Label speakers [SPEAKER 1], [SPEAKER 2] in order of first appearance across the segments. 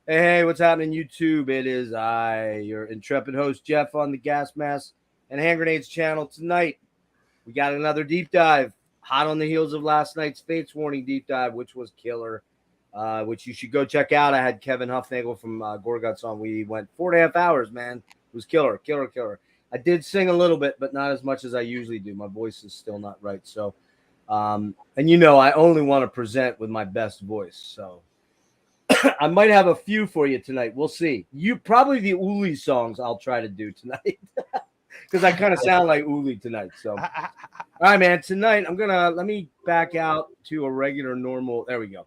[SPEAKER 1] Hey, what's happening, YouTube? It is I, your intrepid host, Jeff, on the Gas Mask and Hand Grenades channel. Tonight, we got another deep dive, hot on the heels of last night's Fates Warning deep dive, which was killer, which you should go check out. I had Kevin Huffnagel from Gorguts on. We went 4.5 hours, man. It was killer. I did sing a little bit, but not as much as I usually do. My voice is still not right. So, and I only want to present with my best voice. So, I might have a few for you tonight. We'll see. You probably the Uli songs I'll try to do tonight because I kind of sound like Uli tonight. So, all right, man. Tonight let me back out to a regular normal. There we go.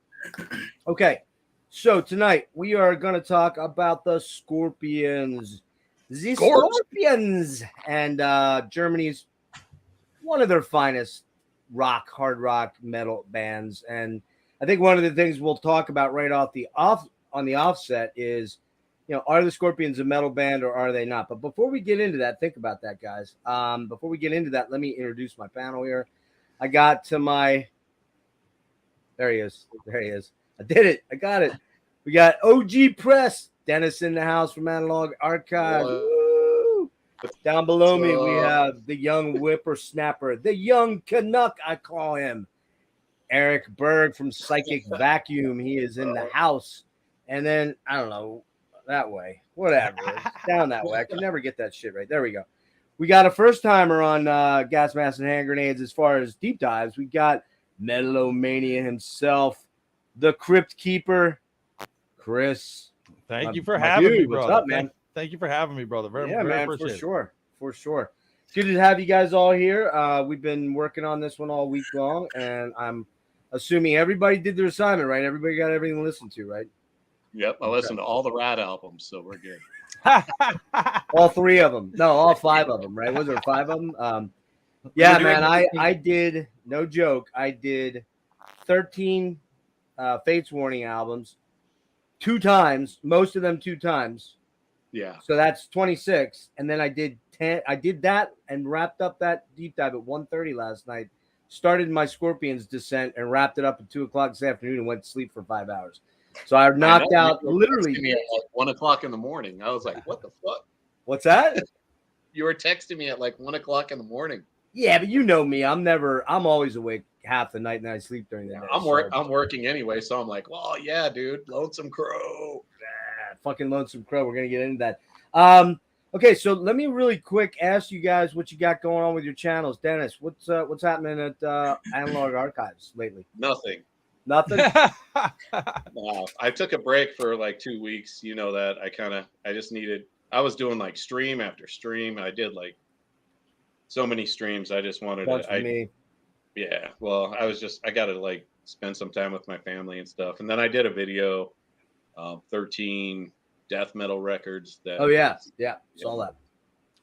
[SPEAKER 1] Okay. So tonight we are gonna talk about the Scorpions. The Scorpions and Germany's one of their finest hard rock, metal bands. And I think one of the things we'll talk about right on the offset is, are the Scorpions a metal band or are they not? But before we get into that, think about that, guys. Before we get into that, let me introduce my panel here. I got to my – there he is. I did it. I got it. We got OG Press, Dennis in the house from Analog Archive. Woo! Down below me, we have the young whippersnapper, the young Canuck, I call him. Erik Berg from Psychic Vacuum. He is in the house. And then, I don't know, that way. Whatever. Down that way. I can never get that shit right. There we go. We got a first-timer on Gas Mask and Hand Grenades as far as deep dives. We got O-Mania himself, the Crypt Keeper, Chris.
[SPEAKER 2] Thank you for having me, brother.
[SPEAKER 1] What's up, man?
[SPEAKER 2] Thank you for having me, brother. Very
[SPEAKER 1] man, for sure. It's good to have you guys all here. We've been working on this one all week long, and I'm assuming everybody did their assignment, right? Everybody got everything to listen to, right?
[SPEAKER 3] Yep, I listened to all the Rat albums, so we're good.
[SPEAKER 1] All 3 of them. No, all 5 of them, right? Was there 5 of them? Yeah, man, I did, no joke, I did 13 Fates Warning albums 2 times, most of them 2 times.
[SPEAKER 3] Yeah.
[SPEAKER 1] So that's 26. And then I did 10. I did that and wrapped up that deep dive at 1:30 last night. Started my Scorpions descent and wrapped it up at 2 o'clock this afternoon and went to sleep for 5 hours. So I knocked out literally
[SPEAKER 3] me at like 1 o'clock in the morning. I was like, what the fuck?
[SPEAKER 1] What's that?
[SPEAKER 3] You were texting me at like 1 o'clock in the morning.
[SPEAKER 1] Yeah, but you know me. I'm always awake half the night and I sleep during the day.
[SPEAKER 3] I'm working anyway, so I'm like, well, yeah, dude, Lonesome Crow.
[SPEAKER 1] Fucking Lonesome Crow. We're gonna get into that. Okay, so let me really quick ask you guys what you got going on with your channels. Dennis, what's happening at Analog Archives lately?
[SPEAKER 3] Nothing.
[SPEAKER 1] No,
[SPEAKER 3] I took a break for like 2 weeks. You know that I was doing like stream after stream. I did like so many streams. I just wanted to. Yeah, well, I got to like spend some time with my family and stuff. And then I did a video, 13 death metal records.
[SPEAKER 1] Yeah, saw that.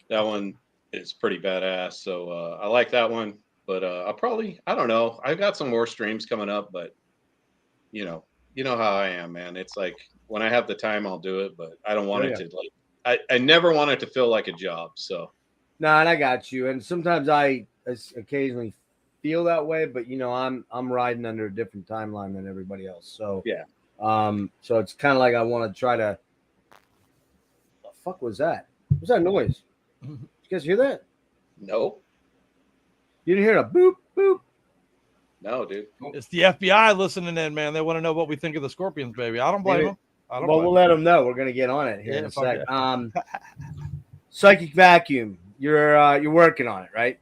[SPEAKER 3] That one is pretty badass. So I like that one. But I don't know. I've got some more streams coming up, but you know how I am, man. It's like when I have the time, I'll do it, but I don't want it to like. I never want it to feel like a job. So.
[SPEAKER 1] No, and I got you. And sometimes I occasionally feel that way, but I'm riding under a different timeline than everybody else. So
[SPEAKER 3] yeah.
[SPEAKER 1] So it's kind of like I want to try to. What the fuck was that? What's that noise? Did you guys hear that?
[SPEAKER 3] No.
[SPEAKER 1] You didn't hear a boop boop?
[SPEAKER 3] No, dude.
[SPEAKER 2] It's the FBI listening in, man. They want to know what we think of the Scorpions, baby. I don't blame them.
[SPEAKER 1] We'll let them know. We're gonna get on it here in a sec. Psychic Vacuum. You're working on it, right?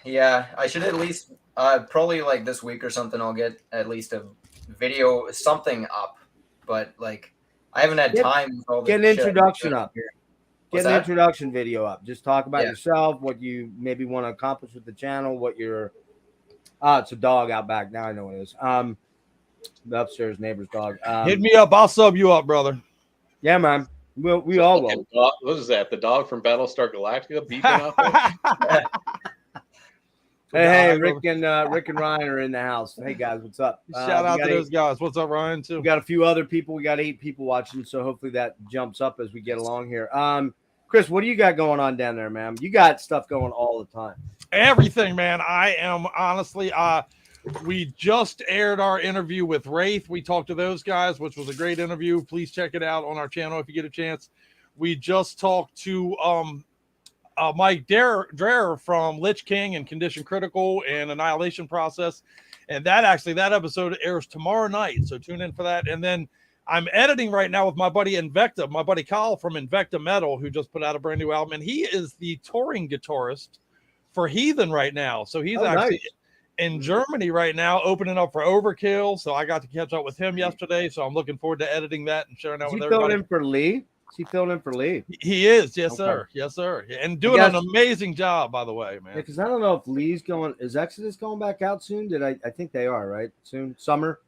[SPEAKER 4] Yeah. I should at least probably like this week or something. I'll get at least a video, something up. But like, I haven't had time.
[SPEAKER 1] Get an introduction up here. Get an introduction video up. Just talk about yourself, what you maybe want to accomplish with the channel, what you're. It's a dog out back. Now I know what it is. The upstairs neighbor's dog.
[SPEAKER 2] Hit me up. I'll sub you up, brother.
[SPEAKER 1] Yeah, man. We all will.
[SPEAKER 3] What is that? The dog from Battlestar Galactica beeping up?
[SPEAKER 1] Hey, Rick and Ryan are in the house. Hey guys, what's up?
[SPEAKER 2] Shout out to those guys. What's up, Ryan? Too.
[SPEAKER 1] We got a few other people. We got 8 people watching, so hopefully that jumps up as we get along here. Chris, what do you got going on down there, man? You got stuff going all the time.
[SPEAKER 2] Everything, man. I am honestly We just aired our interview with Wraith. We talked to those guys, which was a great interview. Please check it out on our channel if you get a chance. We just talked to Mike Dreher from Lich King and Condition Critical and Annihilation Process. And that episode airs tomorrow night. So tune in for that. And then I'm editing right now with my buddy Invecta, my buddy Kyle from Invecta Metal, who just put out a brand new album. And he is the touring guitarist for Heathen right now. So he's nice. In Germany right now, opening up for Overkill. So I got to catch up with him yesterday. So I'm looking forward to editing that and sharing that with everybody.
[SPEAKER 1] Filling in for Lee? Is he filling in for Lee?
[SPEAKER 2] He is. Yes, sir. Yes, sir. And doing an amazing job, by the way, man.
[SPEAKER 1] Because I don't know if Lee's going. Is Exodus going back out soon? I think they are, right? Soon? Summer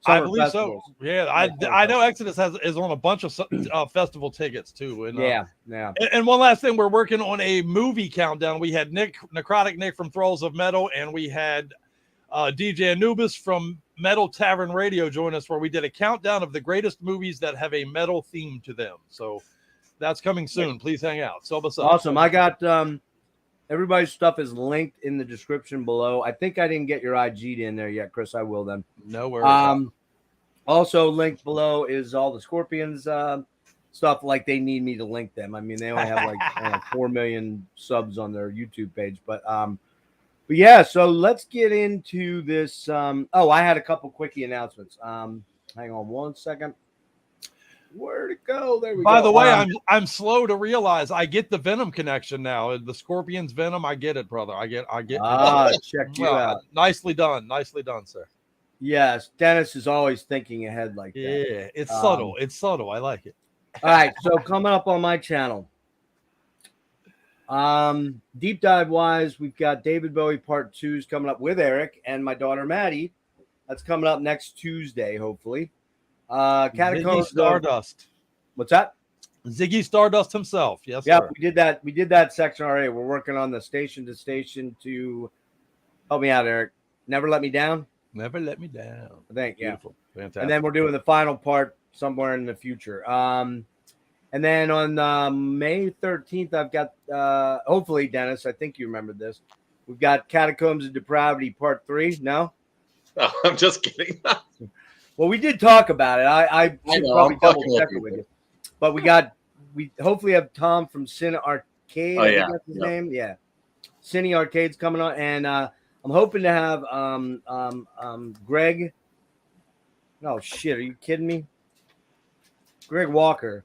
[SPEAKER 2] I believe festivals. So. Yeah, I know Exodus is on a bunch of festival tickets too. And,
[SPEAKER 1] yeah.
[SPEAKER 2] And one last thing, we're working on a movie countdown. We had Necrotic Nick from Thralls of Metal, and we had DJ Anubis from Metal Tavern Radio join us, where we did a countdown of the greatest movies that have a metal theme to them. So that's coming soon. Please hang out. So
[SPEAKER 1] awesome. I got everybody's stuff is linked in the description below. I think I didn't get your IG in there yet, Chris. I will then.
[SPEAKER 2] No worries.
[SPEAKER 1] Also linked below is all the Scorpions stuff. Like they need me to link them. I mean, they only have like 4 million subs on their YouTube page, but yeah, so let's get into this. I had a couple quickie announcements. Hang on one second. Where'd it go? There we go.
[SPEAKER 2] By the way, I'm slow to realize I get the Venom connection now. The Scorpions Venom, I get it, brother. I get
[SPEAKER 1] check you out.
[SPEAKER 2] Nicely done, sir.
[SPEAKER 1] Yes, Dennis is always thinking ahead like that.
[SPEAKER 2] Yeah, it's subtle. It's subtle. I like it.
[SPEAKER 1] All right, so coming up on my channel. Deep dive wise, we've got David Bowie Part 2's coming up with Erik and my daughter Maddie. That's coming up next Tuesday, hopefully.
[SPEAKER 2] Ziggy Stardust.
[SPEAKER 1] What's that?
[SPEAKER 2] Ziggy Stardust himself. Yes,
[SPEAKER 1] yeah,
[SPEAKER 2] sir.
[SPEAKER 1] We did that section already. We're working on the station to station to help me out, Erik. Never Let Me Down.
[SPEAKER 2] Never Let Me Down.
[SPEAKER 1] I think, yeah.
[SPEAKER 2] Beautiful. Fantastic.
[SPEAKER 1] And then we're doing the final part somewhere in the future. And then on May 13th, I've got, hopefully, Dennis, I think you remember this. We've got Catacombs of Depravity Part 3. No?
[SPEAKER 3] Oh, I'm just kidding.
[SPEAKER 1] Well, we did talk about it. I should probably double check it with you. But we hopefully have Tom from Cine Arcade.
[SPEAKER 3] Oh, yeah.
[SPEAKER 1] That's his name. Yeah. Cine Arcade's coming on. And I'm hoping to have Greg. No, shit. Are you kidding me? Greg Walker.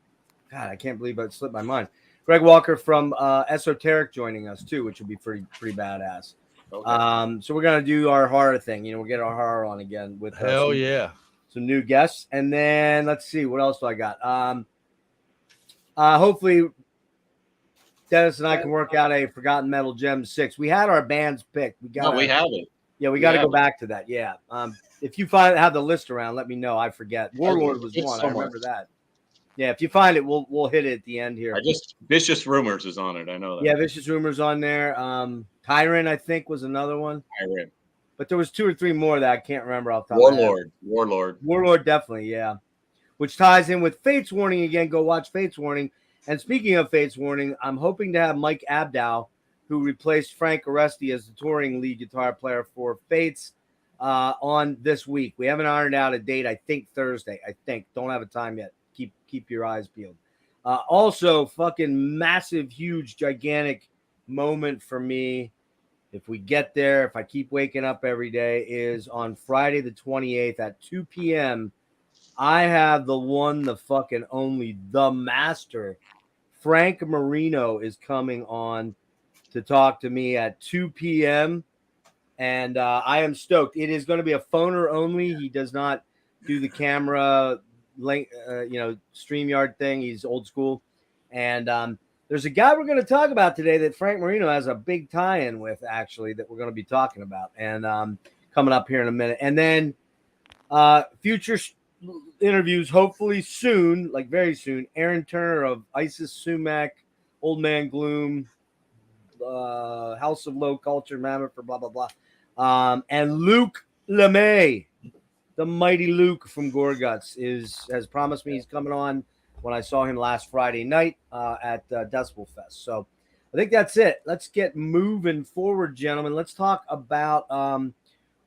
[SPEAKER 1] God, I can't believe it slipped my mind. Greg Walker from Esoteric joining us too, which would be pretty badass. Okay. So we're gonna do our horror thing. We'll get our horror on again with some new guests, and then let's see what else do I got. Hopefully, Dennis and I can work out a Forgotten Metal Gem 6. We had our bands picked. We have it. Yeah, we got to go back to that. Yeah. If you have the list around, let me know. I forget. Warlord was one. I remember that. Yeah, if you find it, we'll hit it at the end here.
[SPEAKER 3] Vicious Rumors is on it. I know that.
[SPEAKER 1] Yeah, Vicious Rumors on there. Tyrant, I think, was another one.
[SPEAKER 3] Tyrant.
[SPEAKER 1] But there was 2 or 3 more that I can't remember off the top
[SPEAKER 3] Warlord.
[SPEAKER 1] of my head. Warlord, definitely, yeah. Which ties in with Fates Warning again. Go watch Fates Warning. And speaking of Fates Warning, I'm hoping to have Mike Abdow, who replaced Frank Oresti as the touring lead guitar player for Fates, on this week. We haven't ironed out a date. I think Thursday. Don't have a time yet. Keep your eyes peeled. Also, fucking massive, huge, gigantic moment for me. If we get there, if I keep waking up every day, is on Friday the 28th at 2 p.m. I have the one, the fucking only, the master. Frank Marino is coming on to talk to me at 2 p.m. And I am stoked. It is going to be a phoner only. He does not do the camera link, StreamYard thing. He's old school. And there's a guy we're going to talk about today that Frank Marino has a big tie-in with, actually, that we're going to be talking about. And coming up here in a minute. And then future interviews, hopefully soon, like very soon. Aaron Turner of Isis Sumac, Old Man Gloom, House of Low Culture, Mammoth for blah, blah, blah. And Luke LeMay. The mighty Luke from Gorguts has promised me he's coming on when I saw him last Friday night at Decibel Fest. So I think that's it. Let's get moving forward, gentlemen. Let's talk about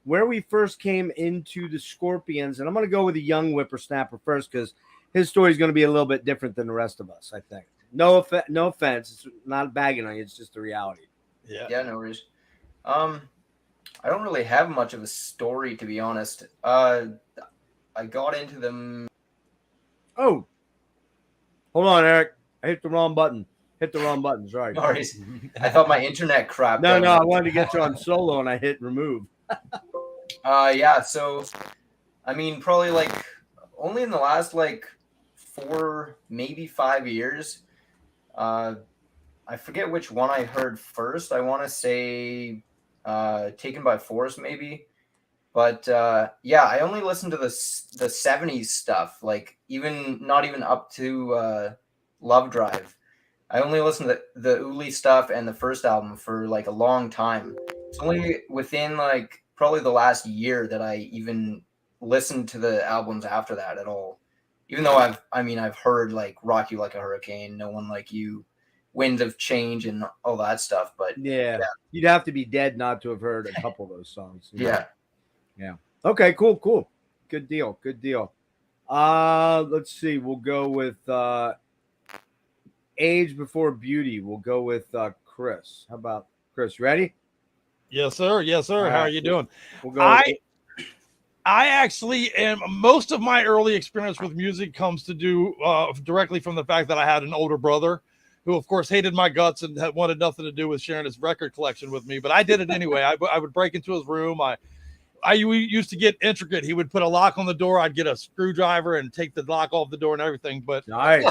[SPEAKER 1] where we first came into the Scorpions, and I'm going to go with a young whippersnapper first because his story is going to be a little bit different than the rest of us, I think. No offense. It's not bagging on you. It's just the reality.
[SPEAKER 4] Yeah, no worries. I don't really have much of a story, to be honest. I got into them.
[SPEAKER 1] Oh, hold on, Eric. I hit the wrong button. Sorry.
[SPEAKER 4] No worries. I thought my internet crapped out.
[SPEAKER 1] No, I wanted to get you on solo, and I hit remove.
[SPEAKER 4] Yeah. So, I mean, probably like only in the last like 4, maybe 5 years. I forget which one I heard first. I want to say Taken by Force, maybe. But yeah, I only listened to the 70s stuff, like not even up to Love Drive. I only listened to the Uli stuff and the first album for like a long time. It's only within like probably the last year that I even listened to the albums after that at all. Even though I've heard like Rock You Like a Hurricane, No One Like You, Winds of Change, and all that stuff. But
[SPEAKER 1] yeah, you'd have to be dead not to have heard a couple of those songs.
[SPEAKER 4] Yeah.
[SPEAKER 1] Okay, cool. Good deal. Let's see. We'll go with Age Before Beauty. We'll go with Chris. How about Chris? Ready?
[SPEAKER 2] Yes, sir.
[SPEAKER 1] All
[SPEAKER 2] How
[SPEAKER 1] right.
[SPEAKER 2] are you doing?
[SPEAKER 1] We'll go.
[SPEAKER 2] I actually am. Most of my early experience with music comes to do directly from the fact that I had an older brother who, of course, hated my guts and wanted nothing to do with sharing his record collection with me. But I did it anyway. I would break into his room. I used to get intricate. He would put a lock on the door. I'd get a screwdriver and take the lock off the door and everything. But
[SPEAKER 1] nice.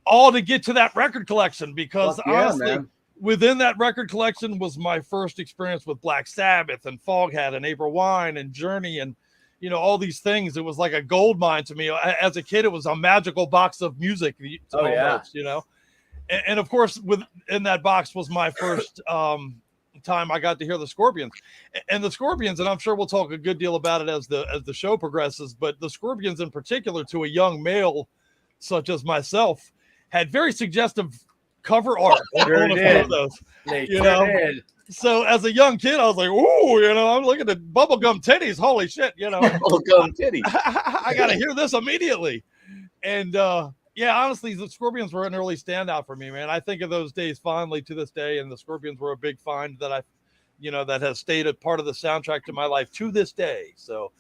[SPEAKER 2] All to get to that record collection because honestly,
[SPEAKER 1] man.
[SPEAKER 2] Within that record collection was my first experience with Black Sabbath and Foghat and April Wine and Journey and, you know, all these things. It was like a gold mine to me. As a kid, it was a magical box of music. Almost, you know? And of course, in that box was my first time I got to hear the Scorpions. And the Scorpions, and I'm sure we'll talk a good deal about it as the show progresses, but the Scorpions in particular, to a young male such as myself, had very suggestive cover art on a few of those. Did. So as a young kid, I was like, "Ooh, you know, I'm looking at bubblegum titties. Holy shit, you know,
[SPEAKER 3] bubblegum titties.
[SPEAKER 2] I got to hear this immediately." And yeah, honestly, the Scorpions were an early standout for me, man. I think of those days fondly to this day, and the Scorpions were a big find that that has stayed a part of the soundtrack to my life to this day. So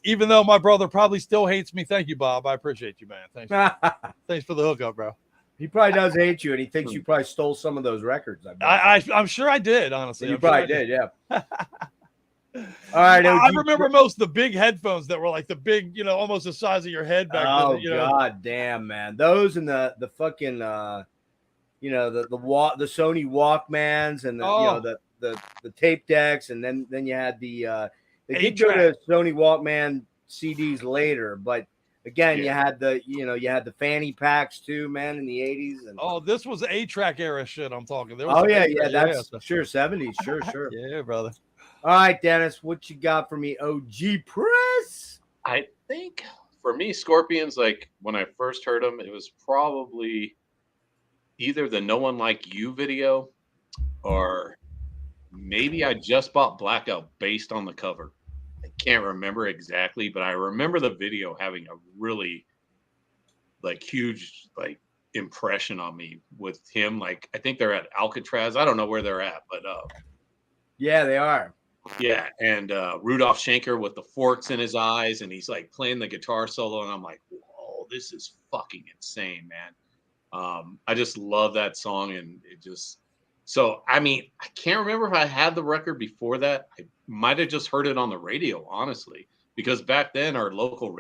[SPEAKER 2] even though my brother probably still hates me, thank you, Bob. I appreciate you, man. Thanks for the hookup, bro.
[SPEAKER 1] He probably does hate you, and he thinks you probably stole some of those records.
[SPEAKER 2] I'm sure I did, honestly.
[SPEAKER 1] You probably did, yeah. All right.
[SPEAKER 2] I remember most of the big headphones that were like the big, you know, almost the size of your head back then. You know?
[SPEAKER 1] God damn, man. Those and the fucking, you know, the Sony Walkmans and the tape decks, and then you had the they did go to Sony Walkman CDs later, but again, you had the fanny packs too, man, in the 80s. And
[SPEAKER 2] this was 8-track era shit I'm talking. There
[SPEAKER 1] was that's sure 70s, sure.
[SPEAKER 2] Yeah, brother.
[SPEAKER 1] All right, Dennis, what you got for me, OG Press?
[SPEAKER 3] I think for me, Scorpions, like when I first heard them, it was probably either the No One Like You video or maybe I just bought Blackout based on the cover. I can't remember exactly, but I remember the video having a really like huge like impression on me with him. Like I think they're at Alcatraz. I don't know where they're at, but
[SPEAKER 1] yeah, they are.
[SPEAKER 3] Yeah, and Rudolph Schenker with the forks in his eyes, and he's like playing the guitar solo, and I'm like, whoa, this is fucking insane, man. I just love that song, and it just so I mean, I can't remember if I had the record before that. I might have just heard it on the radio, honestly, because back then our local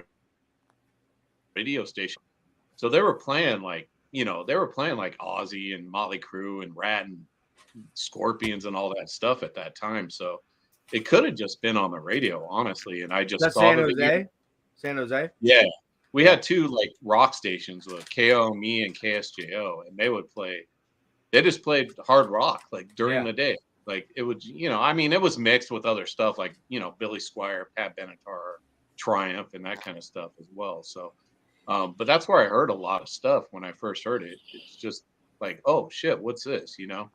[SPEAKER 3] radio station, so they were playing like Ozzy and Motley Crue and Rat and Scorpions and all that stuff at that time. So it could have just been on the radio, honestly. And I just saw
[SPEAKER 1] San Jose. San Jose.
[SPEAKER 3] Yeah, we had two like rock stations with KOME and KSJO, and they would play. They just played hard rock like during the day. Like it would, you know, I mean, it was mixed with other stuff like, you know, Billy Squier, Pat Benatar, Triumph, and that kind of stuff as well. So, but that's where I heard a lot of stuff when I first heard it. It's just like, oh shit, what's this? You know.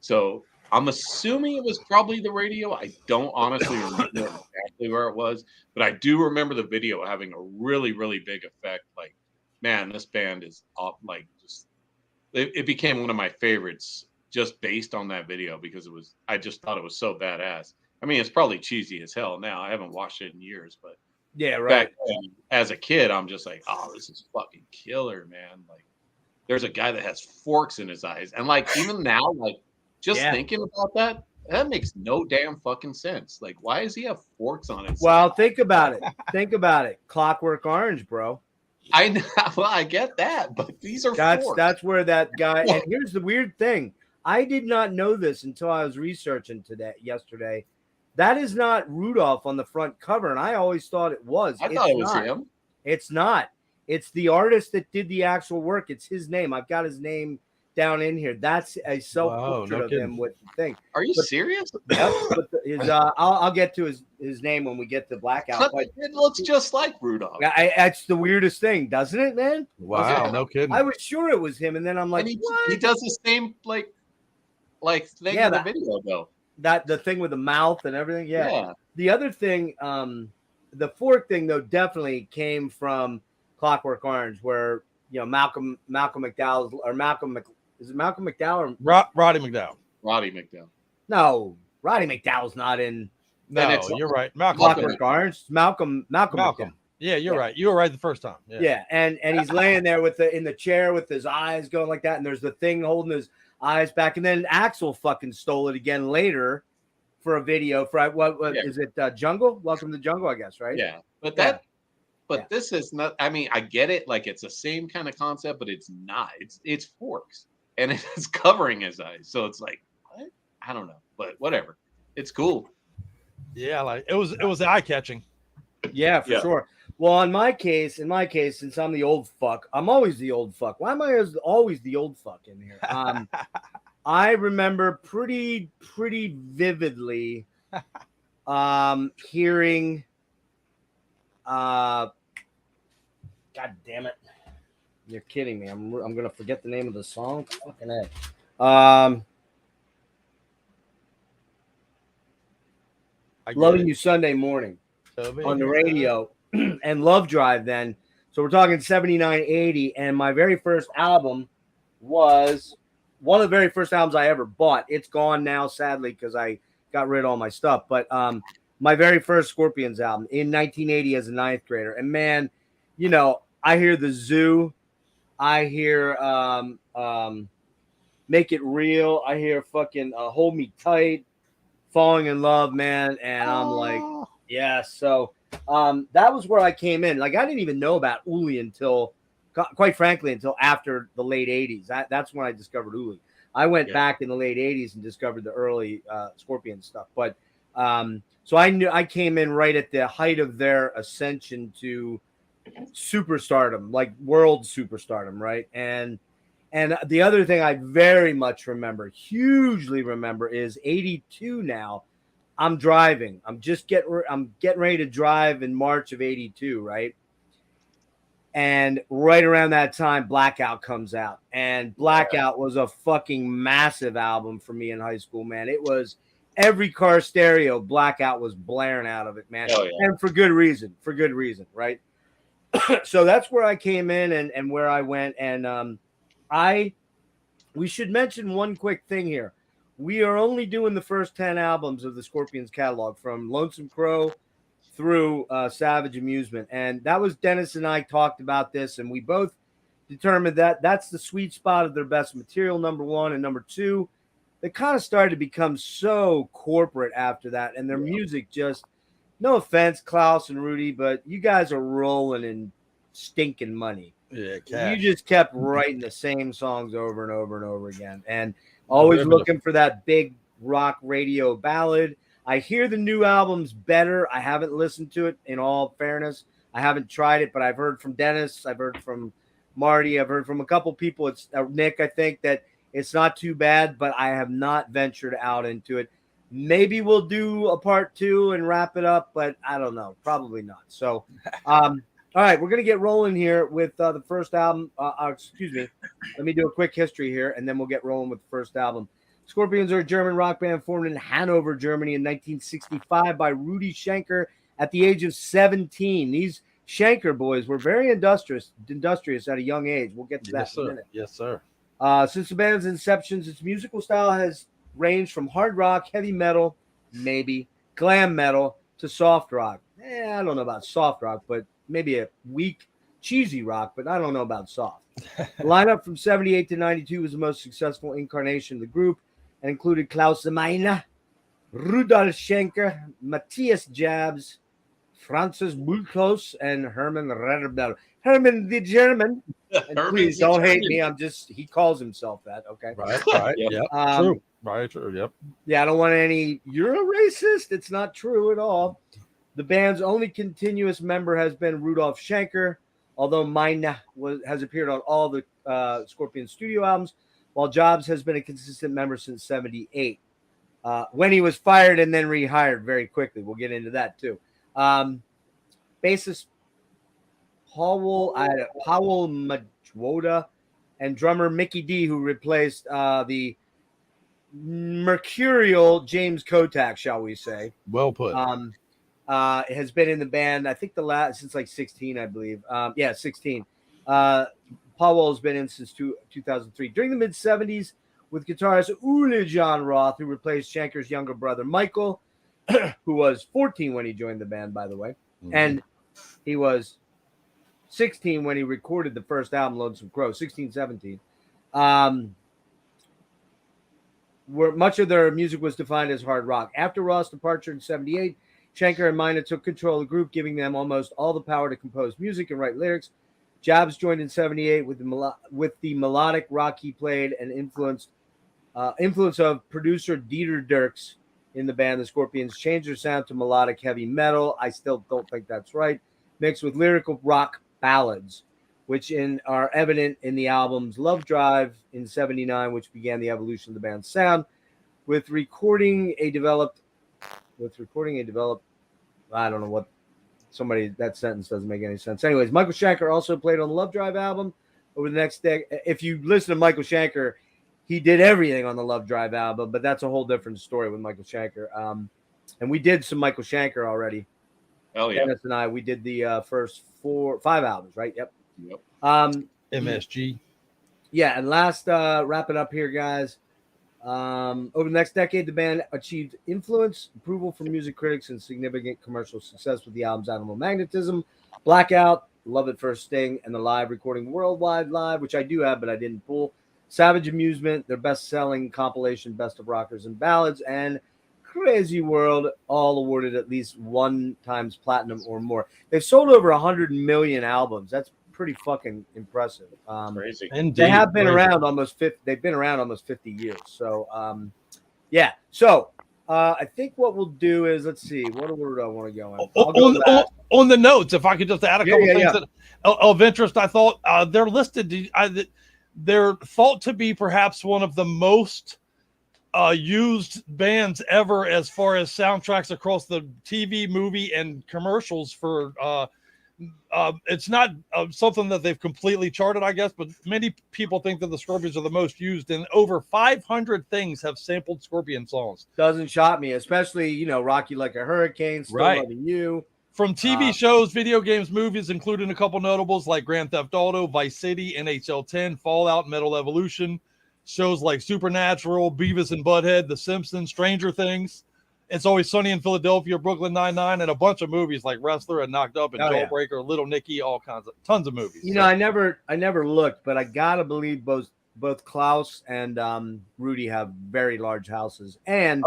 [SPEAKER 3] So I'm assuming it was probably the radio. I don't honestly remember exactly where it was, but I do remember the video having a really, really big effect. Like, man, this band is up. Like, just it became one of my favorites just based on that video because I just thought it was so badass. I mean, it's probably cheesy as hell now. I haven't watched it in years, but
[SPEAKER 1] yeah, right.
[SPEAKER 3] back then, as a kid, I'm just like, oh, this is fucking killer, man. Like, there's a guy that has forks in his eyes, and like even now, like just thinking about that makes no damn fucking sense. Like, why does he have forks on his?
[SPEAKER 1] Well, think about it. Think about it. Clockwork Orange, bro.
[SPEAKER 3] I know. Well, I get that, but these are forks.
[SPEAKER 1] That's where that guy. And here's the weird thing. I did not know this until I was researching yesterday. That is not Rudolph on the front cover, and I always thought it was.
[SPEAKER 3] I thought it was him.
[SPEAKER 1] It's not. It's the artist that did the actual work. It's his name. I've got his name down in here. That's a self-portrait of him with the thing.
[SPEAKER 3] Are you serious?
[SPEAKER 1] Yep. I'll get to his name when we get to Blackout.
[SPEAKER 3] But it looks just like Rudolph.
[SPEAKER 1] That's the weirdest thing, doesn't it, man?
[SPEAKER 2] Wow, no kidding.
[SPEAKER 1] I was sure it was him, and then I'm like, what?
[SPEAKER 3] He does the same like thing in the video though.
[SPEAKER 1] That the thing with the mouth and everything. Yeah. The other thing, the fork thing though, definitely came from Clockwork Orange, where Malcolm McDowell or is it Malcolm McDowell or
[SPEAKER 2] Roddy McDowell?
[SPEAKER 3] Roddy McDowell.
[SPEAKER 1] No, Roddy McDowell's not in.
[SPEAKER 2] No, you're right.
[SPEAKER 1] Clockwork Orange. Malcolm.
[SPEAKER 2] Yeah, you're right. You were right the first time.
[SPEAKER 1] Yeah, and he's laying there in the chair with his eyes going like that, and there's the thing holding his eyes back, and then Axl fucking stole it again later for a video for what is it? Jungle? Welcome to Jungle, I guess, right?
[SPEAKER 3] Yeah, but this is not. I mean, I get it. Like it's the same kind of concept, but it's not. It's forks, and it's covering his eyes, so it's like what? I don't know, but whatever. It's cool.
[SPEAKER 2] Yeah, like it was eye catching.
[SPEAKER 1] Yeah, for sure. Well, in my case, since I'm the old fuck, I'm always the old fuck. Why am I always the old fuck in here? I remember pretty vividly hearing God damn it. You're kidding me. I'm gonna forget the name of the song. Fucking A. Loving You Sunday Morning on the radio and Love Drive then. So we're talking 79, 80. And my very first album was one of the very first albums I ever bought. It's gone now, sadly, because I got rid of all my stuff. But my very first Scorpions album in 1980 as a ninth grader. And man, I hear The Zoo. I hear Make It Real. I hear fucking Hold Me Tight. Falling in Love, man, and I'm like, yeah. So that was where I came in. Like I didn't even know about Uli until, quite frankly, until after the late '80s. That's when I discovered Uli. I went back in the late '80s and discovered the early Scorpion stuff. But so I came in right at the height of their ascension to superstardom, like world superstardom, right? And the other thing I very much hugely remember, is 82 now. I'm driving. I'm getting ready to drive in March of 82, right? And right around that time, Blackout comes out. And Blackout was a fucking massive album for me in high school, man. It was every car stereo, Blackout was blaring out of it, man.
[SPEAKER 3] Oh, yeah.
[SPEAKER 1] And for good reason, right? So that's where I came in and where I went. And we should mention one quick thing here. We are only doing the first 10 albums of the Scorpions catalog, from Lonesome Crow through Savage Amusement. And that was Dennis and I talked about this, and we both determined that that's the sweet spot of their best material, number one. And number two, they kind of started to become so corporate after that. And their music just, no offense, Klaus and Rudy, but you guys are rolling in stinking money.
[SPEAKER 2] Yeah, cash.
[SPEAKER 1] You just kept writing the same songs over and over and over again, and always looking for that big rock radio ballad. I hear the new album's better. I haven't listened to it, in all fairness. I haven't tried it, but I've heard from Dennis. I've heard from Marty. I've heard from a couple people. It's Nick, I think, that it's not too bad, but I have not ventured out into it. Maybe we'll do a part 2 and wrap it up, but I don't know. Probably not. So, all right, we're going to get rolling here with the first album. Excuse me. Let me do a quick history here, and then we'll get rolling with the first album. Scorpions are a German rock band formed in Hanover, Germany in 1965 by Rudolph Schenker at the age of 17. These Schenker boys were very industrious at a young age. We'll get to that in a minute.
[SPEAKER 2] Yes, sir.
[SPEAKER 1] Since the band's inception, its musical style has ranged from hard rock, heavy metal, maybe, glam metal, to soft rock. I don't know about soft rock, but maybe a weak, cheesy rock, but I don't know about soft. The lineup from 78 to 92 was the most successful incarnation of the group and included Klaus Meine, Rudolph Schenker, Matthias Jabs, Francis Bulkos, and Herman Redderbell. Herman the German. And please don't hate me. He calls himself that. Okay.
[SPEAKER 2] Right. Yep. True. Right. True. Yep.
[SPEAKER 1] Yeah, I don't want any. You're a racist. It's not true at all. The band's only continuous member has been Rudolph Schenker, although Meine has appeared on all the Scorpion studio albums, while Jobs has been a consistent member since 78, when he was fired and then rehired very quickly. We'll get into that too. Bassist Powell Majwoda and drummer Mickey D, who replaced the mercurial James Kotak, shall we say.
[SPEAKER 2] Well put.
[SPEAKER 1] Has been in the band, I think since like 16, I believe. 16. Powell has been in since 2003. During the mid-70s, with guitarist Uli Roth, who replaced Schenker's younger brother Michael, who was 14 when he joined the band, by the way. Mm-hmm. And he was 16 when he recorded the first album, Lonesome Crow, 16, 17. Where much of their music was defined as hard rock. After Roth's departure in 78, Schenker and Meine took control of the group, giving them almost all the power to compose music and write lyrics. Jabs joined in 78 with the melodic rock he played and influence of producer Dieter Dierks in the band. The Scorpions changed their sound to melodic heavy metal. I still don't think that's right. Mixed with lyrical rock ballads, which are evident in the albums Love Drive in 79, which began the evolution of the band's sound. With recording a developed, I don't know what that sentence doesn't make any sense. Anyways, Michael Schenker also played on the Love Drive album over the next day. If you listen to Michael Schenker, he did everything on the Love Drive album, but that's a whole different story with Michael Schenker. And we did some Michael Schenker already.
[SPEAKER 3] Oh yeah.
[SPEAKER 1] Dennis and I, we did the first 5 albums, right? Yep.
[SPEAKER 2] MSG.
[SPEAKER 1] Yeah, and last wrap it up here, guys. Over the next decade, the band achieved influence, approval from music critics, and significant commercial success with the albums Animal Magnetism, Blackout, Love at First Sting, and the live recording Worldwide Live, which I do have, but I didn't pull. Savage Amusement, their best-selling compilation, Best of Rockers and Ballads, and Crazy World, all awarded at least 1 times platinum or more. They've sold over 100 million albums. That's pretty fucking impressive.
[SPEAKER 3] Crazy.
[SPEAKER 2] Indeed.
[SPEAKER 1] They have been around almost 50. They've been around almost 50 years. So, yeah. So, I think what we'll do is, let's see, what order do I want to go in?
[SPEAKER 2] On the notes, if I could just add a couple things that, of interest, I thought they're listed. They're thought to be perhaps one of the most used bands ever as far as soundtracks across the TV, movie, and commercials for. It's not something that they've completely charted, I guess, but many people think that the Scorpions are the most used, and over 500 things have sampled Scorpion songs.
[SPEAKER 1] Doesn't shock me, especially, Rock You Like a Hurricane, Still Loving You.
[SPEAKER 2] From TV shows, video games, movies, including a couple notables like Grand Theft Auto, Vice City, NHL 10, Fallout, Metal Evolution, shows like Supernatural, Beavis and Butthead, The Simpsons, Stranger Things, It's Always Sunny in Philadelphia, Brooklyn Nine-Nine, and a bunch of movies like Wrestler and Knocked Up and Jawbreaker, Little Nicky, tons of movies.
[SPEAKER 1] I never looked, but I gotta believe both Klaus and Rudy have very large houses and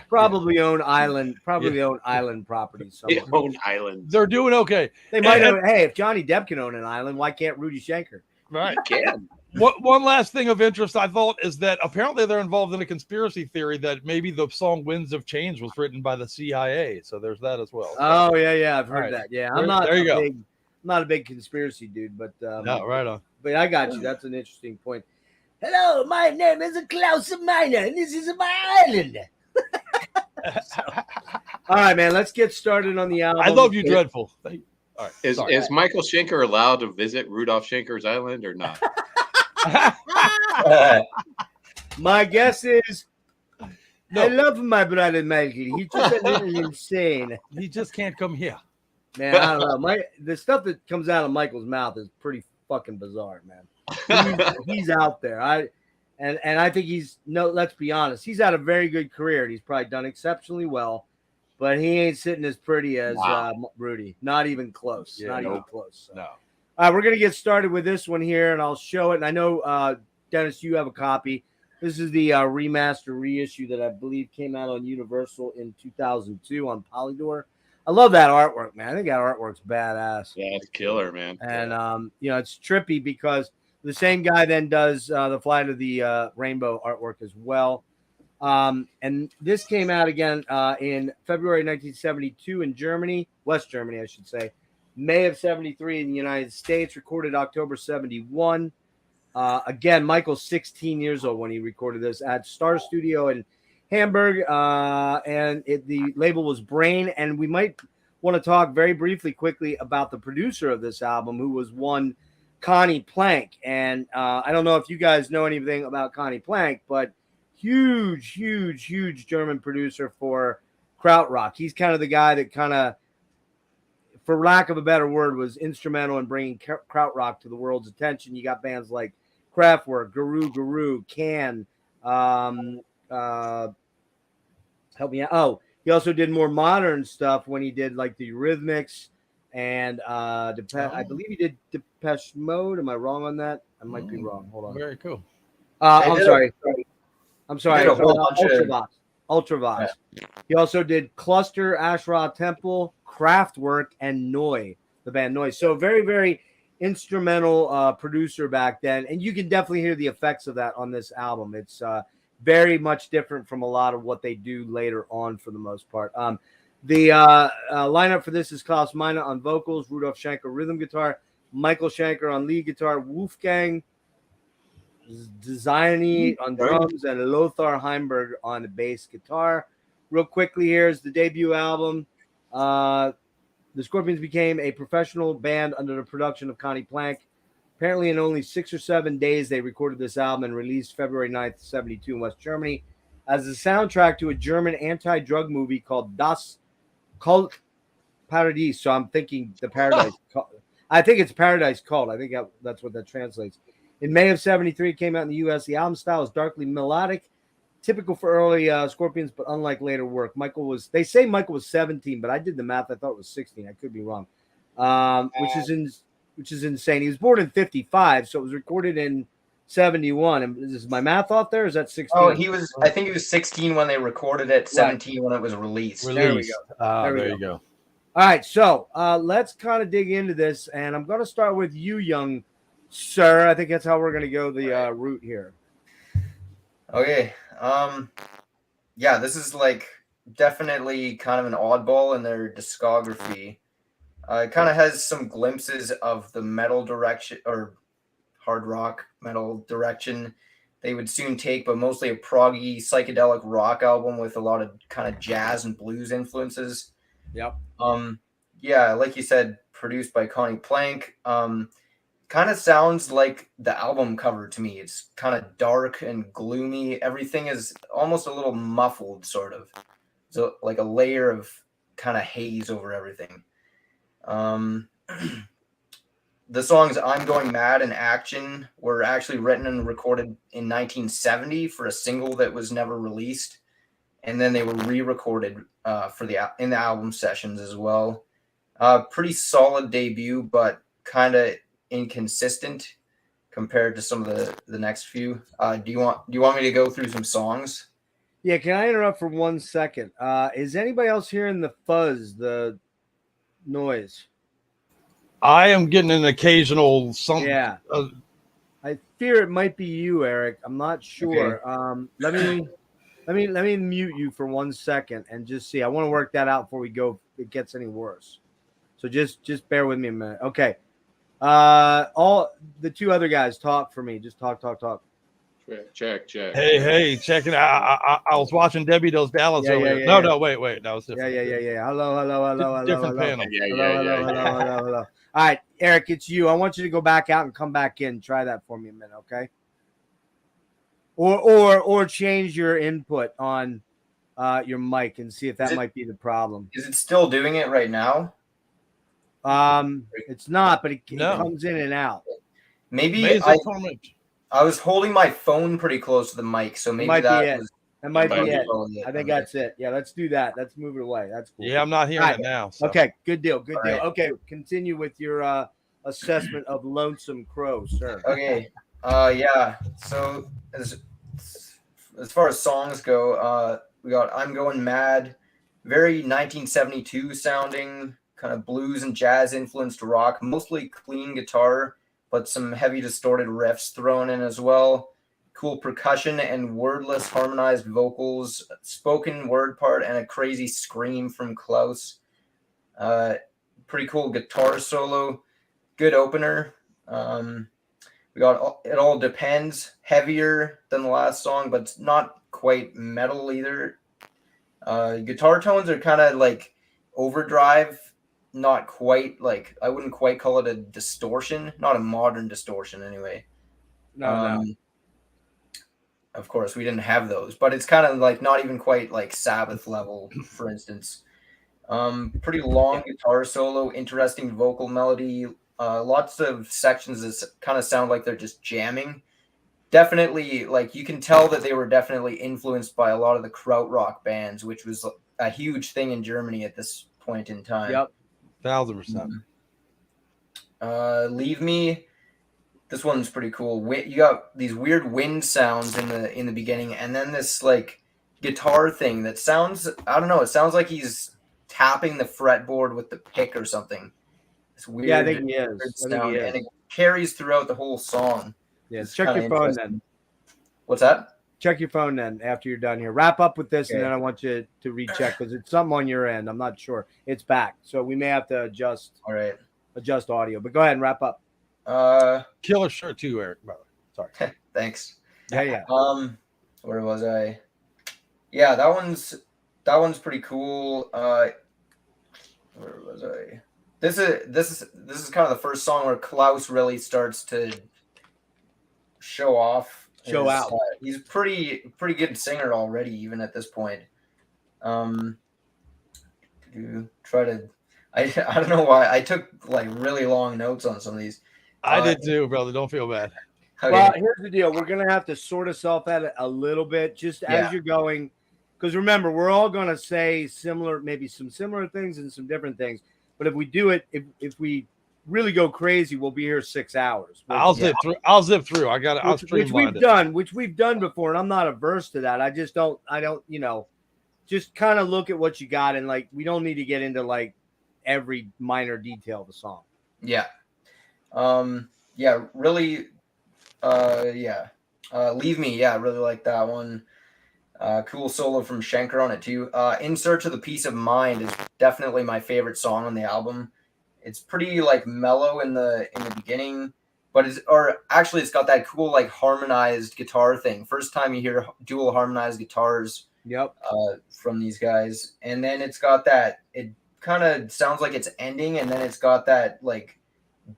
[SPEAKER 1] probably own island properties somewhere.
[SPEAKER 3] They own islands.
[SPEAKER 2] They're doing okay.
[SPEAKER 1] They might own, hey, if Johnny Depp can own an island, why can't Rudy Schenker?
[SPEAKER 2] Right.
[SPEAKER 3] He can.
[SPEAKER 2] One last thing of interest I thought is that apparently they're involved in a conspiracy theory that maybe the song Winds of Change was written by the CIA. So there's that as well.
[SPEAKER 1] Oh, yeah. I've heard that. Yeah. I'm not a big conspiracy dude, but
[SPEAKER 2] no, right on.
[SPEAKER 1] But I got you. That's an interesting point. Hello, my name is Klaus Meine, and this is my island. All right, man. Let's get started on the album.
[SPEAKER 2] I love you, Dreadful. All right.
[SPEAKER 3] Is Michael Schenker allowed to visit Rudolph Schenker's island or not?
[SPEAKER 1] My guess is I love my brother Michael. He's just a little insane.
[SPEAKER 2] He just can't come here.
[SPEAKER 1] Man, I don't know. The stuff that comes out of Michael's mouth is pretty fucking bizarre, man. He's out there. I think let's be honest. He's had a very good career. He's probably done exceptionally well, but he ain't sitting as pretty as Rudy. Not even close.
[SPEAKER 2] Yeah,
[SPEAKER 1] even close. So.
[SPEAKER 2] No.
[SPEAKER 1] We're going to get started with this one here, and I'll show it. And I know, Dennis, you have a copy. This is the remaster reissue that I believe came out on Universal in 2002 on Polydor. I love that artwork, man. I think that artwork's badass.
[SPEAKER 3] Yeah, it's killer, man.
[SPEAKER 1] And, it's trippy because the same guy then does the Flight of the Rainbow artwork as well. And this came out again in February 1972 in Germany, West Germany, I should say. May of 73 in the United States, recorded October 71. Again, Michael's 16 years old when he recorded this at Star Studio in Hamburg, and the label was Brain. And we might want to talk very briefly, quickly about the producer of this album, who was one Connie Plank. And I don't know if you guys know anything about Connie Plank, but huge German producer for krautrock. He's kind of the guy that kind of, for lack of a better word, was instrumental in bringing krautrock to the world's attention. You got bands like Kraftwerk, Guru, Can. Help me out. Oh, he also did more modern stuff when he did like the Eurythmics and I believe he did Depeche Mode. Am I wrong on that? I might be wrong. Hold on.
[SPEAKER 2] Very cool.
[SPEAKER 1] I'm sorry. Ultravox.
[SPEAKER 4] Yeah.
[SPEAKER 1] He also did Cluster, Asherah Temple, Kraftwerk, and Neu, the band Neu. So very, very instrumental producer back then. And you can definitely hear the effects of that on this album. It's very much different from a lot of what they do later on for the most part. The lineup for this is Klaus Meine on vocals, Rudolph Schenker rhythm guitar, Michael Schenker on lead guitar, Wolfgang Designy on drums, and Lothar Heimberg on the bass guitar. Real quickly, here's the debut album. The Scorpions became a professional band under the production of Connie Plank. Apparently, in only 6 or 7 days, they recorded this album and released February 9th, 72 in West Germany as a soundtrack to a German anti-drug movie called Das Cult Paradies. So I'm thinking the Paradise Cult. I think it's Paradise Cult. I think that's what that translates. In May of 73, it came out in the U.S. The album style is darkly melodic, typical for early Scorpions, but unlike later work. They say Michael was 17, but I did the math. I thought it was 16. I could be wrong, which is insane. He was born in 55, so it was recorded in 71. And is my math off there? Or is that 16?
[SPEAKER 4] Oh, I think he was 16 when they recorded it, 17 when it was released.
[SPEAKER 1] There we go.
[SPEAKER 2] There you go.
[SPEAKER 1] All right, so let's kind of dig into this, and I'm going to start with you, young sir. I think that's how we're going to go the route here.
[SPEAKER 4] Okay. Yeah, this is like definitely kind of an oddball in their discography. It kind of has some glimpses of the metal direction or hard rock metal direction they would soon take, but mostly a proggy psychedelic rock album with a lot of kind of jazz and blues influences.
[SPEAKER 1] Yep.
[SPEAKER 4] Yeah, like you said, produced by Connie Plank. Kind of sounds like the album cover to me. It's kind of dark and gloomy. Everything is almost a little muffled, sort of. So like a layer of kind of haze over everything. The songs I'm Going Mad and Action were actually written and recorded in 1970 for a single that was never released. And then they were re-recorded in the album sessions as well. Pretty solid debut, but kind of inconsistent compared to some of the next few. Do you want me to go through some songs?
[SPEAKER 1] Yeah, can I interrupt for 1 second? Is anybody else hearing the fuzz, the noise?
[SPEAKER 2] I am getting an occasional something.
[SPEAKER 1] Yeah. I fear it might be you, Eric. I'm not sure. Okay. Let me mute you for 1 second and just see. I want to work that out before we go if it gets any worse. So just bear with me a minute. Okay. All the two other guys talk for me. Just talk.
[SPEAKER 3] Check.
[SPEAKER 2] Hey, check it out. I was watching Debbie Does Dallas earlier.
[SPEAKER 1] Yeah.
[SPEAKER 2] No, wait. That was different.
[SPEAKER 1] Yeah. Hello.
[SPEAKER 2] Different panel.
[SPEAKER 1] Hello. All right, Eric, it's you. I want you to go back out and come back in. Try that for me a minute, okay? Or change your input on your mic and see if that might be the problem.
[SPEAKER 4] Is it still doing it right now?
[SPEAKER 1] It's not, but it comes in and out.
[SPEAKER 4] Maybe I was holding my phone pretty close to the mic, so maybe that
[SPEAKER 1] might be it. I think that's it. Yeah, let's do that. Let's move it away. That's cool.
[SPEAKER 2] Yeah, I'm not hearing it now. So.
[SPEAKER 1] Okay, good deal. Good deal. Right. Okay, continue with your assessment of Lonesome Crow, sir.
[SPEAKER 4] Okay. Yeah. So as far as songs go, we got I'm Going Mad, very 1972 sounding, kind of blues and jazz influenced rock, mostly clean guitar, but some heavy distorted riffs thrown in as well. Cool percussion and wordless harmonized vocals, spoken word part, and a crazy scream from Klaus. Pretty cool guitar solo. Good opener. We got It All Depends, heavier than the last song, but not quite metal either. Guitar tones are kind of like overdrive, not quite like, I wouldn't quite call it a distortion, not a modern distortion anyway.
[SPEAKER 1] No.
[SPEAKER 4] Of course, we didn't have those, but it's kind of like not even quite like Sabbath level, for instance. Pretty long guitar solo, interesting vocal melody, lots of sections that kind of sound like they're just jamming. Definitely, like you can tell that they were definitely influenced by a lot of the krautrock bands, which was a huge thing in Germany at this point in time.
[SPEAKER 1] Yep,
[SPEAKER 2] 1000%.
[SPEAKER 4] Leave Me. This one's pretty cool. You got these weird wind sounds in the beginning, and then this like guitar thing that sounds, I don't know, it sounds like he's tapping the fretboard with the pick or something. It's weird.
[SPEAKER 1] Yeah, I think he is.
[SPEAKER 4] And it carries throughout the whole song.
[SPEAKER 1] Yeah, check your phone then.
[SPEAKER 4] What's that?
[SPEAKER 1] Check your phone then after you're done here. Wrap up with this, and then I want you to recheck because it's something on your end. I'm not sure. It's back, so we may have to adjust.
[SPEAKER 4] All right.
[SPEAKER 1] Adjust audio, but go ahead and wrap up.
[SPEAKER 2] Killer shirt too, Eric. By the way.
[SPEAKER 4] Sorry. Thanks.
[SPEAKER 1] Yeah.
[SPEAKER 4] Where was I? Yeah, that one's pretty cool. Where was I? This is kind of the first song where Klaus really starts to show off. He's pretty good singer already, even at this point. I don't know why I took like really long notes on some of these.
[SPEAKER 2] I did too, brother. Don't feel bad.
[SPEAKER 1] Okay. Well, here's the deal. We're going to have to sort ourselves out a little bit just as you're going. Because remember, we're all going to say maybe some similar things and some different things. But if we do it, if we really go crazy, we'll be here 6 hours.
[SPEAKER 2] I'll zip through. I'll got it.
[SPEAKER 1] Which we've done before. And I'm not averse to that. I don't, just kind of look at what you got. And like, we don't need to get into like every minor detail of the song.
[SPEAKER 4] Yeah. Really. Leave Me. Yeah, I really like that one. Cool solo from Schenker on it too. In Search of the Peace of Mind is definitely my favorite song on the album. It's pretty like mellow in the beginning, but it's got that cool like harmonized guitar thing. First time you hear dual harmonized guitars.
[SPEAKER 1] Yep.
[SPEAKER 4] From these guys, and then it's got that. It kind of sounds like it's ending, and then it's got that like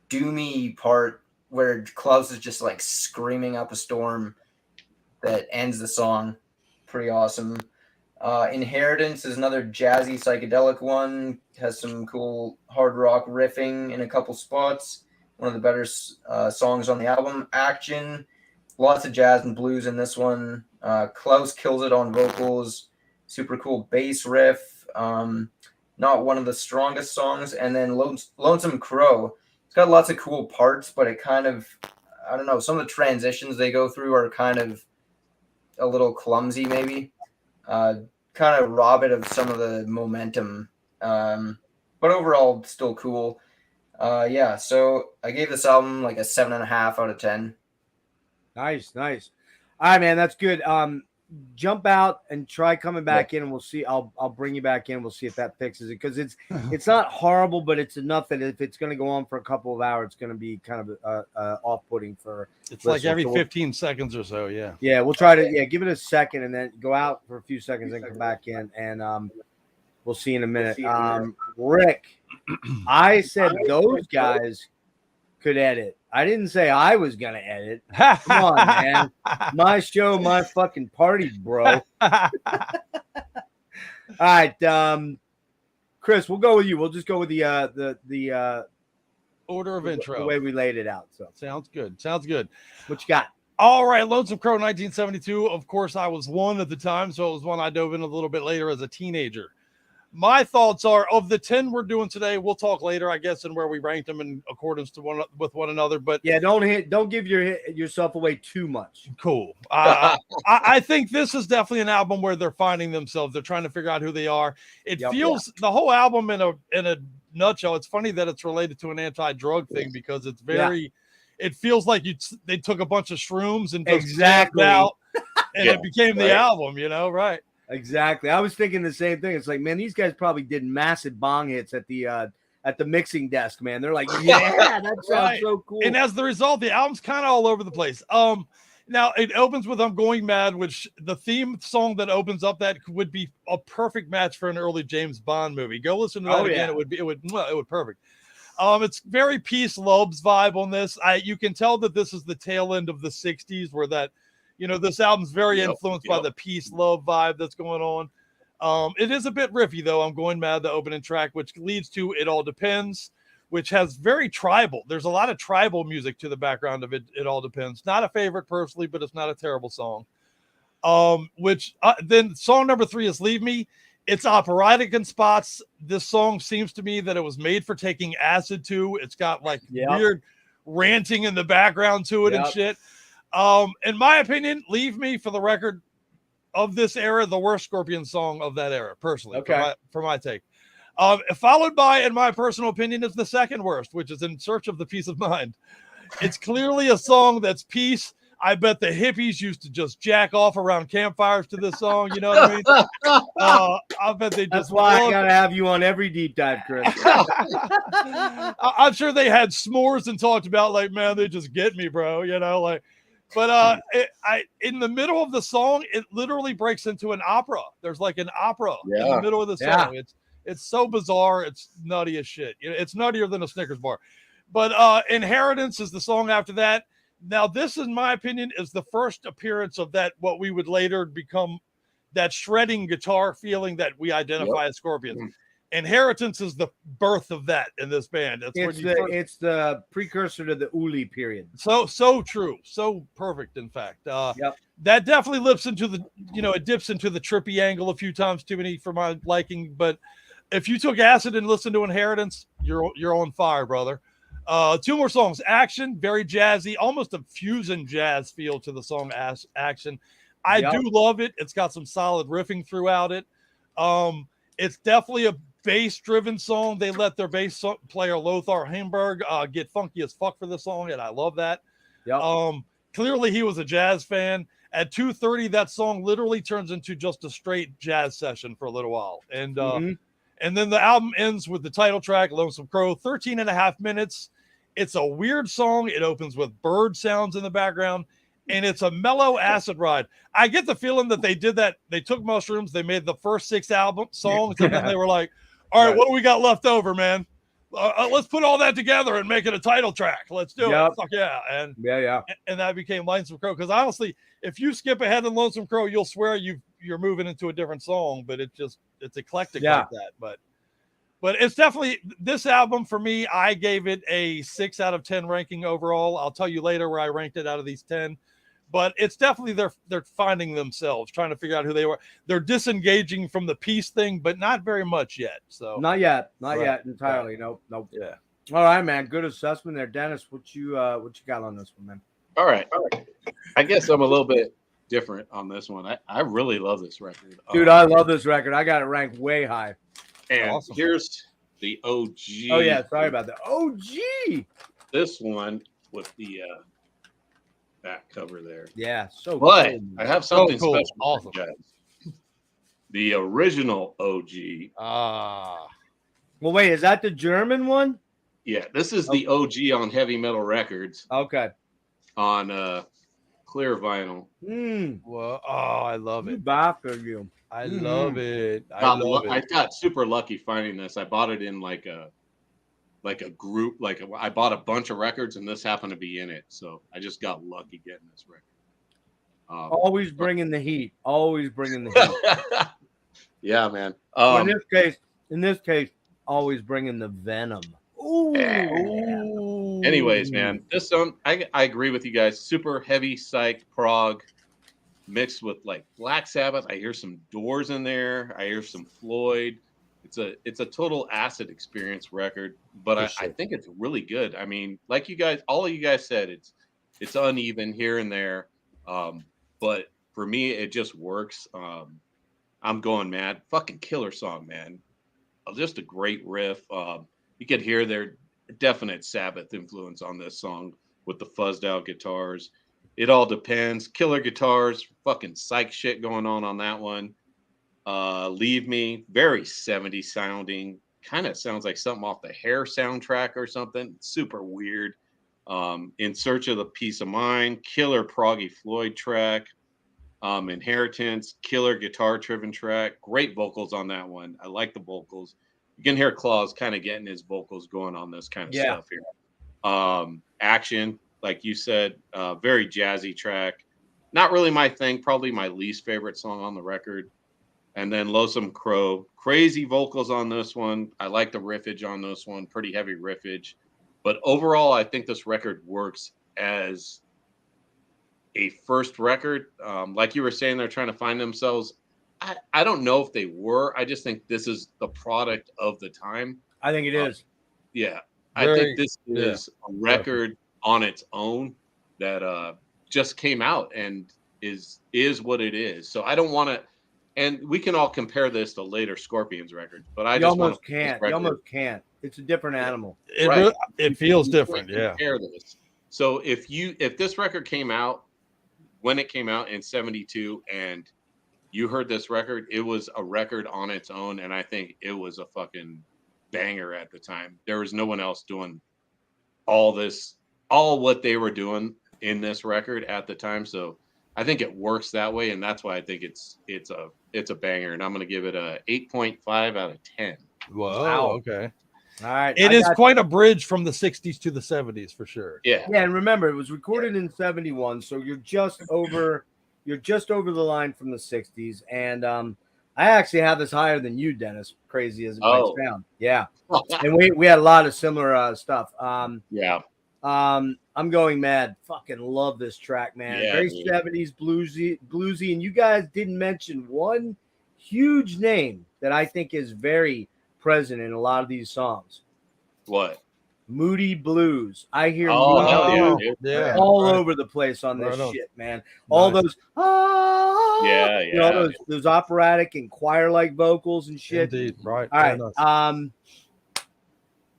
[SPEAKER 4] doomy part where Klaus is just like screaming up a storm that ends the song. Pretty awesome. Inheritance is another jazzy psychedelic one. Has some cool hard rock riffing in a couple spots. One of the better songs on the album. Action, lots of jazz and blues in this one. Klaus kills it on vocals. Super cool bass riff. Not one of the strongest songs. And then Lonesome Crow. It's got lots of cool parts, but it kind of, I don't know, some of the transitions they go through are kind of a little clumsy maybe. Kind of rob it of some of the momentum. But overall, still cool. So I gave this album like a 7.5 out of 10.
[SPEAKER 1] Nice. All right, man, that's good. Jump out and try coming back in, and we'll see. I'll bring you back in. We'll see if that fixes it, because it's not horrible, but it's enough that if it's going to go on for a couple of hours, it's going to be kind of off-putting for.
[SPEAKER 2] It's like every 15 seconds or so.
[SPEAKER 1] Yeah, we'll try to give it a second and then go out for a few seconds and come back in, and we'll see in a minute. Rick, I said those guys could edit. I didn't say I was gonna edit. Come on, man. My show, my fucking party, bro. All right, Chris, we'll go with you. We'll just go with the
[SPEAKER 2] order of intro,
[SPEAKER 1] the way we laid it out. So
[SPEAKER 2] sounds good. Sounds good.
[SPEAKER 1] What you got?
[SPEAKER 2] All right, Lonesome Crow, 1972. Of course, I was one at the time, so it was one I dove in a little bit later as a teenager. My thoughts are, of the 10 we're doing today, we'll talk later, I guess, and where we ranked them in accordance to with one another. But
[SPEAKER 1] yeah, don't give yourself away too much.
[SPEAKER 2] Cool. I think this is definitely an album where they're finding themselves. They're trying to figure out who they are. It feels the whole album in a nutshell. It's funny that it's related to an anti-drug thing because it's very. It feels like they took a bunch of shrooms and just out, and it became the album. Right?
[SPEAKER 1] Exactly. I was thinking the same thing. It's like, man, these guys probably did massive bong hits at the mixing desk, man. They're like, yeah, that sounds so cool.
[SPEAKER 2] And as the result, the album's kind of all over the place. Now it opens with "I'm Going Mad," which the theme song that opens up that would be a perfect match for an early James Bond movie. Go listen to that again. It would perfect. It's very Peace Lobes vibe on this. You can tell that this is the tail end of the 60s where that, this album's very influenced by the Peace Love vibe that's going on. It is a bit riffy though. "I'm Going Mad," the opening track, which leads to "It All Depends," which has very tribal. There's a lot of tribal music to the background of it. "It All Depends." Not a favorite personally, but it's not a terrible song. Then song number 3 is "Leave Me." It's operatic in spots. This song seems to me that it was made for taking acid to. It's got like weird ranting in the background to it and shit. In my opinion, "Leave Me," for the record, of this era, the worst Scorpion song of that era, personally, for my take. Followed by, in my personal opinion, is the second worst, which is "In Search of the Peace of Mind." It's clearly a song that's peace. I bet the hippies used to just jack off around campfires to this song. You know what I mean? I bet they just.
[SPEAKER 1] That's why I gotta have you on every deep dive, Chris.
[SPEAKER 2] I'm sure they had s'mores and talked about like, man, they just get me, bro. But in the middle of the song, it literally breaks into an opera. There's like an opera in the middle of the song. It's so bizarre. It's nutty as shit. It's nuttier than a Snickers bar. But "Inheritance" is the song after that. Now, this, in my opinion, is the first appearance of that, what we would later become that shredding guitar feeling that we identify as Scorpions. "Inheritance" is the birth of that in this band.
[SPEAKER 1] It's the precursor to the Uli period.
[SPEAKER 2] So true. So perfect, in fact. That definitely lips into the, it dips into the trippy angle a few times too many for my liking. But if you took acid and listened to "Inheritance," you're on fire, brother. 2 more songs. "Action," very jazzy, almost a fusion jazz feel to the song "Action." I do love it. It's got some solid riffing throughout it. It's definitely a bass-driven song. They let their bass player Lothar Heimberg get funky as fuck for the song, and I love that. Clearly, he was a jazz fan. At 2:30, that song literally turns into just a straight jazz session for a little while. And then the album ends with the title track, "Lonesome Crow," 13 and a half minutes. It's a weird song. It opens with bird sounds in the background, and it's a mellow acid ride. I get the feeling that they did that. They took mushrooms. They made the first 6 album songs, and then they were like, all right, what do we got left over, man? Let's put all that together and make it a title track. Let's do it. Fuck yeah. And that became Lonesome Crow. Because honestly, if you skip ahead in Lonesome Crow, you'll swear you're moving into a different song, but it's eclectic like that. But it's definitely, this album for me, I gave it a 6 out of 10 ranking overall. I'll tell you later where I ranked it out of these 10. But it's definitely they're finding themselves, trying to figure out who they were. They're disengaging from the peace thing, but not very much yet. So
[SPEAKER 1] not yet entirely. Nope. Yeah. All right, man. Good assessment there, Dennis. What you got on this one, man?
[SPEAKER 3] All right. I guess I'm a little bit different on this one. I really love this record,
[SPEAKER 1] dude. I love this record. I got it ranked way high.
[SPEAKER 3] And here's the OG.
[SPEAKER 1] Oh yeah, sorry about that. OG.
[SPEAKER 3] This one with the back cover there.
[SPEAKER 1] Yeah, so
[SPEAKER 3] but
[SPEAKER 1] cool.
[SPEAKER 3] I have something
[SPEAKER 2] cool.
[SPEAKER 3] special.
[SPEAKER 2] Awesome.
[SPEAKER 3] The original OG.
[SPEAKER 1] Well, wait, is that the German one?
[SPEAKER 3] Yeah, this is the OG on Heavy Metal Records.
[SPEAKER 1] Okay.
[SPEAKER 3] On clear vinyl.
[SPEAKER 2] Well, I love it.
[SPEAKER 1] You.
[SPEAKER 2] I love it.
[SPEAKER 3] I got super lucky finding this. I bought it in like a group. I bought a bunch of records, and this happened to be in it. So I just got lucky getting this record.
[SPEAKER 1] Always bringing the heat. Always bringing the heat.
[SPEAKER 3] Yeah, man.
[SPEAKER 1] So in this case, always bringing the venom. Ooh.
[SPEAKER 3] Yeah. Anyways, man, this song, I agree with you guys. Super heavy psych prog mixed with like Black Sabbath. I hear some Doors in there. I hear some Floyd. It's a total acid experience record, but I think it's really good. I mean, like you guys, all of you guys said, it's uneven here and there, but for me, it just works. I'm going mad. Fucking killer song, man. Just a great riff. You could hear their definite Sabbath influence on this song with the fuzzed out guitars. It all depends. Killer guitars, fucking psych shit going on that one. Leave Me, very 70s sounding. Kind of sounds like something off the Hair soundtrack or something. Super weird. In Search of the Peace of Mind, killer proggy Floyd track. Inheritance, killer guitar driven track. Great vocals on that one. I like the vocals. You can hear Klaus kind of getting his vocals going on this kind of stuff here. Action, like you said, very jazzy track. Not really my thing, probably my least favorite song on the record. And then Lonesome Crow, crazy vocals on this one. I like the riffage on this one, pretty heavy riffage. But overall, I think this record works as a first record. Like you were saying, they're trying to find themselves. I don't know if they were. I just think this is the product of the time.
[SPEAKER 1] I think it is.
[SPEAKER 3] Yeah. I think this is a record on its own that just came out and is what it is. So I don't want to, and we can all compare this to later Scorpions records, but I just almost
[SPEAKER 1] can't. You almost can't. It's a different animal.
[SPEAKER 2] It feels different. Yeah.
[SPEAKER 3] Compare this. So if this record came out when it came out in 72 and you heard this record, it was a record on its own. And I think it was a fucking banger at the time. There was no one else doing all what they were doing in this record at the time. So I think it works that way. And that's why I think it's a banger. And I'm going to give it a 8.5 out of 10.
[SPEAKER 2] Whoa. Wow. Okay.
[SPEAKER 1] All right.
[SPEAKER 2] It is quite a bridge from the 60s to the 70s for sure.
[SPEAKER 3] Yeah.
[SPEAKER 1] Yeah. And remember, it was recorded in 71. So you're just over the line from the 60s. And I actually have this higher than you, Dennis, crazy as it might sound. Yeah. And we had a lot of similar stuff.
[SPEAKER 3] Yeah.
[SPEAKER 1] I'm going mad. Fucking love this track, man.
[SPEAKER 3] Yeah,
[SPEAKER 1] very 70s bluesy. And you guys didn't mention one huge name that I think is very present in a lot of these songs.
[SPEAKER 3] What?
[SPEAKER 1] Moody Blues. I hear
[SPEAKER 3] all
[SPEAKER 1] over the place on this shit, man. All those you know, those operatic and choir-like vocals and shit.
[SPEAKER 2] Indeed, right.
[SPEAKER 1] All right.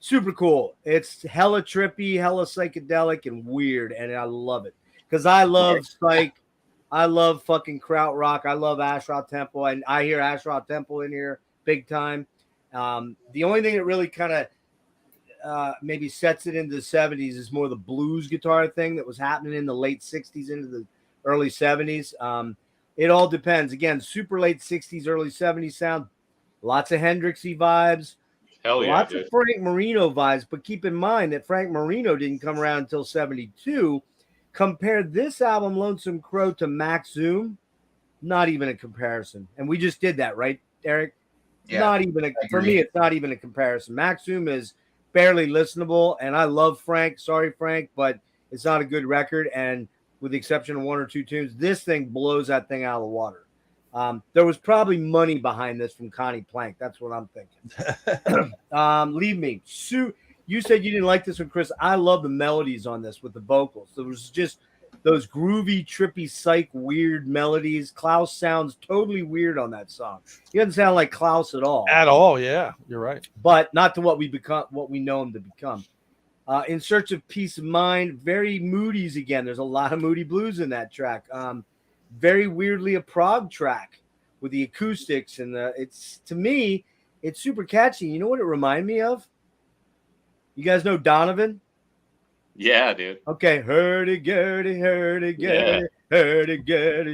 [SPEAKER 1] Super cool. It's hella trippy, hella psychedelic and weird, and I love it. Because I love psych. I love fucking krautrock. I love Asherah Temple, and I hear Asherah Temple in here big time. The only thing that really kind of maybe sets it into the 70s is more the blues guitar thing that was happening in the late 60s into the early 70s. It all depends. Again, super late 60s, early 70s sound. Lots of Hendrixy vibes.
[SPEAKER 3] Hell yeah,
[SPEAKER 1] lots of Frank Marino vibes. But keep in mind that Frank Marino didn't come around until 72. Compare this album, Lonesome Crow, to Max Zoom. Not even a comparison. And we just did that, right, Eric?
[SPEAKER 4] Yeah,
[SPEAKER 1] not even for me, it's not even a comparison. Max Zoom is barely listenable, and I love Frank. Sorry, Frank, but it's not a good record. And with the exception of one or two tunes, this thing blows that thing out of the water. There was probably money behind this from Connie Plank. That's what I'm thinking. Leave Me. Sue, you said you didn't like this one, Chris. I love the melodies on this with the vocals. There was just those groovy, trippy, psych, weird melodies. Klaus sounds totally weird on that song. He doesn't sound like Klaus at all.
[SPEAKER 2] At all, yeah. You're right.
[SPEAKER 1] But not to what we know him to become. In Search of Peace of Mind, very Moody's again. There's a lot of Moody blues in that track. Very weirdly a prog track with the acoustics and it's, to me, it's super catchy. You know what it reminded me of? You guys know Donovan?
[SPEAKER 3] Yeah, dude.
[SPEAKER 1] Okay, hurdy-gurdy, hurdy-gurdy,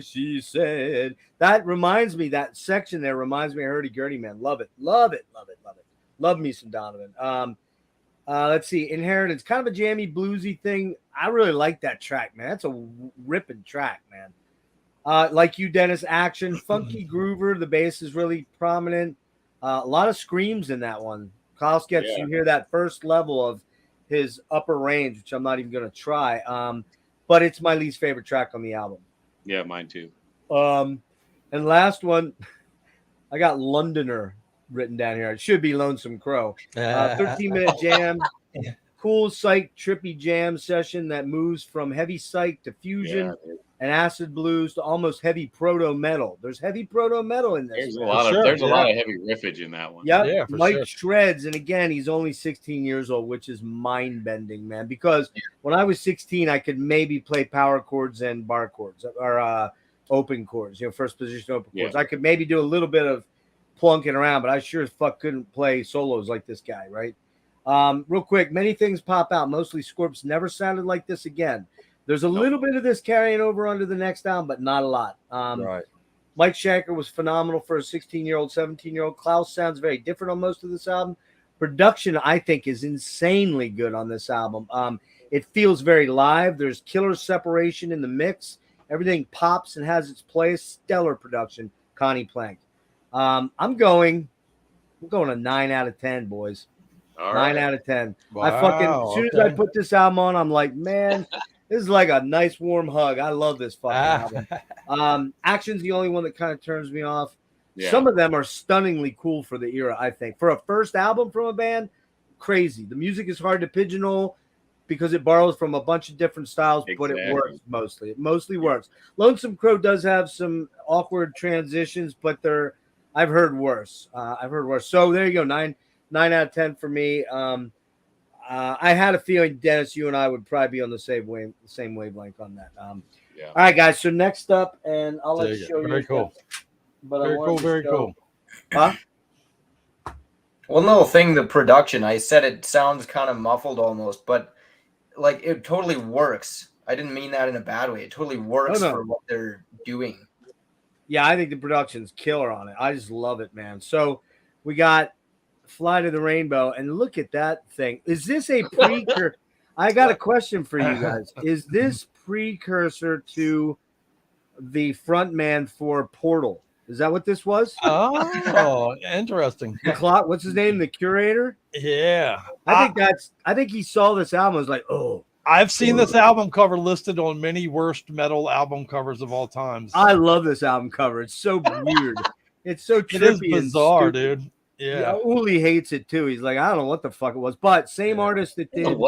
[SPEAKER 1] she said. That reminds me, that section there reminds me of hurdy-gurdy, man. Love it. Love me some Donovan. Let's see, Inheritance, kind of a jammy, bluesy thing. I really like that track, man. That's a ripping track, man. Like you, Dennis, action, funky groover. The bass is really prominent. A lot of screams in that one. Klaus gets, you hear that first level of his upper range, which I'm not even going to try. But it's my least favorite track on the album.
[SPEAKER 3] Yeah, mine too.
[SPEAKER 1] And last one, I got Londoner written down here. It should be Lonesome Crow. 13-minute jam. Cool psych trippy jam session that moves from heavy psych to fusion and acid blues to almost heavy proto metal. There's heavy proto metal in this.
[SPEAKER 3] There's a lot of heavy riffage in that one.
[SPEAKER 1] Yep. Yeah, Mike shreds, and again, he's only 16 years old, which is mind bending, man. Because when I was 16, I could maybe play power chords and bar chords or open chords, first position open chords. I could maybe do a little bit of plunking around, but I sure as fuck couldn't play solos like this guy, right? Real quick, many things pop out. Mostly Scorps never sounded like this again. There's a little bit of this carrying over onto the next album, but not a lot.
[SPEAKER 2] Right.
[SPEAKER 1] Mike Schenker was phenomenal for a 16-year-old, 17-year-old. Klaus sounds very different on most of this album. Production, I think, is insanely good on this album. It feels very live. There's killer separation in the mix. Everything pops and has its place. Stellar production. Connie Plank. I'm going a 9 out of 10, boys.
[SPEAKER 3] All
[SPEAKER 1] 9
[SPEAKER 3] right.
[SPEAKER 1] out of 10.
[SPEAKER 2] Wow,
[SPEAKER 1] As soon as I put this album on, I'm like, man, this is like a nice warm hug. I love this fucking album. Action's the only one that kind of turns me off. Yeah. Some of them are stunningly cool for the era, I think. For a first album from a band, crazy. The music is hard to pigeonhole because it borrows from a bunch of different styles, but it works mostly. It mostly works. Lonesome Crow does have some awkward transitions, but I've heard worse. So there you go, 9 out of 10 for me. I had a feeling, Dennis, you and I would probably be on the same wavelength on that. All right, guys. So next up, and I'll let you show you.
[SPEAKER 2] Very cool.
[SPEAKER 1] But
[SPEAKER 2] very cool.
[SPEAKER 1] Huh?
[SPEAKER 4] One little thing, the production. I said it sounds kind of muffled almost, but like it totally works. I didn't mean that in a bad way. It totally works for what they're doing.
[SPEAKER 1] Yeah, I think the production's killer on it. I just love it, man. So we got Fly to the Rainbow, and look at that thing. Is this a precursor? I got a question for you guys. Is this precursor to the front man for Portal? Is that what this was?
[SPEAKER 2] Oh, interesting.
[SPEAKER 1] What's his name? The Curator?
[SPEAKER 2] Yeah.
[SPEAKER 1] I think he saw this album and was like, oh.
[SPEAKER 2] I've seen this album cover listed on many worst metal album covers of all times.
[SPEAKER 1] I love this album cover. It's so weird. It's so trippy.
[SPEAKER 2] It is bizarre, dude. Yeah.
[SPEAKER 1] Uli hates it too. He's like, I don't know what the fuck it was, but same artist that did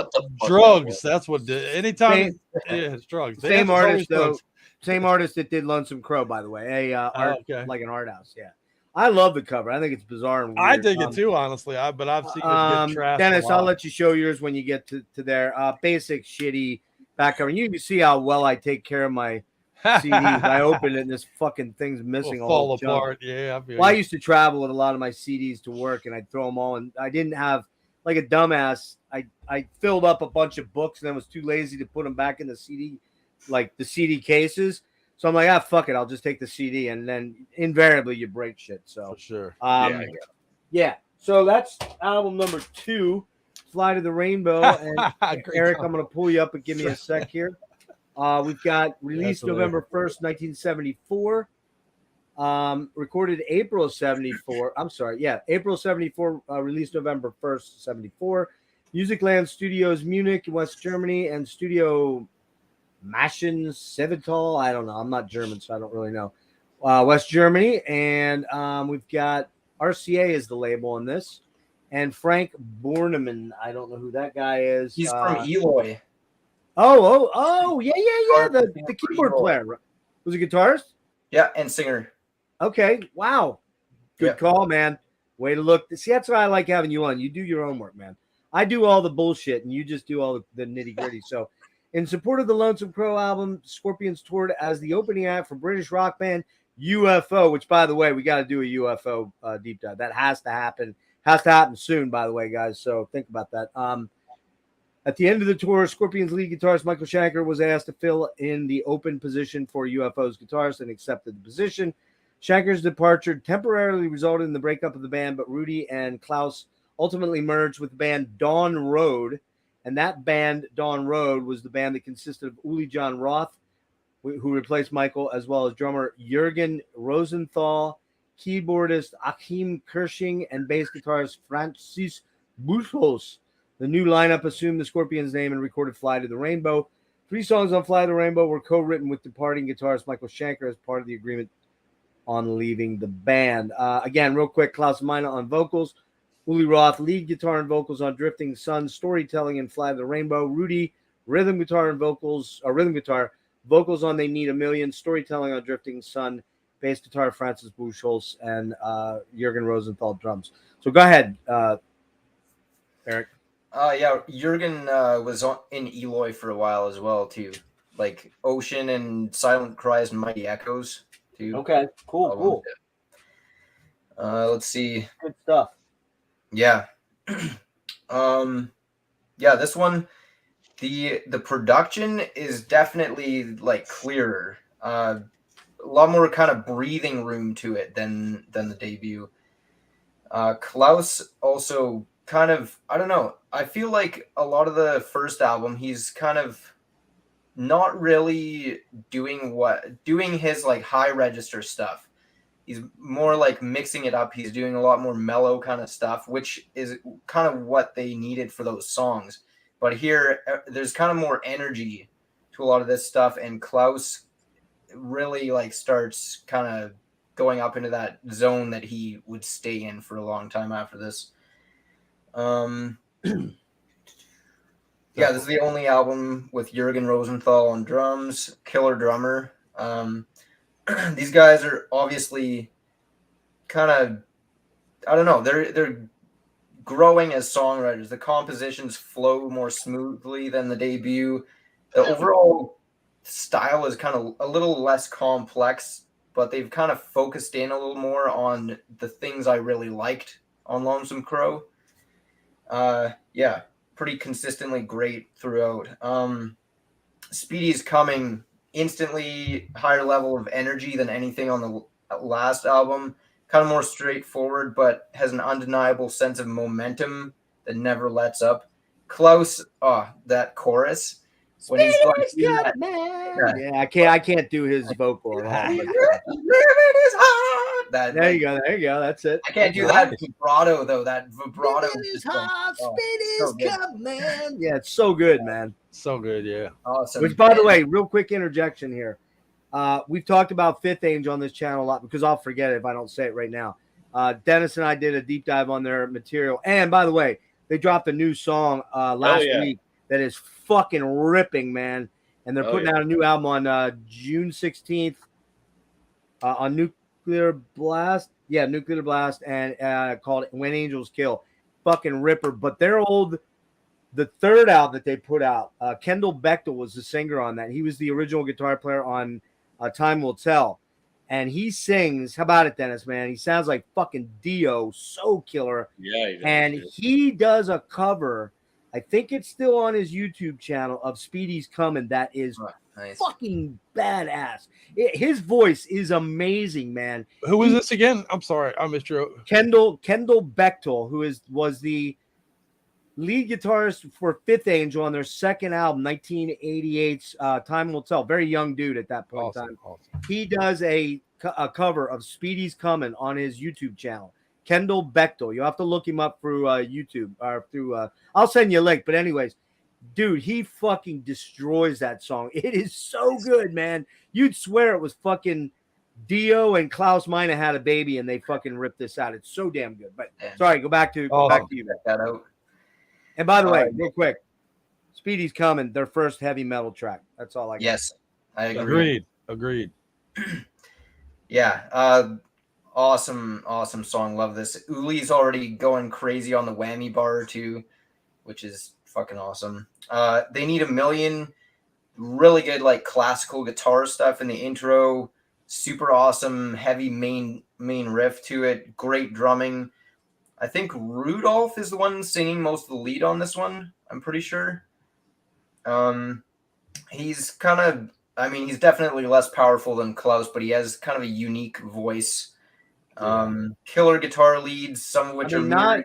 [SPEAKER 2] drugs. That's what did. Anytime it's drugs.
[SPEAKER 1] Same artist though. Same artist that did Lonesome Crow, by the way. Like an art house. Yeah. I love the cover. I think it's bizarre and weird.
[SPEAKER 2] I dig it too, honestly. But I've seen it get trashed.
[SPEAKER 1] Dennis, I'll let you show yours when you get to there. Basic shitty back cover. You can see how well I take care of my CDs. I open it and this fucking thing's missing all
[SPEAKER 2] fall apart. Yeah.
[SPEAKER 1] I used to travel with a lot of my CDs to work, and I'd throw them all, and I didn't have, like a dumbass, I filled up a bunch of books and then was too lazy to put them back in the CD, like the CD cases. So I'm like, fuck it, I'll just take the CD, and then invariably you break shit. So
[SPEAKER 2] for sure.
[SPEAKER 1] Yeah. So that's album number 2, Fly to the Rainbow. And Eric, I'm gonna pull you up and give me a sec here. We've got released November 1st, 1974. Recorded April 74. I'm sorry. Yeah. April 74, released November 1st, 74. Musicland Studios, Munich, West Germany, and Studio Maschen Sevital. I don't know. I'm not German, so I don't really know. West Germany. And we've got RCA is the label on this. And Frank Bornemann. I don't know who that guy is.
[SPEAKER 4] He's from Eloy.
[SPEAKER 1] Oh, yeah. The keyboard player. Was he a guitarist?
[SPEAKER 4] Yeah, and singer.
[SPEAKER 1] Okay. Wow. Good call, man. Way to look. See, that's why I like having you on. You do your own work, man. I do all the bullshit, and you just do all the nitty-gritty. So, in support of the Lonesome Crow album, Scorpions toured as the opening act for British rock band UFO, which, by the way, we got to do a UFO deep dive. That has to happen. Has to happen soon, by the way, guys. So, think about that. At the end of the tour, Scorpions lead guitarist Michael Schenker was asked to fill in the open position for UFO's guitarist and accepted the position. Schenker's departure temporarily resulted in the breakup of the band, but Rudy and Klaus ultimately merged with the band Dawn Road, and that band, Dawn Road, was the band that consisted of Uli Roth, who replaced Michael, as well as drummer Jürgen Rosenthal, keyboardist Achim Kirsching, and bass guitarist Francis Buchholz. The new lineup assumed the Scorpions' name and recorded Fly to the Rainbow. 3 songs on Fly to the Rainbow were co-written with departing guitarist Michael Schenker as part of the agreement on leaving the band. Again, real quick, Klaus Meine on vocals, Uli Roth lead guitar and vocals on Drifting Sun, Storytelling, and Fly to the Rainbow. Rudy rhythm guitar and vocals on They Need a Million, Storytelling on Drifting Sun, bass guitar Francis Buchholz, and Jürgen Rosenthal drums. So go ahead, Erik.
[SPEAKER 4] Yeah, Jürgen was in Eloy for a while as well too, like Ocean and Silent Cries and Mighty Echoes too.
[SPEAKER 1] Okay, cool.
[SPEAKER 4] Let's see.
[SPEAKER 1] Good stuff.
[SPEAKER 4] Yeah. Yeah, this one, the production is definitely like clearer. A lot more kind of breathing room to it than the debut. Klaus also kind of, I don't know, I feel like a lot of the first album he's kind of not really doing his like high register stuff. He's more like mixing it up. He's doing a lot more mellow kind of stuff, which is kind of what they needed for those songs. But here there's kind of more energy to a lot of this stuff, and Klaus really like starts kind of going up into that zone that he would stay in for a long time after this. Yeah, this is the only album with Jürgen Rosenthal on drums, killer drummer. These guys are obviously kind of, I don't know, they're growing as songwriters. The compositions flow more smoothly than the debut. The overall style is kind of a little less complex, but they've kind of focused in a little more on the things I really liked on Lonesome Crow. Yeah, pretty consistently great throughout. Speedy's Coming, instantly higher level of energy than anything on the last album. Kind of more straightforward, but has an undeniable sense of momentum that never lets up. Klaus, that chorus when he's like,
[SPEAKER 1] yeah, I can't do his vocal at all. There you go. That's it.
[SPEAKER 4] I can't do that vibrato though. That vibrato
[SPEAKER 1] is hot, speed is coming. Yeah, it's so good, man.
[SPEAKER 2] So good, yeah.
[SPEAKER 4] Awesome.
[SPEAKER 1] Which, by the way, real quick interjection here. We've talked about Fifth Angel on this channel a lot because I'll forget it if I don't say it right now. Dennis and I did a deep dive on their material. And by the way, they dropped a new song last week that is fucking ripping, man. And they're putting out a new album on June 16th on Nuclear Blast. Yeah, Nuclear Blast, and called When Angels Kill. Fucking ripper. But their the third album that they put out, Kendall Bechtel was the singer on that. He was the original guitar player on Time Will Tell. And he sings, how about it, Dennis, man? He sounds like fucking Dio, so killer.
[SPEAKER 3] Yeah, he does.
[SPEAKER 1] And he does a cover, I think it's still on his YouTube channel, of Speedy's Coming that is fucking badass. His voice is amazing, man.
[SPEAKER 2] Who is this again? I'm sorry, I missed your
[SPEAKER 1] Kendall Bechtel, who was the lead guitarist for Fifth Angel on their second album, 1988's Time Will Tell. Very young dude at that point in time. Awesome. He does a cover of Speedy's Coming on his YouTube channel. Kendall Bechtel. You'll have to look him up through YouTube or through. I'll send you a link. But anyways, dude, he fucking destroys that song. It is so good, man. You'd swear it was fucking Dio and Klaus Meine had a baby and they fucking ripped this out. It's so damn good. But sorry, go back to you.
[SPEAKER 4] That out.
[SPEAKER 1] And by the way, real quick, Speedy's Coming, their first heavy metal track. That's all I got.
[SPEAKER 4] Yes, I agree.
[SPEAKER 2] Agreed.
[SPEAKER 4] Yeah, awesome song. Love this. Uli's already going crazy on the whammy bar too, which is fucking awesome. They Need a Million, really good like classical guitar stuff in the intro. Super awesome, heavy main riff to it. Great drumming. I think Rudolph is the one singing most of the lead on this one. I'm pretty sure. He's kind of, I mean, he's definitely less powerful than Klaus, but he has kind of a unique voice. Killer guitar leads, some of which are
[SPEAKER 1] not.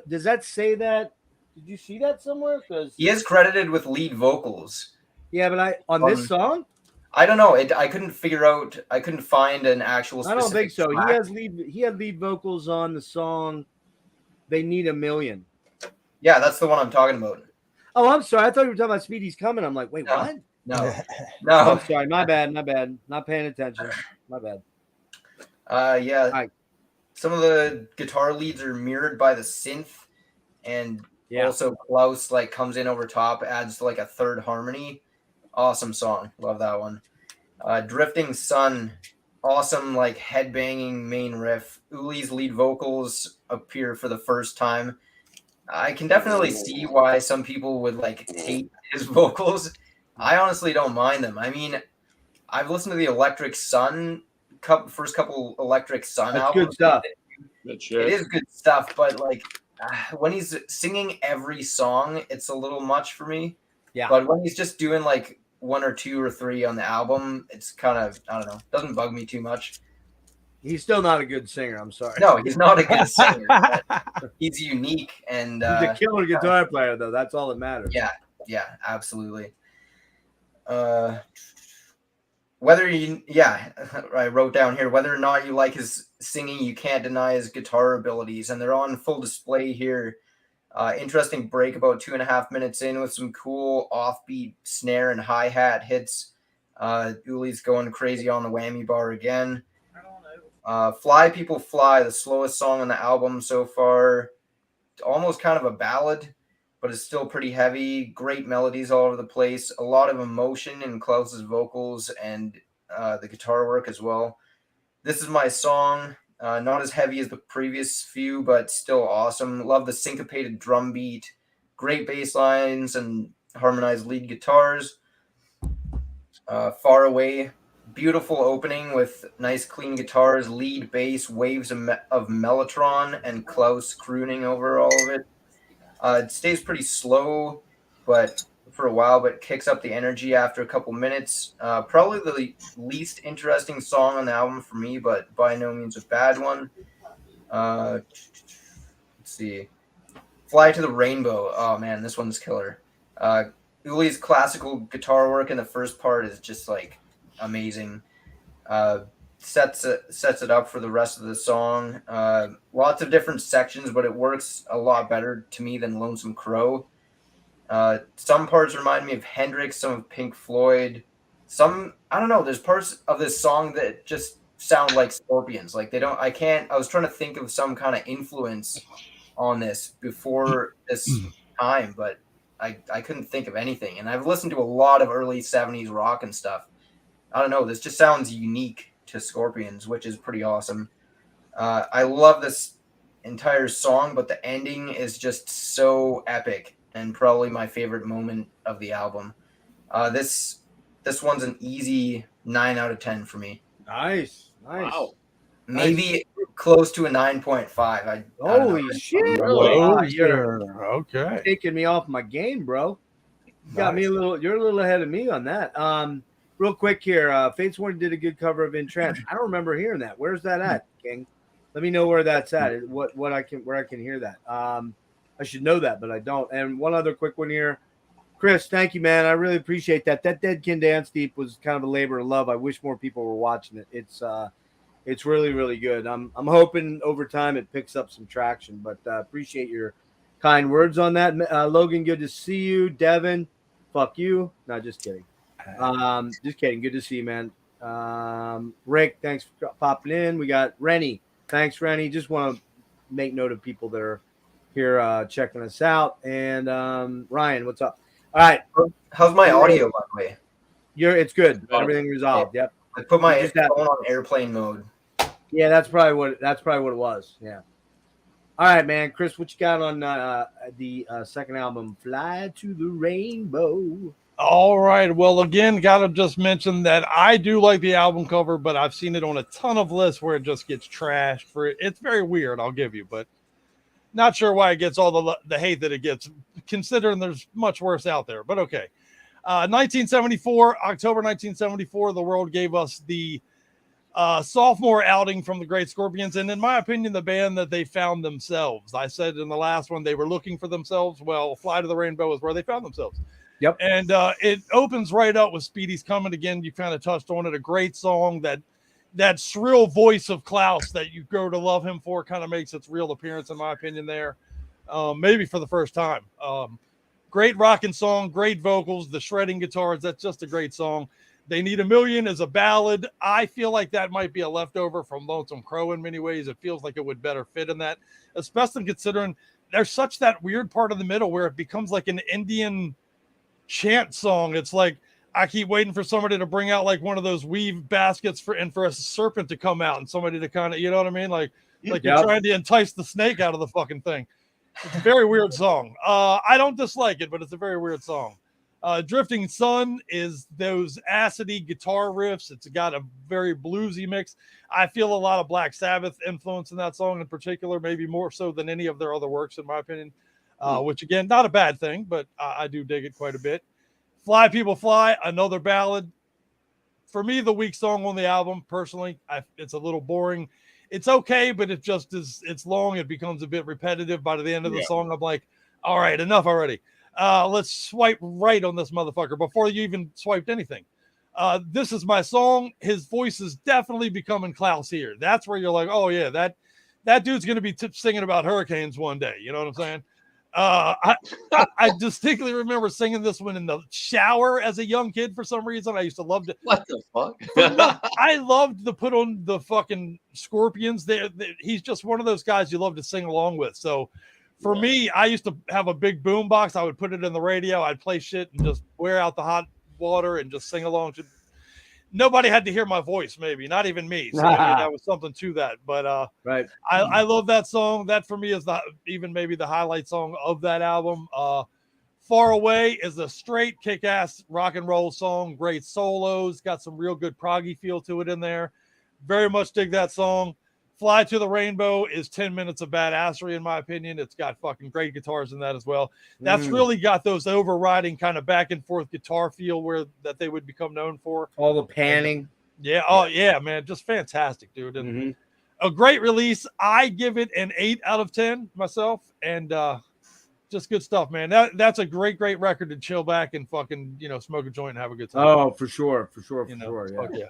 [SPEAKER 1] Does that say that? Did you see that somewhere? Because
[SPEAKER 4] he is credited with lead vocals.
[SPEAKER 1] Yeah, but on this song,
[SPEAKER 4] I don't know. I couldn't figure out. I couldn't find an actual.
[SPEAKER 1] I don't think so.
[SPEAKER 4] Track.
[SPEAKER 1] He had lead vocals on the song "They Need a Million."
[SPEAKER 4] Yeah, that's the one I'm talking about.
[SPEAKER 1] Oh, I'm sorry. I thought you were talking about Speedy's Coming. I'm like, wait,
[SPEAKER 4] No.
[SPEAKER 1] what?
[SPEAKER 4] No.
[SPEAKER 1] I'm sorry. My bad. Not paying attention. My bad.
[SPEAKER 4] Yeah.
[SPEAKER 1] Right.
[SPEAKER 4] Some of the guitar leads are mirrored by the synth, and also Klaus like comes in over top, adds like a third harmony. Awesome song. Love that one. Drifting Sun, awesome like headbanging main riff. Uli's lead vocals appear for the first time. I can definitely see why some people would like hate his vocals. I honestly don't mind them. I mean, I've listened to the Electric Sun first couple Electric Sun albums.
[SPEAKER 1] Good stuff.
[SPEAKER 4] It is good stuff, but like when he's singing every song, it's a little much for me.
[SPEAKER 1] Yeah.
[SPEAKER 4] But when he's just doing like 1 or 2 or 3 on the album, it's kind of, I don't know, doesn't bug me too much.
[SPEAKER 1] He's still not a good singer. I'm sorry.
[SPEAKER 4] No, he's not a good singer. He's unique and
[SPEAKER 1] he's a killer guitar player, though. That's all that matters.
[SPEAKER 4] Yeah, absolutely. I wrote down here, whether or not you like his singing, you can't deny his guitar abilities, and they're on full display here. Interesting break about 2.5 minutes in with some cool offbeat snare and hi-hat hits. Uli's going crazy on the whammy bar again. Fly People Fly, the slowest song on the album so far. Almost kind of a ballad, but it's still pretty heavy. Great melodies all over the place. A lot of emotion in Klaus's vocals and the guitar work as well. This is my song. Not as heavy as the previous few, but still awesome. Love the syncopated drum beat. Great bass lines and harmonized lead guitars. Far Away. Beautiful opening with nice clean guitars, lead, bass, waves of mellotron, and Klaus crooning over all of it. It stays pretty slow, but for a while, but kicks up the energy after a couple minutes. Probably the least interesting song on the album for me, but by no means a bad one. Let's see. Fly to the Rainbow. Oh man, this one's killer. Uli's classical guitar work in the first part is just like amazing. Sets it up for the rest of the song. Lots of different sections, but it works a lot better to me than Lonesome Crow. Some parts remind me of Hendrix, some of Pink Floyd. Some, I don't know, there's parts of this song that just sound like Scorpions. Like I was trying to think of some kind of influence on this before this time, but I couldn't think of anything. And I've listened to a lot of early 70s rock and stuff. I don't know, this just sounds unique to Scorpions, which is pretty awesome. I love this entire song, but the ending is just so epic and probably my favorite moment of the album. This one's an easy 9 out of 10 for me.
[SPEAKER 1] Nice.
[SPEAKER 3] Wow.
[SPEAKER 4] Maybe close to a 9.5.
[SPEAKER 1] Holy shit!
[SPEAKER 2] Really?
[SPEAKER 1] You're
[SPEAKER 2] Okay.
[SPEAKER 1] taking me off my game, bro. You got me a little. You're a little ahead of me on that. Real quick here, Fates Warning did a good cover of In Trance. I don't remember hearing that. Where's that at, King? Let me know where that's at. Where I can hear that. I should know that, but I don't. And one other quick one here, Chris. Thank you, man. I really appreciate that. That Dead Can Dance Deep was kind of a labor of love. I wish more people were watching it. It's really, really good. I'm hoping over time it picks up some traction. But appreciate your kind words on that, Logan. Good to see you, Devin. Fuck you. No, just kidding. Just kidding. Good to see you, man. Rick, thanks for popping in. We got Rennie. Thanks, Rennie. Just want to make note of people that are here checking us out. And Ryan, what's up? All right.
[SPEAKER 4] How's my audio, by the way?
[SPEAKER 1] It's good. Everything resolved. Yep.
[SPEAKER 4] I put my phone on airplane mode.
[SPEAKER 1] Yeah, that's probably what it was. Yeah. All right, man. Chris, what you got on the second album, Fly to the Rainbow?
[SPEAKER 2] All right. Well, again, gotta just mention that I do like the album cover, but I've seen it on a ton of lists where it just gets trashed for it. It's very weird, I'll give you, but not sure why it gets all the hate that it gets, considering there's much worse out there. But okay. 1974, October 1974, the world gave us the sophomore outing from the Great Scorpions, and in my opinion, the band that they found themselves. I said in the last one they were looking for themselves. Well, Fly to the Rainbow is where they found themselves.
[SPEAKER 1] Yep.
[SPEAKER 2] And it opens right up with Speedy's Coming Again. You kind of touched on it. A great song. That shrill voice of Klaus that you grow to love him for kind of makes its real appearance, in my opinion, there. Maybe for the first time. Great rocking song, great vocals, the shredding guitars. That's just a great song. They Need a Million is a ballad. I feel like that might be a leftover from Lonesome Crow in many ways. It feels like it would better fit in that, especially considering there's such that weird part of the middle where it becomes like an Indian chant song. It's like, I keep waiting for somebody to bring out like one of those weave baskets for a serpent to come out and somebody to kind of, you know what I mean? Like you're trying to entice the snake out of the fucking thing. It's a very weird song. I don't dislike it, but it's a very weird song. Drifting Sun is those acidy guitar riffs. It's got a very bluesy mix. I feel a lot of Black Sabbath influence in that song in particular, maybe more so than any of their other works, in my opinion, which, again, not a bad thing, but I do dig it quite a bit. Fly People Fly, another ballad. For me, the weak song on the album, personally, it's a little boring. It's okay, but it just is. It's long. It becomes a bit repetitive. By the end of the song, I'm like, all right, enough already. Let's swipe right on this motherfucker before you even swiped anything. This Is My Song. His voice is definitely becoming Klaus here. That's where you're like, oh yeah, that dude's going to be singing about hurricanes one day. You know what I'm saying? I distinctly remember singing this one in the shower as a young kid for some reason. I used to love to.
[SPEAKER 3] What the fuck?
[SPEAKER 2] I loved to put on the fucking Scorpions. He's just one of those guys you love to sing along with. So for me, I used to have a big boom box. I would put it in the radio. I'd play shit and just wear out the hot water and just sing along. Nobody had to hear my voice, maybe not even me. So that was something to that. But
[SPEAKER 1] right,
[SPEAKER 2] I love that song. That for me is maybe the highlight song of that album. Far Away is a straight kick-ass rock and roll song. Great solos, got some real good proggy feel to it in there. Very much dig that song. Fly to the Rainbow is 10 minutes of badassery, in my opinion. It's got fucking great guitars in that as well. That's really got those overriding kind of back and forth guitar feel that they would become known for.
[SPEAKER 1] All the panning.
[SPEAKER 2] Yeah. Oh, yeah, man. Just fantastic, dude. And a great release. I give it an 8 out of 10 myself. And just good stuff, man. That's a great record to chill back and fucking, smoke a joint and have a good time.
[SPEAKER 1] Oh, for sure. Yeah.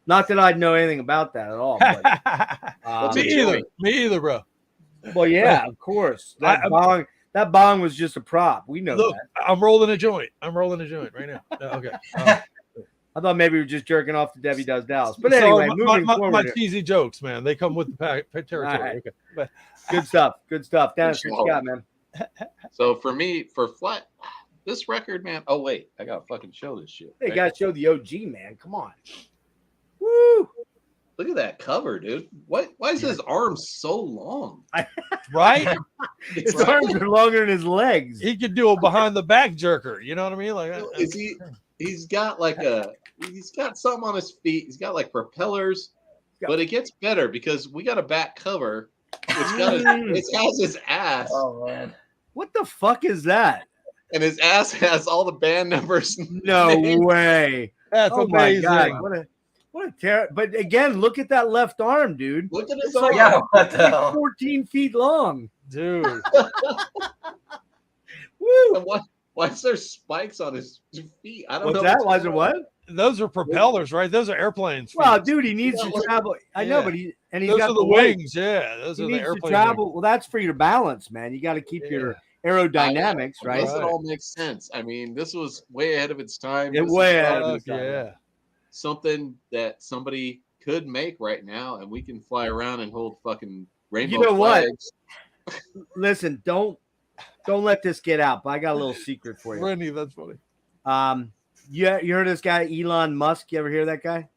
[SPEAKER 1] Not that I'd know anything about that at all. But,
[SPEAKER 2] me either, bro.
[SPEAKER 1] Well, yeah, of course. That bong was just a prop. We know that.
[SPEAKER 2] I'm rolling a joint right now. Okay.
[SPEAKER 1] I thought maybe we were just jerking off to Debbie Does Dallas. But anyway, moving forward.
[SPEAKER 2] My cheesy jokes, man. They come with the territory.
[SPEAKER 1] Right.
[SPEAKER 2] Okay. But,
[SPEAKER 1] Good stuff. Dennis, what you got, man?
[SPEAKER 3] So for me, for Flat, this record, man. Oh, wait. I got to fucking show this shit.
[SPEAKER 1] Hey, you got to show the OG, man. Come on. Woo!
[SPEAKER 3] Look at that cover, dude. Why is his arms so long?
[SPEAKER 2] Right?
[SPEAKER 1] His arms are longer than his legs.
[SPEAKER 2] He could do a behind the back jerker. You know what I mean? Like,
[SPEAKER 3] is he? He's got he's got something on his feet. He's got like propellers, but it gets better because we got a back cover, which it has his ass.
[SPEAKER 4] Oh man,
[SPEAKER 1] what the fuck is that?
[SPEAKER 3] And his ass has all the band numbers.
[SPEAKER 1] No way.
[SPEAKER 2] That's amazing.
[SPEAKER 1] My God. What a terror! But again, look at that left arm, dude.
[SPEAKER 3] Look at his
[SPEAKER 1] arm.
[SPEAKER 3] arm.
[SPEAKER 4] Yeah, what the hell?
[SPEAKER 1] 14 feet long,
[SPEAKER 2] dude.
[SPEAKER 1] Woo!
[SPEAKER 3] Why is there spikes on his feet? I don't know.
[SPEAKER 1] What's that? Why is it what?
[SPEAKER 2] Those are propellers, right? Those are airplanes.
[SPEAKER 1] Well, dude, he needs to travel. I know, but he's
[SPEAKER 2] those
[SPEAKER 1] got
[SPEAKER 2] are the wings. Yeah, those are the airplane.
[SPEAKER 1] To travel. Wings. Well, that's for your balance, man. You got to keep your aerodynamics, right?
[SPEAKER 3] This all makes sense. I mean, this was way ahead of its time.
[SPEAKER 1] Way ahead of its time.
[SPEAKER 2] Yeah.
[SPEAKER 3] Something that somebody could make right now, and we can fly around and hold fucking rainbow
[SPEAKER 1] You know
[SPEAKER 3] flags.
[SPEAKER 1] What? Listen, don't let this get out. But I got a little secret for you.
[SPEAKER 2] Randy, that's funny.
[SPEAKER 1] You heard this guy Elon Musk? You ever hear that guy?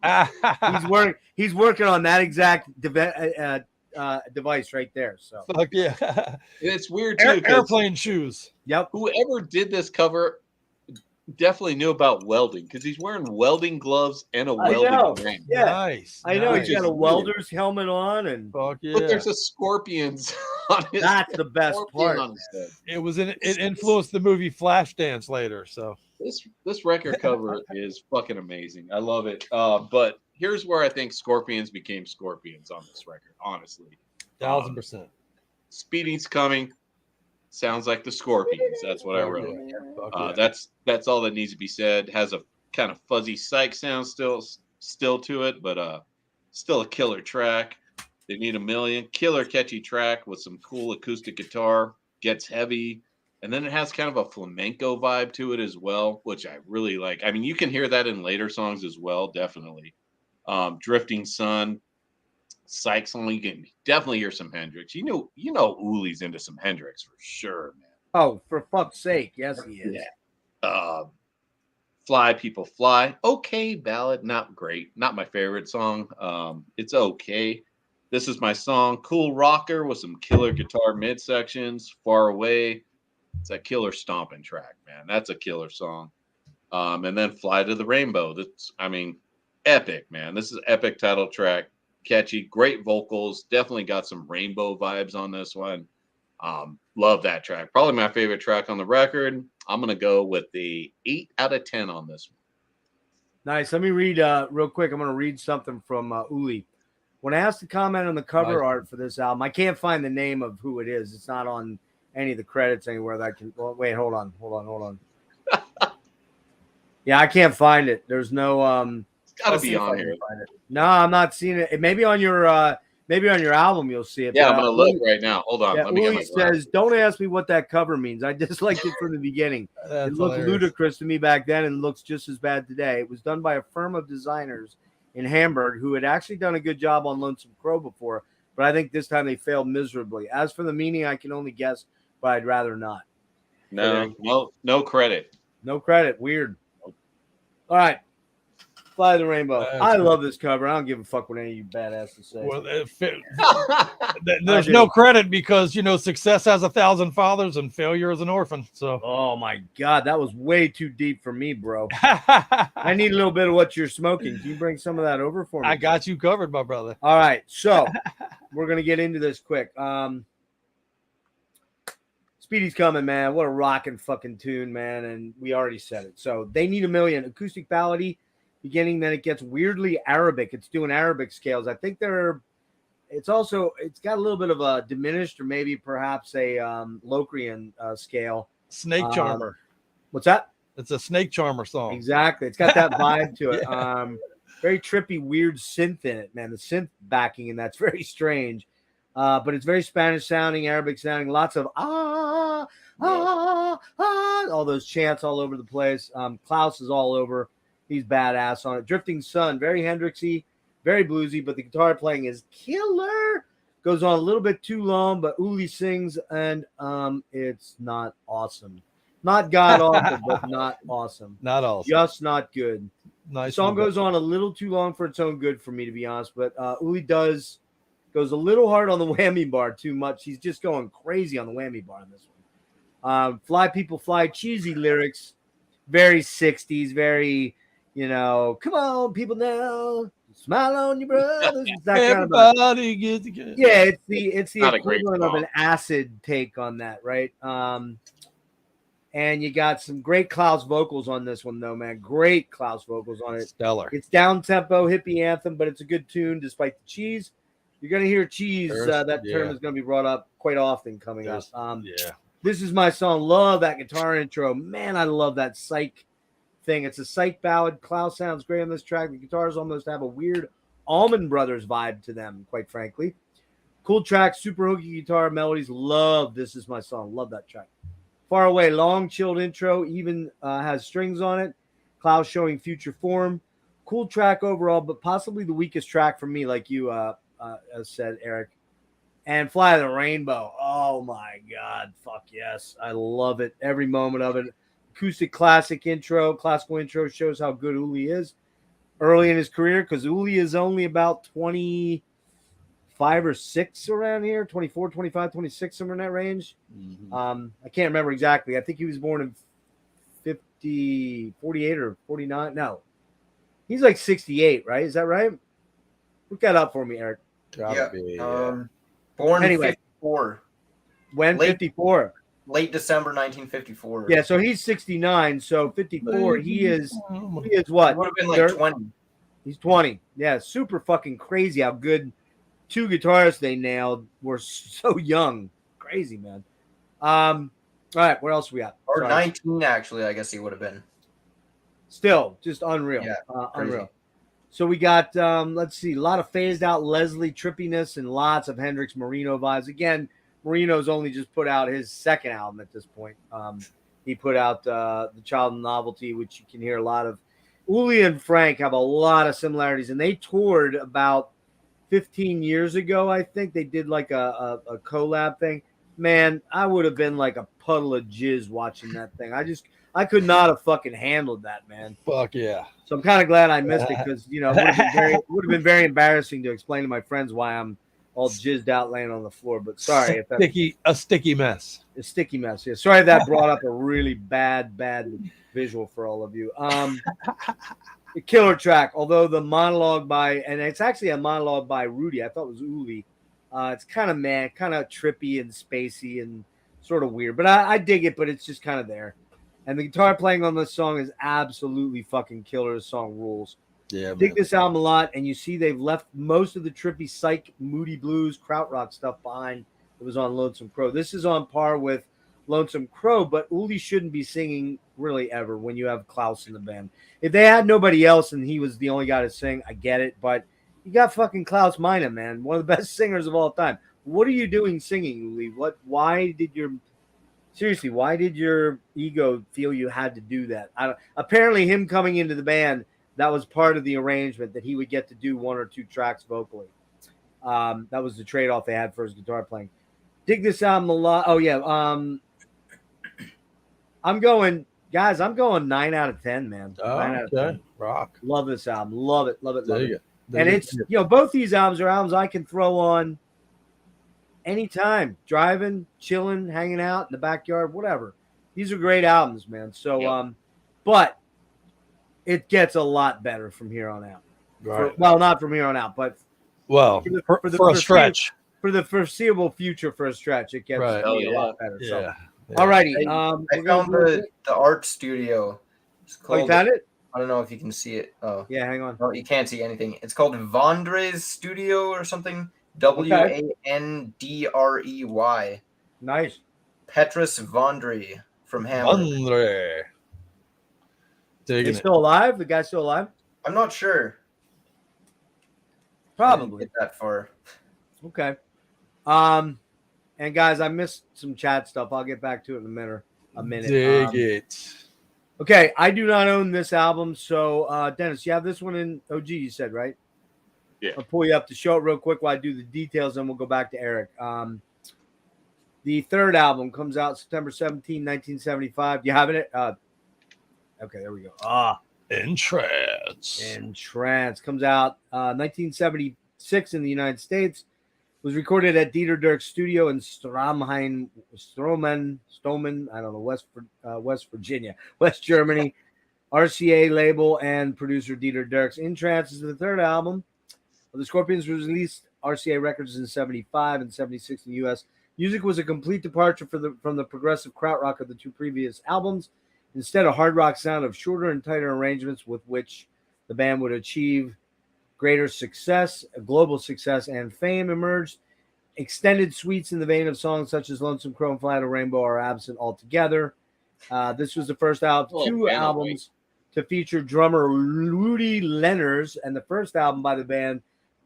[SPEAKER 1] He's working on that exact device right there. So
[SPEAKER 2] fuck yeah.
[SPEAKER 3] It's weird too.
[SPEAKER 2] Airplane shoes.
[SPEAKER 1] Yep.
[SPEAKER 3] Whoever did this cover definitely knew about welding because he's wearing welding gloves and a welding ring.
[SPEAKER 1] Yeah,
[SPEAKER 2] nice.
[SPEAKER 1] I know he's got a welder's helmet on, and
[SPEAKER 2] fuck yeah.
[SPEAKER 3] But there's a scorpions on his.
[SPEAKER 1] That's the best part.
[SPEAKER 2] It influenced the movie Flashdance later. So
[SPEAKER 3] this record cover is fucking amazing. I love it. But here's where I think Scorpions became Scorpions on this record. Honestly,
[SPEAKER 2] 1000%.
[SPEAKER 3] Speedy's Coming. sounds like the Scorpions. That's what I wrote. That's all that needs to be said. Has a kind of fuzzy psych sound still to it, but still a killer track. They Need a Million. Killer catchy track with some cool acoustic guitar. Gets heavy. And then it has kind of a flamenco vibe to it as well, which I really like. I mean, you can hear that in later songs as well, definitely. Drifting Sun, Psych song, you can definitely hear some Hendrix. You know Uli's into some Hendrix for sure, man.
[SPEAKER 1] Oh, for fuck's sake, yes he is.
[SPEAKER 3] Yeah. Fly People Fly, okay ballad, not great, not my favorite song. It's okay. This Is My Song, cool rocker with some killer guitar midsections. Far Away, it's a killer stomping track, man. That's a killer song. And then Fly to the Rainbow. Epic, man. This is epic title track. Catchy, great vocals. Definitely got some rainbow vibes on this one. Love that track. Probably my favorite track on the record. I'm going to go with the 8 out of 10 on this one.
[SPEAKER 1] Nice. Let me read real quick. I'm going to read something from Uli. When I asked to comment on the cover art for this album, I can't find the name of who it is. It's not on any of the credits anywhere that I can. Well, wait, hold on. Yeah, I can't find it. There's no.
[SPEAKER 3] It's got to be on here.
[SPEAKER 1] No, I'm not seeing it. Maybe on your album you'll see it.
[SPEAKER 3] Yeah, I'm gonna look right now. Hold on.
[SPEAKER 1] Yeah,
[SPEAKER 3] Let me
[SPEAKER 1] Uli
[SPEAKER 3] get my
[SPEAKER 1] says, "Don't ask me what that cover means. I disliked it from the beginning. It looked ludicrous to me back then, and looks just as bad today. It was done by a firm of designers in Hamburg who had actually done a good job on Lonesome Crow before, but I think this time they failed miserably. As for the meaning, I can only guess, but I'd rather not."
[SPEAKER 3] No credit.
[SPEAKER 1] No credit. Weird. All right. Fly the Rainbow. I love this cover. I don't give a fuck what any of you badasses say.
[SPEAKER 2] Well, there's no credit because, success has 1,000 fathers and failure is an orphan. So,
[SPEAKER 1] oh my God, that was way too deep for me, bro. I need a little bit of what you're smoking. Can you bring some of that over for me?
[SPEAKER 2] I got you covered, my brother.
[SPEAKER 1] All right. So we're going to get into this quick. Speedy's Coming, man. What a rocking fucking tune, man. And we already said it. So They Need a Million, acoustic ballady beginning, then it gets weirdly Arabic. It's doing Arabic scales. I think it's got a little bit of a diminished or maybe perhaps a Locrian scale.
[SPEAKER 2] Snake Charmer.
[SPEAKER 1] What's that?
[SPEAKER 2] It's a Snake Charmer song.
[SPEAKER 1] Exactly. It's got that vibe to it. Very trippy, weird synth in it, man. The synth backing, and that's very strange. But it's very Spanish sounding, Arabic sounding, lots of all those chants all over the place. Klaus is all over. He's badass on it. Drifting Sun, very Hendrixy, very bluesy, but the guitar playing is killer. Goes on a little bit too long, but Uli sings, and it's not awesome. Not god awful, but not awesome.
[SPEAKER 2] Not awesome.
[SPEAKER 1] Just not good.
[SPEAKER 2] Nice.
[SPEAKER 1] The song goes on a little too long for its own good for me, to be honest, but Uli goes a little hard on the whammy bar too much. He's just going crazy on the whammy bar on this one. Fly People Fly, cheesy lyrics, very 60s, very, come on, people now, smile on your brothers. That
[SPEAKER 2] Everybody get together.
[SPEAKER 1] Yeah, it's the
[SPEAKER 3] Not
[SPEAKER 1] equivalent of an acid take on that, right? And you got some great Klaus vocals on this one, though, man. Great Klaus vocals on it.
[SPEAKER 2] Stellar.
[SPEAKER 1] It's down-tempo, hippie anthem, but it's a good tune despite the cheese. You're going to hear cheese. That term is going to be brought up quite often coming up. This Is My Song. Love that guitar intro. Man, I love that psych thing. It's a psych ballad. Klaus sounds great on this track. The guitars almost have a weird Allman Brothers vibe to them, quite frankly. Cool track, super hooky guitar melodies. Love This Is My Song. Love that track. Far Away, long, chilled intro. Even has strings on it. Klaus showing future form. Cool track overall, but possibly the weakest track for me, like you said, Eric. And Fly the Rainbow. Oh, my God. Fuck yes. I love it. Every moment of it. Acoustic classical intro shows how good Uli is early in his career, because Uli is only about 25 or 6 around here, 24, 25, 26, somewhere in that range.
[SPEAKER 2] Mm-hmm.
[SPEAKER 1] I can't remember exactly. I think he was born in 48 or 49. No, he's like 68, right? Is that right? Look that up for me, Eric.
[SPEAKER 4] Born in 54.
[SPEAKER 1] When? 54?
[SPEAKER 4] Late December 1954.
[SPEAKER 1] Yeah, so he's 69. So 54, he is what?
[SPEAKER 4] He would have been like 20.
[SPEAKER 1] He's 20. Yeah, super fucking crazy how good two guitarists they nailed were so young. Crazy, man. All right, what else we got?
[SPEAKER 4] Or
[SPEAKER 1] Sorry.
[SPEAKER 4] 19, actually, I guess he would have been.
[SPEAKER 1] Still, just unreal.
[SPEAKER 4] Yeah,
[SPEAKER 1] unreal. So we got, let's see, a lot of phased out Leslie trippiness and lots of Hendrix Marino vibes. Again, Marino's only just put out his second album at this point. He put out The Child and Novelty, which you can hear a lot of. Uli and Frank have a lot of similarities, and they toured about 15 years ago, I think. They did like a collab thing. Man, I would have been like a puddle of jizz watching that thing. I could not have fucking handled that, man.
[SPEAKER 2] Fuck yeah.
[SPEAKER 1] So I'm kind of glad I missed it because, you know, it would have been very embarrassing to explain to my friends why I'm all jizzed out laying on the floor. But sorry. If that's
[SPEAKER 2] a sticky mess.
[SPEAKER 1] A sticky mess. Yeah. Sorry if that brought up a really bad visual for all of you. The killer track, although the monologue and it's actually a monologue by Rudy. I thought it was Uli. It's kind of kind of trippy and spacey and sort of weird. But I dig it, but it's just kind of there. And the guitar playing on this song is absolutely fucking killer. The song rules.
[SPEAKER 2] Yeah,
[SPEAKER 1] dig this album a lot, and you see they've left most of the trippy psych, moody blues, krautrock stuff behind. It was on Lonesome Crow. This is on par with Lonesome Crow, but Uli shouldn't be singing really ever when you have Klaus in the band. If they had nobody else and he was the only guy to sing, I get it, but you got fucking Klaus Meine, man, one of the best singers of all time. What are you doing singing, Uli? Why did your ego feel you had to do that? Apparently him coming into the band, that was part of the arrangement that he would get to do one or two tracks vocally. That was the trade-off they had for his guitar playing. Dig this album a lot. Oh, yeah. I'm going 9 out of 10, man.
[SPEAKER 2] Oh,
[SPEAKER 1] 9 out of 10.
[SPEAKER 2] Rock.
[SPEAKER 1] Love this album. Love it. Love it. Love it.
[SPEAKER 2] And
[SPEAKER 1] it's, you know, both these albums are albums I can throw on anytime. Driving, chilling, hanging out in the backyard, whatever. These are great albums, man. So, but it gets a lot better from here on out.
[SPEAKER 2] Right.
[SPEAKER 1] Well, not from here on out, but
[SPEAKER 2] for a stretch.
[SPEAKER 1] For the foreseeable future, for a stretch, it gets a lot better.
[SPEAKER 2] Yeah.
[SPEAKER 1] So, all righty.
[SPEAKER 4] I found the art studio. It's called,
[SPEAKER 1] you found it?
[SPEAKER 4] I don't know if you can see it. Oh,
[SPEAKER 1] yeah. Hang on.
[SPEAKER 4] No, you can't see anything. It's called Vandre's Studio or something. Wandrey.
[SPEAKER 1] Nice.
[SPEAKER 4] Petrus Vandre from Hamburg.
[SPEAKER 2] Vandre.
[SPEAKER 1] He's still alive? The guy's still alive?
[SPEAKER 4] I'm not sure.
[SPEAKER 1] Probably.
[SPEAKER 4] Get that far.
[SPEAKER 1] Okay. And guys, I missed some chat stuff. I'll get back to it in a minute.
[SPEAKER 2] Dig it.
[SPEAKER 1] Okay, I do not own this album. So, Dennis, you have this one in OG, you said, right?
[SPEAKER 3] Yeah.
[SPEAKER 1] I'll pull you up to show it real quick while I do the details, and we'll go back to Erik. The third album comes out September 17, 1975. You having it? Okay, there we go.
[SPEAKER 2] In Trance.
[SPEAKER 1] Comes out 1976 in the United States. Was recorded at Dieter Dirk's studio in Stroman, I don't know, West Virginia, West Germany. RCA label and producer Dieter Dirks. In Trance is the third album. The Scorpions was released RCA Records in 75 and 76 in the U.S. Music was a complete departure from the progressive krautrock of the two previous albums. Instead, a hard rock sound of shorter and tighter arrangements with which the band would achieve greater success, global success, and fame emerged. Extended suites in the vein of songs such as Lonesome Crow and Fly the Rainbow are absent altogether. This was the first out of two albums to feature drummer Rudy Lenners and the first album by the band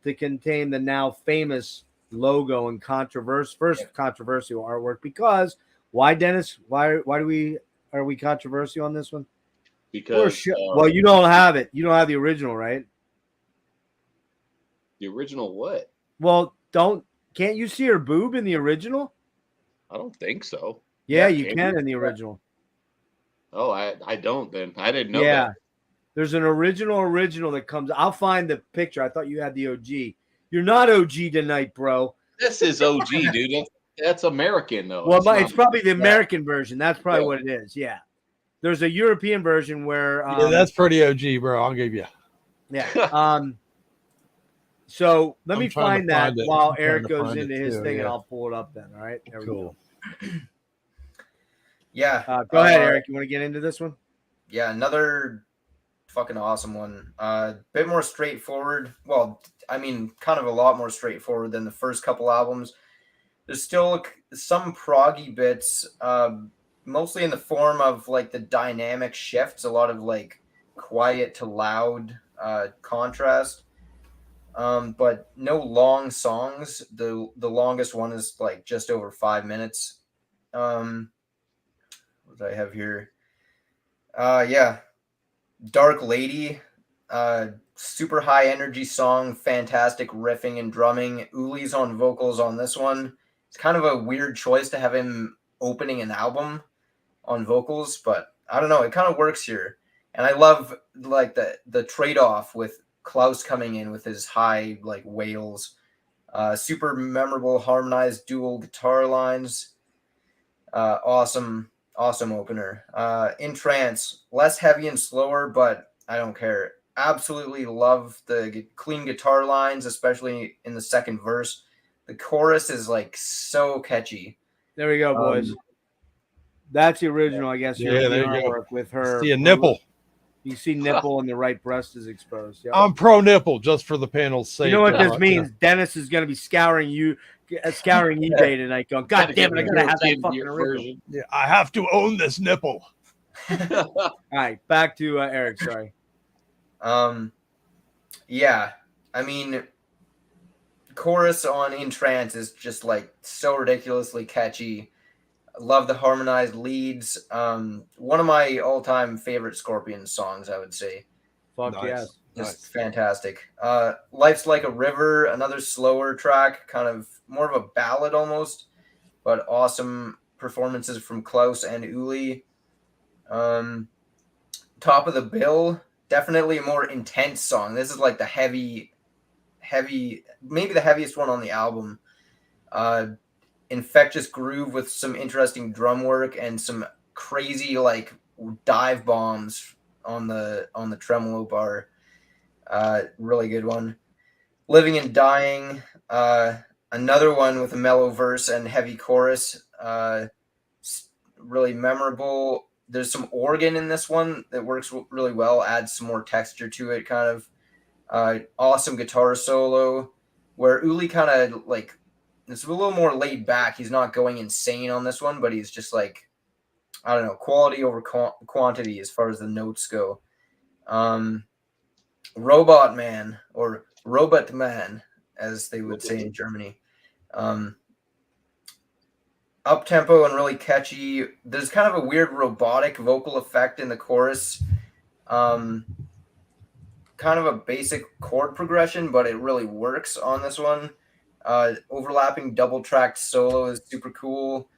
[SPEAKER 1] to contain the now famous logo and controversial artwork. Because why, Dennis? Why are we controversial on this one?
[SPEAKER 3] Because
[SPEAKER 1] well, you don't have it. You don't have the original, right?
[SPEAKER 3] The original what?
[SPEAKER 1] Well, can't you see her boob in the original?
[SPEAKER 3] I don't think so.
[SPEAKER 1] Yeah, you can in the original.
[SPEAKER 3] Oh, I don't then. I didn't know
[SPEAKER 1] that. There's an original that comes. I'll find the picture. I thought you had the OG. You're not OG tonight, bro.
[SPEAKER 3] This is OG, dude. That's American, though.
[SPEAKER 1] Well, it's probably the American version. That's probably what it is. Yeah. There's a European version where.
[SPEAKER 2] That's pretty OG, bro. I'll give you.
[SPEAKER 1] Yeah. So let me find that while Erik goes into his thing, and I'll pull it up then. All right. There we go.
[SPEAKER 4] Yeah.
[SPEAKER 1] Go ahead, Erik. You want to get into this one?
[SPEAKER 4] Yeah, another fucking awesome one. Bit more straightforward. Well, I mean, kind of a lot more straightforward than the first couple albums. there's still some proggy bits, mostly in the form of like the dynamic shifts, a lot of like quiet to loud contrast. But no long songs. The longest one is like just over 5 minutes. What do I have here? Yeah, Dark Lady, super high energy song, fantastic riffing and drumming. Uli's on vocals on this one. It's kind of a weird choice to have him opening an album on vocals, but I don't know, it kind of works here. And I love like the trade-off with Klaus coming in with his high like wails. Super memorable harmonized dual guitar lines. Awesome opener. In Trance, less heavy and slower, but I don't care. Absolutely love the clean guitar lines, especially in the second verse. The chorus is like so catchy.
[SPEAKER 1] There we go, boys. That's the original, I guess.
[SPEAKER 2] Yeah, there you go.
[SPEAKER 1] With her.
[SPEAKER 2] See a nipple.
[SPEAKER 1] You see nipple and the right breast is exposed. Yep.
[SPEAKER 2] I'm pro nipple, just for the panel's sake.
[SPEAKER 1] You know what this means? Dennis is going to be scouring eBay tonight, going, God damn it, I got to have that fucking original.
[SPEAKER 2] Yeah, I have to own this nipple.
[SPEAKER 1] All right, back to Erik. Sorry.
[SPEAKER 4] Yeah, I mean, chorus on In Trance is just like so ridiculously catchy. Love the harmonized leads. One of my all-time favorite Scorpions songs, I would say.
[SPEAKER 1] Fuck nice. Yes.
[SPEAKER 4] Just fantastic. Life's Like a River, another slower track, kind of more of a ballad almost, but awesome performances from Klaus and Uli. Top of the Bill, definitely a more intense song. This is like the heavy, maybe the heaviest one on the album. Infectious groove with some interesting drum work and some crazy like dive bombs on the tremolo bar. Really good one. Living and Dying, another one with a mellow verse and heavy chorus. Really memorable. There's some organ in this one that works really well, adds some more texture to it, kind of. Awesome guitar solo where Uli kind of like, it's a little more laid back. He's not going insane on this one, but he's just like, I don't know, quality over quantity as far as the notes go. Robot Man, or Robot Man, as they would say in Germany. Up-tempo and really catchy. There's kind of a weird robotic vocal effect in the chorus. Kind of a basic chord progression, but it really works on this one. Overlapping double-tracked solo is super cool.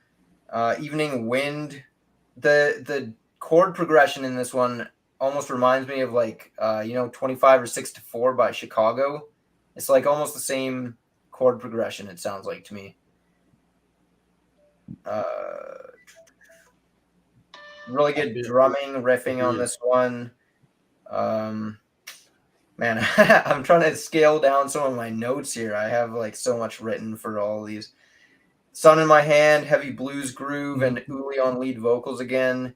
[SPEAKER 4] Evening Wind. The chord progression in this one almost reminds me of like 25 or 6-4 by Chicago. It's like almost the same chord progression, it sounds like to me. Really good drumming, riffing on this one. Man, I'm trying to scale down some of my notes here. I have like so much written for all of these. Sun in My Hand, heavy blues groove, and Uli on lead vocals again.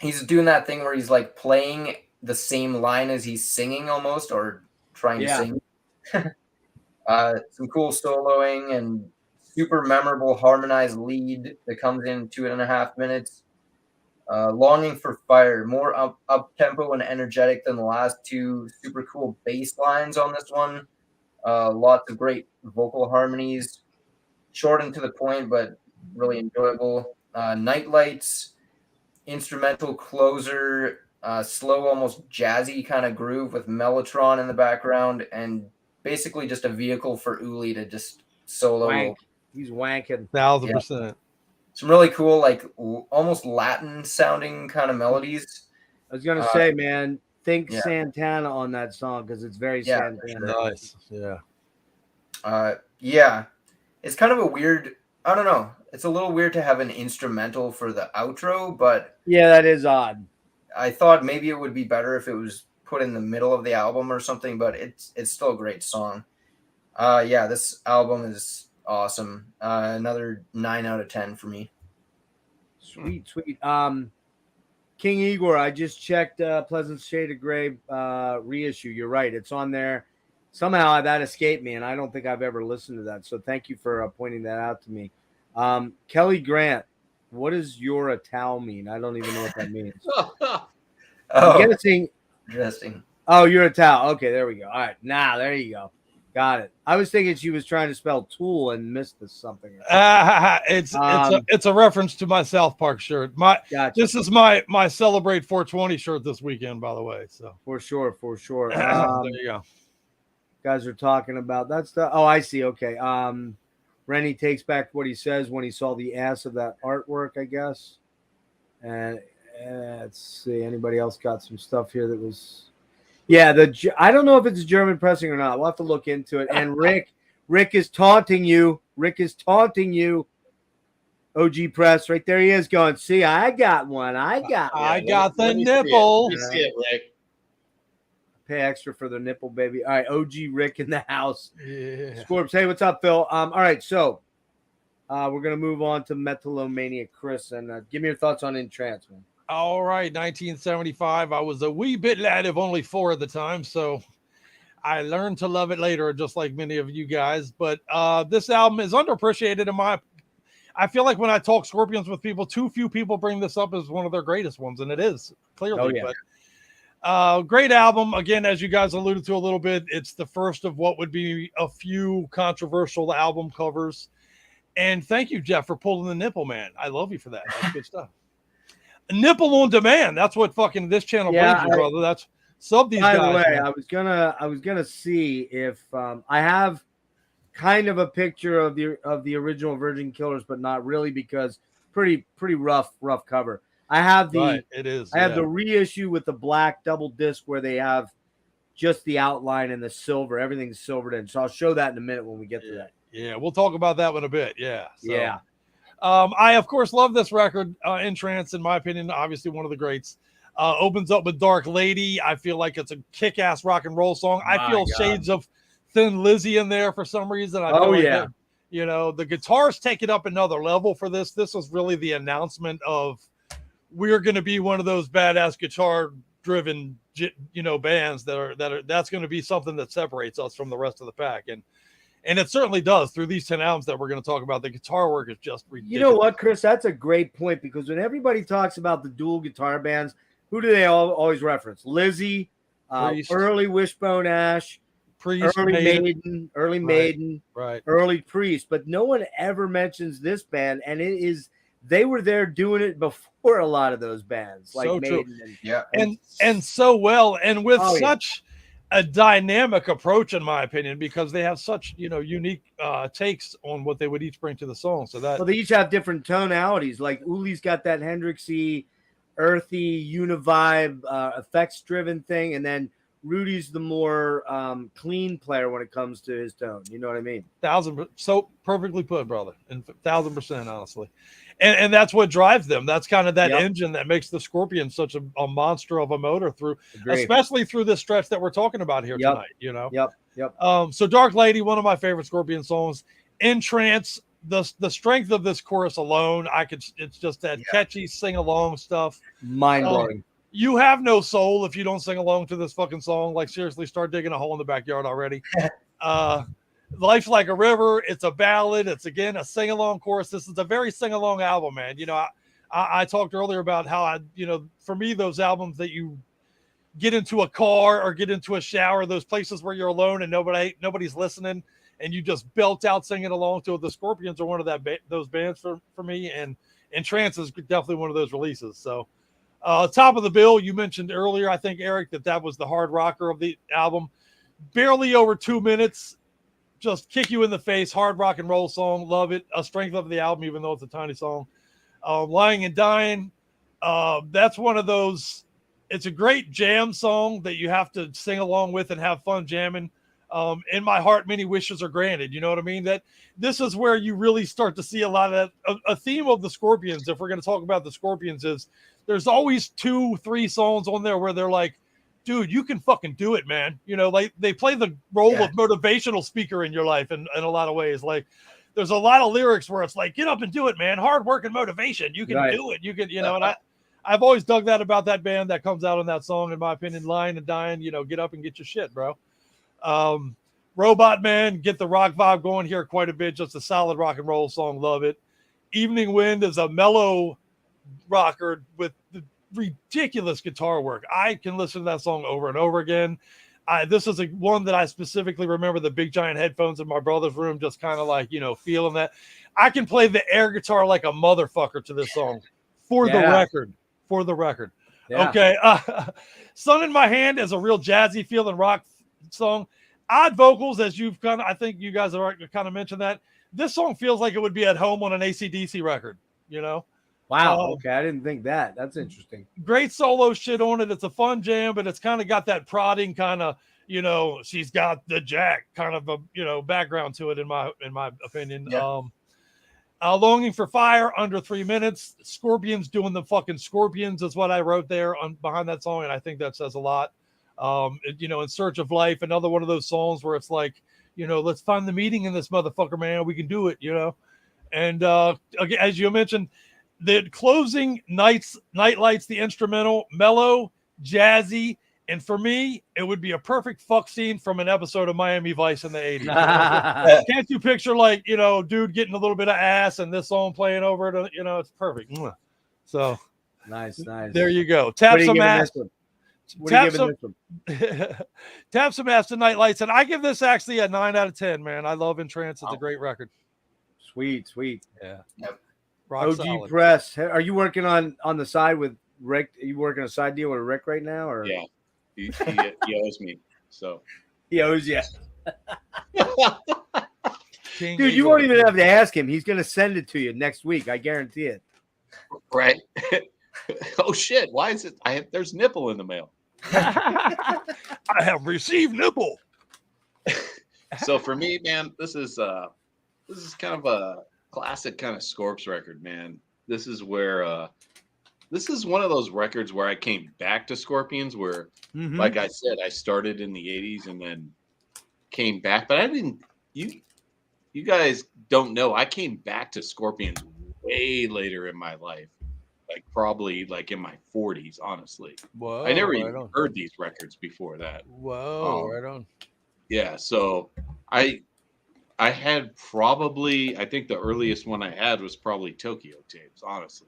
[SPEAKER 4] He's doing that thing where he's like playing the same line as he's singing almost, or trying to sing. Some cool soloing and super memorable harmonized lead that comes in 2.5 minutes. Longing for Fire, more up tempo and energetic than the last two. Super cool bass lines on this one. Lots of great vocal harmonies. Short and to the point, but really enjoyable. Nightlights, instrumental closer, slow, almost jazzy kind of groove with Mellotron in the background, and basically just a vehicle for Uli to just solo.
[SPEAKER 1] Wank. He's wanking.
[SPEAKER 2] 1,000%.
[SPEAKER 4] Some really cool, like almost Latin sounding kind of melodies.
[SPEAKER 1] I was gonna say, man, think Santana on that song because it's very Santana.
[SPEAKER 2] Nice.
[SPEAKER 4] Yeah. It's kind of a weird, I don't know. It's a little weird to have an instrumental for the outro, but
[SPEAKER 1] yeah, that is odd.
[SPEAKER 4] I thought maybe it would be better if it was put in the middle of the album or something, but it's still a great song. This album is awesome. Another 9 out of 10 for me.
[SPEAKER 1] Sweet. King Igor, I just checked Pleasant Shade of Gray reissue. You're right, it's on there. Somehow that escaped me, and I don't think I've ever listened to that. So thank you for pointing that out to me. Kelly Grant, what does your a towel mean? I don't even know what that means. I'm guessing.
[SPEAKER 4] Interesting.
[SPEAKER 1] Oh, you're a towel. Okay, there we go. All right, there you go. Got it. I was thinking she was trying to spell tool and missed something.
[SPEAKER 2] It's a reference to my South Park shirt.
[SPEAKER 1] Gotcha.
[SPEAKER 2] This is my Celebrate 420 shirt this weekend, by the way. So
[SPEAKER 1] for sure.
[SPEAKER 2] There you go.
[SPEAKER 1] Guys are talking about that stuff. Oh, I see. Okay. Rennie takes back what he says when he saw the ass of that artwork, I guess. And let's see. Anybody else got some stuff here that was? Yeah, I don't know if it's German pressing or not. We'll have to look into it. And Rick is taunting you. OG Press, right there he is going, see, I got one. I got
[SPEAKER 2] the nipple.
[SPEAKER 3] Let me see it, Rick.
[SPEAKER 1] Pay extra for the nipple, baby. All right, OG Rick in the house.
[SPEAKER 2] Yeah.
[SPEAKER 1] Scorps, hey, what's up, Phil? All right, so we're going to move on to Metalomania Chris. And give me your thoughts on In Trance, man.
[SPEAKER 2] All right, 1975. I was a wee bit lad of only 4 at the time, so I learned to love it later, just like many of you guys. But this album is underappreciated I feel like when I talk Scorpions with people, too few people bring this up as one of their greatest ones, and it is, clearly.
[SPEAKER 1] Oh, yeah.
[SPEAKER 2] But great album. Again, as you guys alluded to a little bit, it's the first of what would be a few controversial album covers. And thank you, Jeff, for pulling the nipple, man. I love you for that. That's good stuff. Nipple on demand. That's what fucking this channel brings you, brother. That's sub these guys.
[SPEAKER 1] By the way, I was gonna see if I have kind of a picture of the original Virgin Killers, but not really, because pretty rough cover. I have the the reissue with the black double disc where they have just the outline and the silver. Everything's silvered in. So I'll show that in a minute when we get to that.
[SPEAKER 2] Yeah, we'll talk about that one a bit. Yeah. So.
[SPEAKER 1] Yeah.
[SPEAKER 2] I, of course, love this record. In Trance, in my opinion, obviously one of the greats. Opens up with Dark Lady. I feel like it's a kick-ass rock and roll song. I feel shades of Thin Lizzy in there for some reason. The guitars take it up another level for this. This was really the announcement of we're going to be one of those badass guitar-driven, bands that's going to be something that separates us from the rest of the pack. And it certainly does through these 10 albums that we're going to talk about. The guitar work is just ridiculous.
[SPEAKER 1] You know what, Chris? That's a great point, because when everybody talks about the dual guitar bands, who do they always reference? Lizzy, early Wishbone Ash,
[SPEAKER 2] Priest,
[SPEAKER 1] Maiden,
[SPEAKER 2] right,
[SPEAKER 1] early Priest. But no one ever mentions this band, and they were there doing it before a lot of those bands, like
[SPEAKER 2] so
[SPEAKER 1] Maiden.
[SPEAKER 2] And so well, and with such a dynamic approach, in my opinion, because they have such unique takes on what they would each bring to the song. So that
[SPEAKER 1] they each have different tonalities. Like Uli's got that Hendrixy, earthy, univibe, effects driven thing, and then Rudy's the more clean player when it comes to his tone. You know what I mean?
[SPEAKER 2] 1,000%, so perfectly put, brother, and 1,000%, honestly. And that's what drives them. That's kind of that engine that makes the Scorpion such a monster of a motor especially through this stretch that we're talking about here tonight. So Dark Lady, one of my favorite Scorpion songs. In Trance, the strength of this chorus alone, it's just that catchy sing-along stuff.
[SPEAKER 1] Mind-blowing.
[SPEAKER 2] You have no soul if you don't sing along to this fucking song. Like, seriously, start digging a hole in the backyard already. Life's Like a River. It's a ballad. It's, again, a sing-along chorus. This is a very sing-along album, man. I talked earlier about how, for me, those albums that you get into a car or get into a shower, those places where you're alone and nobody's listening, and you just belt out singing along to it. The Scorpions are one of those bands for me, and Trance is definitely one of those releases. So, top of the bill, you mentioned earlier, I think, Eric, that was the hard rocker of the album. Barely over 2 minutes. Just kick you in the face, hard rock and roll song. Love it. A strength of the album, even though it's a tiny song. Lying and Dying. That's one of those. It's a great jam song that you have to sing along with and have fun jamming. In My Heart, Many Wishes Are Granted. You know what I mean? That this is where you really start to see a lot of that. A theme of the Scorpions, if we're going to talk about the Scorpions, is there's always 2-3 songs on there where they're like, dude, you can fucking do it, man. Like they play the role of motivational speaker in your life in a lot of ways. Like there's a lot of lyrics where it's like, get up and do it, man. Hard work and motivation. You can do it. You can, and I've always dug that about that band that comes out on that song, in my opinion. Lying and Dying, get up and get your shit, bro. Robot Man, get the rock vibe going here quite a bit. Just a solid rock and roll song. Love it. Evening Wind is a mellow rocker with the ridiculous guitar work. I can listen to that song over and over again. This is one that I specifically remember the big giant headphones in my brother's room, just kind of like, feeling that. I can play the air guitar like a motherfucker to this song for the record. Yeah. Okay. Sun in My Hand is a real jazzy feeling rock song. Odd vocals, as you've I think you guys are kind of mentioned that. This song feels like it would be at home on an AC/DC record,
[SPEAKER 1] Wow. Okay. I didn't think that. That's interesting.
[SPEAKER 2] Great solo shit on it. It's a fun jam, but it's kind of got that prodding kind of, she's got the jack kind of a, background to it in my opinion. Yeah. Longing for Fire, under 3 minutes. Scorpions doing the fucking Scorpions is what I wrote there behind that song. And I think that says a lot. In Search of Life, another one of those songs where it's like, let's find the meaning in this motherfucker, man. We can do it, And again, as you mentioned, the closing Night Lights, the instrumental, mellow, jazzy, and for me, it would be a perfect fuck scene from an episode of Miami Vice in the 80s. Can't you picture dude getting a little bit of ass and this song playing over it? It's perfect. So
[SPEAKER 1] nice.
[SPEAKER 2] There you go. Tap some ass. Tap some ass to Night Lights, and I give this actually a 9 out of 10. Man, I love In Trance. It's a great record.
[SPEAKER 1] Sweet.
[SPEAKER 2] Yeah.
[SPEAKER 4] Yep.
[SPEAKER 1] OG solid. Press. Are you working on the side with Rick? Are you working a side deal with Rick right now, or?
[SPEAKER 3] Yeah, he owes me. So
[SPEAKER 1] he owes you. Dude, you won't even have to ask him. He's gonna send it to you next week. I guarantee it.
[SPEAKER 3] Right. Oh shit! Why is it? There's nipple in the mail.
[SPEAKER 2] I have received nipple.
[SPEAKER 3] So for me, man, this is kind of a classic kind of Scorps record, man. This is where this is one of those records where I came back to Scorpions, where, like I said, I started in the 80s and then came back, but I didn't. You guys don't know. I came back to Scorpions way later in my life, like probably like in my 40s, honestly.
[SPEAKER 2] Whoa!
[SPEAKER 3] I never even heard these records before that.
[SPEAKER 2] Whoa! Right on.
[SPEAKER 3] Yeah, so I had probably, I think the earliest one I had was probably Tokyo Tapes, honestly.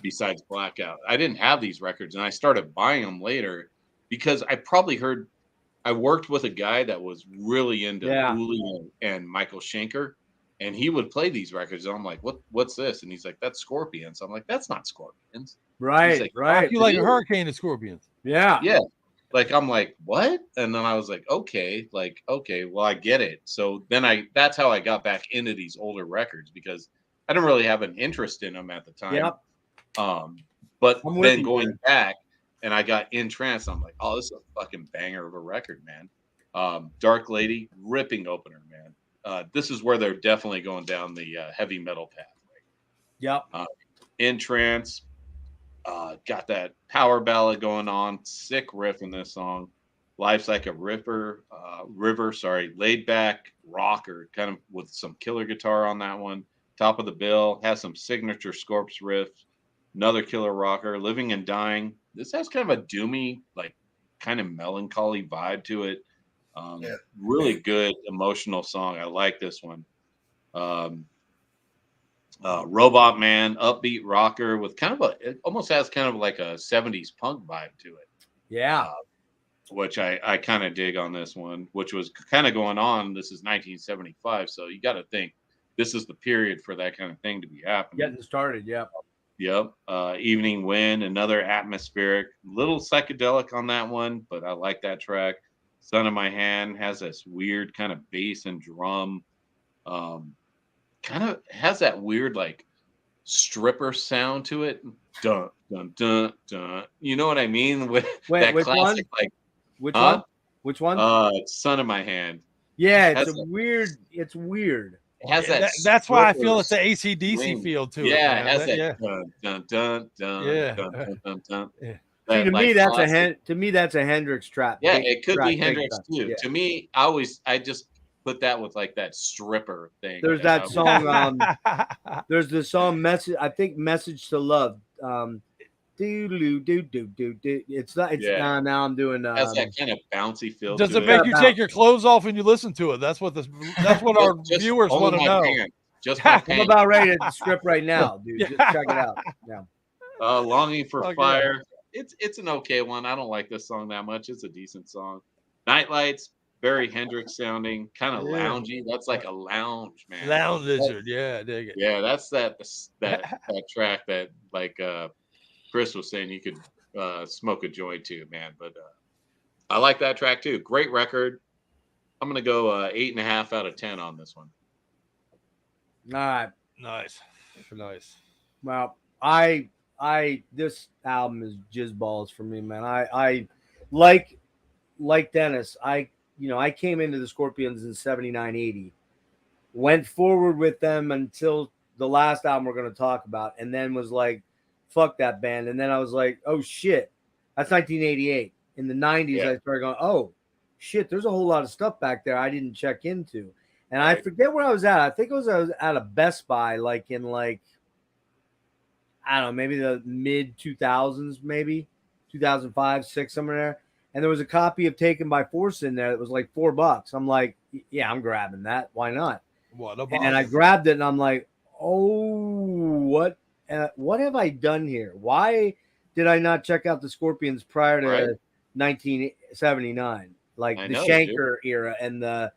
[SPEAKER 3] Besides Blackout, I didn't have these records, and I started buying them later because I worked with a guy that was really into Uli and Michael Schenker, and he would play these records, and I'm like, what's this? And he's like, that's Scorpions. I'm like, that's not Scorpions.
[SPEAKER 1] Right,
[SPEAKER 3] like,
[SPEAKER 1] right.
[SPEAKER 2] I feel like a hurricane of Scorpions.
[SPEAKER 1] Yeah.
[SPEAKER 3] Like, I'm like, what? And then I was like, okay, well, I get it. So then that's how I got back into these older records, because I didn't really have an interest in them at the time.
[SPEAKER 1] Yep.
[SPEAKER 3] But then going back, and I got In Trance, I'm like, oh, this is a fucking banger of a record, man. Dark Lady, ripping opener, man. This is where they're definitely going down the heavy metal pathway.
[SPEAKER 1] Yep.
[SPEAKER 3] In Trance, got that power ballad going on, sick riff in this song. Life's Like a River, laid back rocker, kind of with some killer guitar on that one. Top of the bill, has some signature Scorps riffs. Another killer rocker, Living and Dying. This has kind of a doomy, like kind of melancholy vibe to it. Really good emotional song. I like this one. Robot Man, upbeat rocker with kind of it almost has kind of like a 70s punk vibe to it.
[SPEAKER 1] Yeah.
[SPEAKER 3] Which I kind of dig on this one, which was kind of going on. This is 1975. So you got to think this is the period for that kind of thing to be happening.
[SPEAKER 1] Getting started. Yep.
[SPEAKER 3] Yep. Evening Wind, another atmospheric, little psychedelic on that one, but I like that track. Sun in My Hand has this weird kind of bass and drum. Kind of has that weird like stripper sound to it. Dun dun dun dun. You know what I mean? With that classic
[SPEAKER 1] one? Like which one?
[SPEAKER 3] Sun in My Hand.
[SPEAKER 1] Yeah, it's weird. It's weird.
[SPEAKER 3] It has
[SPEAKER 2] that's why I feel it's an AC/DC feel to it.
[SPEAKER 3] Yeah, it has that dun dun dun dun dun dun dun.
[SPEAKER 1] Yeah. See, to me that's a Hendrix trap.
[SPEAKER 3] Yeah, it could be Hendrix too. Yeah. To me, I just put that with like that stripper thing.
[SPEAKER 1] There's that song. There's the song Message. I think Message to Love. It's not. It's now I'm doing.
[SPEAKER 3] Has that kind of bouncy feel.
[SPEAKER 2] Does
[SPEAKER 3] to
[SPEAKER 2] it make you take your clothes off and you listen to it? That's what our viewers want to know.
[SPEAKER 3] Just my
[SPEAKER 1] I'm about ready to script right now, dude. Just check it out. Yeah.
[SPEAKER 3] Longing for Fire. It's an okay one. I don't like this song that much. It's a decent song. Nightlights, very Hendrix sounding, kind of loungy. That's like a lounge, man.
[SPEAKER 2] Lounge lizard, I dig it.
[SPEAKER 3] Yeah, that's that track that like Chris was saying you could smoke a joint to, man. But I like that track too. Great record. I'm gonna go 8.5 out of 10 on this one.
[SPEAKER 1] All right.
[SPEAKER 2] Nice.
[SPEAKER 1] Well, this album is jizz balls for me, man. I like Dennis. I came into the Scorpions in 79, 80, went forward with them until the last album we're going to talk about, and then was like, fuck that band. And then I was like, oh shit, that's 1988. In the 90s, I started going, oh shit, there's a whole lot of stuff back there I didn't check into. And I forget where I was at. I think I was at a Best Buy, like in I don't know, maybe the mid 2000s, maybe 2005, 6, somewhere there. And there was a copy of Taken by Force in there that was like $4. I'm like, yeah, I'm grabbing that. Why not? And I grabbed it, and I'm like, oh, what have I done here? Why did I not check out the Scorpions prior to 1979, like the Schenker era and the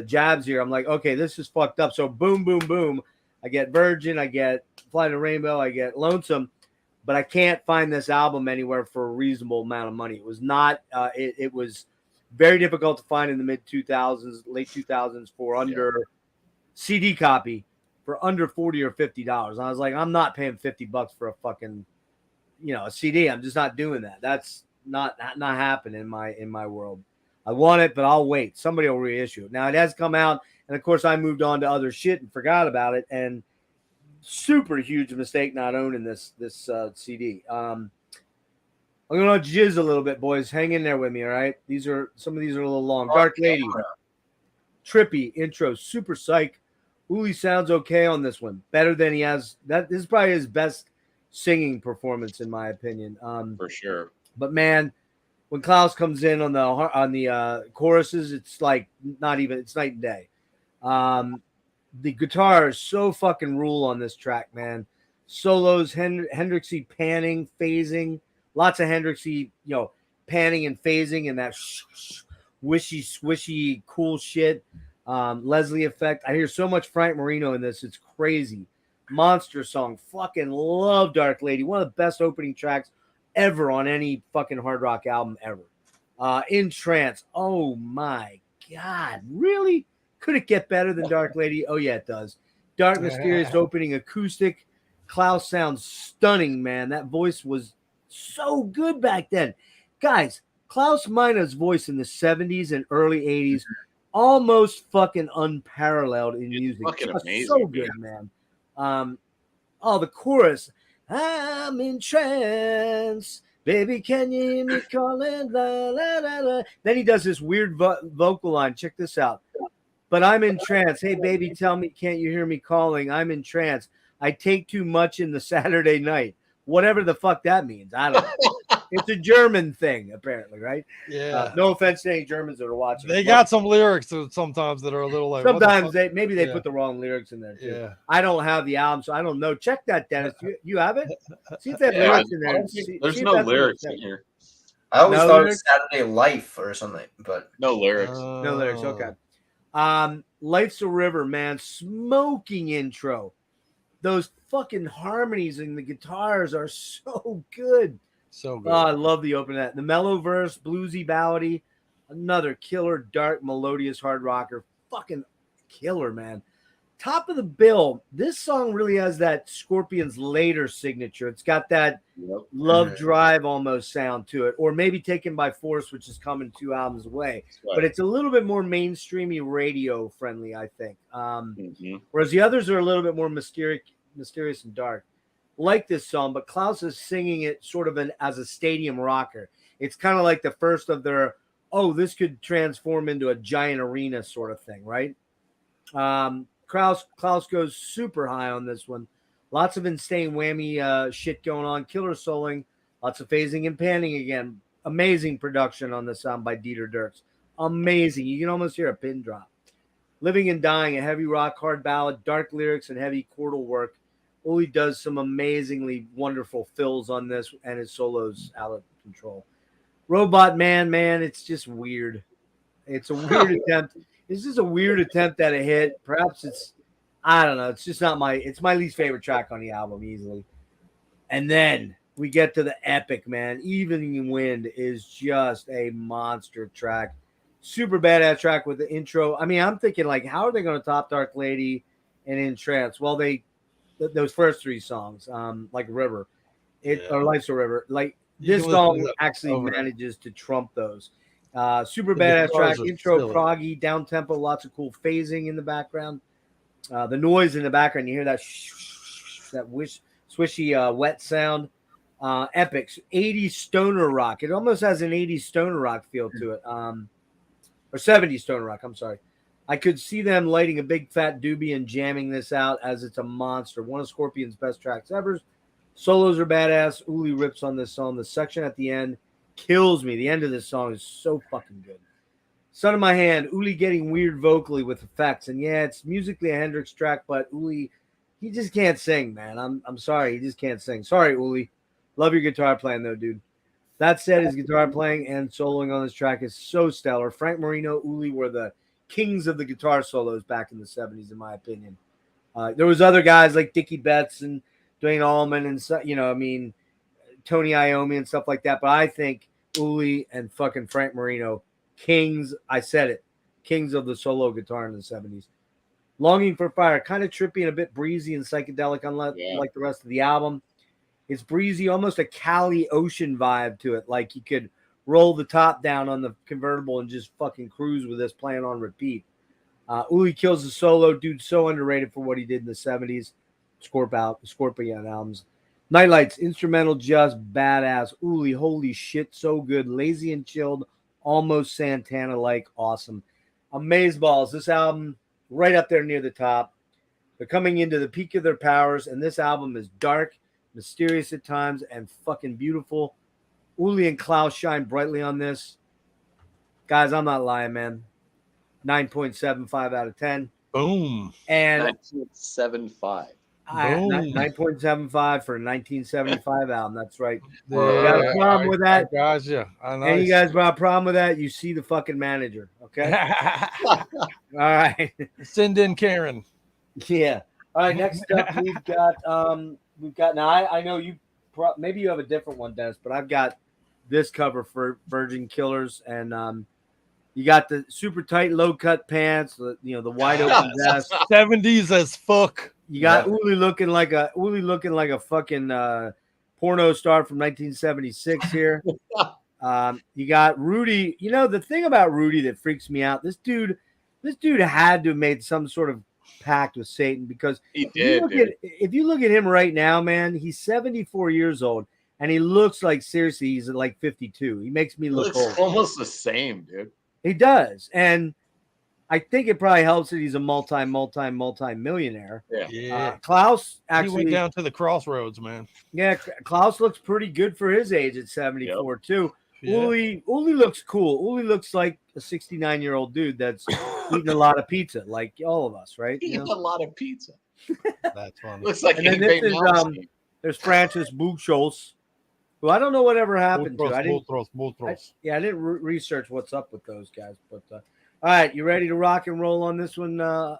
[SPEAKER 1] Jabs era? I'm like, okay, this is fucked up. So boom, boom, boom. I get Virgin, I get Fly to Rainbow, I get Lonesome, but I can't find this album anywhere for a reasonable amount of money. It was not. It was very difficult to find in the mid 2000s, late 2000s for under CD copy for under $40 or $50. And I was like, I'm not paying $50 for a fucking, a CD. I'm just not doing that. That's not happening in my world. I want it, but I'll wait. Somebody will reissue it. Now it has come out, and of course I moved on to other shit and forgot about it. And super huge mistake not owning this CD. I'm gonna jizz a little bit, boys. Hang in there with me, all right? Some of these are a little long. Dark Lady, trippy intro, super psych. Uli sounds okay on this one, better than he has. This is probably his best singing performance, in my opinion.
[SPEAKER 3] For sure.
[SPEAKER 1] But man, when Klaus comes in on the choruses, it's like it's night and day. The guitar is so fucking rule on this track, man. Solos, Hendrixy panning, phasing, lots of Hendrixy, panning and phasing, and that wishy, swishy, cool shit. Leslie effect. I hear so much Frank Marino in this. It's crazy. Monster song. Fucking love Dark Lady. One of the best opening tracks ever on any fucking hard rock album ever. In Trance. Oh my God. Really? Could it get better than Dark Lady? Oh yeah, it does. Dark, mysterious opening acoustic. Klaus sounds stunning, man. That voice was so good back then. Guys, Klaus Meine's voice in the 70s and early 80s, almost fucking unparalleled in music.
[SPEAKER 3] Fucking amazing,
[SPEAKER 1] so good, man. The chorus. I'm in trance. Baby, can you hear me calling? La, la, la, la. Then he does this weird vocal line. Check this out. But I'm in trance. Hey, baby, tell me, can't you hear me calling? I'm in trance. I take too much in the Saturday night. Whatever the fuck that means. I don't know. It's a German thing, apparently, right?
[SPEAKER 2] Yeah.
[SPEAKER 1] No offense to any Germans that are watching.
[SPEAKER 2] They got some lyrics sometimes that are a little like.
[SPEAKER 1] Sometimes they put the wrong lyrics in there too.
[SPEAKER 2] Yeah.
[SPEAKER 1] I don't have the album, so I don't know. Check that, Dennis. You have it? See if they have lyrics in there.
[SPEAKER 3] There's no lyrics in here.
[SPEAKER 4] I always thought it was Saturday Life or something, but
[SPEAKER 3] no lyrics.
[SPEAKER 1] No lyrics. Okay. Life's a River, man. Smoking intro. Those fucking harmonies and the guitars are so good.
[SPEAKER 2] So good.
[SPEAKER 1] Oh, I love the opening of that. The mellow verse, bluesy ballady, another killer, dark, melodious hard rocker. Fucking killer, man. Top of the bill. This song really has that Scorpions later signature. It's got that Love Drive almost sound to it, or maybe Taken by Force, which is coming 2 albums away. Right. But it's a little bit more mainstreamy radio friendly, I think. Whereas the others are a little bit more mysterious and dark. Like this song, but Klaus is singing it sort of as a stadium rocker. It's kind of like the first of their, this could transform into a giant arena sort of thing, right? Klaus goes super high on this one. Lots of insane whammy shit going on. Killer soloing. Lots of phasing and panning again. Amazing production on the sound by Dieter Dirks. Amazing. You can almost hear a pin drop. Living and Dying, a heavy rock, hard ballad, dark lyrics, and heavy chordal work. Uli does some amazingly wonderful fills on this, and his solos out of control. Robot Man, it's just weird. It's a weird attempt. This is a weird attempt at a hit. Perhaps it's, I don't know. It's just not it's my least favorite track on the album easily. And then we get to the epic, man. Evening Wind is just a monster track. Super badass track with the intro. I mean, I'm thinking like, how are they going to top Dark Lady and In Trance? Well, those first three songs, like River, or Life's a River, like this song actually manages to trump those. Super badass track, intro, proggy, down tempo, lots of cool phasing in the background. The noise in the background, you hear that swishy wet sound. Epic 80s stoner rock. It almost has an 80s stoner rock feel to it. Or 70s stoner rock, I'm sorry. I could see them lighting a big fat doobie and jamming this out as it's a monster. One of Scorpion's best tracks ever. Solos are badass. Uli rips on this song. The section at the end kills me. The end of this song is so fucking good. Son of My Hand, Uli getting weird vocally with effects. And yeah, it's musically a Hendrix track, but Uli, he just can't sing, man. I'm sorry. He just can't sing. Sorry, Uli. Love your guitar playing, though, dude. That said, his guitar playing and soloing on this track is so stellar. Frank Marino, Uli were the kings of the guitar solos back in the 70s, in my opinion. There was other guys like Dickie Betts and Dwayne Allman and, Tony Iommi and stuff like that. But I think Uli and fucking Frank Marino, kings, I said it, kings of the solo guitar in the 70s. Longing for Fire, kind of trippy and a bit breezy and psychedelic, unlike the rest of the album. It's breezy, almost a Cali ocean vibe to it. Like you could roll the top down on the convertible and just fucking cruise with this playing on repeat. Uli kills the solo. Dude, so underrated for what he did in the 70s. Scorpion albums. Nightlights, instrumental, just badass. Uli, holy shit, so good. Lazy and chilled, almost Santana-like, awesome. Amazeballs, this album, right up there near the top. They're coming into the peak of their powers, and this album is dark, mysterious at times, and fucking beautiful. Uli and Klaus shine brightly on this. Guys, I'm not lying, man. 9.75 out of 10.
[SPEAKER 2] Boom.
[SPEAKER 1] And
[SPEAKER 3] 9.75.
[SPEAKER 1] 9.75 for a 1975 album. That's right. You got a problem with that?
[SPEAKER 2] Guys, yeah.
[SPEAKER 1] And you guys got a problem with that? You see the fucking manager, okay? All right.
[SPEAKER 2] Send in Karen.
[SPEAKER 1] Yeah. All right. Next up, we've got. Now I know you. Maybe you have a different one, Dennis, but I've got this cover for Virgin Killers, and you got the super tight low cut pants, the wide open vest.
[SPEAKER 2] 70s as fuck.
[SPEAKER 1] You got Uli looking like a fucking porno star from 1976 here. You got Rudy. You know the thing about Rudy that freaks me out. This dude had to have made some sort of pact with Satan, because
[SPEAKER 3] he did.
[SPEAKER 1] If you look at him right now, man, he's 74 years old, and he looks like, seriously, he's like 52. He makes me look old.
[SPEAKER 3] Almost the same, dude.
[SPEAKER 1] He does, and I think it probably helps that he's a multi-millionaire.
[SPEAKER 3] Yeah.
[SPEAKER 1] Klaus actually
[SPEAKER 2] he went down to the crossroads, man.
[SPEAKER 1] Yeah, Klaus looks pretty good for his age at 74 too.
[SPEAKER 2] Yeah.
[SPEAKER 1] Uli looks cool. Uli looks like a 69-year-old dude that's eating a lot of pizza, like all of us, right?
[SPEAKER 3] Eating a lot of pizza.
[SPEAKER 2] That's funny.
[SPEAKER 3] Looks like.
[SPEAKER 1] And then this is there's Francis Buchholz, who I don't know whatever happened to. I didn't research what's up with those guys, but. All right, you ready to rock and roll on this one? Or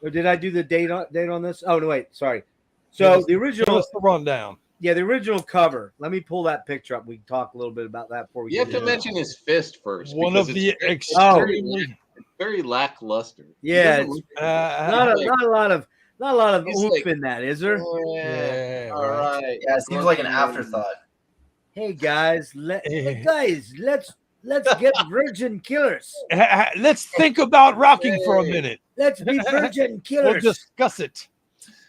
[SPEAKER 1] did I do the date on this? Oh no, wait, sorry. So the original,
[SPEAKER 2] the rundown.
[SPEAKER 1] Yeah, the original cover. Let me pull that picture up. We can talk a little bit about that before we.
[SPEAKER 3] You have to mention his fist first.
[SPEAKER 2] One of the
[SPEAKER 3] very lackluster.
[SPEAKER 1] Yeah, not a lot of oomph in that, is there?
[SPEAKER 3] Yeah. All right.
[SPEAKER 4] Yeah, it seems like an afterthought.
[SPEAKER 1] Hey guys, let's get Virgin Killers.
[SPEAKER 2] Let's think about rocking for a minute.
[SPEAKER 1] Let's be Virgin Killers.
[SPEAKER 2] We'll discuss it.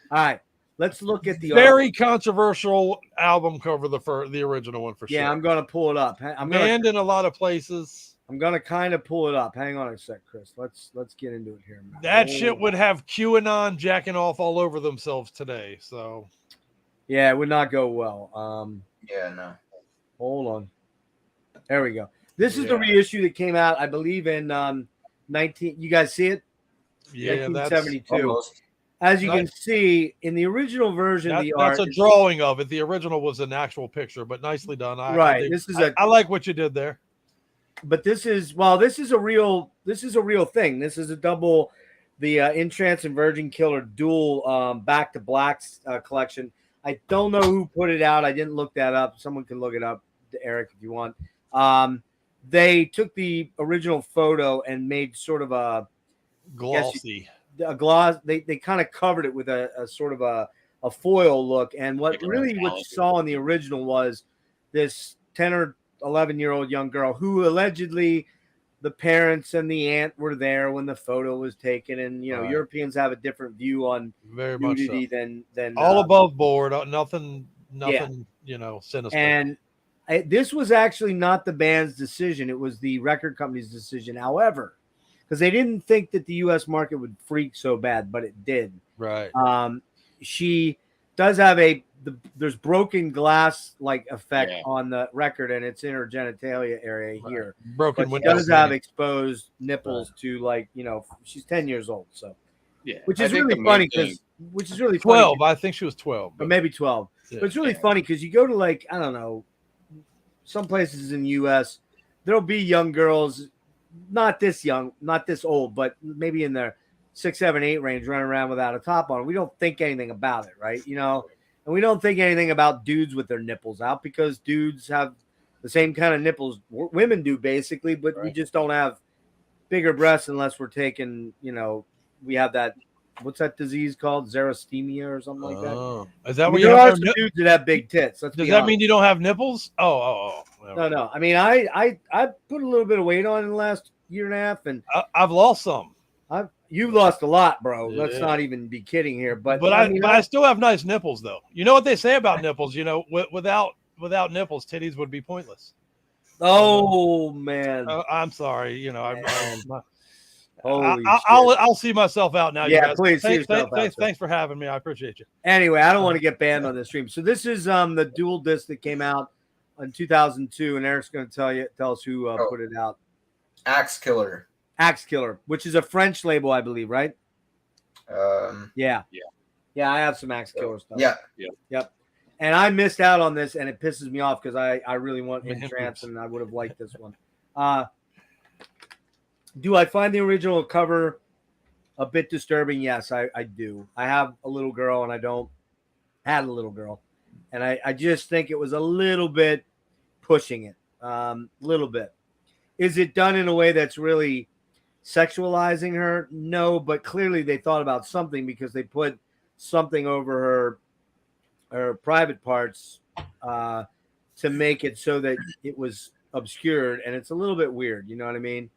[SPEAKER 1] All right. Let's look at the
[SPEAKER 2] very controversial album cover, the original one for sure.
[SPEAKER 1] Yeah, I'm going to pull it up.
[SPEAKER 2] Banned in a lot of places.
[SPEAKER 1] I'm gonna kind of pull it up. Hang on a sec, Chris. Let's get into it here.
[SPEAKER 2] That shit would have QAnon jacking off all over themselves today. So
[SPEAKER 1] yeah, it would not go well.
[SPEAKER 4] Yeah, no.
[SPEAKER 1] Hold on. There we go. This is the reissue that came out, I believe, in 19. You guys see it?
[SPEAKER 2] Yeah,
[SPEAKER 1] 1972. As you can see in the original version of the art,
[SPEAKER 2] that's a drawing of it. The original was an actual picture, but nicely done.
[SPEAKER 1] Right.
[SPEAKER 2] I like what you did there.
[SPEAKER 1] But this is a real thing. This is a double, the In Trance and Virgin Killer dual Back to Blacks collection. I don't know who put it out. I didn't look that up. Someone can look it up, Eric, if you want. They took the original photo and made sort of a
[SPEAKER 2] glossy,
[SPEAKER 1] a gloss. They kind of covered it with a sort of a foil look. And what you saw in the original was this 10 or 11-year-old young girl who allegedly the parents and the aunt were there when the photo was taken. And, Europeans have a different view on nudity than
[SPEAKER 2] all above board. Nothing, sinister.
[SPEAKER 1] And this was actually not the band's decision. It was the record company's decision. However, because they didn't think that the U.S. market would freak so bad, but it did.
[SPEAKER 2] Right.
[SPEAKER 1] She does have there's broken glass like effect on the record, and it's in her genitalia area here.
[SPEAKER 2] Broken
[SPEAKER 1] windows. She does have exposed nipples to she's 10 years old, so which is really funny because
[SPEAKER 2] 12. I think she was 12,
[SPEAKER 1] or maybe 12. Yeah. But it's really funny because you go to I don't know, some places in the U.S. there'll be young girls, not this young, not this old, but maybe in their 6, 7, 8 range, running around without a top on. We don't think anything about it, right? And we don't think anything about dudes with their nipples out because dudes have the same kind of nipples women do, basically, but we just don't have bigger breasts unless we're taking, we have that. What's that disease called? Xerostomia or something like that.
[SPEAKER 2] Is that what
[SPEAKER 1] there are some dudes that have big tits?
[SPEAKER 2] Does that mean you don't have nipples? Oh.
[SPEAKER 1] No. I mean, I put a little bit of weight on in the last year and a half, and
[SPEAKER 2] I've lost some.
[SPEAKER 1] You've lost a lot, bro. Yeah. Let's not even be kidding here. But
[SPEAKER 2] I still have nice nipples, though. You know what they say about nipples? Without nipples, titties would be pointless.
[SPEAKER 1] Oh man.
[SPEAKER 2] I'm sorry. I'll see myself out now.
[SPEAKER 1] Yeah,
[SPEAKER 2] you guys.
[SPEAKER 1] Please.
[SPEAKER 2] Thanks for having me. I appreciate you.
[SPEAKER 1] Anyway, I don't want to get banned on this stream. So this is the dual disc that came out in 2002, and Eric's going to tell us who put it out.
[SPEAKER 4] Axe Killer,
[SPEAKER 1] which is a French label, I believe, right? Yeah. I have some Axe Killer stuff. Yep. And I missed out on this, and it pisses me off because I really want In Trance, and I would have liked this one. Do I find the original cover a bit disturbing? Yes, I do. I have a little girl, and had a little girl, and I just think it was a little bit pushing it, little bit. Is it done in a way that's really sexualizing her? No, but clearly they thought about something because they put something over her private parts to make it so that it was obscured, and it's a little bit weird. You know what I mean?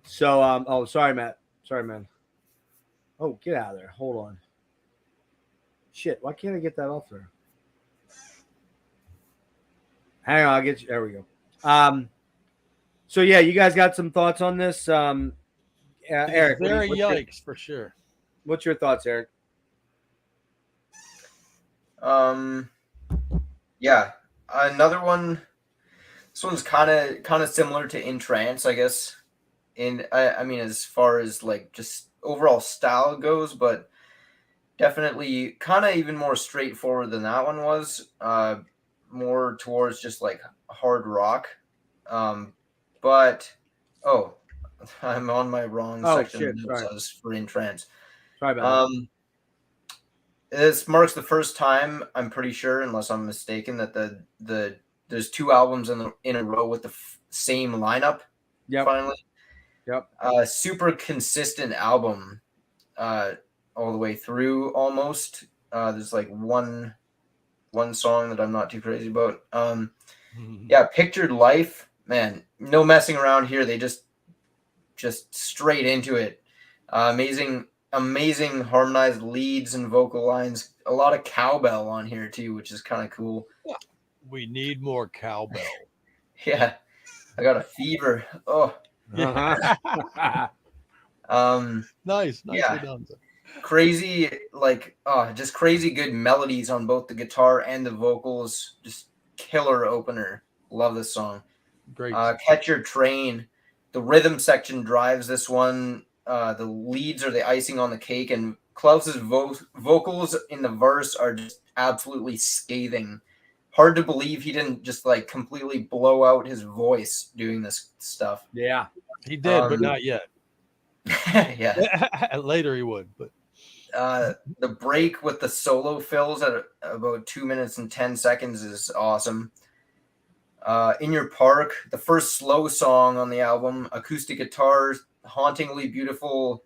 [SPEAKER 1] So, sorry, Matt. Sorry, man. Oh, get out of there. Hold on. Shit, why can't I get that off there? Hang on, I'll get you. There we go. So yeah, you guys got some thoughts on this? Eric.
[SPEAKER 2] Very yikes for sure.
[SPEAKER 1] What's your thoughts, Eric?
[SPEAKER 4] Yeah, another one. This one's kind of similar to In Trance, I guess. I mean, as far as just overall style goes, but definitely kind of even more straightforward than that one was. More towards just hard rock. But I'm on my wrong section for In Trance.
[SPEAKER 1] Sorry about that.
[SPEAKER 4] This marks the first time, I'm pretty sure, unless I'm mistaken, that there's 2 albums in a row with the same lineup.
[SPEAKER 1] Yep.
[SPEAKER 4] Finally.
[SPEAKER 1] Yep.
[SPEAKER 4] Super consistent album, all the way through almost. There's one song that I'm not too crazy about. Pictured Life, man, no messing around here. They just straight into it. Amazing harmonized leads and vocal lines. A lot of cowbell on here too, which is kind of cool.
[SPEAKER 2] We need more cowbell.
[SPEAKER 4] Yeah. I got a fever. Oh,
[SPEAKER 1] Uh-huh.
[SPEAKER 2] Nice, nicely
[SPEAKER 4] yeah.
[SPEAKER 2] done. Sir.
[SPEAKER 4] Crazy, like, just crazy good melodies on both the guitar and the vocals. Just killer opener. Love this song.
[SPEAKER 2] Great.
[SPEAKER 4] Catch Your Train. The rhythm section drives this one. The leads are the icing on the cake, and Klaus's vocals in the verse are just absolutely scathing. Hard to believe he didn't just like completely blow out his voice doing this stuff.
[SPEAKER 1] Yeah,
[SPEAKER 2] he did, but not yet.
[SPEAKER 4] Yeah.
[SPEAKER 2] Later he would, but
[SPEAKER 4] the break with the solo fills at about 2 minutes and 10 seconds is awesome. In Your Park, the first slow song on the album, acoustic guitar, hauntingly beautiful.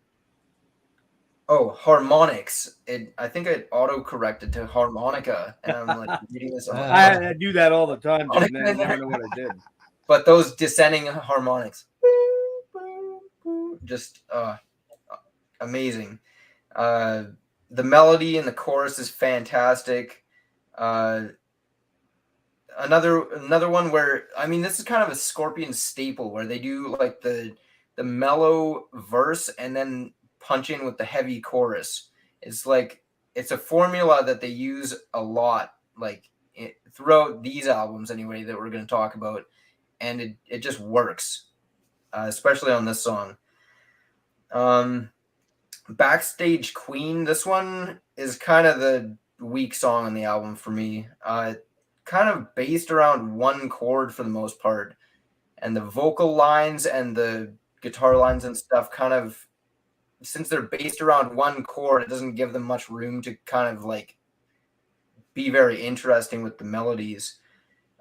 [SPEAKER 4] Oh, harmonics. I think it auto-corrected to harmonica, and I'm like reading this.
[SPEAKER 1] I do that all the time. Just now, I never know what I did.
[SPEAKER 4] But those descending harmonics, just amazing. The melody in the chorus is fantastic. Another one where, I mean, this is kind of a Scorpion staple where they do like the mellow verse and then punch in with the heavy chorus. It's like, it's a formula that they use a lot, like throughout these albums anyway, that we're going to talk about. And it just works, especially on this song. Backstage Queen. This one is kind of the weak song on the album for me. Kind of based around one chord for the most part, and the vocal lines and the guitar lines and stuff kind of, since they're based around one chord, it doesn't give them much room to kind of like be very interesting with the melodies.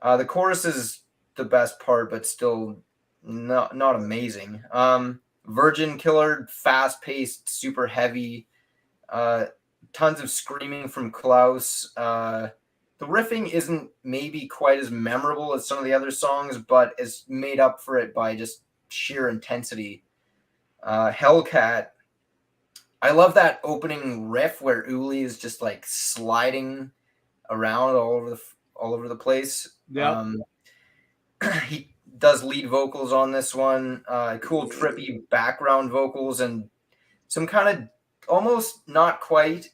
[SPEAKER 4] The chorus is the best part, but still not amazing. Virgin Killer, fast-paced, super heavy, tons of screaming from Klaus. The riffing isn't maybe quite as memorable as some of the other songs, but is made up for it by just sheer intensity. Hellcat. I love that opening riff where Uli is just like sliding around all over the place.
[SPEAKER 1] Yeah.
[SPEAKER 4] He does lead vocals on this one. Cool, trippy background vocals and some kind of almost not quite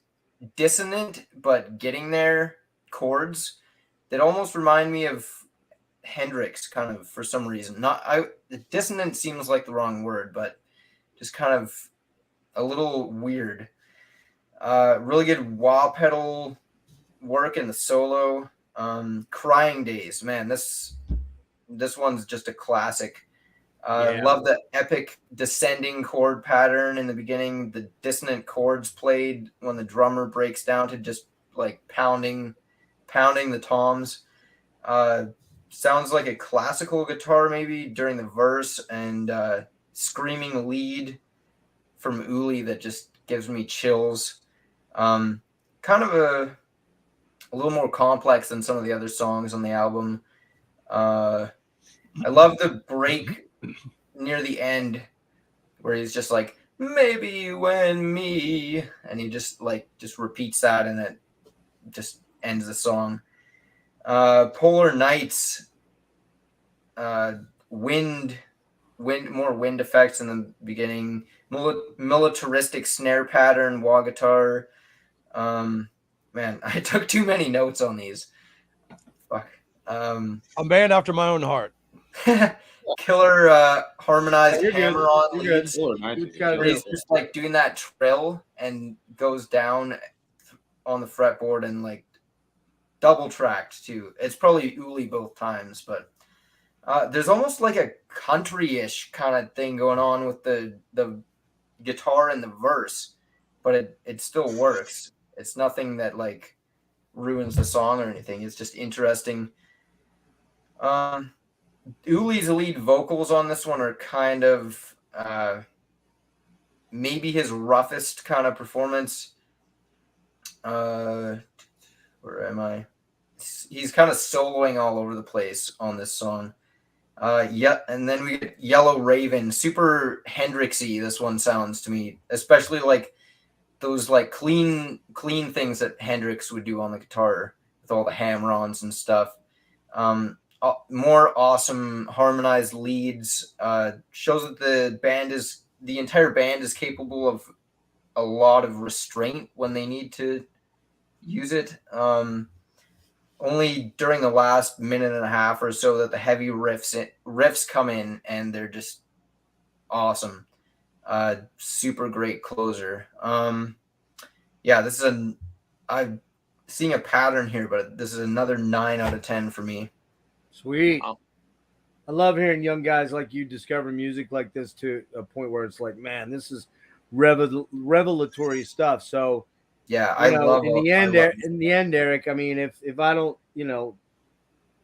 [SPEAKER 4] dissonant, but getting there chords that almost remind me of Hendrix, kind of, for some reason. Dissonant seems like the wrong word, but just kind of a little weird. Really good wah pedal work in the solo. Crying Days, man, this one's just a classic. Love the epic descending chord pattern in the beginning, the dissonant chords played when the drummer breaks down to just like pounding the toms. Sounds like a classical guitar maybe during the verse, and screaming lead from Uli that just gives me chills. Kind of a little more complex than some of the other songs on the album. I love the break near the end where he's just like, maybe you and me, and he just repeats that, and it just ends the song. Polar Nights, more wind effects in the beginning, militaristic snare pattern, wah guitar. Man, I took too many notes on these. Fuck.
[SPEAKER 2] A man after my own heart.
[SPEAKER 4] Killer harmonized hammer-on leads.
[SPEAKER 3] Where
[SPEAKER 4] He's just like doing that trill and goes down on the fretboard and like double tracked too. It's probably Uli both times, but there's almost like a country-ish kind of thing going on with the guitar and the verse, but it still works. It's nothing that like ruins the song or anything. It's just interesting. Uli's lead vocals on this one are kind of maybe his roughest kind of performance. Where am I? He's kind of soloing all over the place on this song. And then we get Yellow Raven, super Hendrixy. This one sounds to me, especially like those like clean things that Hendrix would do on the guitar with all the hammer-ons and stuff. more awesome harmonized leads. Shows that the entire band is capable of a lot of restraint when they need to use it. Only during the last minute and a half or so that the heavy riffs come in, and they're just awesome. Super great closer. Yeah, this is I'm seeing a pattern here, but this is another 9 out of 10 for me.
[SPEAKER 1] Sweet. Wow. I love hearing young guys like you discover music like this to a point where it's like, man, this is revelatory stuff. So
[SPEAKER 4] yeah, I love
[SPEAKER 1] in the end, Erik, I mean, if I don't,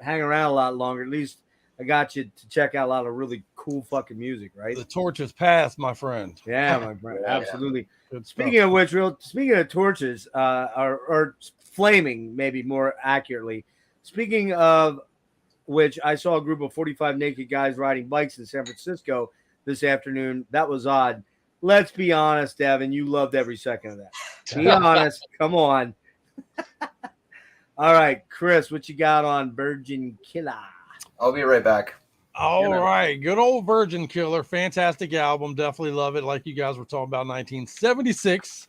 [SPEAKER 1] hang around a lot longer, at least I got you to check out a lot of really cool fucking music, right?
[SPEAKER 2] The torch is passed, my friend.
[SPEAKER 1] Yeah, my friend. Absolutely. Speaking of which, speaking of torches, or flaming, maybe more accurately. Speaking of which, I saw a group of 45 naked guys riding bikes in San Francisco this afternoon. That was odd. Let's be honest, Devin. You loved every second of that. Be honest. Come on. All right, Chris, what you got on Virgin Killer?
[SPEAKER 4] I'll be right back.
[SPEAKER 2] All right. Good old Virgin Killer. Fantastic album. Definitely love it. Like you guys were talking about, 1976.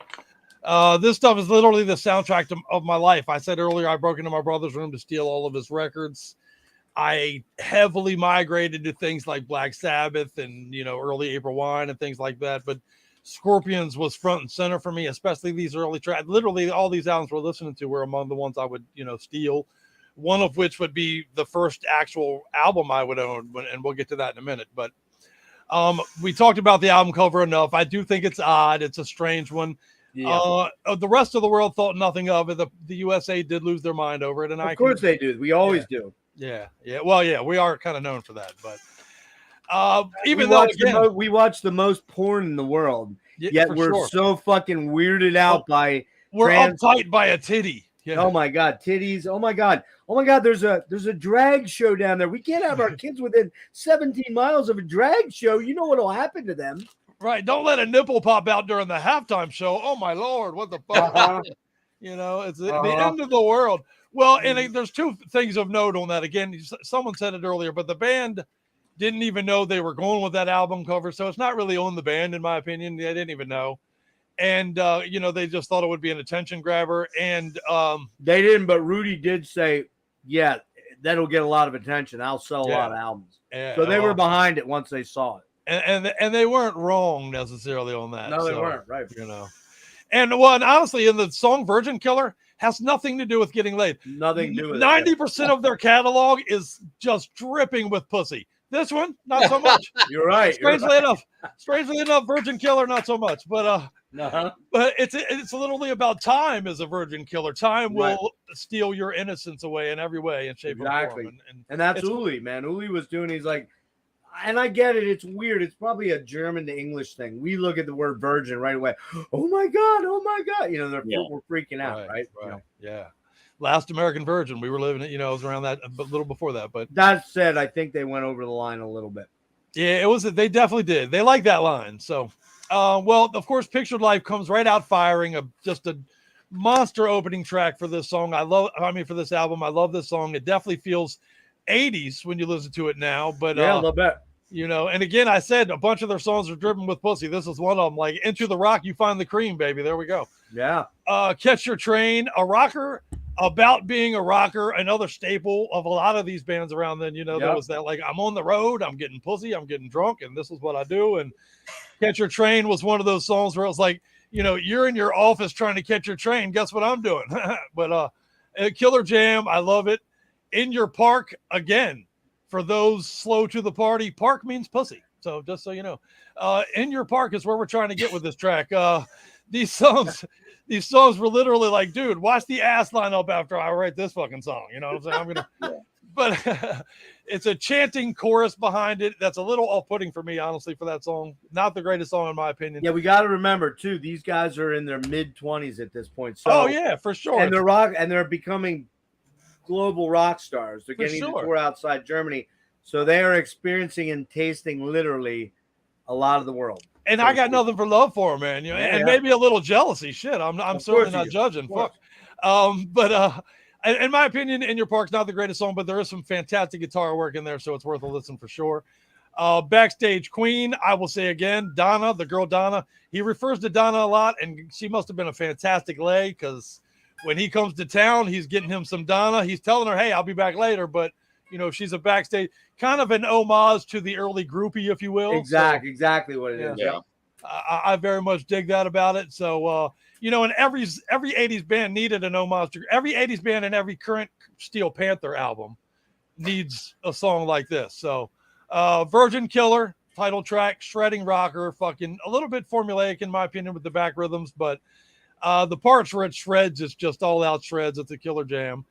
[SPEAKER 2] This stuff is literally the soundtrack of my life. I said earlier, I broke into my brother's room to steal all of his records. I heavily migrated to things like Black Sabbath and, early April Wine and things like that. But Scorpions was front and center for me, especially these early tracks. Literally all these albums we're listening to were among the ones I would, steal. One of which would be the first actual album I would own. And we'll get to that in a minute. But we talked about the album cover enough. I do think it's odd. It's a strange one. Yeah. The rest of the world thought nothing of it. The USA did lose their mind over it. And
[SPEAKER 1] of course they do. We always do.
[SPEAKER 2] Yeah. Well, yeah, we are kind of known for that, but
[SPEAKER 1] we watch the most porn in the world, yet we're so fucking weirded out by
[SPEAKER 2] uptight by a titty. Yeah.
[SPEAKER 1] Oh my god, titties! Oh my god! There's a drag show down there. We can't have our kids within 17 miles of a drag show. You know what'll happen to them,
[SPEAKER 2] right? Don't let a nipple pop out during the halftime show. Oh my lord, what the fuck? It's the end of the world. Well, and there's two things of note on that. Again, someone said it earlier, but the band didn't even know they were going with that album cover. So it's not really on the band, in my opinion. They didn't even know. And, they just thought it would be an attention grabber. And
[SPEAKER 1] they didn't, but Rudy did say, yeah, that'll get a lot of attention. I'll sell a lot of albums. Yeah, so they were behind it once they saw it.
[SPEAKER 2] And they weren't wrong necessarily on that.
[SPEAKER 1] No, they weren't. Right.
[SPEAKER 2] And honestly, in the song Virgin Killer, has nothing to do with getting laid.
[SPEAKER 1] Nothing to do with
[SPEAKER 2] 90% of their catalog is just dripping with pussy. This one, not so much.
[SPEAKER 1] You're right.
[SPEAKER 2] Strangely enough, Virgin Killer, not so much. But but it's literally about time as a Virgin Killer. Time will steal your innocence away in every way and shape and form.
[SPEAKER 1] And that's Uli, man. Uli was doing. He's like, and I get it. It's weird. It's probably a German to English thing. We look at the word virgin right away. Oh my god! We're freaking out, right?
[SPEAKER 2] Yeah. Last American Virgin. We were living it. It was around that, a little before that. But
[SPEAKER 1] that said, I think they went over the line a little bit.
[SPEAKER 2] Yeah, it was. They definitely did. They like that line. So, well, of course, Pictured Life comes right out firing. Just a monster opening track for this song. For this album, I love this song. It definitely feels 80s when you listen to it now, but
[SPEAKER 1] yeah, a little bit.
[SPEAKER 2] And again, I said a bunch of their songs are dripping with pussy. This is one of them. Like Into the Rock, you find the cream, baby. There we go.
[SPEAKER 1] Yeah.
[SPEAKER 2] Catch Your Train, a rocker about being a rocker, another staple of a lot of these bands around then. There was that like, I'm on the road, I'm getting pussy, I'm getting drunk, and this is what I do. And Catch Your Train was one of those songs where it was like, you're in your office trying to catch your train. Guess what I'm doing? But Killer Jam, I love it. In Your Park, again, for those slow to the party, park means pussy. So just so you know, In Your Park is where we're trying to get with this track. These songs were literally like, dude, watch the ass line up after I write this fucking song. You know what I'm saying? But it's a chanting chorus behind it. That's a little off-putting for me, honestly, for that song. Not the greatest song in my opinion.
[SPEAKER 1] Yeah, we got to remember too, these guys are in their mid-20s at this point. So,
[SPEAKER 2] yeah, for sure.
[SPEAKER 1] And they're becoming global rock stars. They're getting to tour outside Germany. So they are experiencing and tasting literally a lot of the world.
[SPEAKER 2] And I got nothing for love for them, man. Maybe a little jealousy. Shit, I'm certainly not judging. Fuck. But in my opinion, In Your Park's not the greatest song, but there is some fantastic guitar work in there, so it's worth a listen for sure. Backstage Queen, I will say again, Donna, the girl Donna. He refers to Donna a lot, and she must have been a fantastic lay, because when he comes to town, he's getting him some Donna. He's telling her, hey, I'll be back later, but she's a backstage, kind of an homage to the early groupie, if you will.
[SPEAKER 1] Exactly what it is.
[SPEAKER 3] Yeah.
[SPEAKER 2] I very much dig that about it. So, and every 80s band needed an homage. Every 80s band and every current Steel Panther album needs a song like this. So, Virgin Killer, title track, shredding rocker, fucking a little bit formulaic in my opinion with the back rhythms, but the parts where it shreds, it's just all out shreds. It's a killer jam.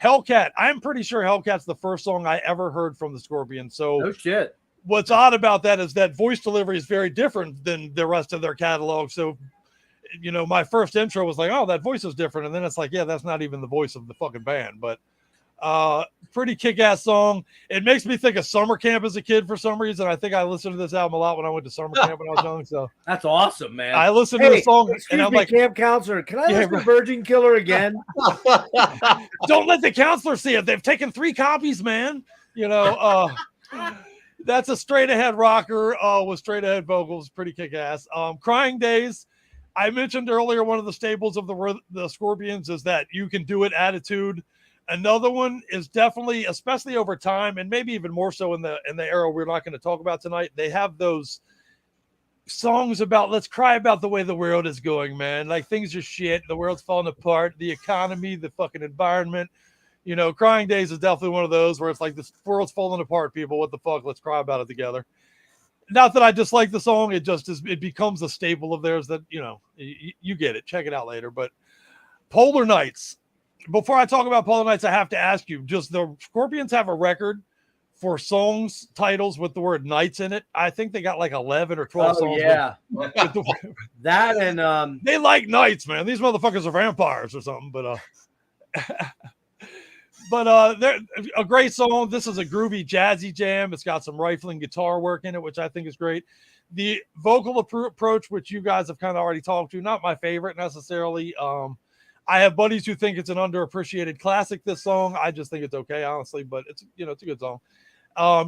[SPEAKER 2] Hellcat, I'm pretty sure Hellcat's the first song I ever heard from the Scorpions. So
[SPEAKER 1] no shit.
[SPEAKER 2] What's odd about that is that voice delivery is very different than the rest of their catalog. So, my first intro was like, oh, that voice is different. And then it's like, yeah, that's not even the voice of the fucking band. But pretty kick-ass song. It makes me think of summer camp as a kid for some reason. I think I listened to this album a lot when I went to summer camp when I was young. So
[SPEAKER 1] that's awesome, man.
[SPEAKER 2] I listened to the song and I'm like,
[SPEAKER 1] camp counselor, can I listen to Virgin Killer again?
[SPEAKER 2] Don't let the counselor see it. They've taken 3 copies, man. That's a straight ahead rocker with straight ahead vocals, pretty kick ass. Crying Days. I mentioned earlier, one of the staples of the Scorpions is that you can do it attitude. Another one is definitely, especially over time, and maybe even more so in the era we're not going to talk about tonight. They have those songs about, let's cry about the way the world is going, man. Like, things are shit. The world's falling apart. The economy, the fucking environment. Crying Days is definitely one of those where it's like, this world's falling apart, people. What the fuck? Let's cry about it together. Not that I dislike the song. It just is, it becomes a staple of theirs that, you get it. Check it out later. But Polar Nights. Before I talk about Polar Nights, I have to ask you, does the Scorpions have a record for songs titles with the word nights in it? I think they got like 11 or 12 songs.
[SPEAKER 1] Yeah.
[SPEAKER 2] With
[SPEAKER 1] that and
[SPEAKER 2] they like nights, man. These motherfuckers are vampires or something, but they're a great song. This is a groovy, jazzy jam. It's got some rifling guitar work in it, which I think is great. The vocal approach, which you guys have kind of already talked to, not my favorite necessarily. I have buddies who think it's an underappreciated classic, this song. I just think it's okay, honestly, but it's a good song.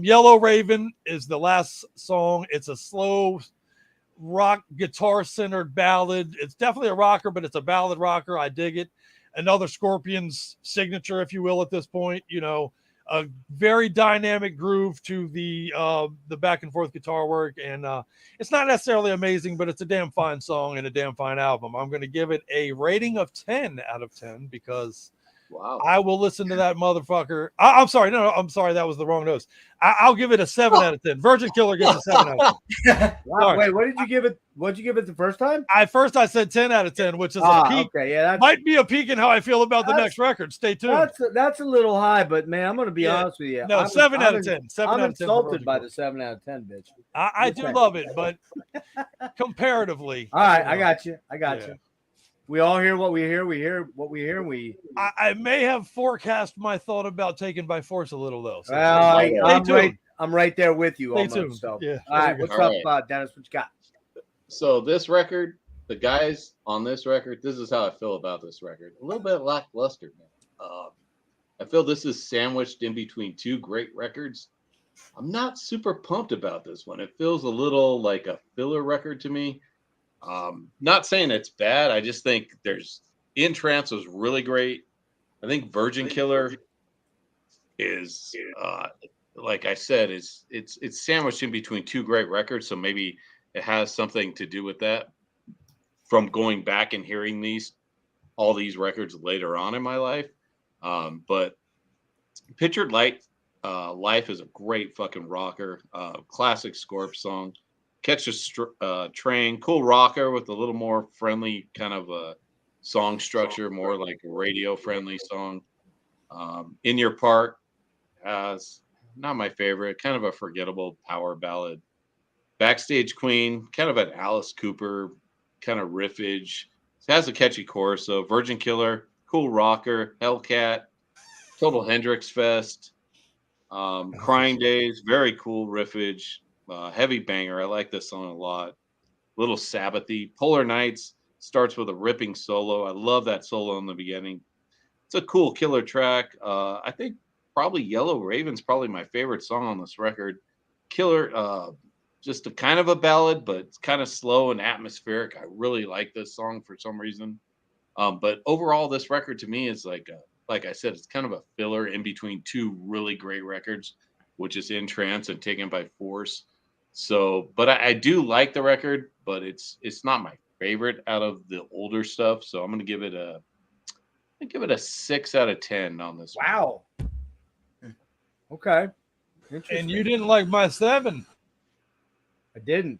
[SPEAKER 2] Yellow Raven is the last song. It's a slow rock guitar-centered ballad. It's definitely a rocker, but it's a ballad rocker. I dig it. Another Scorpions signature, if you will, at this point. A very dynamic groove to the back and forth guitar work, and it's not necessarily amazing, but it's a damn fine song and a damn fine album. I'm going to give it a rating of 10 out of 10 because I will listen to that motherfucker. I'm sorry, I'm sorry, that was the wrong nose. I'll give it a 7 out of 10. Virgin Killer gets a 7 out of 10.
[SPEAKER 1] Wow, wait, what did you give it? What'd you give it the first time?
[SPEAKER 2] I said 10 out of 10, which is a peak.
[SPEAKER 1] Okay, yeah,
[SPEAKER 2] might be a peak in how I feel about the next record. Stay tuned.
[SPEAKER 1] That's a little high, but man, I'm going to be honest with you.
[SPEAKER 2] No, 7 out of 10. 7
[SPEAKER 1] I'm
[SPEAKER 2] out of 10
[SPEAKER 1] insulted by the 7 out of 10, bitch.
[SPEAKER 2] I do love it, but comparatively.
[SPEAKER 1] All right, I got you. We all hear what we hear. We hear what we hear.
[SPEAKER 2] I may have forecast my thought about Taken by Force a little, though. So
[SPEAKER 1] I'm right there with you.
[SPEAKER 2] Stay tuned.
[SPEAKER 1] So.
[SPEAKER 2] Yeah.
[SPEAKER 1] All right. What's up, Dennis? What you got?
[SPEAKER 3] So this record, the guys on this record, this is how I feel about this record. A little bit lackluster, man. I feel this is sandwiched in between 2 great records. I'm not super pumped about this one. It feels a little like a filler record to me. Not saying it's bad. I just think In Trance was really great. I think Virgin Killer is, like I said, it's sandwiched in between 2 great records. So maybe it has something to do with that from going back and hearing all these records later on in my life. But Pictured Life is a great fucking rocker, classic Scorp song. Catch a Train, cool rocker with a little more friendly kind of a song structure, more like a radio friendly song. In Your Park, not my favorite, kind of a forgettable power ballad. Backstage Queen, kind of an Alice Cooper kind of riffage. It has a catchy chorus. So Virgin Killer, cool rocker. Hellcat, Total Hendrix Fest. Crying Days, very cool riffage. Heavy banger. I like this song a lot. Little Sabbathy. Polar Nights starts with a ripping solo. I love that solo in the beginning. it's a cool killer track. I think probably Yellow Raven's probably my favorite song on this record. Killer, just a kind of a ballad, but it's kind of slow and atmospheric. I really like this song for some reason. But overall, this record to me is like I said, it's kind of a filler in between two really great records, which is In Trance and Taken by Force. So, but I do like the record, but it's not my favorite out of the older stuff. So I'm gonna give it a 6 out of 10 on this.
[SPEAKER 1] Wow. Okay.
[SPEAKER 2] And you didn't like my 7.
[SPEAKER 1] I didn't.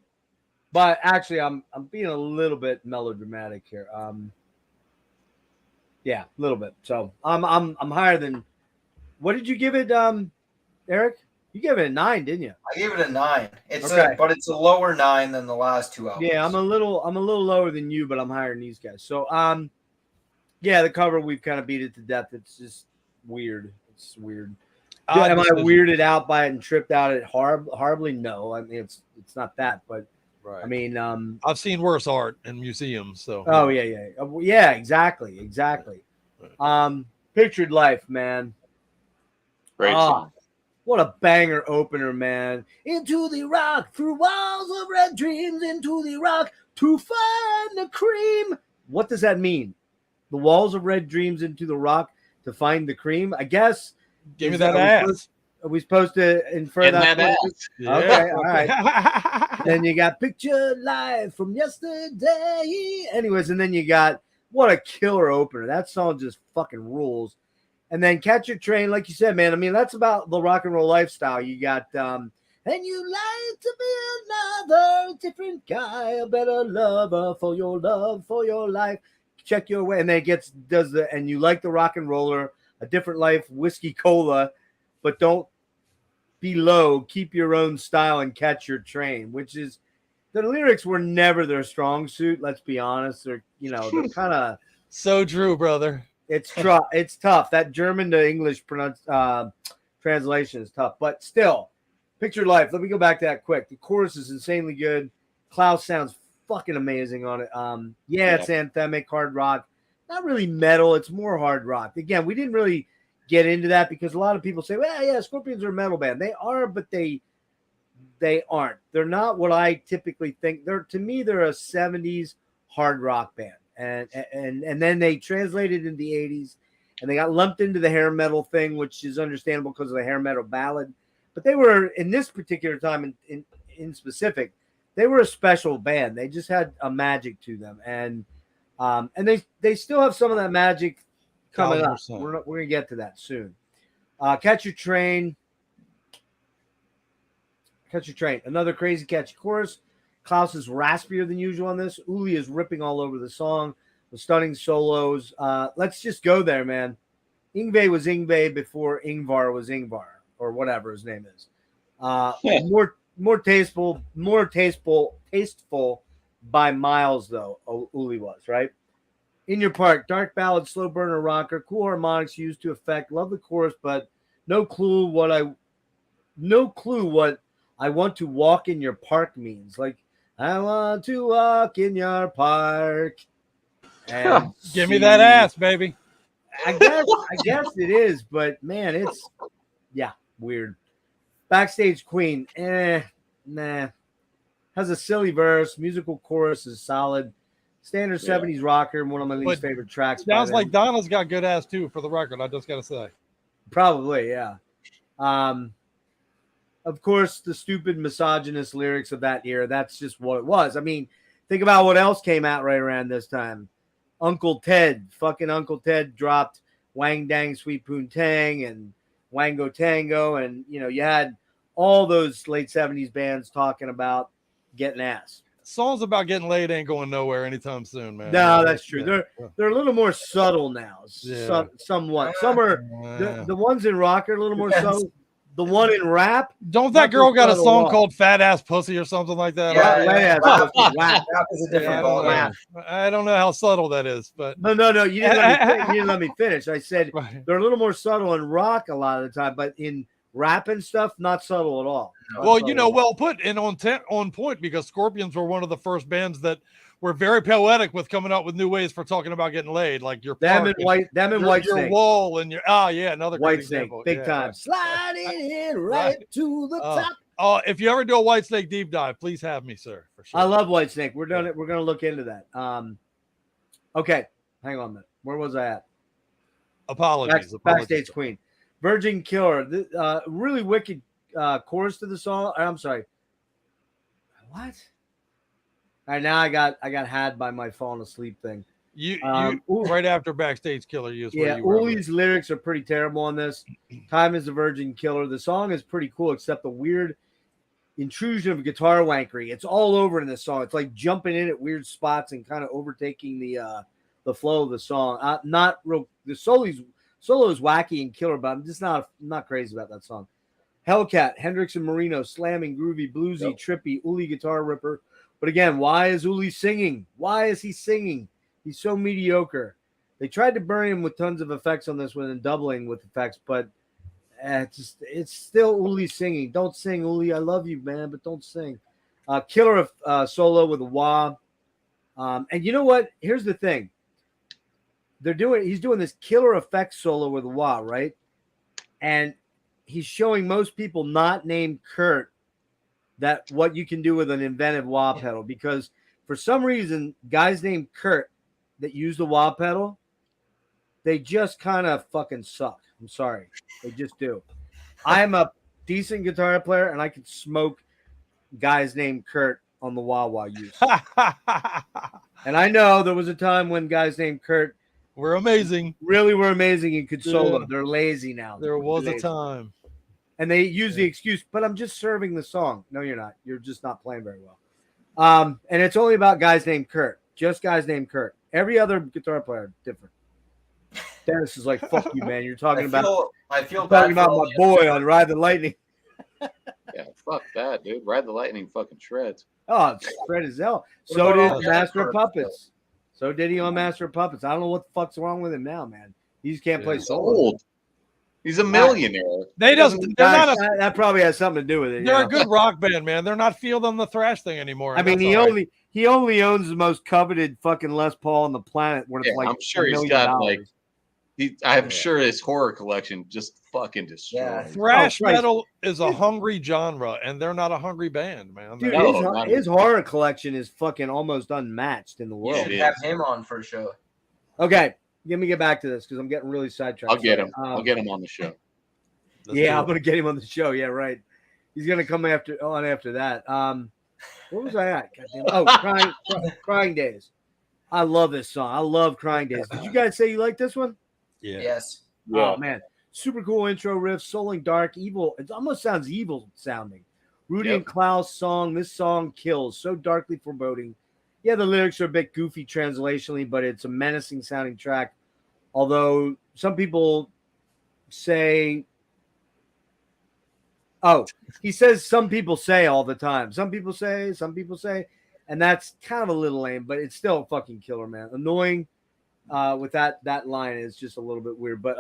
[SPEAKER 1] But actually, I'm being a little bit melodramatic here. Yeah, a little bit. So I'm higher than. What did you give it, Erik? You gave it a 9, didn't you?
[SPEAKER 4] I gave it a 9. It's
[SPEAKER 1] okay.
[SPEAKER 4] but it's a lower 9 than the last 2 albums.
[SPEAKER 1] Yeah, I'm a little lower than you, but I'm higher than these guys. So yeah, the cover we've kind of beat it to death. It's just weird. It's weird. Am I weirded out by it and tripped out at horribly? No, I mean it's not that, but
[SPEAKER 2] right.
[SPEAKER 1] I mean
[SPEAKER 2] I've seen worse art in museums. So
[SPEAKER 1] oh yeah, exactly. Pictured Life, man.
[SPEAKER 3] Great song.
[SPEAKER 1] What a banger opener, man. Into the rock, through walls of red dreams, into the rock to find the cream. What does that mean? The walls of red dreams into the rock to find the cream? I guess.
[SPEAKER 2] Give me that ass.
[SPEAKER 1] Are we supposed to infer that?
[SPEAKER 3] ass.
[SPEAKER 2] Yeah.
[SPEAKER 1] Okay, all right. Then you got Picture Life from yesterday. Anyways, and then you got what a killer opener. That song just fucking rules. And then Catch Your Train, like you said, man. I mean, that's about the rock and roll lifestyle. You got and you like to be another different guy, a better lover for your love, for your life. Check your way, and then it and you like the rock and roller, a different life, whiskey cola, but don't be low. Keep your own style and catch your train. Which is the lyrics were never their strong suit. Let's be honest. They're kind of
[SPEAKER 2] so true, brother.
[SPEAKER 1] It's tough. That German to English translation is tough, but still, Picture Life. Let me go back to that quick. The chorus is insanely good. Klaus sounds fucking amazing on it. It's anthemic, hard rock. Not really metal. It's more hard rock. Again, we didn't really get into that because a lot of people say, well, yeah, Scorpions are a metal band. They are, but they aren't. They're not what I typically think. To me, they're a 70s hard rock band. And then they translated in the 80s and they got lumped into the hair metal thing, which is understandable because of the hair metal ballad. But they were, in this particular time in specific, they were a special band. They just had a magic to them. And they still have some of that magic coming 100%. Up. We're going to get to that soon. Catch Your Train. Another crazy catchy chorus. Klaus is raspier than usual on this. Uli is ripping all over the song with stunning solos. Let's just go there, man. Yngwie was Yngwie before Ingvar was Ingvar, or whatever his name is. More tasteful by miles, though. Uli was, right? In Your Park, dark ballad, slow burner rocker, cool harmonics used to effect. Love the chorus, but no clue what I want to walk in your park means. Like, I want to walk in your park. And
[SPEAKER 2] give me that ass, baby.
[SPEAKER 1] I guess it is, but man, it's weird. Backstage Queen, nah. Has a silly verse. Musical chorus is solid. Standard 70s rocker, one of my least favorite tracks.
[SPEAKER 2] Sounds like Donna's got good ass too, for the record. I just gotta say.
[SPEAKER 1] Probably, yeah. Of course, the stupid misogynist lyrics of that era, that's just what it was. I mean, think about what else came out right around this time. Uncle Ted dropped Wang Dang Sweet Poontang and Wango Tango. And, you had all those late 70s bands talking about getting ass.
[SPEAKER 2] Songs about getting laid ain't going nowhere anytime soon, man.
[SPEAKER 1] No, that's true. They're a little more subtle now, somewhat. Some are the ones in rock are a little more subtle. The one in rap.
[SPEAKER 2] Don't that girl got a song called Fat Ass Pussy or something like that?
[SPEAKER 4] Rap is a different ballgame.
[SPEAKER 2] I don't know how subtle that is, but
[SPEAKER 1] no. You didn't let me finish. I said they're a little more subtle in rock a lot of the time, but in rap and stuff, not subtle at all.
[SPEAKER 2] Well, well put and on point, because Scorpions were one of the first bands that were very poetic with coming up with new ways for talking about getting laid, like your
[SPEAKER 1] White
[SPEAKER 2] your wall and your another
[SPEAKER 1] White Snake,
[SPEAKER 2] example.
[SPEAKER 1] big time, sliding in right to the top.
[SPEAKER 2] Oh, if you ever do a White Snake deep dive, please have me, sir. For sure.
[SPEAKER 1] I love White Snake. We're done it. We're gonna look into that. Okay, hang on a minute. Where was I at?
[SPEAKER 2] Apologies.
[SPEAKER 1] Backstage Queen, Virgin Killer. Really wicked chorus to the song. I'm sorry. What? All right, now I got had by my falling asleep thing.
[SPEAKER 2] You right after Backstage Killer.
[SPEAKER 1] Uli's lyrics are pretty terrible on this. Time is a Virgin Killer. The song is pretty cool, except the weird intrusion of guitar wankery. It's all over in this song. It's like jumping in at weird spots and kind of overtaking the flow of the song. Not real. The solo is wacky and killer, but I'm just not crazy about that song. Hellcat, Hendrix and Marino, slamming, groovy, bluesy, trippy, Uli guitar ripper. But again, why is Uli singing? Why is he singing? He's so mediocre. They tried to bury him with tons of effects on this one and doubling with effects, but it's still Uli singing. Don't sing, Uli. I love you, man, but don't sing. Killer solo with a wah. And you know what? Here's the thing. He's doing this killer effects solo with a wah, right? And he's showing most people not named Kurt that what you can do with an inventive wah pedal, because for some reason, guys named Kurt that use the wah pedal, they just kind of fucking suck. I'm sorry. They just do. I'm a decent guitar player, and I can smoke guys named Kurt on the wah use. And I know there was a time when guys named Kurt
[SPEAKER 2] were amazing.
[SPEAKER 1] Really were amazing and could solo. Yeah. They're lazy now.
[SPEAKER 2] There was a time.
[SPEAKER 1] And they use the excuse, but I'm just serving the song. No, you're not. You're just not playing very well. And it's only about guys named Kurt. Just guys named Kurt. Every other guitar player, different. Dennis is like, fuck you, man. You're talking about my boy on Ride the Lightning.
[SPEAKER 5] Yeah, fuck that, dude. Ride the Lightning fucking shreds.
[SPEAKER 1] Oh, shred as hell. So did Master of Puppets. So did he on Master of Puppets. I don't know what the fuck's wrong with him now, man. He just can't play solo.
[SPEAKER 5] Old. He's a millionaire.
[SPEAKER 1] That probably has something to do with it.
[SPEAKER 2] They're a good rock band, man. They're not fielding the thrash thing anymore.
[SPEAKER 1] I mean, he only owns the most coveted fucking Les Paul on the planet. Worth like
[SPEAKER 5] I'm sure he's got like. I'm sure his horror collection just fucking destroyed.
[SPEAKER 2] Yeah. Thrash metal is a hungry genre, and they're not a hungry band, man.
[SPEAKER 1] Dude, his horror collection is fucking almost unmatched in the world.
[SPEAKER 4] You should have him on for a show.
[SPEAKER 1] Okay, let me get back to this because I'm getting really sidetracked.
[SPEAKER 5] I'll get him. I'll get him on the show.
[SPEAKER 1] I'm gonna get him on the show. Yeah, right. He's gonna come after that. Where was I at? Crying Days. I love this song. I love Crying Days. Did you guys say you like this one?
[SPEAKER 2] Yeah.
[SPEAKER 4] Yes.
[SPEAKER 1] Oh man, super cool intro riff, souling dark, evil. It almost sounds evil sounding. Rudy and Klaus song. This song kills, so darkly foreboding. Yeah, the lyrics are a bit goofy translationally, but it's a menacing sounding track. Although some people say, he says some people say all the time. Some people say, and that's kind of a little lame, but it's still a fucking killer, man. Annoying. With that line is just a little bit weird, but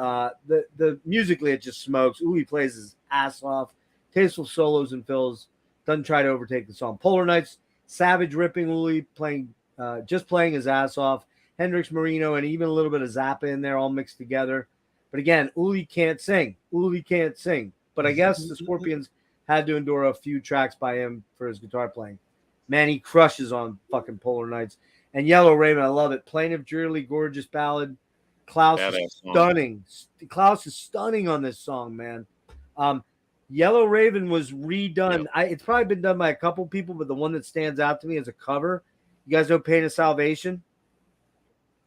[SPEAKER 1] the musically it just smokes. Uli plays his ass off, tasteful solos and fills. Doesn't try to overtake the song. Polar Nights, savage ripping. Uli playing his ass off. Hendrix, Marino, and even a little bit of Zappa in there, all mixed together. But again, Uli can't sing. But I guess the Scorpions had to endure a few tracks by him for his guitar playing. Man, he crushes on fucking Polar Nights. And Yellow Raven, I love it. Plaintive, drearily gorgeous ballad. Klaus is stunning. Klaus is stunning on this song, man. Yellow Raven was redone. It's probably been done by a couple people, but the one that stands out to me as a cover. You guys know Pain of Salvation?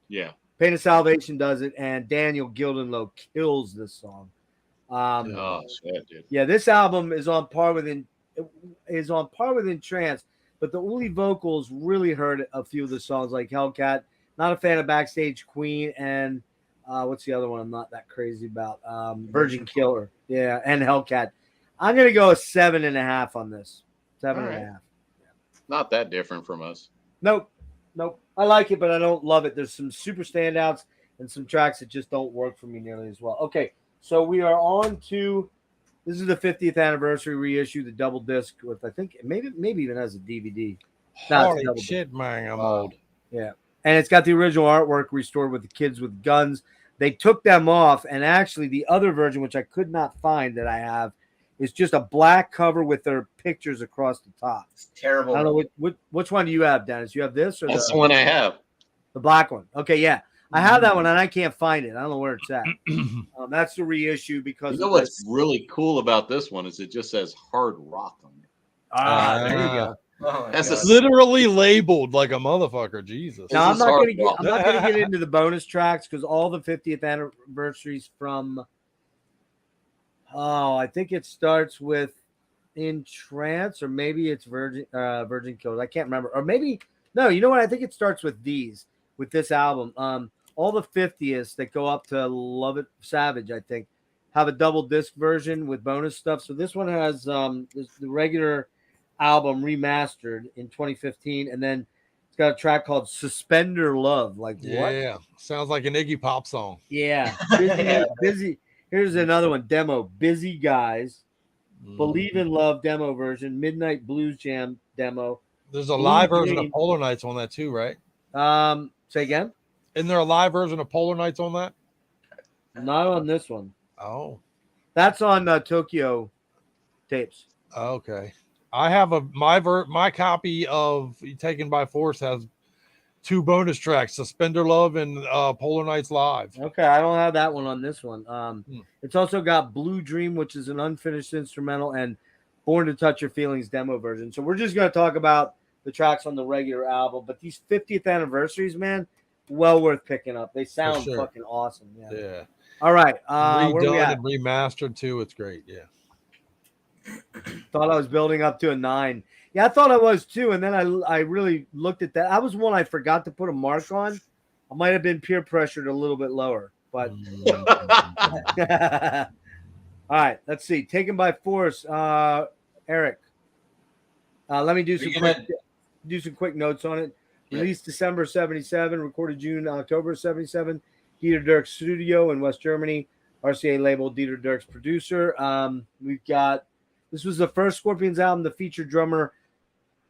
[SPEAKER 5] Yeah.
[SPEAKER 1] Pain of Salvation does it, and Daniel Gildenlow kills this song.
[SPEAKER 5] Shit, dude.
[SPEAKER 1] Yeah, this album is on par with Trance. But the Uli vocals really hurt a few of the songs, like Hellcat. Not a fan of Backstage Queen, and what's the other one I'm not that crazy about? Virgin Killer. Yeah, and Hellcat. I'm going to go a 7.5 on this. 7.5. Yeah.
[SPEAKER 5] Not that different from us.
[SPEAKER 1] Nope. I like it, but I don't love it. There's some super standouts and some tracks that just don't work for me nearly as well. Okay, so we are on to This is the 50th anniversary reissue, the double disc with, I think, maybe even has a DVD.
[SPEAKER 2] Holy shit, man, I'm old.
[SPEAKER 1] Yeah. And it's got the original artwork restored with the kids with guns. They took them off, and actually the other version, which I could not find that I have, is just a black cover with their pictures across the top.
[SPEAKER 4] It's terrible.
[SPEAKER 1] I don't know which one do you have, Dennis? You have this or
[SPEAKER 5] That's the one I have.
[SPEAKER 1] The black one. Okay, yeah. I have that one, and I can't find it. I don't know where it's at. That's the reissue because
[SPEAKER 5] you know what's really cool about this one is it just says hard rock on it.
[SPEAKER 1] There you go.
[SPEAKER 4] Oh
[SPEAKER 2] That's literally labeled like a motherfucker. Jesus.
[SPEAKER 1] Now, I'm not going to get into the bonus tracks because all the 50th anniversaries from, I think it starts with In Trance, or maybe it's Virgin Kills. I can't remember. Or maybe, no, you know what? I think it starts with this album. All the 50th that go up to Love It Savage, I think, have a double disc version with bonus stuff. So this one has the regular album remastered in 2015, and then it's got a track called Suspender Love. Like, what?
[SPEAKER 2] Yeah, sounds like an Iggy Pop song.
[SPEAKER 1] Yeah. Busy. Here's another one, demo. Busy Guys. Believe in Love demo version. Midnight Blues Jam demo.
[SPEAKER 2] There's a live version of Polar Nights on that too, right?
[SPEAKER 1] Say again?
[SPEAKER 2] Isn't there a live version of Polar Nights on that?
[SPEAKER 1] Not on this one.
[SPEAKER 2] Oh.
[SPEAKER 1] That's on Tokyo tapes.
[SPEAKER 2] Okay. I have my copy of Taken by Force has 2 bonus tracks, Suspender Love and Polar Nights Live.
[SPEAKER 1] Okay, I don't have that one on this one. It's also got Blue Dream, which is an unfinished instrumental, and Born to Touch Your Feelings demo version. So we're just going to talk about the tracks on the regular album, but these 50th anniversaries, man, well worth picking up. They sound fucking awesome. Yeah. All right. Where we at?
[SPEAKER 2] And remastered too. It's great. Yeah.
[SPEAKER 1] Thought I was building up to a 9. Yeah, I thought I was too. And then I really looked at that. That was one I forgot to put a mark on. I might have been peer pressured a little bit lower, but all right, let's see. Taken by Force. Erik. Let me do some quick notes on it. Released December 77, recorded June, October 77. Dieter Dirk's studio in West Germany. RCA label, Dieter Dirk's producer. This was the first Scorpions album to feature drummer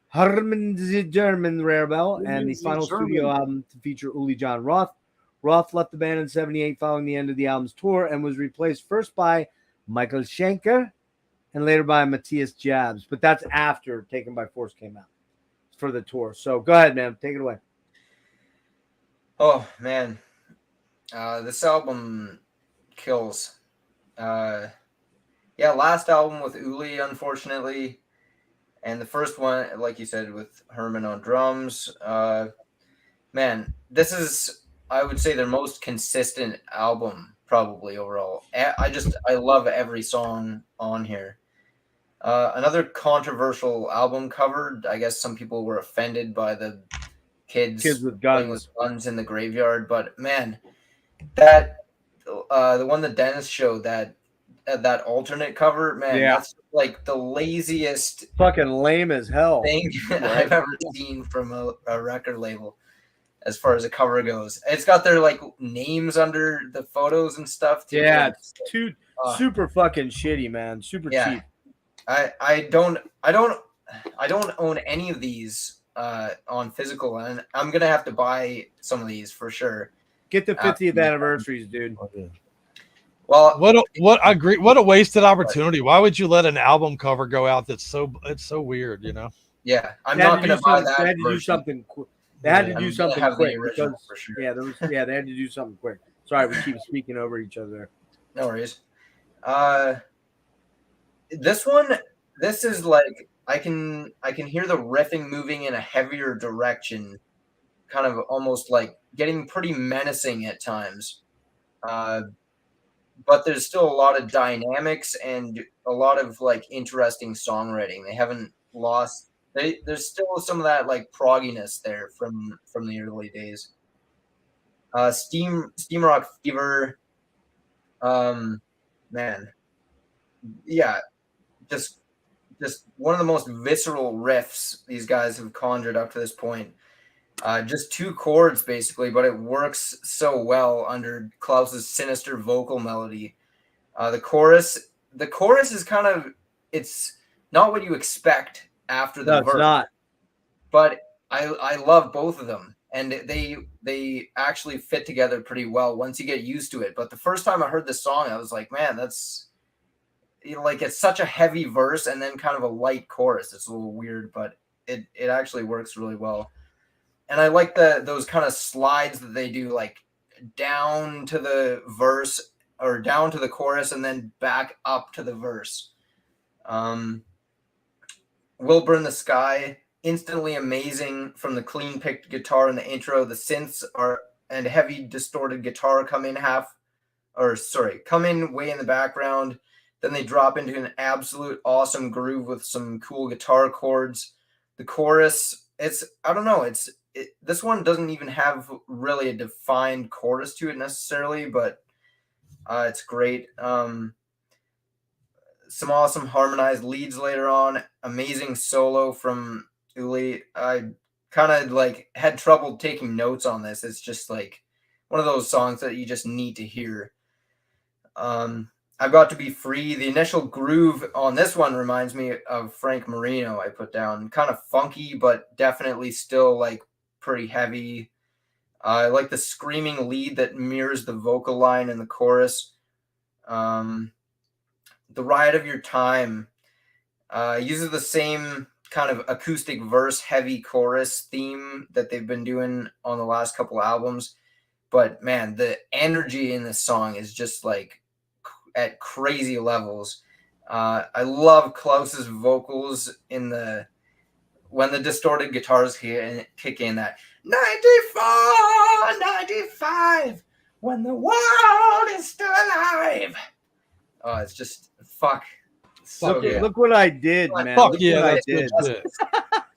[SPEAKER 1] Herman German Rarebell, and the final studio album to feature Uli John Roth. Roth left the band in 78 following the end of the album's tour and was replaced first by Michael Schenker and later by Matthias Jabs. But that's after Taken by Force came out for the tour. So go ahead, man. Take it away.
[SPEAKER 4] Oh, man. This album kills. Last album with Uli, unfortunately. And the first one, like you said, with Herman on drums. Man, this is, I would say, their most consistent album, probably, overall. I love every song on here. Another controversial album cover. I guess some people were offended by the kids
[SPEAKER 1] with guns
[SPEAKER 4] in the graveyard. But, man, that the one that Dennis showed, that alternate cover, man, that's like the laziest,
[SPEAKER 1] fucking lame as hell
[SPEAKER 4] thing I've ever seen from a record label as far as a cover goes. It's got their like names under the photos and stuff too.
[SPEAKER 1] Yeah, it's super fucking shitty, man. Super cheap.
[SPEAKER 4] I don't own any of these on physical, and I'm gonna have to buy some of these for sure.
[SPEAKER 1] Get the 50th anniversaries, dude.
[SPEAKER 4] Well,
[SPEAKER 2] what I agree. What a wasted opportunity. Why would you let an album cover go out? It's so weird, you know?
[SPEAKER 4] Yeah, I'm not going to buy that.
[SPEAKER 1] They had to do something quick. They had to do something quick because, they had to do something quick. Sorry, we keep speaking over each other.
[SPEAKER 4] No worries. This is like I can hear the riffing moving in a heavier direction, kind of almost like getting pretty menacing at times. But there's still a lot of dynamics and a lot of like interesting songwriting. They haven't lost. There's still some of that like progginess there from the early days. Steam Rock Fever. Man, yeah, just one of the most visceral riffs these guys have conjured up to this point. Just 2 chords basically, but it works so well under Klaus's sinister vocal melody. The chorus, the chorus is kind of, it's not what you expect after the verse.
[SPEAKER 1] It's not.
[SPEAKER 4] But I love both of them, and they actually fit together pretty well once you get used to it. But the first time I heard this song, I was like, man, that's, you know, like, it's such a heavy verse and then kind of a light chorus. It's a little weird, but it actually works really well. And I like those kind of slides that they do, like down to the verse or down to the chorus and then back up to the verse. Will Burn the Sky, instantly amazing from the clean picked guitar in the intro. The synths and heavy distorted guitar come in way in the background. Then they drop into an absolute awesome groove with some cool guitar chords. The chorus, I don't know, this one doesn't even have really a defined chorus to it necessarily, but it's great. Some awesome harmonized leads later on. Amazing solo from Uli. I kind of like had trouble taking notes on this. It's just like one of those songs that you just need to hear. I've Got to Be Free. The initial groove on this one reminds me of Frank Marino. I put down kind of funky, but definitely still like pretty heavy. I like the screaming lead that mirrors the vocal line in the chorus. The Riot of Your Time uses the same kind of acoustic verse, heavy chorus theme that they've been doing on the last couple albums. But man, the energy in this song is just like at crazy levels. I love Klaus's vocals when the distorted guitars kick in, that 94, 95, when the world is still alive. Oh, it's just so good.
[SPEAKER 1] Look what I did, man.
[SPEAKER 2] Fuck
[SPEAKER 1] look
[SPEAKER 2] yeah,
[SPEAKER 1] what I
[SPEAKER 2] that's
[SPEAKER 1] did.
[SPEAKER 2] good shit.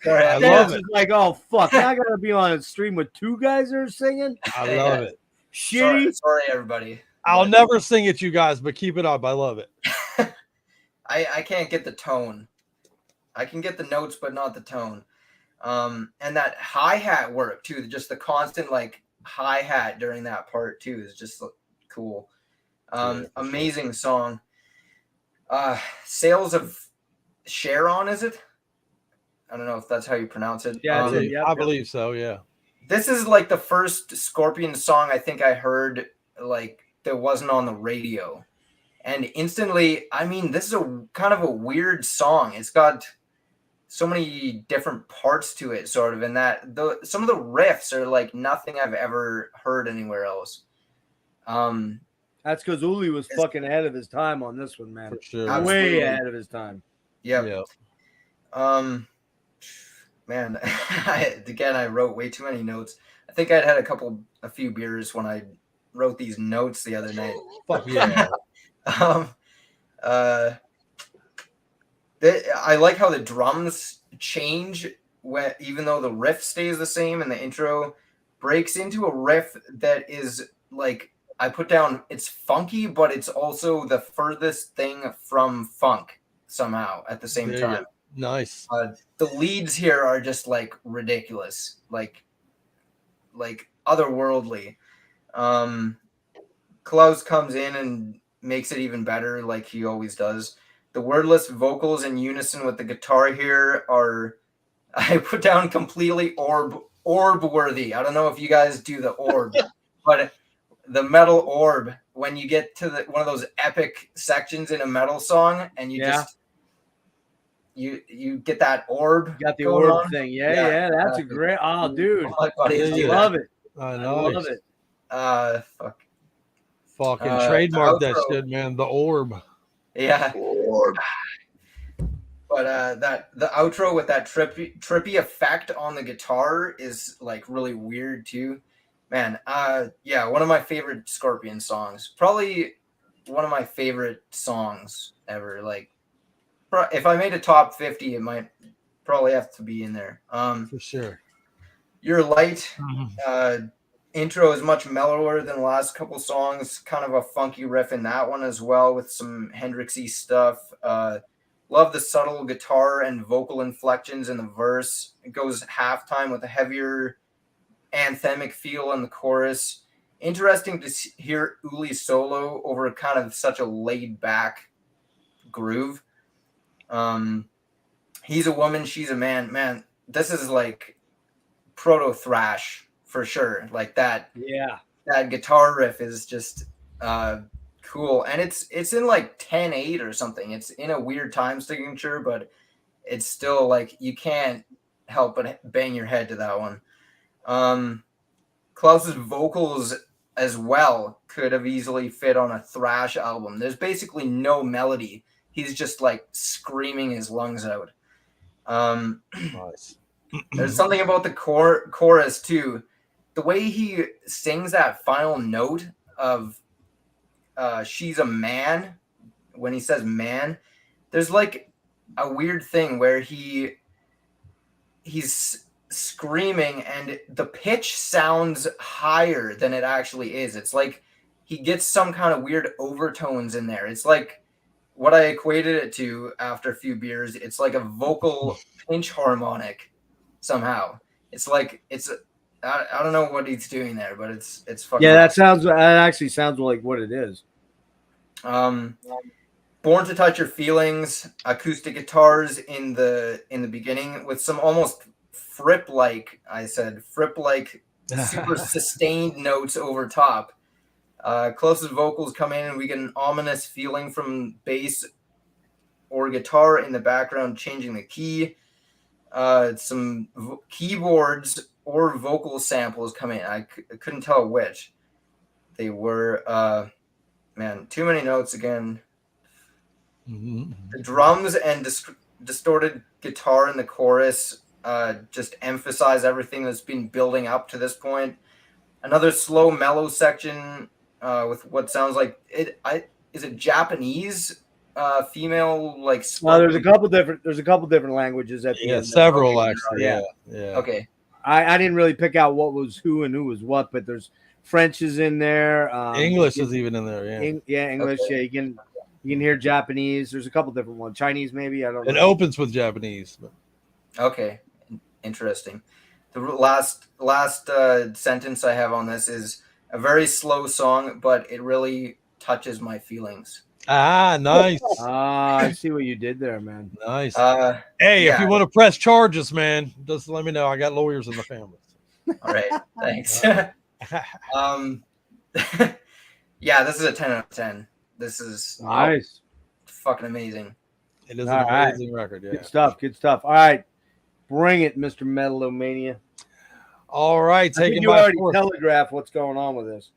[SPEAKER 4] Sorry,
[SPEAKER 2] I love it.
[SPEAKER 1] Like, oh fuck, I gotta be on a stream with two guys that are singing.
[SPEAKER 2] I love it.
[SPEAKER 1] Shitty.
[SPEAKER 4] Sorry, everybody.
[SPEAKER 2] I'll never sing at you guys, but keep it up. I love it.
[SPEAKER 4] I can't get the tone. I can get the notes, but not the tone. And that hi-hat work too, just the constant like hi-hat during that part too is just cool. Amazing song. Sales of Sharon, is it? I don't know if that's how you pronounce it.
[SPEAKER 1] Yeah,
[SPEAKER 2] I believe so. Yeah.
[SPEAKER 4] This is like the first Scorpion song I think I heard like that wasn't on the radio. And instantly, I mean, this is a kind of a weird song. It's got so many different parts to it, sort of, and some of the riffs are like nothing I've ever heard anywhere else.
[SPEAKER 1] That's because Uli was fucking ahead of his time on this one, man.
[SPEAKER 2] For sure.
[SPEAKER 1] Way
[SPEAKER 4] Absolutely.
[SPEAKER 1] ahead of his time.
[SPEAKER 4] Yep.
[SPEAKER 2] Yeah.
[SPEAKER 4] Man, I wrote way too many notes. I think I'd had a few beers when I wrote these notes the other night.
[SPEAKER 2] Fuck yeah.
[SPEAKER 4] I like how the drums change even though the riff stays the same, and the intro breaks into a riff that is like, I put down, it's funky, but it's also the furthest thing from funk somehow at the same time.
[SPEAKER 2] Nice.
[SPEAKER 4] The leads here are just like ridiculous, like otherworldly. Klaus comes in and makes it even better, like he always does. The wordless vocals in unison with the guitar here are, I put down, completely orb worthy. I don't know if you guys do the orb, but the metal orb, when you get to one of those epic sections in a metal song and you just you get that orb.
[SPEAKER 1] You got the orb thing. Yeah, that's a great. Oh, dude,
[SPEAKER 4] my buddies do
[SPEAKER 1] love it.
[SPEAKER 2] I
[SPEAKER 1] love it.
[SPEAKER 4] Fuck.
[SPEAKER 2] Fucking trademark that shit, man. The orb.
[SPEAKER 4] Yeah. Orb. But the outro with that trippy effect on the guitar is like really weird too. Man, one of my favorite Scorpion songs. Probably one of my favorite songs ever. Like, if I made a top 50, it might probably have to be in there.
[SPEAKER 2] For sure.
[SPEAKER 4] You're Light. Intro is much mellower than the last couple songs. Kind of a funky riff in that one as well, with some Hendrixy stuff. Love the subtle guitar and vocal inflections in the verse. It goes halftime with a heavier anthemic feel in the chorus. Interesting to hear Uli solo over kind of such a laid back groove. He's a woman, she's a man. Man, this is like proto thrash for sure. Like that.
[SPEAKER 1] Yeah.
[SPEAKER 4] That guitar riff is just cool, and it's in like 10/8 or something. It's in a weird time signature, but it's still like you can't help but bang your head to that one. Klaus's vocals as well could have easily fit on a thrash album. There's basically no melody. He's just like screaming his lungs out.
[SPEAKER 2] Nice.
[SPEAKER 4] There's something about the chorus too. The way he sings that final note of she's a man, when he says man, there's like a weird thing where he's screaming and the pitch sounds higher than it actually is. It's like he gets some kind of weird overtones in there. It's like what I equated it to after a few beers. It's like a vocal pinch harmonic somehow. It's like I don't know what he's doing there, but it's fucking
[SPEAKER 1] that actually sounds like what it is.
[SPEAKER 4] Born to Touch Your Feelings, acoustic guitars in the beginning with some almost Fripp-like super sustained notes over top. Closest vocals come in and we get an ominous feeling from bass or guitar in the background changing the key. Some keyboards or vocal samples come in. I couldn't tell which they were. Man, too many notes again.
[SPEAKER 2] Mm-hmm.
[SPEAKER 4] The drums and distorted guitar in the chorus just emphasize everything that's been building up to this point. Another slow, mellow section with what sounds like is it Japanese female like.
[SPEAKER 1] There's a couple different languages at the end.
[SPEAKER 2] Several actually. Yeah.
[SPEAKER 4] Okay.
[SPEAKER 1] I didn't really pick out what was who and who was what, but there's French is in there.
[SPEAKER 2] English is even in there. Yeah.
[SPEAKER 1] English.
[SPEAKER 4] Okay.
[SPEAKER 1] Yeah, you can hear Japanese. There's a couple different ones. Chinese, maybe. I don't know.
[SPEAKER 2] It opens with Japanese. But...
[SPEAKER 4] Okay, interesting. The last sentence I have on this is a very slow song, but it really touches my feelings.
[SPEAKER 2] Ah, nice.
[SPEAKER 1] I see what you did there, man.
[SPEAKER 2] Nice.
[SPEAKER 4] Hey,
[SPEAKER 2] if you want to press charges, man, just let me know. I got lawyers in the family.
[SPEAKER 4] All right, thanks. Yeah, this is a 10 out of 10. This is
[SPEAKER 1] nice.
[SPEAKER 4] Fucking amazing.
[SPEAKER 2] It is an amazing record. Yeah.
[SPEAKER 1] Good stuff. All right. Bring it, Mr. Metalomania.
[SPEAKER 2] All right.
[SPEAKER 1] You already telegraphed what's going on with this.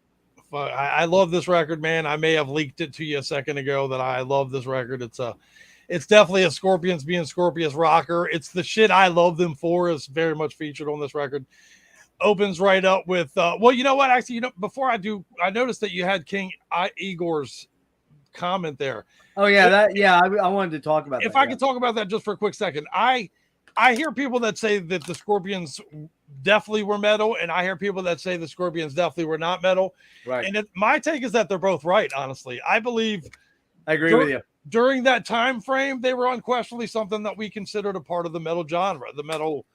[SPEAKER 2] I love this record, man. I may have leaked it to you a second ago that I love this record. It's definitely a Scorpions being Scorpions rocker. It's the shit I love them for is very much featured on this record. Opens right up with, well, you know what? Actually, before I do, I noticed that you had King Igor's comment there.
[SPEAKER 1] Oh yeah, I wanted to talk about that.
[SPEAKER 2] If I could talk about that just for a quick second. I hear people that say that the Scorpions definitely were metal, and I hear people that say the Scorpions definitely were not metal.
[SPEAKER 1] Right.
[SPEAKER 2] And my take is that they're both right, honestly. I
[SPEAKER 1] agree with you.
[SPEAKER 2] During that time frame, they were unquestionably something that we considered a part of the metal genre. The metal,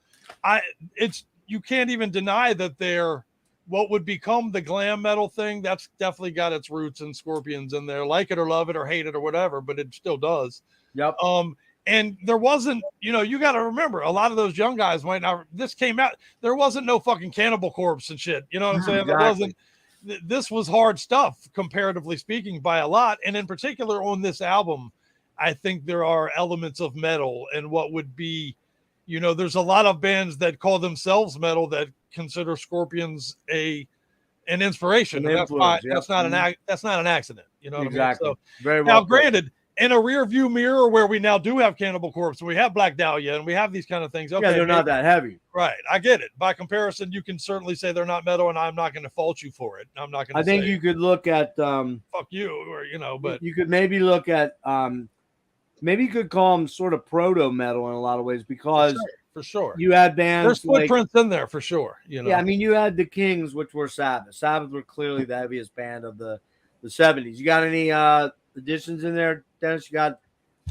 [SPEAKER 2] you can't even deny that they're what would become the glam metal thing. That's definitely got its roots in Scorpions in there. Like it or love it or hate it or whatever, but it still does.
[SPEAKER 1] Yep.
[SPEAKER 2] And there wasn't, you got to remember, a lot of those young guys might not. This came out. There wasn't no fucking Cannibal Corpse and shit. You know what I'm saying?
[SPEAKER 1] Exactly.
[SPEAKER 2] There wasn't. This was hard stuff, comparatively speaking, by a lot. And in particular on this album, I think there are elements of metal and what would be. There's a lot of bands that call themselves metal that consider Scorpions an inspiration. And that's not an accident. You know what
[SPEAKER 1] exactly.
[SPEAKER 2] I mean? So,
[SPEAKER 1] very well.
[SPEAKER 2] Now, granted, in a rear view mirror where we now do have Cannibal Corpse and we have Black Dahlia and we have these kind of things. Okay,
[SPEAKER 1] they're not that heavy.
[SPEAKER 2] Right. I get it. By comparison, you can certainly say they're not metal, and I'm not going to fault you for it. I'm not going to.
[SPEAKER 1] I think you could look at
[SPEAKER 2] fuck you, or but
[SPEAKER 1] you could maybe look at maybe you could call them sort of proto metal in a lot of ways because
[SPEAKER 2] for sure
[SPEAKER 1] you had bands.
[SPEAKER 2] There's footprints in there for sure.
[SPEAKER 1] Yeah, I mean you had the Kings, which were Sabbath. Sabbath were clearly the heaviest band of the 70s. You got any additions in there, Dennis? You got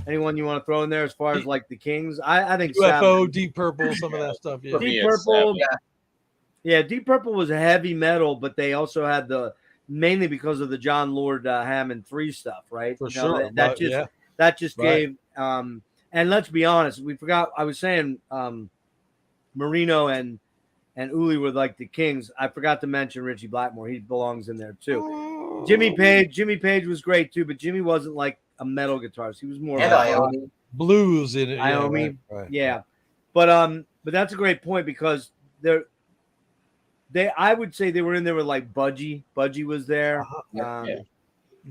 [SPEAKER 1] anyone you want to throw in there as far as like the Kings? I think
[SPEAKER 2] UFO,
[SPEAKER 1] Sabbath.
[SPEAKER 2] Deep Purple, some of that stuff. Yeah,
[SPEAKER 1] Deep Purple. Yeah, Deep Purple was a heavy metal, but they also had mainly because of the John Lord Hammond 3 stuff, right?
[SPEAKER 2] For sure.
[SPEAKER 1] That just gave and let's be honest, we forgot. I was saying Marino and Uli were like the kings. I forgot to mention Richie Blackmore. He belongs in there too. Jimmy Page was great too, but Jimmy wasn't like a metal guitarist. He was more
[SPEAKER 4] and
[SPEAKER 2] blues in it.
[SPEAKER 1] Iommi. Yeah. But that's a great point because I would say they were in there with like Budgie. Budgie was there.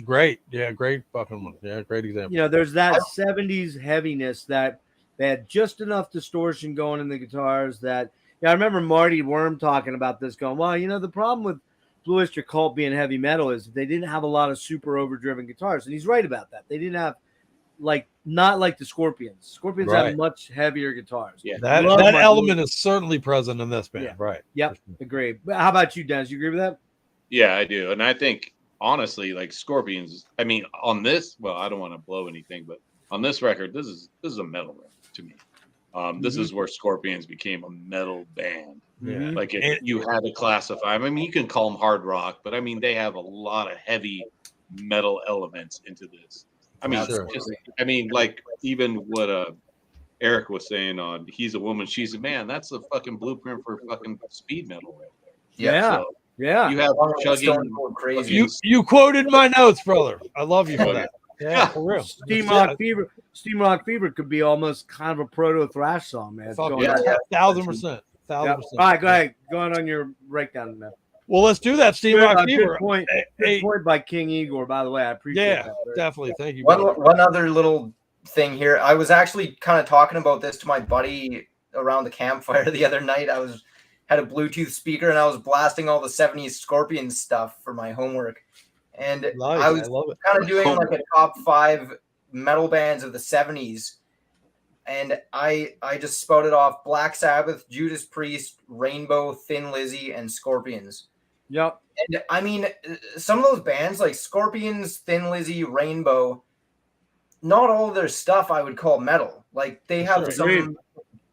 [SPEAKER 2] Great. Yeah, great fucking one. Yeah, great example.
[SPEAKER 1] You know, there's that 70s heaviness that they had just enough distortion going in the guitars that I remember Marty Worm talking about this, going, well, you know, the problem with Blue Oyster Cult being heavy metal is they didn't have a lot of super overdriven guitars. And he's right about that. They didn't have not like the Scorpions. Scorpions have much heavier guitars.
[SPEAKER 2] Yeah, that element is certainly present in this band.
[SPEAKER 1] Yeah.
[SPEAKER 2] Right.
[SPEAKER 1] Yep. Agree. But how about you, Dennis? You agree with that?
[SPEAKER 3] Yeah, I do. And I think honestly, like Scorpions, I mean, on this, well, I don't want to blow anything, but on this record, this is a metal record to me. This is where Scorpions became a metal band.
[SPEAKER 2] Yeah.
[SPEAKER 3] Like you had to classify. I mean, you can call them hard rock, but I mean, they have a lot of heavy metal elements into this. I mean, I mean, like even what Erik was saying on "He's a Woman, She's a Man." That's a fucking blueprint for fucking speed metal right there.
[SPEAKER 1] Yeah.
[SPEAKER 3] So
[SPEAKER 1] yeah.
[SPEAKER 3] you have chugging
[SPEAKER 4] crazy.
[SPEAKER 2] You quoted my notes, brother. I love you for that. Yeah, for real.
[SPEAKER 1] Steam Rock Fever could be almost kind of a proto thrash song, man.
[SPEAKER 2] 1,000%.
[SPEAKER 1] All right, go ahead. Go on your breakdown, man.
[SPEAKER 2] Well, let's do that. Steam Rock Fever.
[SPEAKER 1] Good point by King Igor, by the way. I appreciate that.
[SPEAKER 2] Definitely. Thank you.
[SPEAKER 4] One other little thing here. I was actually kind of talking about this to my buddy around the campfire the other night. I had a Bluetooth speaker and I was blasting all the 70s Scorpions stuff for my homework. And I was kind of doing like a top 5 metal bands of the 70s. And I just spouted off Black Sabbath, Judas Priest, Rainbow, Thin Lizzy, and Scorpions.
[SPEAKER 1] Yep.
[SPEAKER 4] And I mean, some of those bands like Scorpions, Thin Lizzy, Rainbow, not all of their stuff I would call metal. Like they have some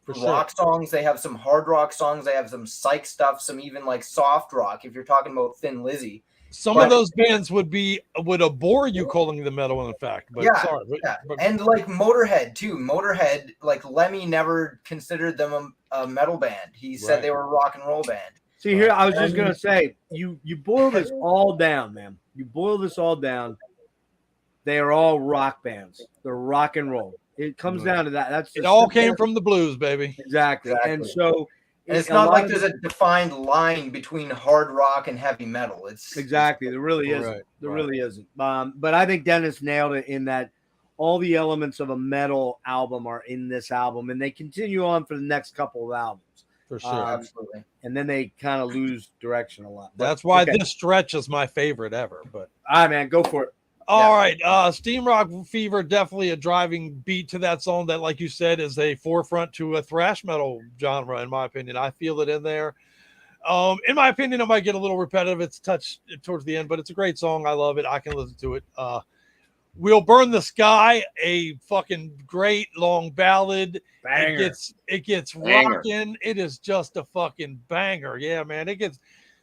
[SPEAKER 4] rock songs, they have some hard rock songs, they have some psych stuff, some even like soft rock. If you're talking about Thin Lizzy.
[SPEAKER 2] Some of those bands would abhor you calling them metal, in fact. But sorry. But,
[SPEAKER 4] and like Motorhead too. Motorhead, like Lemmy never considered them a metal band. He said they were a rock and roll band.
[SPEAKER 1] See here, I was just gonna say, you boil this all down, man. You boil this all down. They are all rock bands. They're rock and roll. It comes down to that.
[SPEAKER 2] It all came from the blues, baby.
[SPEAKER 1] Exactly. And so.
[SPEAKER 4] And it's not like there's a defined line between hard rock and heavy metal. It's
[SPEAKER 1] exactly there really isn't. There really isn't. But I think Dennis nailed it in that all the elements of a metal album are in this album, and they continue on for the next couple of albums.
[SPEAKER 2] For sure,
[SPEAKER 4] absolutely.
[SPEAKER 1] And then they kind of lose direction a lot.
[SPEAKER 2] That's why this stretch is my favorite ever. But
[SPEAKER 1] all right, man, go for it.
[SPEAKER 2] All right, Steam Rock Fever, definitely a driving beat to that song that, like you said, is a forefront to a thrash metal genre, in my opinion. I feel it in there. In my opinion, it might get a little repetitive. It's touched towards the end, but it's a great song. I love it. I can listen to it. We'll Burn the Sky, a fucking great long ballad.
[SPEAKER 1] Banger.
[SPEAKER 2] It gets rocking. It is just a fucking banger. Yeah, man. It gets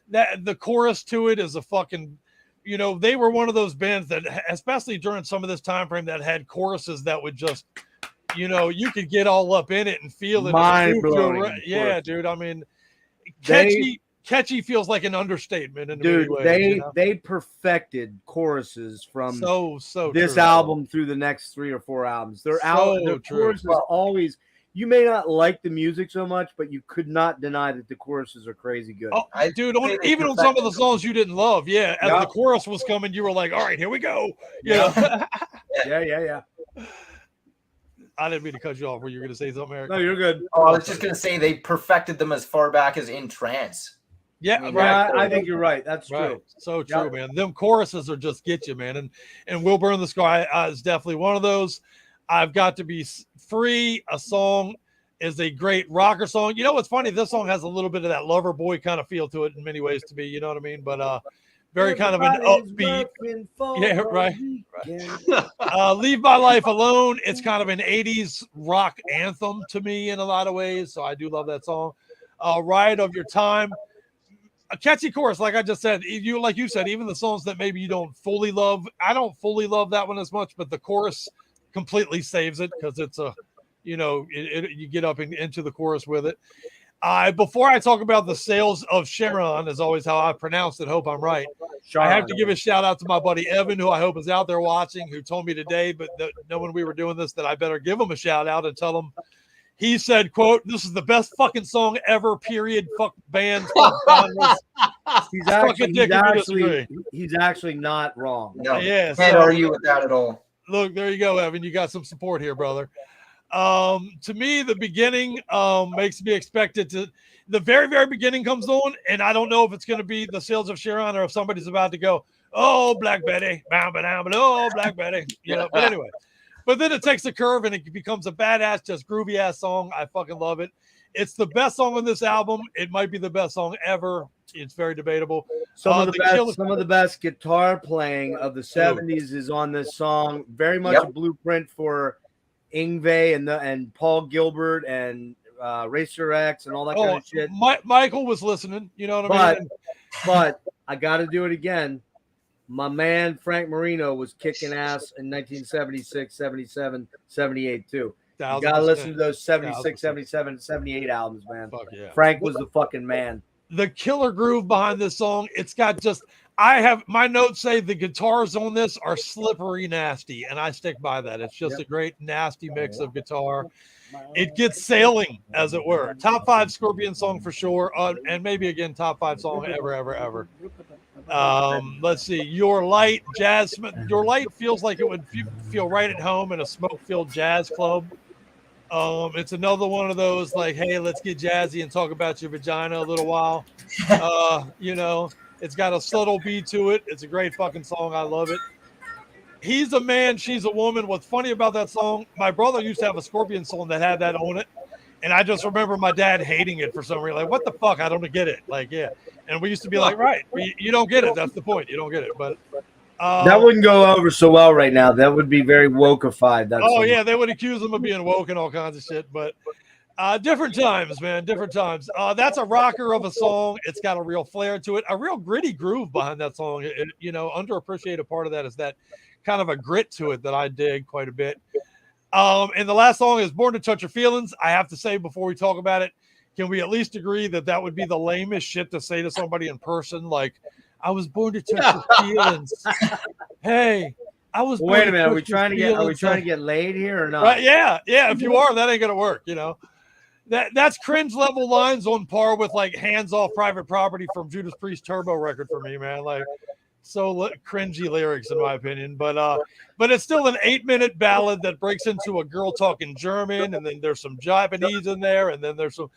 [SPEAKER 2] that. The chorus to it is a fucking. You know, they were one of those bands that, especially during some of this time frame, that had choruses that would just, you know, you could get all up in it and feel it.
[SPEAKER 1] Mind blowing.
[SPEAKER 2] Yeah, dude. I mean, catchy feels like an understatement. In
[SPEAKER 1] dude,
[SPEAKER 2] ways,
[SPEAKER 1] they perfected choruses from
[SPEAKER 2] so
[SPEAKER 1] this album through the next 3 or 4 albums. Their choruses always. You may not like the music so much, but you could not deny that the choruses are crazy good.
[SPEAKER 2] Oh, dude, even on some of the songs you didn't love, as the chorus was coming, you were like, all right, here we go. Yeah.
[SPEAKER 1] Yeah.
[SPEAKER 2] I didn't mean to cut you off. Were you going to say something, Erik?
[SPEAKER 1] No, you're good.
[SPEAKER 4] Oh, I was just going to say they perfected them as far back as in Trance.
[SPEAKER 2] Yeah,
[SPEAKER 1] right. I think you're right. That's true.
[SPEAKER 2] So true, man. Them choruses are just get you, man. And We'll Burn the Sky is definitely one of those. I've Got to Be Free, a song, is a great rocker song. You know what's funny? This song has a little bit of that lover boy kind of feel to it in many ways to me. You know what I mean? But very kind of an upbeat. Yeah, right. Leave My Life Alone. It's kind of an 80s rock anthem to me in a lot of ways. So I do love that song. Riot of Your Time. A catchy chorus, like I just said. Like you said, even the songs that maybe you don't fully love. I don't fully love that one as much, but the chorus completely saves it because it's a, you get up into the chorus with it. Before I talk about the sales of Sharon, is always how I pronounce it. Hope I'm right.
[SPEAKER 1] Sharon.
[SPEAKER 2] I have to give a shout out to my buddy Evan, who I hope is out there watching, who told me today, but knowing we were doing this, that I better give him a shout out and tell him. He said, "Quote: This is the best fucking song ever. Period. Fuck bands. Fuck genres."
[SPEAKER 1] He's actually not wrong.
[SPEAKER 4] No,
[SPEAKER 2] yeah,
[SPEAKER 4] can't argue with that at all.
[SPEAKER 2] Look, there you go, Evan. You got some support here, brother. To me, the beginning makes me expect it to. The very, very beginning comes on, and I don't know if it's going to be the Sales of Sharon or if somebody's about to go, "Oh, Black Betty, oh, Black Betty," But anyway, but then it takes a curve and it becomes a badass, just groovy ass song. I fucking love it. It's the best song on this album. It might be the best song ever. It's very debatable.
[SPEAKER 1] Some of the best guitar playing of the 70s is on this song. Very much a blueprint for Yngwie and Paul Gilbert and Racer X and all that kind of shit.
[SPEAKER 2] Michael was listening. You know what I mean?
[SPEAKER 1] But I got to do it again. My man Frank Marino was kicking ass in 1976, 77, 78 too. You got to listen to those 76, 77, 78 albums, man.
[SPEAKER 2] Fuck yeah.
[SPEAKER 1] Frank was the fucking man.
[SPEAKER 2] The killer groove behind this song, it's got just, my notes say the guitars on this are slippery nasty, and I stick by that. It's just a great nasty mix of guitar. It gets sailing, as it were. Top 5 Scorpion song for sure, and maybe again top 5 song ever. Let's see. Your Light, Jazz. Your Light feels like it would feel right at home in a smoke-filled jazz club. It's another one of those like, hey, let's get jazzy and talk about your vagina a little while. It's got a subtle beat to it. It's a great fucking song. I love it. He's a man, she's a woman. What's funny about that song, my brother used to have a Scorpion song that had that on it. And I just remember my dad hating it for some reason. Like, what the fuck? I don't get it. Like, yeah. And we used to be like, right, you don't get it. That's the point. You don't get it. But
[SPEAKER 1] that wouldn't go over so well right now. That would be very wokeified.
[SPEAKER 2] Yeah, they would accuse him of being woke and all kinds of shit. But different times, man, different times. That's a rocker of a song. It's got a real flair to it, a real gritty groove behind that song. Underappreciated part of that is that kind of a grit to it that I dig quite a bit. And the last song is Born to Touch Your Feelings. I have to say before we talk about it, can we at least agree that would be the lamest shit to say to somebody in person? Like, I was born to touch your feelings. Hey, I was born.
[SPEAKER 1] Wait a minute, are we trying to get laid here or not?
[SPEAKER 2] Right, yeah. If you are, that ain't gonna work. That's cringe level lines on par with like Hands Off Private Property from Judas Priest Turbo record for me, man. Like, so cringy lyrics in my opinion, but it's still an 8-minute ballad that breaks into a girl talking German, and then there's some Japanese in there, and then there's some.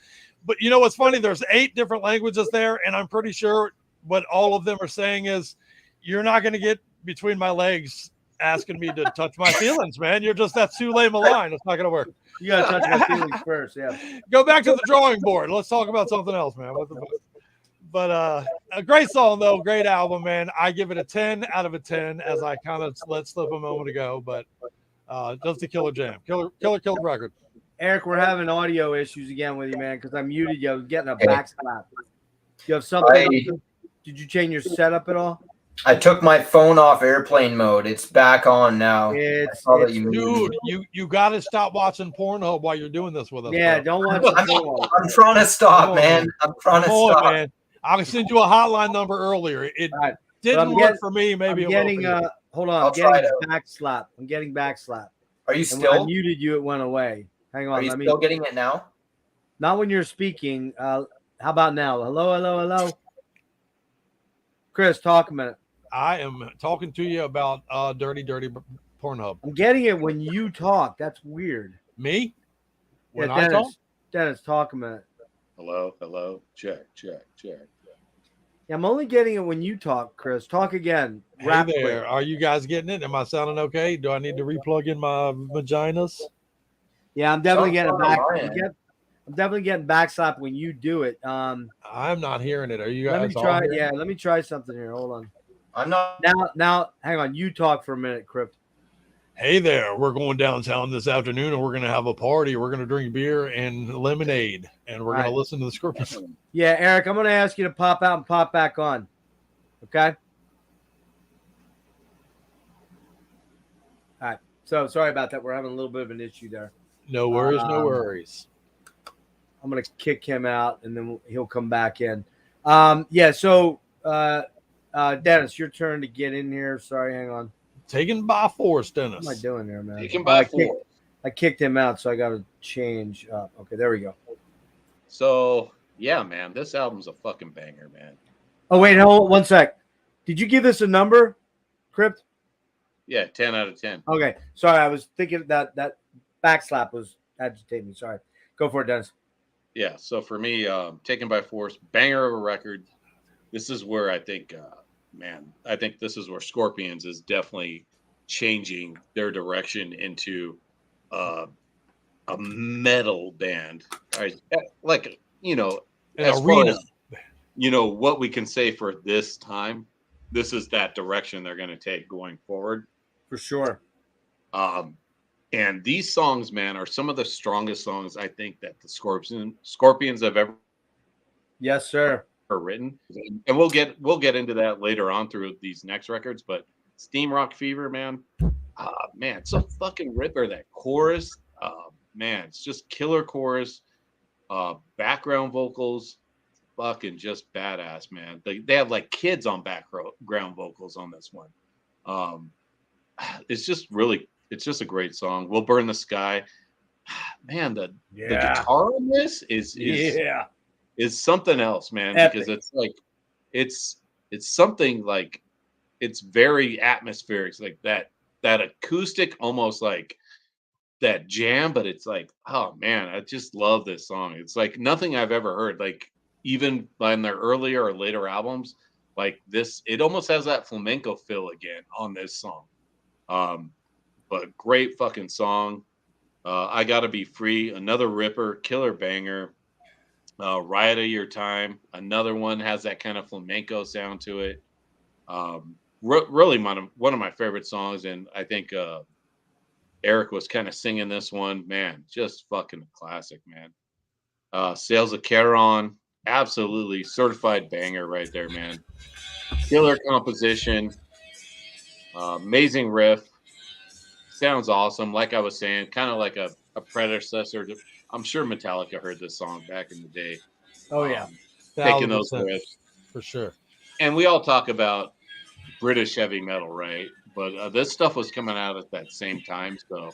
[SPEAKER 2] But you know what's funny? There's 8 different languages there, and I'm pretty sure what all of them are saying is, you're not going to get between my legs asking me to touch my feelings, man. That's too lame a line. It's not going to work.
[SPEAKER 1] You got to touch my feelings first, yeah.
[SPEAKER 2] Go back to the drawing board. Let's talk about something else, man. What the fuck? But a great song, though. Great album, man. I give it a 10 out of a 10, as I kind of let slip a moment ago. But just a killer jam. Killer record.
[SPEAKER 1] Eric, we're having audio issues again with you, man, because I muted you. I was getting a backslap. You have something? Did you change your setup at all?
[SPEAKER 4] I took my phone off airplane mode. It's back on now.
[SPEAKER 2] Dude, you got to stop watching Pornhub while you're doing this with us.
[SPEAKER 1] Yeah, bro. Don't watch Pornhub.
[SPEAKER 4] I'm trying to stop, man. I'm trying to stop.
[SPEAKER 2] Man. I can send you a hotline number earlier. It didn't work for me. Maybe
[SPEAKER 1] hold on. I'm getting backslap. I'm getting backslap.
[SPEAKER 4] Are you still?
[SPEAKER 1] When I muted you, it went away. Hang on.
[SPEAKER 4] Are you still getting it now?
[SPEAKER 1] Not when you're speaking. How about now? Hello. Chris, talk a minute.
[SPEAKER 2] I am talking to you about dirty Pornhub.
[SPEAKER 1] I'm getting it when you talk. That's weird.
[SPEAKER 2] Me?
[SPEAKER 1] When I talk? Dennis, talk a minute.
[SPEAKER 3] Hello. Check.
[SPEAKER 1] Yeah, I'm only getting it when you talk, Chris. Talk again.
[SPEAKER 2] Hey there. Are you guys getting it? Am I sounding okay? Do I need to replug in my vaginas?
[SPEAKER 1] Yeah, I'm definitely getting back. I'm definitely getting backslap when you do it. I'm
[SPEAKER 2] not hearing it. Are you guys?
[SPEAKER 1] Let me try something here. Hold on.
[SPEAKER 4] I'm not.
[SPEAKER 1] Now, hang on. You talk for a minute, Crypt.
[SPEAKER 2] Hey there. We're going downtown this afternoon, and we're going to have a party. We're going to drink beer and lemonade, and we're going to listen to the Scorpions.
[SPEAKER 1] Yeah, Eric, I'm going to ask you to pop out and pop back on. Okay? All right. So sorry about that. We're having a little bit of an issue there.
[SPEAKER 2] No worries, no worries.
[SPEAKER 1] I'm gonna kick him out, and then he'll come back in. Yeah. So, Dennis, your turn to get in here. Sorry, hang on.
[SPEAKER 2] Taken by force,
[SPEAKER 1] What
[SPEAKER 2] Dennis.
[SPEAKER 1] am I doing there, man?
[SPEAKER 5] Taken by force.
[SPEAKER 1] I kicked him out, so I got to change up. Okay, there we go.
[SPEAKER 5] So yeah, man, this album's a fucking banger, man.
[SPEAKER 1] Oh wait, hold on 1 sec. Did you give this a number, Crypt?
[SPEAKER 5] Yeah, 10 out of 10.
[SPEAKER 1] Okay, sorry, I was thinking that backslap was agitating me. Sorry, go for it, Dennis.
[SPEAKER 5] Yeah, so for me, Taken by Force, banger of a record. This is where I think, I think this is where Scorpions is definitely changing their direction into a metal band. Like, you know,
[SPEAKER 2] An
[SPEAKER 5] as
[SPEAKER 2] arena.
[SPEAKER 5] far as, you know, what we can say for this time, this is that direction they're going to take going forward.
[SPEAKER 1] For sure.
[SPEAKER 5] And these songs, man, are some of the strongest songs I think that the Scorpions have ever
[SPEAKER 1] Yes, sir.
[SPEAKER 5] written. And we'll get into that later on through these next records. But Steam Rock Fever, man, it's a fucking ripper. That chorus, man, it's just killer chorus. Background vocals, fucking just badass, man. They have like kids on background vocals on this one. It's just a great song. We'll Burn the Sky. Man, the guitar on this is something else, man.
[SPEAKER 1] Epic.
[SPEAKER 5] Because it's like it's something like it's very atmospheric. It's like that acoustic, almost like that jam, but it's like, oh man, I just love this song. It's like nothing I've ever heard. Like even on their earlier or later albums, like this, it almost has that flamenco feel again on this song. But great fucking song. I Gotta Be Free, another ripper, killer banger. Riot of Your Time, another one, has that kind of flamenco sound to it. Really one of my favorite songs, and I think Erik was kind of singing this one. Man, just fucking classic, man. Sales of Charon, absolutely certified banger right there, man. Killer composition, amazing riff. Sounds awesome. Like I was saying, kind of like a predecessor to, I'm sure Metallica heard this song back in the day.
[SPEAKER 1] Oh yeah,
[SPEAKER 5] Taking those
[SPEAKER 2] 1,000%,
[SPEAKER 5] riffs.
[SPEAKER 2] for sure.
[SPEAKER 5] And we all talk about British heavy metal, right? But this stuff was coming out at that same time. So,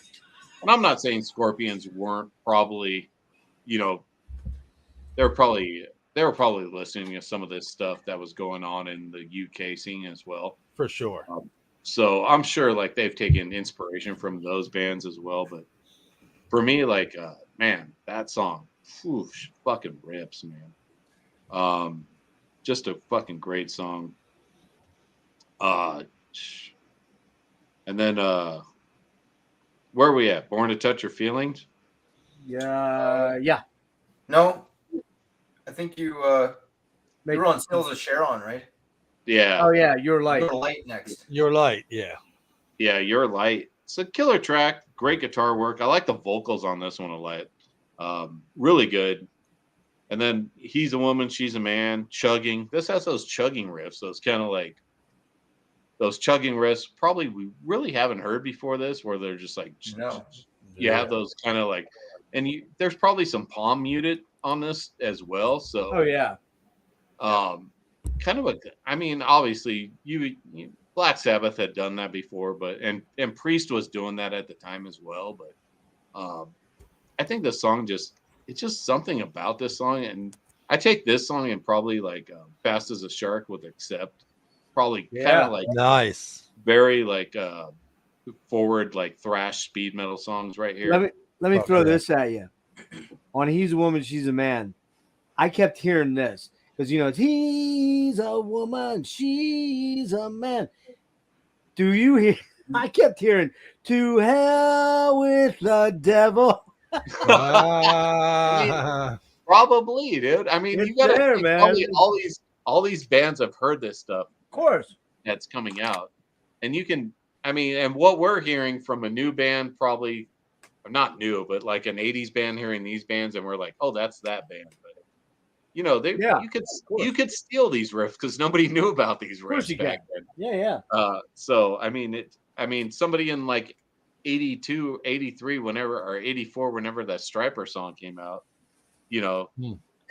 [SPEAKER 5] and I'm not saying Scorpions weren't probably, you know, they were probably listening to some of this stuff that was going on in the UK scene as well.
[SPEAKER 2] For sure.
[SPEAKER 5] So I'm sure like they've taken inspiration from those bands as well. But for me, like, man, that song, fucking rips, man. Just a fucking great song. And then where are we at? Born to Touch Your Feelings?
[SPEAKER 1] yeah.
[SPEAKER 4] No, I think you were on Stills of Sharon, right?
[SPEAKER 5] Yeah.
[SPEAKER 1] Oh yeah, Your Light.
[SPEAKER 4] Your Light next.
[SPEAKER 2] Your Light, yeah.
[SPEAKER 5] Yeah, Your Light. It's a killer track. Great guitar work. I like the vocals on this one a lot. Really good. And then He's a Woman, She's a Man, Chugging. This has those chugging riffs. Those kind of like those chugging riffs. Probably we really haven't heard before this, where they're just like,
[SPEAKER 4] No.
[SPEAKER 5] you have those kind of like, and there's probably some palm muted on this as well. So,
[SPEAKER 1] Oh yeah.
[SPEAKER 5] kind of obviously you Black Sabbath had done that before, but and Priest was doing that at the time as well. But I think the song it's just something about this song, and I take this song and probably like Fast as a Shark with Accept, probably kind of like
[SPEAKER 2] nice,
[SPEAKER 5] very like forward like thrash speed metal songs right here.
[SPEAKER 1] Let me throw this at you. On He's a Woman, She's a Man, I kept hearing this because it's he's a woman, she's a man. Do you hear? I kept hearing "To Hell with the Devil."
[SPEAKER 5] Probably, dude. I mean,
[SPEAKER 1] It's
[SPEAKER 5] you gotta
[SPEAKER 1] there,
[SPEAKER 5] think
[SPEAKER 1] man.
[SPEAKER 5] all these bands have heard this stuff
[SPEAKER 1] Of course.
[SPEAKER 5] that's coming out, and you can. I mean, and what we're hearing from a new band, probably not new, but like an '80s band hearing these bands, and we're like, oh, that's that band. But you could steal these riffs because nobody knew about these riffs back then.
[SPEAKER 1] Yeah.
[SPEAKER 5] So I mean, somebody in like 82, 83, whenever, or 84, whenever that Striper song came out, you know,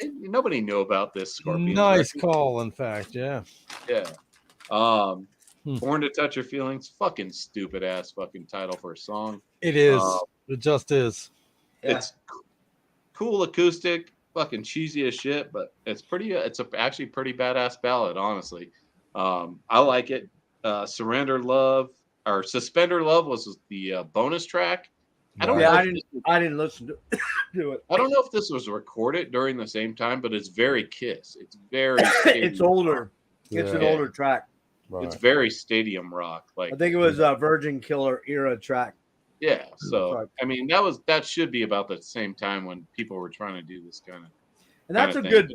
[SPEAKER 5] nobody knew about this Scorpions
[SPEAKER 2] Nice
[SPEAKER 5] record.
[SPEAKER 2] call, in fact. Yeah.
[SPEAKER 5] Yeah. Born to Touch Your Feelings, fucking stupid ass fucking title for a song.
[SPEAKER 2] It is. It just is.
[SPEAKER 4] Yeah.
[SPEAKER 5] It's cool acoustic, fucking cheesy as shit, but it's pretty. Actually pretty badass ballad, honestly. I like it. Surrender Love or Suspender Love was the bonus track. I don't know.
[SPEAKER 1] I didn't listen to it.
[SPEAKER 5] I don't know if this was recorded during the same time, but it's very Kiss. It's very.
[SPEAKER 1] It's older.
[SPEAKER 2] Yeah.
[SPEAKER 1] It's an older track.
[SPEAKER 2] Right.
[SPEAKER 5] It's very stadium rock. Like
[SPEAKER 1] I think it was a Virgin Killer era track.
[SPEAKER 5] yeah. So I mean, that should be about the same time when people were trying to do this kind of.
[SPEAKER 1] And that's a
[SPEAKER 5] thing.
[SPEAKER 1] good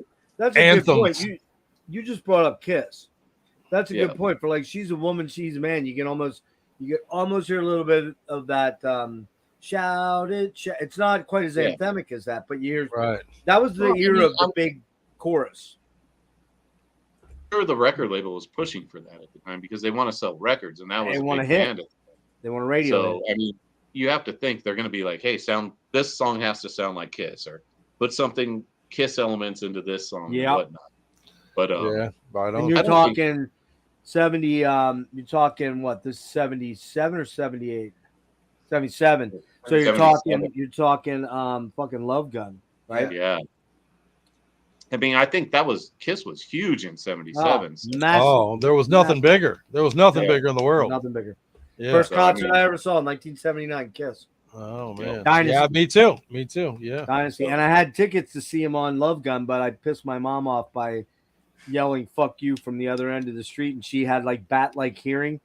[SPEAKER 2] Anthems.
[SPEAKER 1] point. You just brought up Kiss. That's a
[SPEAKER 5] Yeah.
[SPEAKER 1] good point for like she's a woman, she's a man. You can almost hear a little bit of that shout it. It's not quite as anthemic as that, but you hear that was the era of the big chorus.
[SPEAKER 5] Sure, the record label was pushing for that at the time because they want to sell records, and that was
[SPEAKER 1] They
[SPEAKER 5] a
[SPEAKER 1] want
[SPEAKER 5] big
[SPEAKER 1] a hit.
[SPEAKER 5] band.
[SPEAKER 1] They want a radio.
[SPEAKER 5] So I mean, you have to think they're going to be like, "Hey, this song has to sound like Kiss, or put something Kiss elements into this song and whatnot." But
[SPEAKER 2] right on.
[SPEAKER 1] And you're talking 70. You're talking what? This 77 or 78? 77. So you're
[SPEAKER 5] 77.
[SPEAKER 1] talking fucking Love Gun, right?
[SPEAKER 5] Yeah. I mean, I think Kiss was huge in '77.
[SPEAKER 2] Oh, there was nothing bigger. There was nothing bigger in the world.
[SPEAKER 1] Nothing bigger.
[SPEAKER 2] Yeah.
[SPEAKER 1] First concert I ever saw in 1979, Kiss.
[SPEAKER 2] Oh man.
[SPEAKER 1] Dynasty.
[SPEAKER 2] Yeah, me too. Me too. Yeah.
[SPEAKER 1] Dynasty. And I had tickets to see him on Love Gun, but I pissed my mom off by yelling "fuck you" from the other end of the street, and she had like bat-like hearing.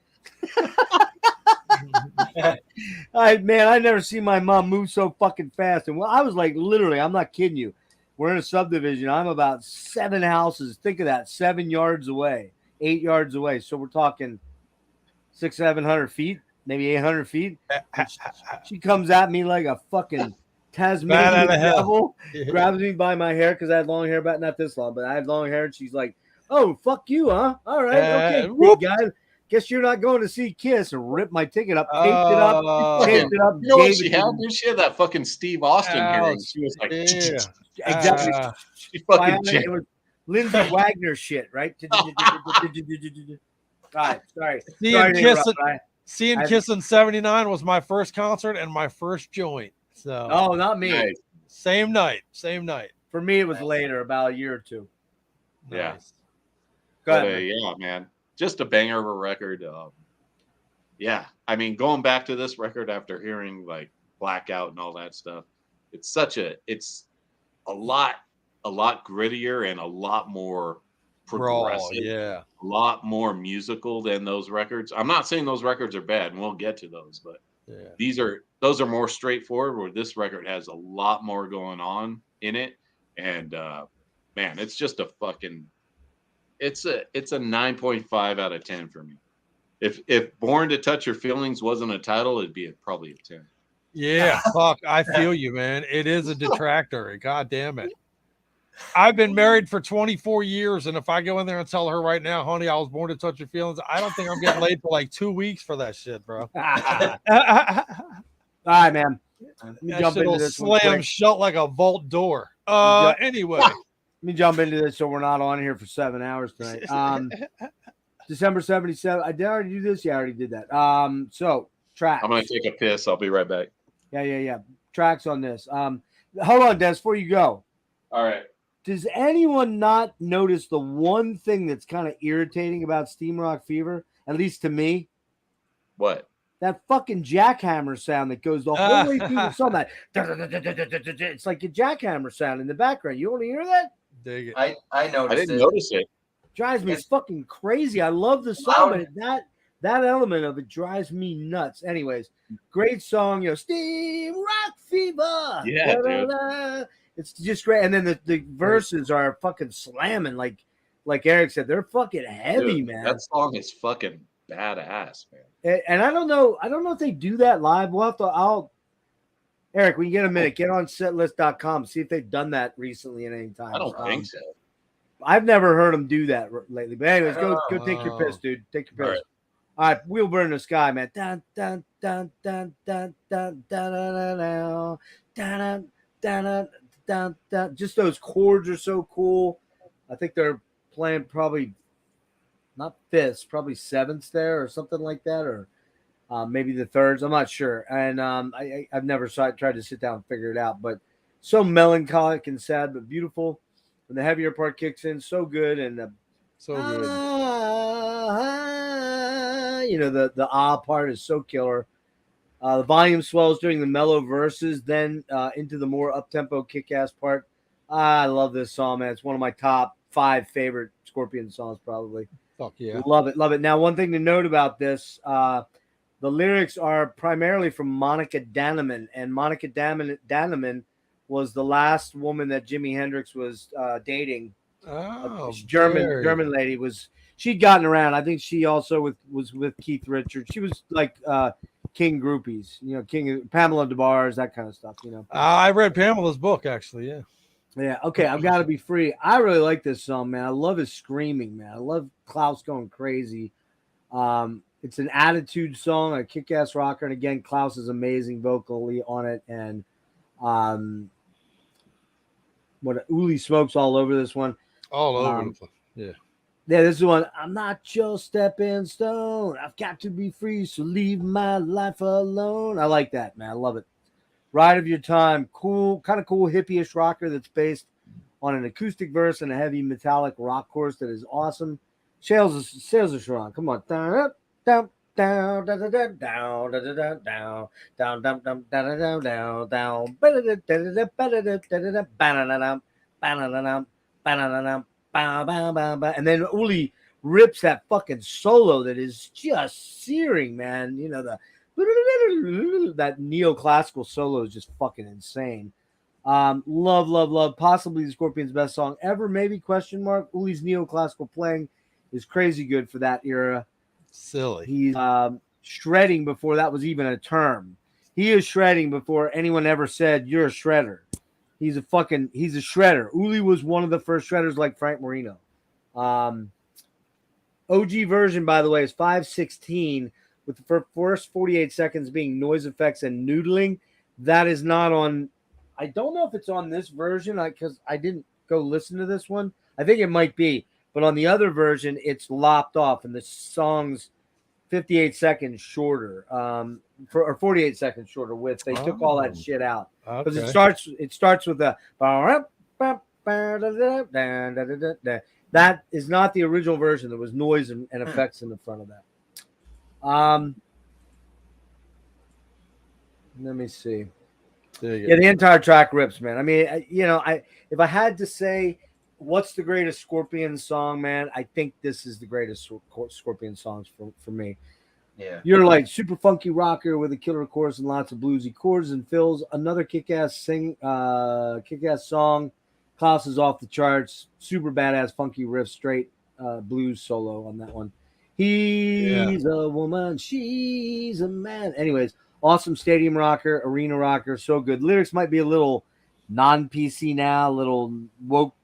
[SPEAKER 1] I never seen my mom move so fucking fast. And I was like, literally, I'm not kidding you. We're in a subdivision. I'm about 7 houses. Think of that, 7 yards away, 8 yards away. So we're talking 600-700 feet, maybe 800 feet. She comes at me like a fucking Tasmanian devil, grabs me by my hair because I had long hair, but not this long, but I had long hair. And she's like, "Oh, fuck you, huh? All right, okay, big guy. Guess you're not going to see Kiss," and ripped my ticket up, taped it up.
[SPEAKER 5] You know what she had? She had that fucking Steve Austin hearing. She was like,
[SPEAKER 1] exactly.
[SPEAKER 5] She fucking
[SPEAKER 1] it was Lindsay Wagner shit, right? All right, sorry.
[SPEAKER 2] Seeing Kiss in '79 was my first concert and my first joint. So
[SPEAKER 1] not me.
[SPEAKER 5] Nice.
[SPEAKER 2] Same night.
[SPEAKER 1] For me, it was later, about a year or two.
[SPEAKER 5] Yeah.
[SPEAKER 2] Nice.
[SPEAKER 1] Go ahead.
[SPEAKER 5] Yeah, man. Just a banger of a record. Yeah. I mean, going back to this record after hearing like Blackout and all that stuff, it's a lot grittier and a lot more progressive.
[SPEAKER 2] Yeah.
[SPEAKER 5] A lot more musical than those records. I'm not saying those records are bad, and we'll get to those, but those are more straightforward, where this record has a lot more going on in it. And man, it's just a fucking it's a 9.5 out of 10 for me. If Born to Touch Your Feelings wasn't a title, it'd be probably a 10.
[SPEAKER 2] Yeah, fuck, I feel you, man. It is a detractor. God damn it. I've been married for 24 years, and if I go in there and tell her right now, honey, I was born to touch your feelings, I don't think I'm getting laid for like 2 weeks for that shit, bro.
[SPEAKER 1] All right, man.
[SPEAKER 2] That shit will slam shut like a vault door. Anyway.
[SPEAKER 1] Let me jump into this so we're not on here for 7 hours tonight. December 77. Did I already do this? Yeah, I already did that. So, tracks.
[SPEAKER 5] I'm going to take a piss. I'll be right back.
[SPEAKER 1] Yeah. Tracks on this. Hold on, Des, before you go.
[SPEAKER 5] All right.
[SPEAKER 1] Does anyone not notice the one thing that's kind of irritating about Steam Rock Fever, at least to me?
[SPEAKER 5] What?
[SPEAKER 1] That fucking jackhammer sound that goes the whole way through the song. That it's like a jackhammer sound in the background. You want to hear that?
[SPEAKER 2] Dig it.
[SPEAKER 4] I noticed.
[SPEAKER 5] I didn't notice it.
[SPEAKER 1] Drives me fucking crazy. I love the song, but that element of it drives me nuts. Anyways, great song. Steam Rock Fever.
[SPEAKER 5] Yeah, dude.
[SPEAKER 1] It's just great. And then the verses are fucking slamming, like Erik said. They're fucking heavy,
[SPEAKER 5] Dude,
[SPEAKER 1] man.
[SPEAKER 5] That song is fucking badass, man.
[SPEAKER 1] And I don't know if they do that live. We'll have to. Erik, when you get a minute, get on setlist.com, see if they've done that recently at any time.
[SPEAKER 5] I don't think so.
[SPEAKER 1] I've never heard them do that lately. But anyways, go take your piss, dude. Take your piss. All right, Wheel Burn in the Sky, man. Dun, dun, dun, dun, dun, dun, dun, dun, dun, dun, dun, dun. Just those chords are so cool. I think they're playing probably not fifths, probably sevenths there or something like that, or maybe the thirds. I'm not sure. And I've never tried to sit down and figure it out, but so melancholic and sad, but beautiful. When the heavier part kicks in, so good. And
[SPEAKER 2] So good.
[SPEAKER 1] The part is so killer. The volume swells during the mellow verses, then into the more up-tempo kick-ass part. I love this song, man. It's one of my top 5 favorite Scorpion songs, probably.
[SPEAKER 2] Fuck yeah.
[SPEAKER 1] Love it. Now, one thing to note about this, the lyrics are primarily from Monica Dannemann, and Monica Dannemann was the last woman that Jimi Hendrix was dating.
[SPEAKER 2] Oh,
[SPEAKER 1] German lady. She'd gotten around. I think she also was with Keith Richards. She was like King groupies, King Pamela DeBars, that kind of stuff,
[SPEAKER 2] I read Pamela's book, actually.
[SPEAKER 1] Yeah. Okay. I've got to be free. I really like this song, man. I love his screaming, man. I love Klaus going crazy. It's an attitude song, a kick-ass rocker, and again, Klaus is amazing vocally on it, and what Uli smokes all over this one.
[SPEAKER 2] All over. Yeah.
[SPEAKER 1] Yeah, this is one. I'm not your stepping stone. I've got to be free, so leave my life alone. I like that, man. I love it. Ride of Your Time. Cool, kind of cool hippie-ish rocker that's based on an acoustic verse and a heavy metallic rock chorus that is awesome. Sales are strong. Come on. Down, down, down, down, down, down, down, down, down, down, down, down, down, and then Uli rips that fucking solo that is just searing, man. That neoclassical solo is just fucking insane. Love. Possibly the Scorpions' best song ever, maybe, question mark. Uli's neoclassical playing is crazy good for that era.
[SPEAKER 2] Silly.
[SPEAKER 1] He's shredding before that was even a term. He is shredding before anyone ever said you're a shredder. He's a shredder. Uli was one of the first shredders like Frank Marino. OG version, by the way, is 5:16 with the first 48 seconds being noise effects and noodling. That is not on. I don't know if it's on this version because I didn't go listen to this one. I think it might be. But on the other version, it's lopped off and the song's 58 seconds shorter. Or 48 seconds shorter width. They took all that shit out. Because it starts with a that is not the original version. There was noise and effects in the front of that. Let me see. Yeah, the entire track rips, man. I mean, if I had to say what's the greatest Scorpion song, man, I think this is the greatest Scorpion songs for me.
[SPEAKER 4] Yeah.
[SPEAKER 1] You're like super funky rocker with a killer chorus and lots of bluesy chords and fills. Another kick-ass song. Klaus is off the charts. Super badass funky riff, straight blues solo on that one. He's a woman, she's a man. Anyways, awesome stadium rocker, arena rocker, so good. Lyrics might be a little non-PC now, a little woke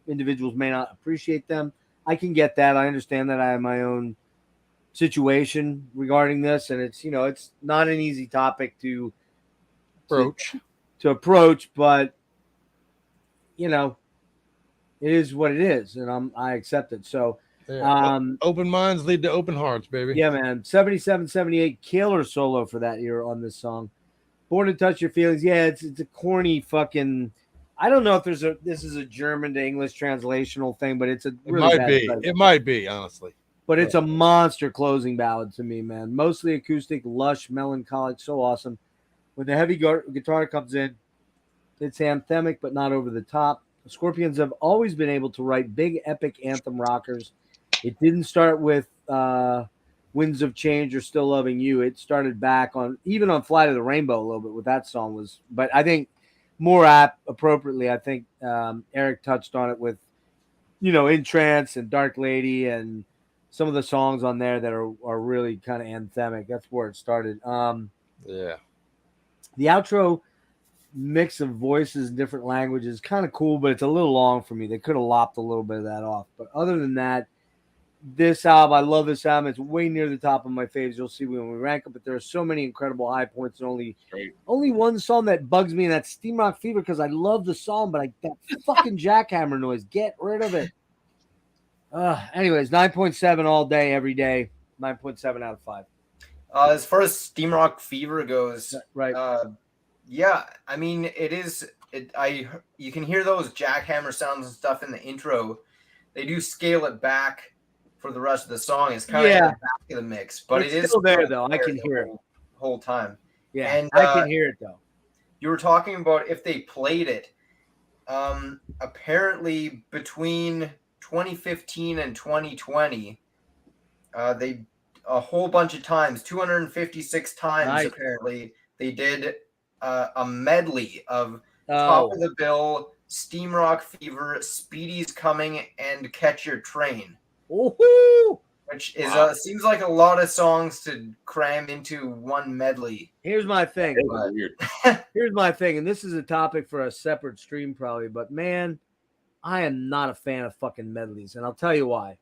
[SPEAKER 1] individuals may not appreciate them. I can get that. I understand that. I have my own situation regarding this, and it's it's not an easy topic to approach, but it is what it is, and I accept it. So
[SPEAKER 2] open minds lead to open hearts, baby.
[SPEAKER 1] Yeah, man. 77, 78 killer solo for that year on this song. Born to Touch Your Feelings. Yeah, it's a corny fucking. I don't know if this is a German to English translational thing, but it's a really
[SPEAKER 2] it might be honestly.
[SPEAKER 1] But it's a monster closing ballad to me, man. Mostly acoustic, lush, melancholic, so awesome. When the heavy guitar comes in, it's anthemic, but not over the top. The Scorpions have always been able to write big, epic anthem rockers. It didn't start with Winds of Change or Still Loving You. It started back even on Flight of the Rainbow a little bit with that song but I think more appropriately, I think Erik touched on it with, In Trance and Dark Lady and some of the songs on there that are really kind of anthemic. That's where it started.
[SPEAKER 2] The
[SPEAKER 1] outro mix of voices in different languages, kind of cool, but it's a little long for me. They could have lopped a little bit of that off. But other than that, this album, I love this album. It's way near the top of my faves. You'll see when we rank it, but there are so many incredible high points and only one song that bugs me, and that's Steam Rock Fever, because I love the song, but that fucking jackhammer noise, get rid of it. Anyways, 9.7 all day, every day. 9.7 out of 5.
[SPEAKER 4] As far as Steam Rock Fever goes,
[SPEAKER 1] right?
[SPEAKER 4] Yeah, I mean, it is. You can hear those jackhammer sounds and stuff in the intro. They do scale it back for the rest of the song. It's kind of in the back of the mix, but it's
[SPEAKER 1] still there though. I can hear it
[SPEAKER 4] whole time.
[SPEAKER 1] Yeah, and I can hear it though.
[SPEAKER 4] You were talking about if they played it. Apparently, between 2015 and 2020, they a whole bunch of times, 256 times apparently, they did a medley of Top of the Bill, Steam Rock Fever, Speedy's Coming, and Catch Your Train.
[SPEAKER 1] Woohoo!
[SPEAKER 4] Which is seems like a lot of songs to cram into one medley.
[SPEAKER 1] Here's my thing. Here's my thing, and this is a topic for a separate stream probably, but man, I am not a fan of fucking medleys, and I'll tell you why.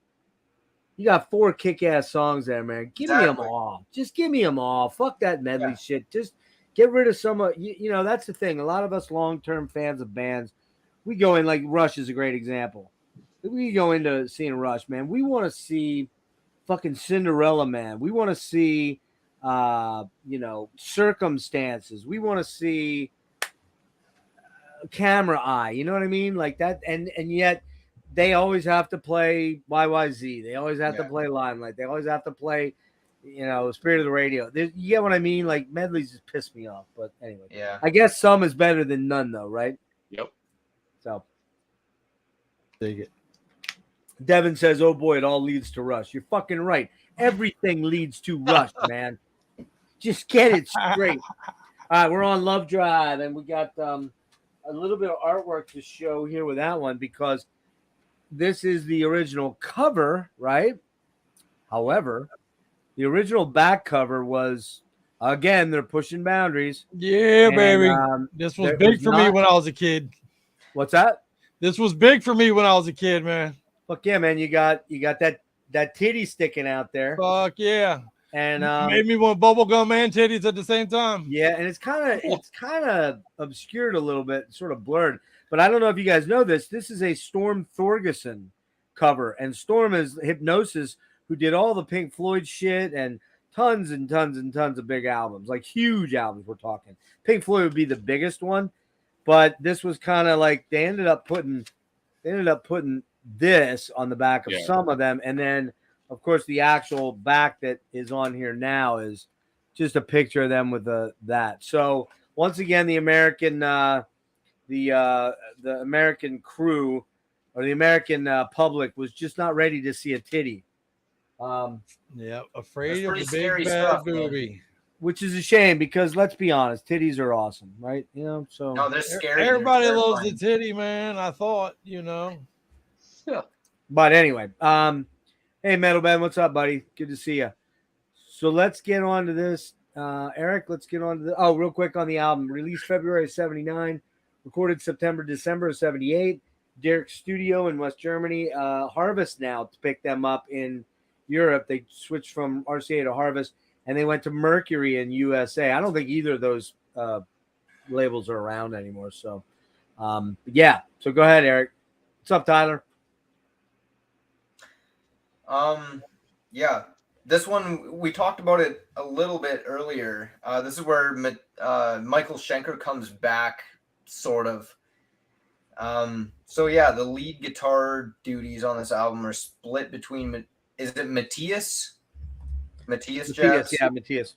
[SPEAKER 1] You got 4 kick-ass songs there, man. Give me them all. Just give me them all. Fuck that medley shit. Just get rid of some of, you know, that's the thing. A lot of us long-term fans of bands, we go in, like Rush is a great example. We go into seeing Rush, man. We want to see fucking Cinderella Man. We want to see, you know, Circumstances. We want to see Camera Eye. You know what I mean? Like that. And yet they always have to play YYZ. They always have to play Limelight. They always have to play, you know, Spirit of the Radio. You get what I mean? Like medleys just piss me off. But anyway, I guess some is better than none, though, right?
[SPEAKER 5] Yep.
[SPEAKER 1] So, dig it. Devin says, "Oh boy, it all leads to Rush." You're fucking right. Everything leads to Rush, man. Just get it straight. All right, we're on Love Drive, and we got a little bit of artwork to show here with that one because this is the original cover, right? However, the original back cover was, again, they're pushing boundaries.
[SPEAKER 2] Yeah, and, baby. This was big for me when I was a kid.
[SPEAKER 1] What's that?
[SPEAKER 2] This was big for me when I was a kid, man.
[SPEAKER 1] Fuck yeah, man. You got that titty sticking out there.
[SPEAKER 2] Fuck yeah.
[SPEAKER 1] And
[SPEAKER 2] made me want bubblegum and titties at the same time.
[SPEAKER 1] Yeah, and it's kind of obscured a little bit, sort of blurred. But I don't know if you guys know this. This is a Storm Thorgerson cover, and Storm is Hypnosis, who did all the Pink Floyd shit and tons and tons and tons of big albums, like huge albums. We're talking Pink Floyd would be the biggest one, but this was kind of like they ended up putting this on the back of some of them, and then of course the actual back that is on here now is just a picture of them with that. So once again, the American the American crew or the American public was just not ready to see a titty.
[SPEAKER 2] Afraid of the big bad booby.
[SPEAKER 1] Which is a shame because let's be honest, titties are awesome, right? You know, so
[SPEAKER 4] no, they're scary.
[SPEAKER 2] Everybody loves the titty, man. I thought, you know.
[SPEAKER 1] Yeah. But anyway, hey Metal Ben, what's up, buddy? Good to see you. So let's get on to this. Eric, let's get on to real quick on the album. Released February of 79, recorded December of 78. Derek's studio in West Germany. Harvest now to pick them up in Europe. They switched from RCA to Harvest, and they went to Mercury in USA. I don't think either of those labels are around anymore. So, yeah. So go ahead, Eric. What's up, Tyler?
[SPEAKER 4] Yeah. This one, we talked about it a little bit earlier. This is where Michael Schenker comes back, sort of. So, yeah, the lead guitar duties on this album are split between, is it Matthias? Matthias Jabs?
[SPEAKER 1] Yeah, Matthias.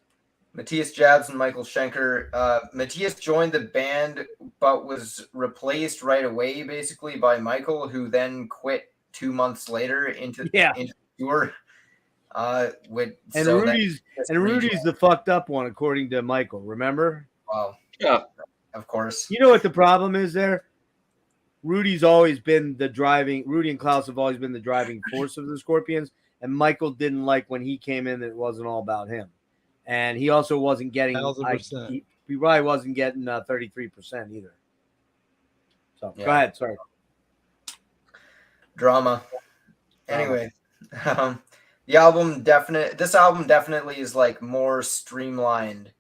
[SPEAKER 4] Matthias Jabs and Michael Schenker. Matthias joined the band, but was replaced right away, basically, by Michael, who then quit 2 months later into tour.
[SPEAKER 1] Rudy's the fucked up one, according to Michael. Remember?
[SPEAKER 4] Well,
[SPEAKER 5] yeah,
[SPEAKER 4] of course.
[SPEAKER 1] You know what the problem is there? Rudy and Klaus have always been the driving force of the Scorpions, and Michael didn't like when he came in that it wasn't all about him. And he also wasn't getting he probably wasn't getting 33% either. So go ahead, sorry.
[SPEAKER 4] Drama. Anyway. This album definitely is like more streamlined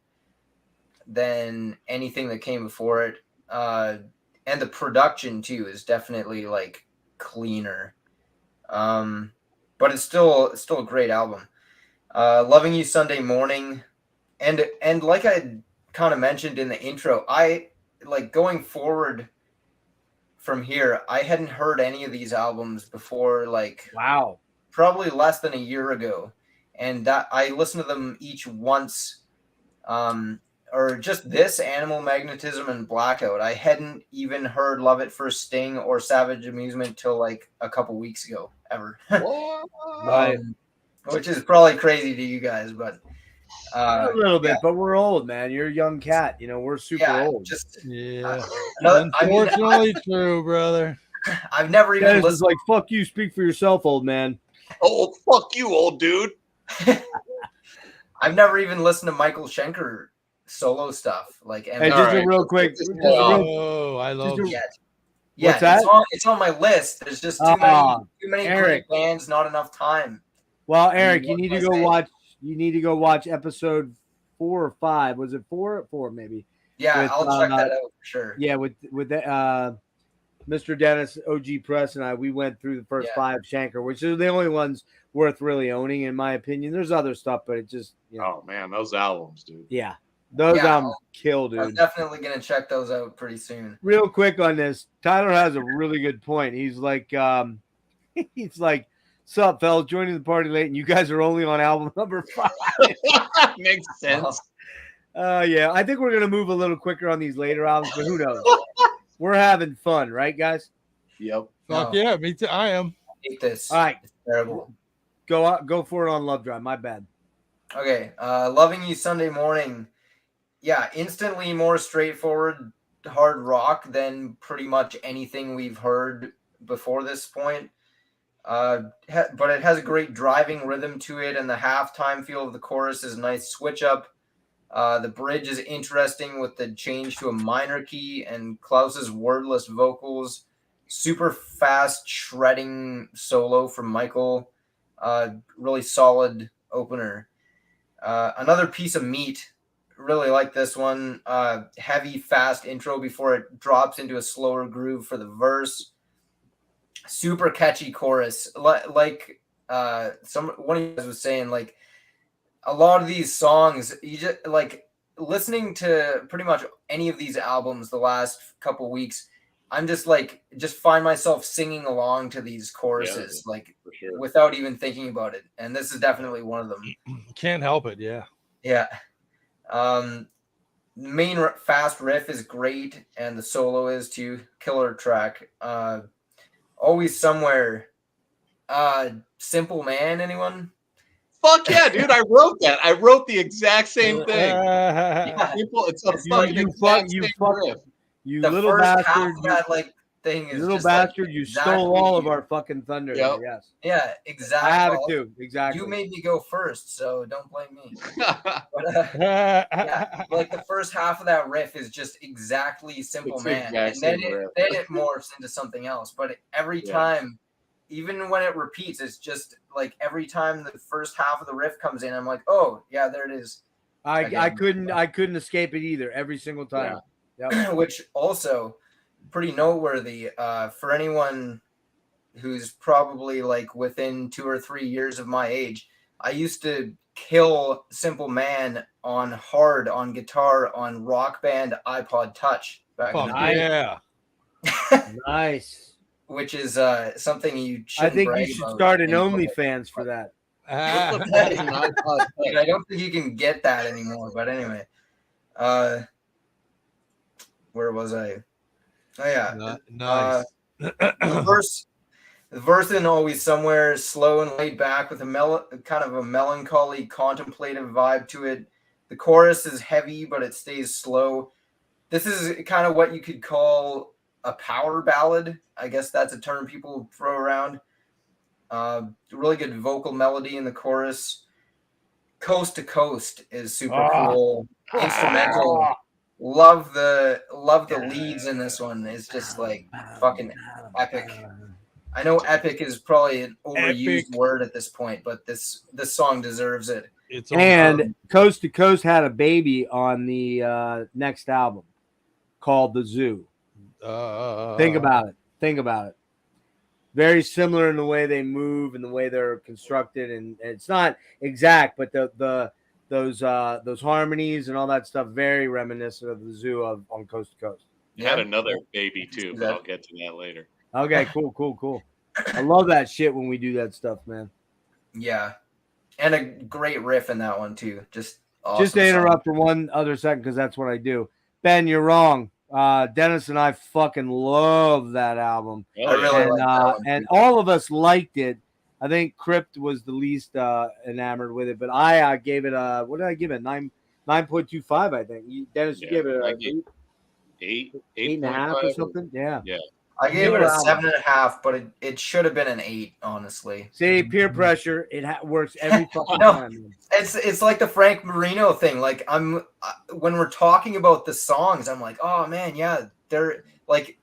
[SPEAKER 4] than anything that came before it. And the production too is definitely like cleaner. But it's still a great album. Loving You Sunday Morning, and like I kind of mentioned in the intro, I like going forward from here, I hadn't heard any of these albums before, like
[SPEAKER 1] Wow.
[SPEAKER 4] probably less than a year ago, and that I listened to them each once, or just this Animal Magnetism and Blackout. I hadn't even heard Love It for Sting or Savage Amusement till like a couple weeks ago, ever.
[SPEAKER 1] Right.
[SPEAKER 4] Which is probably crazy to you guys, but
[SPEAKER 1] A little bit, but we're old, man. You're a young cat. You know, we're super old.
[SPEAKER 4] Just
[SPEAKER 2] Unfortunately, true, brother.
[SPEAKER 4] I've never even
[SPEAKER 1] Dennis is
[SPEAKER 4] listened.
[SPEAKER 1] like, fuck you, speak for yourself, old man.
[SPEAKER 5] Oh, fuck you, old dude.
[SPEAKER 4] I've never even listened to Michael Schenker solo stuff. Like,
[SPEAKER 1] Hey, just a real quick.
[SPEAKER 2] I love it.
[SPEAKER 4] Yeah,
[SPEAKER 1] What's that?
[SPEAKER 4] It's on my list. There's just too many
[SPEAKER 1] Eric.
[SPEAKER 4] great bands, not enough time.
[SPEAKER 1] Well, Eric, you need to go watch. You need to go watch episode 4 or 5. Was it 4? 4 maybe.
[SPEAKER 4] Yeah, I'll check that out for sure.
[SPEAKER 1] Yeah, with Mr. Dennis, OG Press, and I, we went through the first 5 Schenker, which are the only ones worth really owning, in my opinion. There's other stuff, but it just, you know.
[SPEAKER 5] Oh man, those albums, dude.
[SPEAKER 1] Yeah, those albums kill, dude.
[SPEAKER 4] I'm definitely gonna check those out pretty soon.
[SPEAKER 1] Real quick on this, Tyler has a really good point. He's like, "Sup, fellas, joining the party late, and you guys are only on album number 5."
[SPEAKER 5] Makes sense.
[SPEAKER 1] Yeah, I think we're gonna move a little quicker on these later albums, but who knows? We're having fun, right, guys?
[SPEAKER 5] Yep.
[SPEAKER 2] Fuck yeah, me too. I am.
[SPEAKER 4] I hate this.
[SPEAKER 1] All right,
[SPEAKER 4] it's terrible.
[SPEAKER 1] Go for it on Love Drive. My bad.
[SPEAKER 4] Okay, Loving You Sunday Morning. Yeah, instantly more straightforward hard rock than pretty much anything we've heard before this point. But it has a great driving rhythm to it, and the halftime feel of the chorus is a nice switch up. The bridge is interesting with the change to a minor key and Klaus's wordless vocals. Super fast shredding solo from Michael. Really solid opener. Another piece of meat. Really like this one. Heavy, fast intro before it drops into a slower groove for the verse. Super catchy chorus. Like one of you guys was saying, like a lot of these songs, you just like listening to pretty much any of these albums the last couple weeks. I'm just find myself singing along to these choruses, for sure, without even thinking about it. And this is definitely one of them.
[SPEAKER 2] Can't help it. Yeah.
[SPEAKER 4] Yeah. Main fast riff is great, and the solo is too. Killer track. Always Somewhere. Simple Man, anyone?
[SPEAKER 5] Fuck yeah, dude! I wrote that. I wrote the exact same thing. It's a fucking exact same riff.
[SPEAKER 1] You little bastard!
[SPEAKER 4] That thing is
[SPEAKER 1] you little bastard! You stole all of our fucking thunder.
[SPEAKER 5] Yep.
[SPEAKER 1] Yes.
[SPEAKER 4] Yeah, exactly.
[SPEAKER 1] I have it too. Exactly.
[SPEAKER 4] You made me go first, so don't blame me. But, yeah, like the first half of that riff is just exactly Simple Man, and then it morphs into something else. But every time, even when it repeats, it's just like every time the first half of the riff comes in, I'm like, oh yeah, there it is.
[SPEAKER 1] I couldn't escape it either. Every single time.
[SPEAKER 4] Yeah. Yep. Which also pretty noteworthy for anyone who's probably like within 2 or 3 years of my age. I used to kill Simple Man on hard on guitar on Rock Band iPod Touch back in the day.
[SPEAKER 2] Yeah.
[SPEAKER 1] Nice.
[SPEAKER 4] Which is something you shouldn't
[SPEAKER 1] I think you should start an OnlyFans for that.
[SPEAKER 4] I don't think you can get that anymore, but anyway. Where was I? Oh yeah.
[SPEAKER 2] Nice.
[SPEAKER 4] The verse in Always Somewhere is slow and laid back with a kind of a melancholy, contemplative vibe to it. The chorus is heavy, but it stays slow. This is kind of what you could call a power ballad. I guess that's a term people throw around. Really good vocal melody in the chorus. Coast to Coast is super cool. Instrumental. Love the leads in this one. It's just like fucking epic. I know epic is probably an overused
[SPEAKER 2] Epic.
[SPEAKER 4] word at this point, but this song deserves it.
[SPEAKER 2] It's
[SPEAKER 1] And Coast to Coast had a baby on the next album called The Zoo. Think about it. Very similar in the way they move and the way they're constructed, and it's not exact, but those harmonies and all that stuff very reminiscent of The Zoo on Coast to Coast.
[SPEAKER 5] Had another baby too, but I'll get to that later.
[SPEAKER 1] Okay, cool. I love that shit when we do that stuff, man.
[SPEAKER 4] Yeah, and a great riff in that one too. Just awesome
[SPEAKER 1] Just to interrupt for one other second, because that's what I do. Ben, you're wrong. Dennis and I fucking love that album.
[SPEAKER 4] I really like that one.
[SPEAKER 1] And all of us liked it. I think Crypt was the least enamored with it, but I gave it a, what did I give it? 9.25, I think. Dennis, you gave it a 8.5 or something? Yeah.
[SPEAKER 4] I gave it a 7.5, but it should have been an 8, honestly.
[SPEAKER 1] See, peer pressure, it works every fucking time. Man.
[SPEAKER 4] It's like the Frank Marino thing. Like when we're talking about the songs, I'm like, oh man, yeah, they're like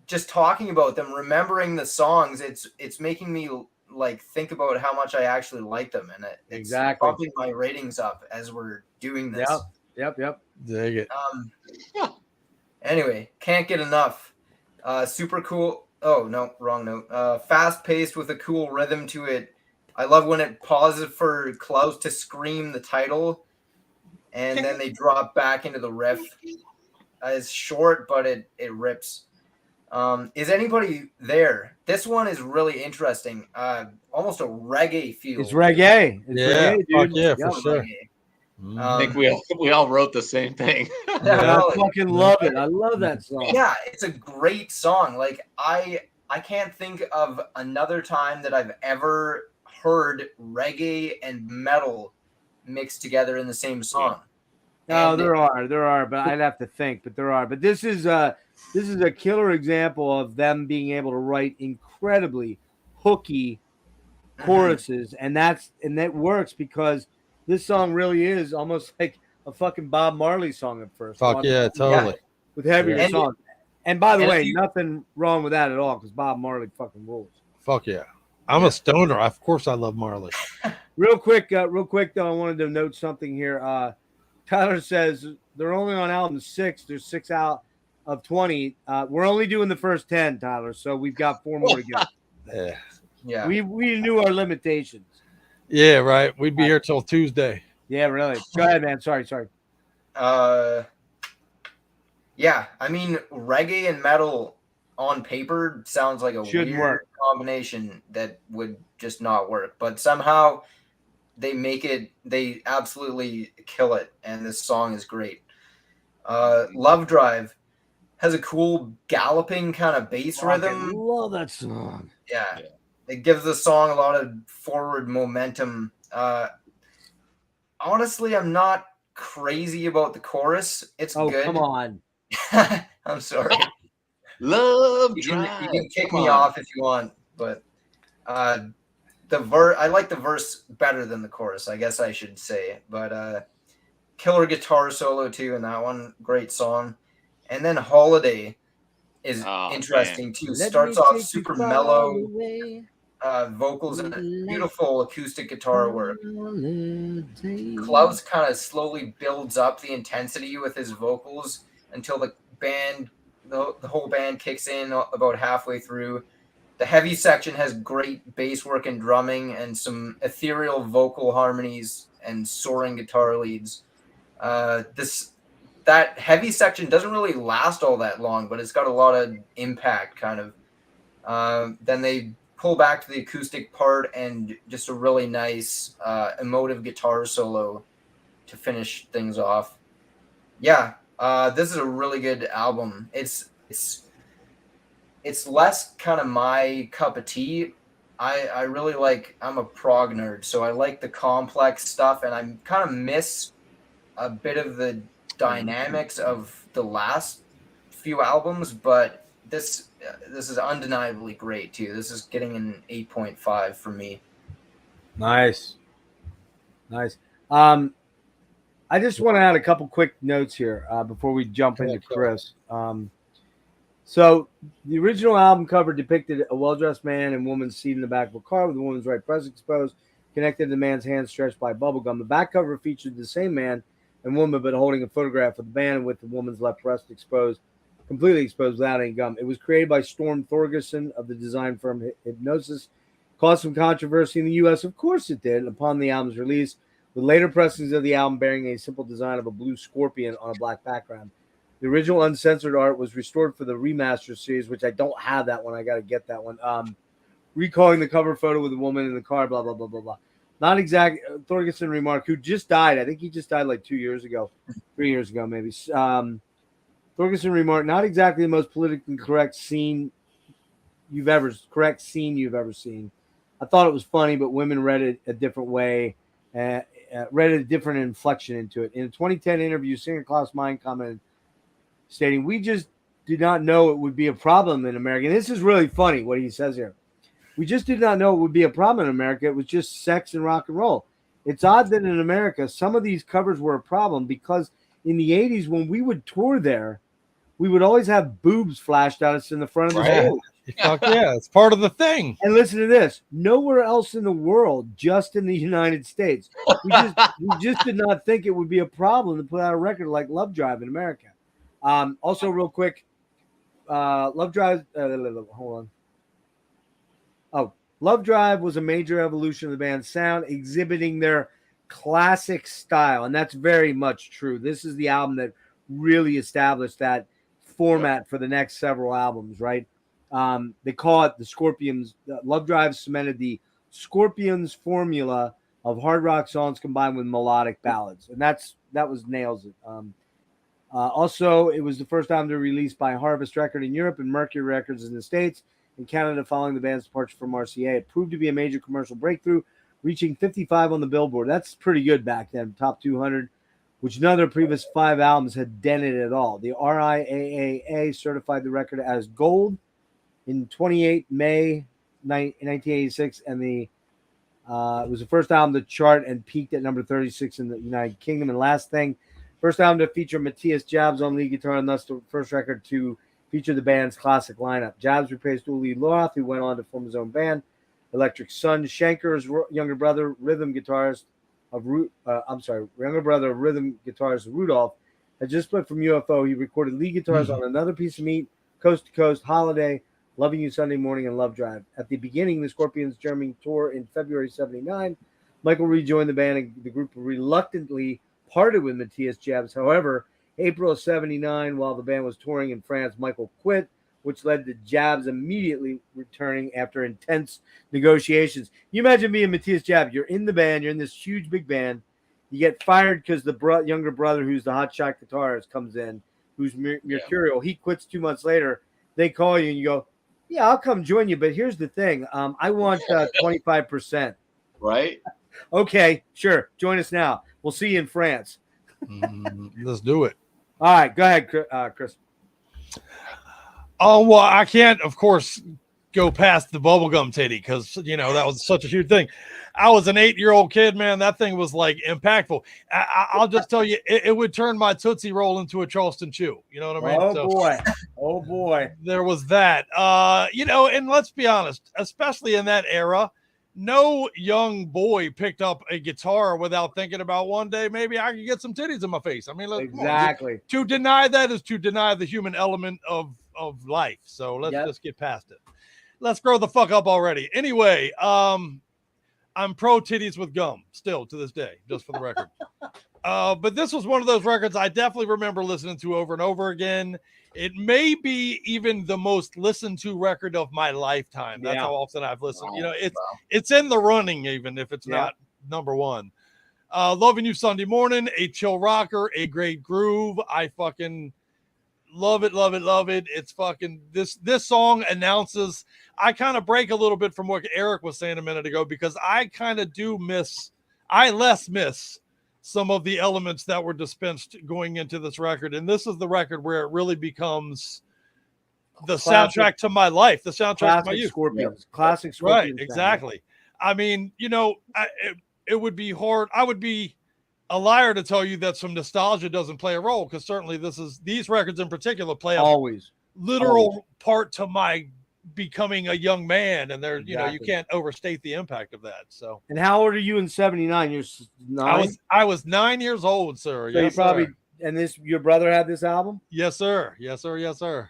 [SPEAKER 4] just talking about them, remembering the songs. It's making me like think about how much I actually like them, and it's bumping my ratings up as we're doing this.
[SPEAKER 1] Yep.
[SPEAKER 2] Dig it.
[SPEAKER 4] Anyway, can't get enough. Super cool. Oh no, wrong note. Fast paced with a cool rhythm to it. I love when it pauses for Klaus to scream the title, and then they drop back into the riff. It's short, but it rips. Is anybody there? This one is really interesting. Almost a reggae feel.
[SPEAKER 1] It's reggae. Reggae, dude.
[SPEAKER 2] Yeah, for sure.
[SPEAKER 5] I think we all wrote the same thing.
[SPEAKER 1] I fucking love it. I love that song.
[SPEAKER 4] Yeah, it's a great song. Like I can't think of another time that I've ever heard reggae and metal mixed together in the same song.
[SPEAKER 1] No, there are, but I'd have to think. But there are. But this is a killer example of them being able to write incredibly hooky choruses, and that works because this song really is almost like a fucking Bob Marley song at first.
[SPEAKER 2] Fuck yeah, totally.
[SPEAKER 1] With heavier songs. And by the way, nothing wrong with that at all because Bob Marley fucking rules.
[SPEAKER 2] Fuck yeah. I'm a stoner. Of course I love Marley.
[SPEAKER 1] Real quick though, I wanted to note something here. Tyler says they're only on album 6. There's 6 out of 20. We're only doing the first 10, Tyler, so we've got 4 more to go.
[SPEAKER 4] Yeah.
[SPEAKER 1] We knew our limitations.
[SPEAKER 2] Yeah, right. We'd be here till Tuesday.
[SPEAKER 1] Yeah, really. Go ahead, man. Sorry.
[SPEAKER 4] Yeah, I mean, reggae and metal on paper sounds like a weird combination that would just not work. But somehow they absolutely kill it, and this song is great. Love Drive has a cool galloping kind of bass rhythm.
[SPEAKER 1] I love that song.
[SPEAKER 4] Yeah. It gives the song a lot of forward momentum. Honestly, I'm not crazy about the chorus. It's good.
[SPEAKER 1] Oh, come on.
[SPEAKER 4] I'm sorry.
[SPEAKER 5] Love
[SPEAKER 4] You
[SPEAKER 5] Drive.
[SPEAKER 4] can kick me off if you want, but I like the verse better than the chorus, I guess I should say. But killer guitar solo too in that one. Great song. And then Holiday is interesting too. Starts off super mellow. Vocals and beautiful acoustic guitar work. Klaus kind of slowly builds up the intensity with his vocals until the whole band kicks in about halfway through. The heavy section has great bass work and drumming and some ethereal vocal harmonies and soaring guitar leads. That heavy section doesn't really last all that long, but it's got a lot of impact kind of. Then they pull back to the acoustic part and just a really nice emotive guitar solo to finish things off. Yeah, this is a really good album. It's less kind of my cup of tea. I really like, I'm a prog nerd, so I like the complex stuff, and I kind of miss a bit of the dynamics of the last few albums, but this is undeniably great too. This is getting an 8.5 for me.
[SPEAKER 1] Nice. I just want to add a couple quick notes here before we jump into Chris. So the original album cover depicted a well-dressed man and woman seated in the back of a car with the woman's right breast exposed, connected to the man's hand stretched by bubblegum. The back cover featured the same man and woman, but holding a photograph of the band with the woman's left breast exposed, completely exposed without any gum. It was created by Storm Thorgerson of the design firm Hypnosis. Caused some controversy in the U.S. Of course it did. Upon the album's release, with later pressings of the album bearing a simple design of a blue scorpion on a black background. The original uncensored art was restored for the remaster series, which I don't have that one. I got to get that one. Recalling the cover photo with the woman in the car, blah, blah, blah, blah, blah. Not exact. Thorgerson remarked, who just died. I think he just died like 2 years ago, 3 years ago, maybe. Thorgerson remarked, not exactly the most politically correct scene you've ever seen. I thought it was funny, but women read it a different way, read a different inflection into it. In a 2010 interview, singer Klaus Meine commented, stating, "We just did not know it would be a problem in America." And this is really funny what he says here. "We just did not know it would be a problem in America. It was just sex and rock and roll. It's odd that in America, some of these covers were a problem because in the 80s, when we would tour there, we would always have boobs flashed at us in the front of the stage."
[SPEAKER 2] Fuck yeah, it's part of the thing.
[SPEAKER 1] And listen to this. Nowhere else in the world, just in the United States. We just did not think it would be a problem to put out a record like Love Drive in America. Also, real quick, Love Drive, hold on. Oh, Love Drive was a major evolution of the band's sound, exhibiting their classic style. And that's very much true. This is the album that really established that format for the next several albums, right? They call it the Scorpions. Love Drive cemented the Scorpions formula of hard rock songs combined with melodic ballads. And that nails it. Also, it was the first album to release by Harvest Record in Europe and Mercury Records in the States and Canada following the band's departure from RCA. It proved to be a major commercial breakthrough, reaching 55 on the Billboard. That's pretty good back then, top 200, which none of their previous 5 albums had dented at all. The RIAA certified the record as gold in 28 May 1986, and it was the first album to chart and peaked at number 36 in the United Kingdom. And last thing, first album to feature Matthias Jabs on lead guitar, and thus the first record to feature the band's classic lineup. Jabs replaced Uli Roth, who went on to form his own band, Electric Sun. Schenker's younger brother, rhythm guitarist Rudolph, had just split from UFO. He recorded lead guitars on Another Piece of Meat, Coast to Coast, Holiday, Loving You Sunday Morning, and Love Drive. At the beginning, the Scorpions' German tour in February 79, Michael rejoined the band, and the group reluctantly parted with Matthias Jabs. However, April of 79, while the band was touring in France, Michael quit, which led to Jabs immediately returning after intense negotiations. You imagine being Matthias Jabs. You're in the band. You're in this huge, big band. You get fired because the younger brother, who's the hotshot guitarist, comes in, who's mercurial. He quits 2 months later. They call you, and you go, "Yeah, I'll come join you, but here's the thing. I want 25%.
[SPEAKER 5] Right?
[SPEAKER 1] Okay, sure. Join us now. We'll see you in France.
[SPEAKER 2] Let's do it.
[SPEAKER 1] All right, go ahead, Chris.
[SPEAKER 2] Oh, well, I can't, of course, go past the bubblegum titty because, that was such a huge thing. I was an 8-year-old kid, man. That thing was like impactful. I'll just tell you, it would turn my Tootsie Roll into a Charleston Chew. You know what I mean? Oh, boy. There was that. And let's be honest, especially in that era, no young boy picked up a guitar without thinking about one day maybe I could get some titties in my face. I mean,
[SPEAKER 1] exactly.
[SPEAKER 2] To deny that is to deny the human element of life. So let's just get past it. Let's grow the fuck up already. Anyway, I'm pro titties with gum still to this day, just for the record. But this was one of those records I definitely remember listening to over and over again. It may be even the most listened to record of my lifetime. That's how often I've listened. It's in the running, even if it's not number one. Loving You Sunday Morning, a chill rocker, a great groove. I fucking love it, love it, love it. It's fucking this song announces. I kind of break a little bit from what Erik was saying a minute ago because I kind of miss some of the elements that were dispensed going into this record. And this is the record where it really becomes the soundtrack to my life, the soundtrack to my youth.
[SPEAKER 1] Scorpions. Classic Scorpions.
[SPEAKER 2] Right, exactly. I mean, it would be hard. I would be a liar to tell you that some nostalgia doesn't play a role because certainly these records in particular play
[SPEAKER 1] always
[SPEAKER 2] literal part to my becoming a young man, and there,
[SPEAKER 1] Exactly.
[SPEAKER 2] you know, you can't overstate the impact of that. So,
[SPEAKER 1] and how old are you in '79? You're 9.
[SPEAKER 2] I was 9 years old, sir.
[SPEAKER 1] So
[SPEAKER 2] Yes,
[SPEAKER 1] you probably
[SPEAKER 2] sir.
[SPEAKER 1] and your brother had this album.
[SPEAKER 2] Yes, sir. Yes, sir. Yes, sir.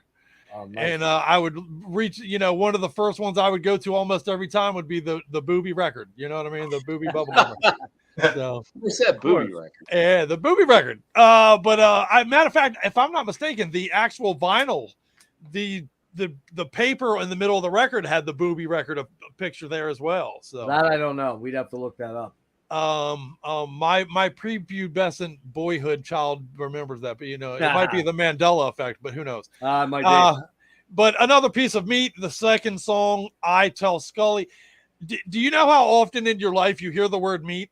[SPEAKER 1] Oh, nice.
[SPEAKER 2] And I would reach, you know, one of the first ones I would go to almost every time would be the Booby record. You know what I mean? The Booby Bubblegum record. So,
[SPEAKER 5] what's that Booby record?
[SPEAKER 2] Yeah, the Booby record. But matter of fact, if I'm not mistaken, the actual vinyl, the paper in the middle of the record had the Booby record a picture there as well. So
[SPEAKER 1] that I don't know. We'd have to look that up.
[SPEAKER 2] My prepubescent boyhood child remembers that, but you know, it might be the Mandela effect, but who knows? But another piece of meat, the second song, I Tell Scully. Do you know how often in your life you hear the word meat?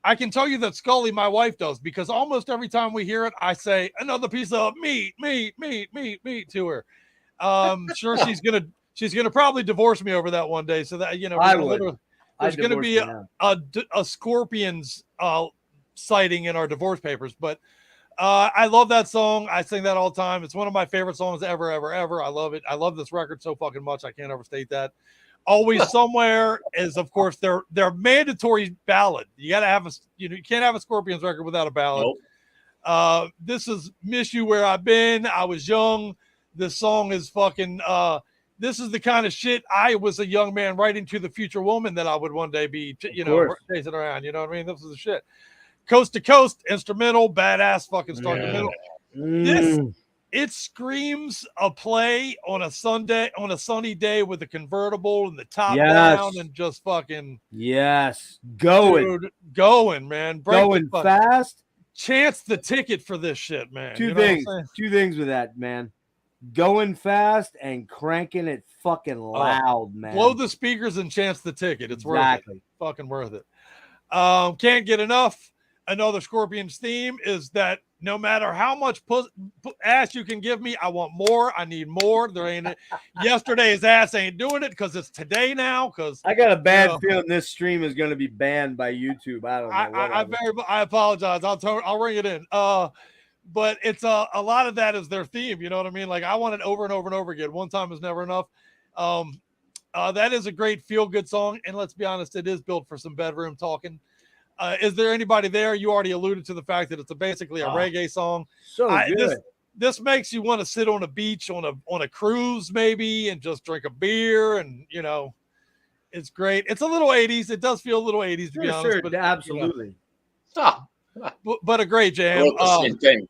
[SPEAKER 2] I can tell you that Scully, my wife, does, because almost every time we hear it, I say another piece of meat to her. Sure, she's gonna probably divorce me over that one day. So that, you know, there's going to be a Scorpions sighting in our divorce papers. But I love that song. I sing that all the time. It's one of my favorite songs ever. I love it. I love this record so fucking much. I can't overstate that. Always Somewhere is, of course, their mandatory ballad. You got to have you can't have a Scorpions record without a ballad. Nope. This is Miss You Where I've Been. I Was Young. This song is fucking, this is the kind of shit I was a young man writing to the future woman that I would one day be, you know, chasing around. You know what I mean? This is the shit. Coast to Coast, instrumental, badass fucking start to middle. It screams a play on a sunny day with a convertible and the top down and just fucking going, man.
[SPEAKER 1] Going fast.
[SPEAKER 2] Chance the ticket for this shit, man.
[SPEAKER 1] Two things with that, man. Going fast and cranking it fucking loud, man.
[SPEAKER 2] Blow the speakers and chance the ticket. It's worth it. Fucking worth it. Can't get enough. Another Scorpions theme is that no matter how much ass you can give me, I want more. I need more. There ain't yesterday's ass ain't doing it because it's today now. Because
[SPEAKER 1] I got a bad feeling this stream is going to be banned by YouTube. I don't know.
[SPEAKER 2] I apologize. I'll ring it in. But it's a lot of that is their theme. You know what I mean? Like, I want it over and over and over again. One time is never enough. That is a great feel good song. And let's be honest, it is built for some bedroom talking. Is there anybody there? You already alluded to the fact that it's basically a reggae song.
[SPEAKER 1] So good.
[SPEAKER 2] This makes you want to sit on a beach on a cruise maybe and just drink a beer, and you know, it's great. It's a little 80s. It does feel a little 80s to be honest.
[SPEAKER 1] But, absolutely.
[SPEAKER 2] You know, but a great jam.
[SPEAKER 5] Same thing.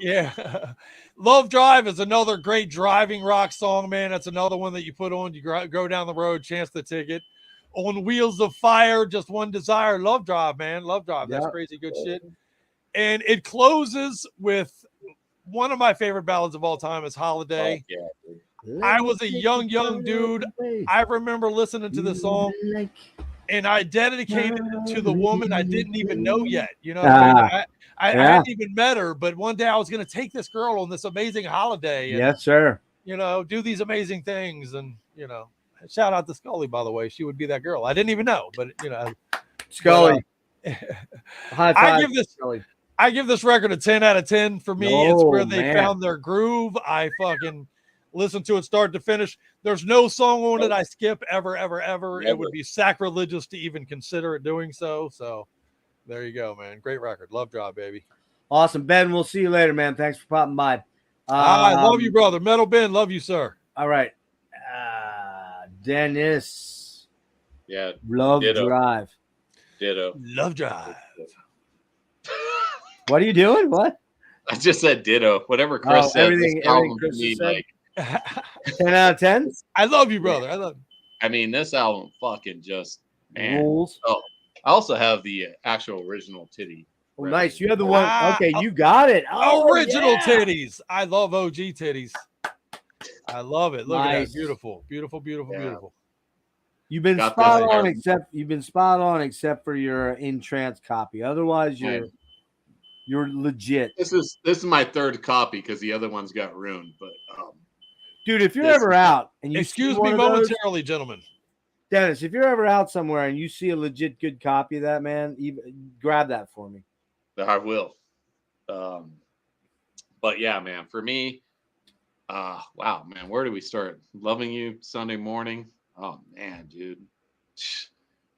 [SPEAKER 2] Yeah. Love Drive is another great driving rock song, man. That's another one that you put on. You go down the road, chance the ticket. On Wheels of Fire, Just One Desire. Love Drive, man. Love Drive. That's crazy good shit. And it closes with one of my favorite ballads of all time is Holiday. I was a young dude. I remember listening to this song and I dedicated it to the woman I didn't even know yet. You know what I mean? I hadn't even met her, but one day I was going to take this girl on this amazing holiday. And,
[SPEAKER 1] yes, sir.
[SPEAKER 2] You know, do these amazing things. And, you know, shout out to Scully, by the way. She would be that girl. I didn't even know, but, you know.
[SPEAKER 1] Scully.
[SPEAKER 2] High five, I give this record a 10 out of 10 for me. It's where they found their groove. I fucking listen to it start to finish. There's no song on it I skip ever. It would be sacrilegious to even consider it doing so. So there you go, man. Great record. Love Drive, baby.
[SPEAKER 1] Awesome. Ben, we'll see you later, man. Thanks for popping by.
[SPEAKER 2] I love you, brother. Metal Ben, love you, sir.
[SPEAKER 1] All right. Dennis.
[SPEAKER 3] Yeah.
[SPEAKER 1] Love Drive.
[SPEAKER 3] Ditto.
[SPEAKER 2] Love Drive.
[SPEAKER 1] What are you doing? What?
[SPEAKER 5] I just said ditto. Whatever Chris said.
[SPEAKER 1] Everything Chris said.
[SPEAKER 5] Like
[SPEAKER 1] 10 out of 10?
[SPEAKER 2] I love you, brother. I love you.
[SPEAKER 5] I mean, this album fucking just, man.
[SPEAKER 1] Rules.
[SPEAKER 5] Oh, I also have the actual original titty.
[SPEAKER 1] Oh, nice. You have the one. Okay, you got it. Oh,
[SPEAKER 2] original titties. I love OG titties. I love it. Look at that. Beautiful. You've been spot on except for your in trance copy. Otherwise, you're legit.
[SPEAKER 5] This is my third copy because the other ones got ruined. But
[SPEAKER 1] dude, if you're ever out and you
[SPEAKER 2] excuse me momentarily, gentlemen.
[SPEAKER 1] Dennis, if you're ever out somewhere and you see a legit good copy of that, man, grab that for me.
[SPEAKER 5] I will. But yeah, man, for me, Wow, man, where do we start? Loving You Sunday Morning. Oh man, dude.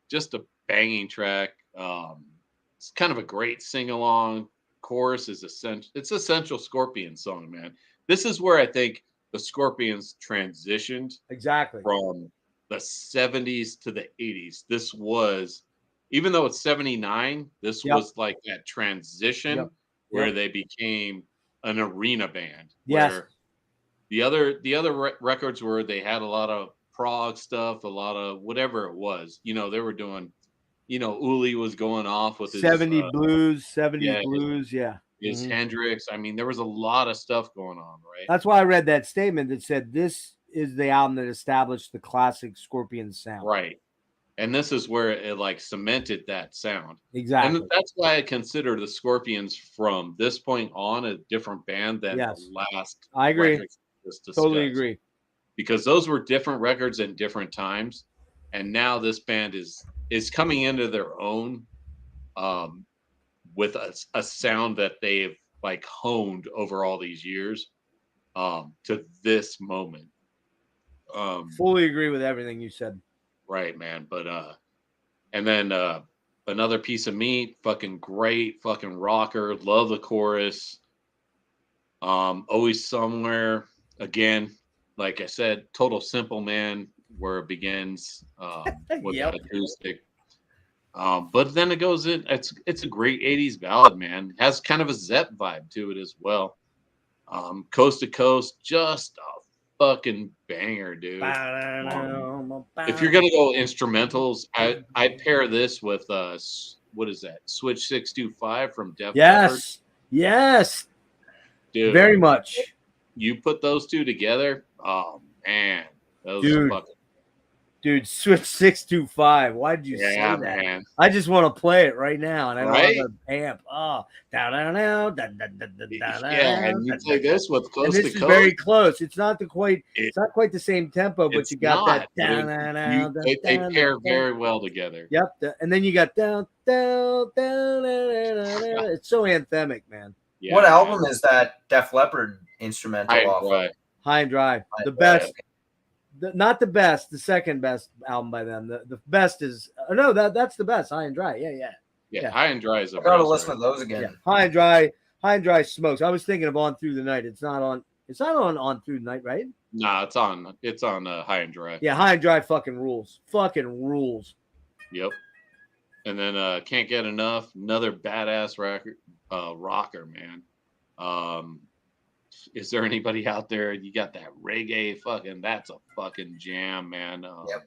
[SPEAKER 5] Just a banging track. It's kind of a great sing-along. Chorus is essential. It's essential Scorpion song, man. This is where I think the Scorpions transitioned
[SPEAKER 1] Exactly.
[SPEAKER 5] from the 70s to the 80s. This was, even though it's 79, this
[SPEAKER 1] Yep.
[SPEAKER 5] was like that transition
[SPEAKER 1] Yep.
[SPEAKER 5] where
[SPEAKER 1] Yep.
[SPEAKER 5] they became an arena band.
[SPEAKER 1] Yes.
[SPEAKER 5] Where the other records were, they had a lot of prog stuff, a lot of whatever it was. You know, they were doing, you know, Uli was going off with his
[SPEAKER 1] 70s blues, yeah.
[SPEAKER 5] his Hendrix. I mean, there was a lot of stuff going on, right?
[SPEAKER 1] That's why I read that statement that said this is the album that established the classic Scorpion sound.
[SPEAKER 5] Right. And this is where it like cemented that sound.
[SPEAKER 1] Exactly.
[SPEAKER 5] And that's why I consider the Scorpions from this point on a different band than the last.
[SPEAKER 1] I agree.
[SPEAKER 5] records just discussed.
[SPEAKER 1] Totally agree.
[SPEAKER 5] Because those were different records in different times. And now this band is coming into their own with a sound that they've like honed over all these years to this moment.
[SPEAKER 1] Fully agree with everything you said.
[SPEAKER 5] Right, man. But and then Another Piece of Meat, fucking great, fucking rocker. Love the chorus. Always Somewhere, again, like I said, total Simple Man, where it begins with that acoustic. But then it goes in. It's a great 80s ballad, man. It has kind of a Zepp vibe to it as well. Coast to Coast, just a fucking banger, dude. If you're gonna go instrumentals, I pair this with what is that? Switch 625 from Def Leppard.
[SPEAKER 1] Yes,
[SPEAKER 5] dude.
[SPEAKER 1] Very much.
[SPEAKER 5] You put those two together, oh man, those fucking.
[SPEAKER 1] Dude, Switch 625. Why did you say that?
[SPEAKER 5] Man.
[SPEAKER 1] I just want to play it right now, and I don't
[SPEAKER 5] Right?
[SPEAKER 1] have an amp. Oh, down.
[SPEAKER 5] Yeah, and you play this with Close to
[SPEAKER 1] This
[SPEAKER 5] Coast.
[SPEAKER 1] is very close. It's not it's not quite the same tempo, but you got
[SPEAKER 5] not,
[SPEAKER 1] that
[SPEAKER 5] but they pair very well together.
[SPEAKER 1] Yep, and then you got down. It's so anthemic, man.
[SPEAKER 4] Yeah, what album is that Def Leppard instrumental off of?
[SPEAKER 1] High and Dry. The best. Not the best, the second best album by them. The best is that's the best. High and Dry. Yeah.
[SPEAKER 5] High and Dry is.
[SPEAKER 4] I gotta listen to those again.
[SPEAKER 1] Yeah. High and Dry smokes. I was thinking of On Through the Night. It's not on Through the Night, right?
[SPEAKER 5] No, it's on High and Dry.
[SPEAKER 1] Yeah, High and Dry fucking rules. Fucking rules.
[SPEAKER 5] Yep. And then Can't Get Enough, another badass rocker, man. Is there anybody out there? You got that reggae fucking, that's a fucking jam, man.
[SPEAKER 4] Yep.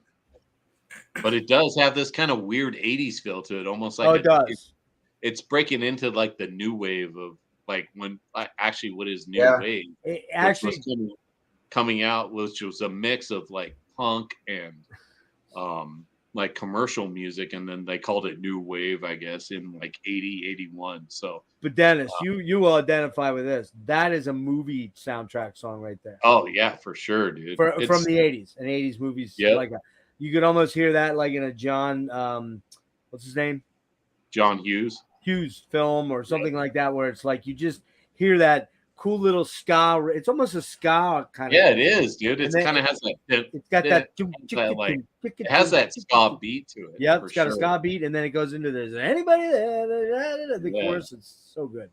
[SPEAKER 5] But it does have this kind of weird 80s feel to it, almost like
[SPEAKER 1] it does.
[SPEAKER 5] It's breaking into like the new wave of like when actually what is new wave?
[SPEAKER 1] It actually
[SPEAKER 5] coming out, which was a mix of like punk and like commercial music, and then they called it new wave, I guess, in like 80, 81. So
[SPEAKER 1] but Dennis, you will identify with this. That is a movie soundtrack song right there.
[SPEAKER 5] Oh yeah, for sure, dude.
[SPEAKER 1] From the 80s, and 80s movies.
[SPEAKER 5] Yep.
[SPEAKER 1] Like you could almost hear that like in a John what's his name?
[SPEAKER 5] John Hughes
[SPEAKER 1] film or something like that, where it's like you just hear that cool little ska. It's almost a ska kind of.
[SPEAKER 5] Yeah, it is, dude. It kind of has that.
[SPEAKER 1] It's got that
[SPEAKER 5] like it has that ska beat to it.
[SPEAKER 1] Yeah, it's got a ska beat, and then it goes into there's anybody there. The chorus is so good.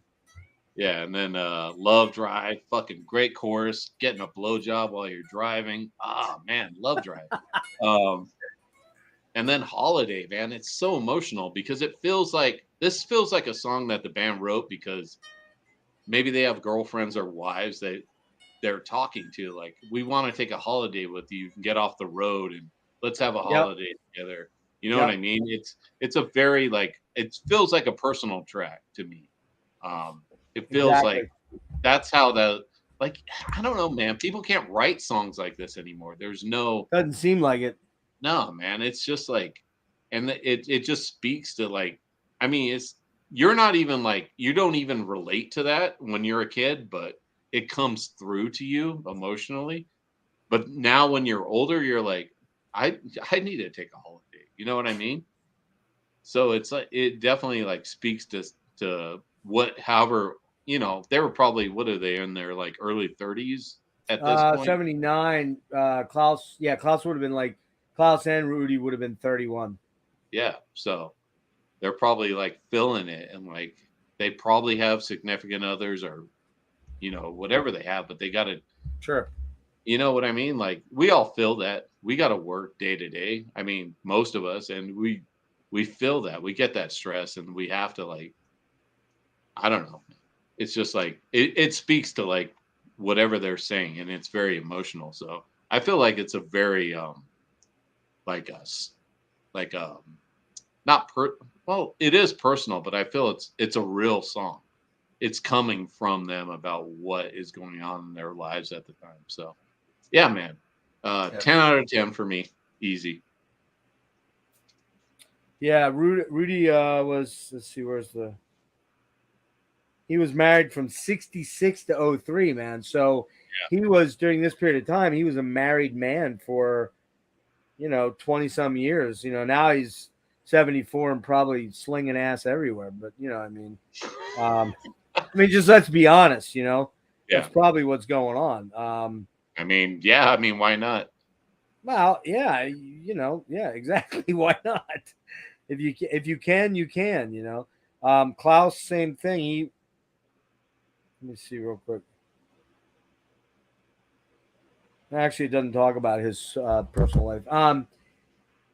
[SPEAKER 5] Yeah, and then Love Drive, fucking great chorus. Getting a blowjob while you're driving. Ah, man, Love Drive. And then Holiday, man, it's so emotional because it feels like a song that the band wrote because maybe they have girlfriends or wives that they're talking to, like, we want to take a holiday with you, get off the road and let's have a holiday together. You know what I mean? It's a very like, it feels like a personal track to me. It feels like that's how like, I don't know, man, people can't write songs like this anymore.
[SPEAKER 1] Doesn't seem like it.
[SPEAKER 5] No, man, it's just like, and it just speaks to like, I mean, you're not even like, you don't even relate to that when you're a kid, but it comes through to you emotionally. But now when you're older, you're like, I need to take a holiday. You know what I mean? So it's like, it definitely like speaks to however, you know, they were probably, what are they in their like early 30s? at this point?
[SPEAKER 1] 79. Klaus would have been like Klaus and Rudy would have been 31.
[SPEAKER 5] Yeah, so they're probably like filling it, and like they probably have significant others or whatever they have, but they got to.
[SPEAKER 1] Sure.
[SPEAKER 5] You know what I mean? Like we all feel that we got to work day to day. I mean, most of us, and we feel that we get that stress, and we have to like, I don't know. It's just like it speaks to like whatever they're saying, and it's very emotional. So I feel like it's a very like us, like well, it is personal, but I feel it's a real song. It's coming from them about what is going on in their lives at the time. So yeah, man. 10 out of 10 for me. Easy.
[SPEAKER 1] Yeah, Rudy was, let's see, he was married from 66 to 03, man. So he was, during this period of time, he was a married man for, 20 some years. Now he's 74 and probably slinging ass everywhere. But, I mean, just let's be honest, that's probably what's going on.
[SPEAKER 5] I mean, why not?
[SPEAKER 1] Well, yeah, yeah, exactly. Why not? If you can, you can, Klaus, same thing. Let me see real quick. Actually, it doesn't talk about his personal life.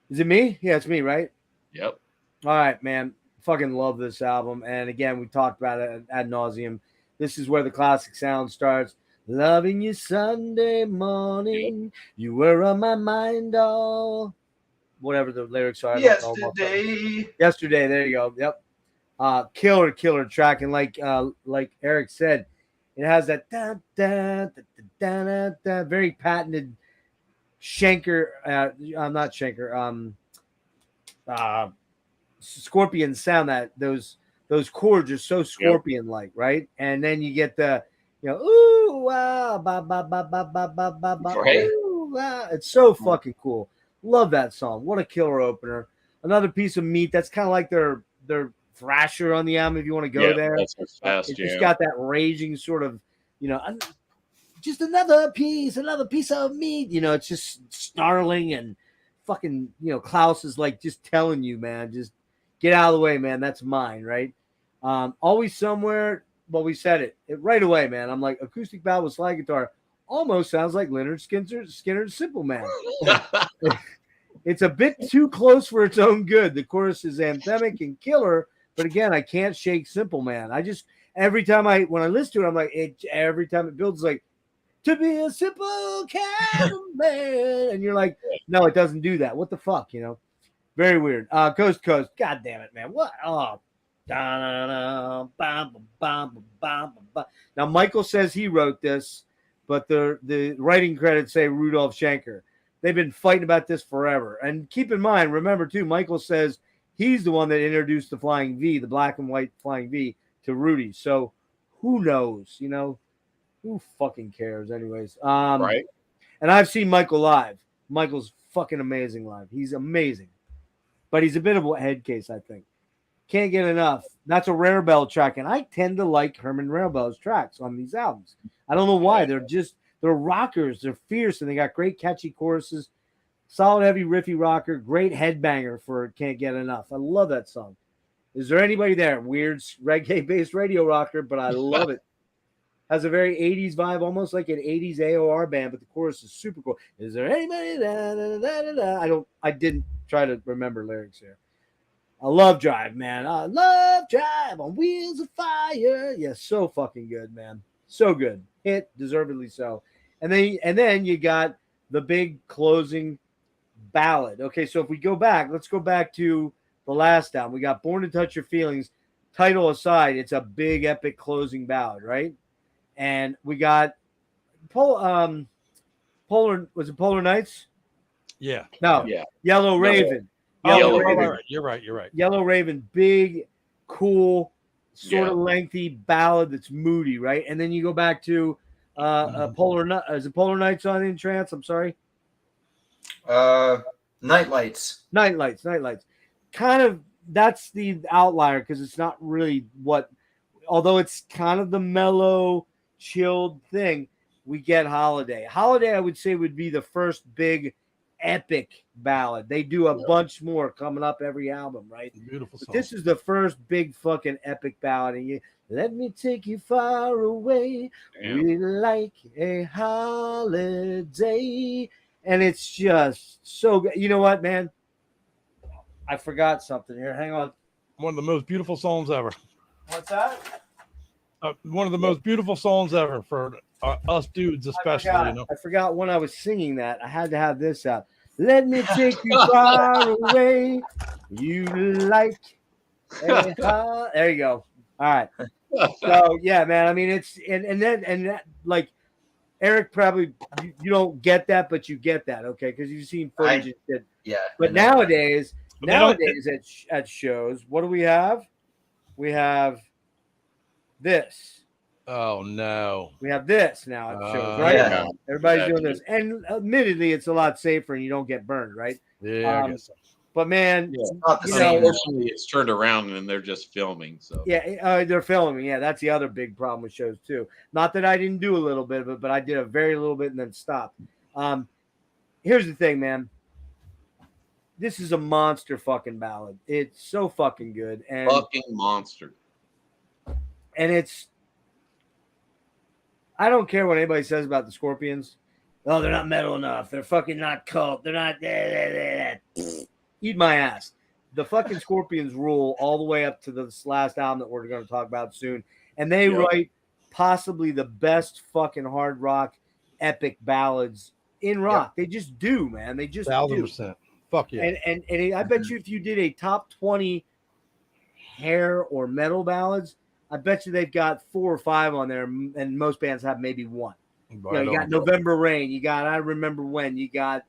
[SPEAKER 1] Is it me? Yeah, it's me, right?
[SPEAKER 5] Yep.
[SPEAKER 1] All right, man. Fucking love this album. And again, we talked about it ad nauseum. This is where the classic sound starts. Loving you Sunday morning. You were on my mind all. Whatever the lyrics are. Yesterday. There you go. Yep. Killer track. And like Erik said, it has that da, da, da, da, da, da, very patented Schenker. I'm not Schenker. Scorpion sound. That those chords are so Scorpion like, right? And then you get the ooh wow ba ba ba ba ba ba ba ba. Ooh, wow. It's so fucking cool. Love that song. What a killer opener. Another piece of meat. That's kind of like their thrasher on the album, if you want to go there.
[SPEAKER 5] That's fast,
[SPEAKER 1] it's just got that raging sort of, just another piece of meat. It's just snarling and fucking, Klaus is like just telling you, man, just get out of the way, man. That's mine, right? Always Somewhere. Well, we said it right away, man. I'm like, acoustic ballad with slide guitar almost sounds like Leonard Skinner's Simple Man. It's a bit too close for its own good. The chorus is anthemic and killer, but again, I can't shake Simple Man. I just when I listen to it, I'm like, every time it builds, like, to be a simple kind of man, and you're like, no, it doesn't do that. What the fuck, Very weird. Coast to Coast. God damn it, man. What? Oh. Now Michael says he wrote this, but the writing credits say Rudolph Schenker. They've been fighting about this forever. And keep in mind, remember too, Michael says he's the one that introduced the Flying V, the black and white Flying V, to Rudy. So who knows? Who fucking cares? Anyways,
[SPEAKER 5] right.
[SPEAKER 1] And I've seen Michael live. Michael's fucking amazing live. He's amazing, but he's a bit of a head case, I think. Can't get enough. That's a Rare Bell track, and I tend to like Herman Rare Bell's tracks on these albums. I don't know why. They're rockers. They're fierce, and they got great catchy choruses. Solid, heavy, riffy rocker. Great headbanger for Can't Get Enough. I love that song. Is there anybody there? Weird reggae-based radio rocker, but I love it. Has a very 80s vibe, almost like an 80s AOR band, but the chorus is super cool. Is there anybody? Da, da, da, da, da. I didn't try to remember lyrics here. I love Drive, man. I love Drive on Wheels of Fire. Yeah, so fucking good, man. So good. Hit, deservedly so. And then you got the big closing ballad. Okay, so if we go back, let's go back to the last album. We got Born to Touch Your Feelings. Title aside, it's a big epic closing ballad, right? And we got Polar Nights?
[SPEAKER 2] Yeah.
[SPEAKER 1] No.
[SPEAKER 5] Yeah.
[SPEAKER 1] Yellow Raven.
[SPEAKER 2] Yellow Raven. Right. You're right.
[SPEAKER 1] Yellow Raven, big, cool, sort of lengthy ballad that's moody, right? And then you go back to is it Polar Nights on in Trance? I'm sorry.
[SPEAKER 4] Night Lights.
[SPEAKER 1] Kind of, that's the outlier because it's not really although it's kind of the mellow, chilled thing. we get Holiday. Holiday, I would say, would be the first big epic ballad. They do a bunch more coming up every album, right?
[SPEAKER 2] Beautiful song.
[SPEAKER 1] But this is the first big fucking epic ballad. And you let me take you far away.
[SPEAKER 5] Damn.
[SPEAKER 1] We like a holiday. And it's just so good. You know what, man? I forgot something here. Hang on.
[SPEAKER 2] One of the most beautiful songs ever.
[SPEAKER 1] What's that?
[SPEAKER 2] One of the most beautiful songs ever for us dudes, especially.
[SPEAKER 1] I forgot when I was singing that. I had to have this out. Let me take you far away. You like a there you go. All right. So yeah, man. I mean, it's and that like Erik probably you don't get that, but you get that, okay? Because you've seen footage.
[SPEAKER 4] Yeah.
[SPEAKER 1] But nowadays at shows, what do we have? We have this.
[SPEAKER 2] Oh no.
[SPEAKER 1] We have this now at shows, right?
[SPEAKER 4] Yeah.
[SPEAKER 1] Everybody's doing this. And admittedly, it's a lot safer and you don't get burned, right?
[SPEAKER 2] Yeah, I guess so.
[SPEAKER 1] But man,
[SPEAKER 4] It's not the
[SPEAKER 1] you
[SPEAKER 4] same.
[SPEAKER 1] know,
[SPEAKER 5] Unfortunately, it's turned around and they're just filming. So
[SPEAKER 1] yeah, they're filming. Yeah, that's the other big problem with shows too. Not that I didn't do a little bit of it, but I did a very little bit and then stopped. Here's the thing, man. This is a monster fucking ballad. It's so fucking good. And
[SPEAKER 5] fucking monster.
[SPEAKER 1] And it's, I don't care what anybody says about the Scorpions. Oh, they're not metal enough. They're fucking not cult. They're not. Eat my ass. The fucking Scorpions rule all the way up to this last album that we're going to talk about soon. And they write possibly the best fucking hard rock epic ballads in rock. They just do, man. They just
[SPEAKER 2] 1,000%. Fuck yeah.
[SPEAKER 1] And I bet you if you did a top 20 hair or metal ballads, I bet you they've got 4 or 5 on there, and most bands have maybe 1. You got November Rain. You got I Remember When. You got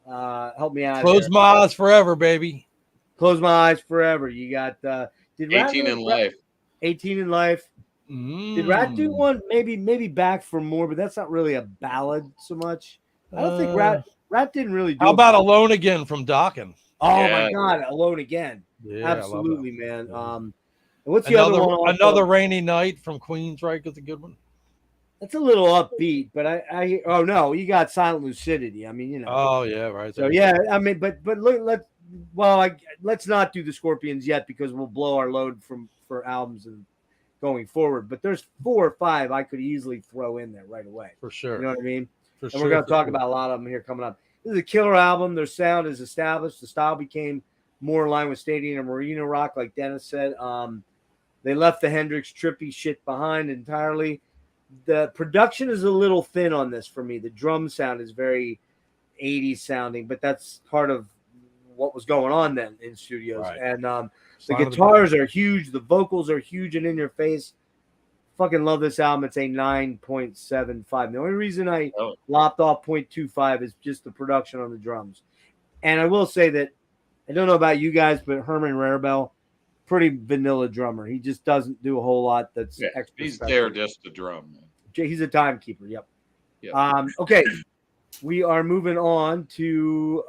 [SPEAKER 1] help me out.
[SPEAKER 2] Close My Eyes Forever, baby.
[SPEAKER 1] Close My Eyes Forever. You got did
[SPEAKER 5] 18 in Life.
[SPEAKER 1] 18 in Life. Did Rat do one? Maybe Back for More, but that's not really a ballad so much. I don't think Rat didn't really do.
[SPEAKER 2] How about Alone Again from Dokken?
[SPEAKER 1] Oh my God, Alone Again.
[SPEAKER 2] Yeah,
[SPEAKER 1] absolutely, man. And what's the other one?
[SPEAKER 2] Another Rainy Night from Queensryche is a good one.
[SPEAKER 1] That's a little upbeat, but I oh no, you got Silent Lucidity. I mean, you know.
[SPEAKER 2] Oh yeah, right.
[SPEAKER 1] So yeah, I mean, but look, let's not do the Scorpions yet because we'll blow our load for albums and going forward. But there's 4 or 5 I could easily throw in there right away.
[SPEAKER 2] For sure.
[SPEAKER 1] You know what I mean?
[SPEAKER 2] For
[SPEAKER 1] and
[SPEAKER 2] sure.
[SPEAKER 1] We're gonna talk about a lot of them here coming up. This is a killer album. Their sound is established. The style became more in line with stadium and marina rock, like Dennis said. They left the Hendrix trippy shit behind entirely. The production is a little thin on this for me. The drum sound is very 80s sounding, but that's part of what was going on then in studios. Right. And the guitars are huge. The vocals are huge and in your face. Fucking love this album. It's a 9.75. The only reason I lopped off 0.25 is just the production on the drums. And I will say that I don't know about you guys, but Herman Rarebell, pretty vanilla drummer. He just doesn't do a whole lot that's extra.
[SPEAKER 5] He's there just to drum. Man.
[SPEAKER 1] He's a timekeeper. Yep. Okay. We are moving on to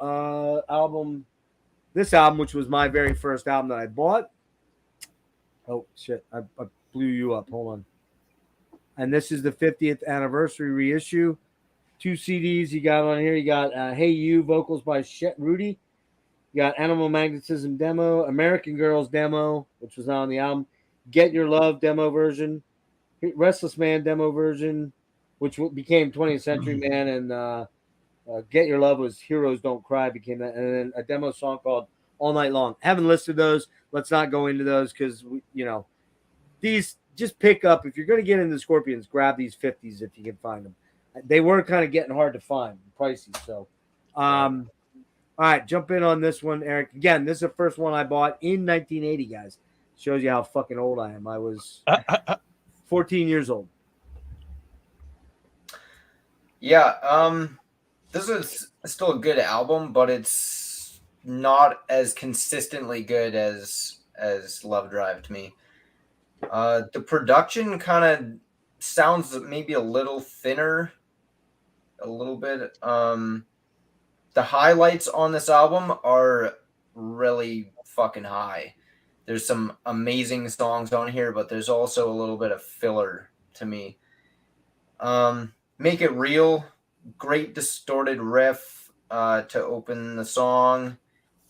[SPEAKER 1] this album, which was my very first album that I bought. Oh, shit. I blew you up. Hold on. And this is the 50th anniversary reissue. 2 CDs you got on here. You got Hey You, vocals by Rudy. You got Animal Magnetism demo, American Girls demo, which was not on the album, Get Your Love demo version, Restless Man demo version, which became 20th Century Man, and Get Your Love was Heroes Don't Cry, became that, and then a demo song called All Night Long. Haven't listed those. Let's not go into those because, these just pick up. If you're going to get into Scorpions, grab these 50s if you can find them. They were kind of getting hard to find, pricey. So, all right, jump in on this one, Erik. Again, this is the first one I bought in 1980, guys. Shows you how fucking old I am. I was 14 years old.
[SPEAKER 4] Yeah, this is still a good album, but it's not as consistently good as Love Drive to me. The production kind of sounds maybe a little thinner, a little bit. The highlights on this album are really fucking high. There's some amazing songs on here, but there's also a little bit of filler to me. Make It Real, great distorted riff to open the song.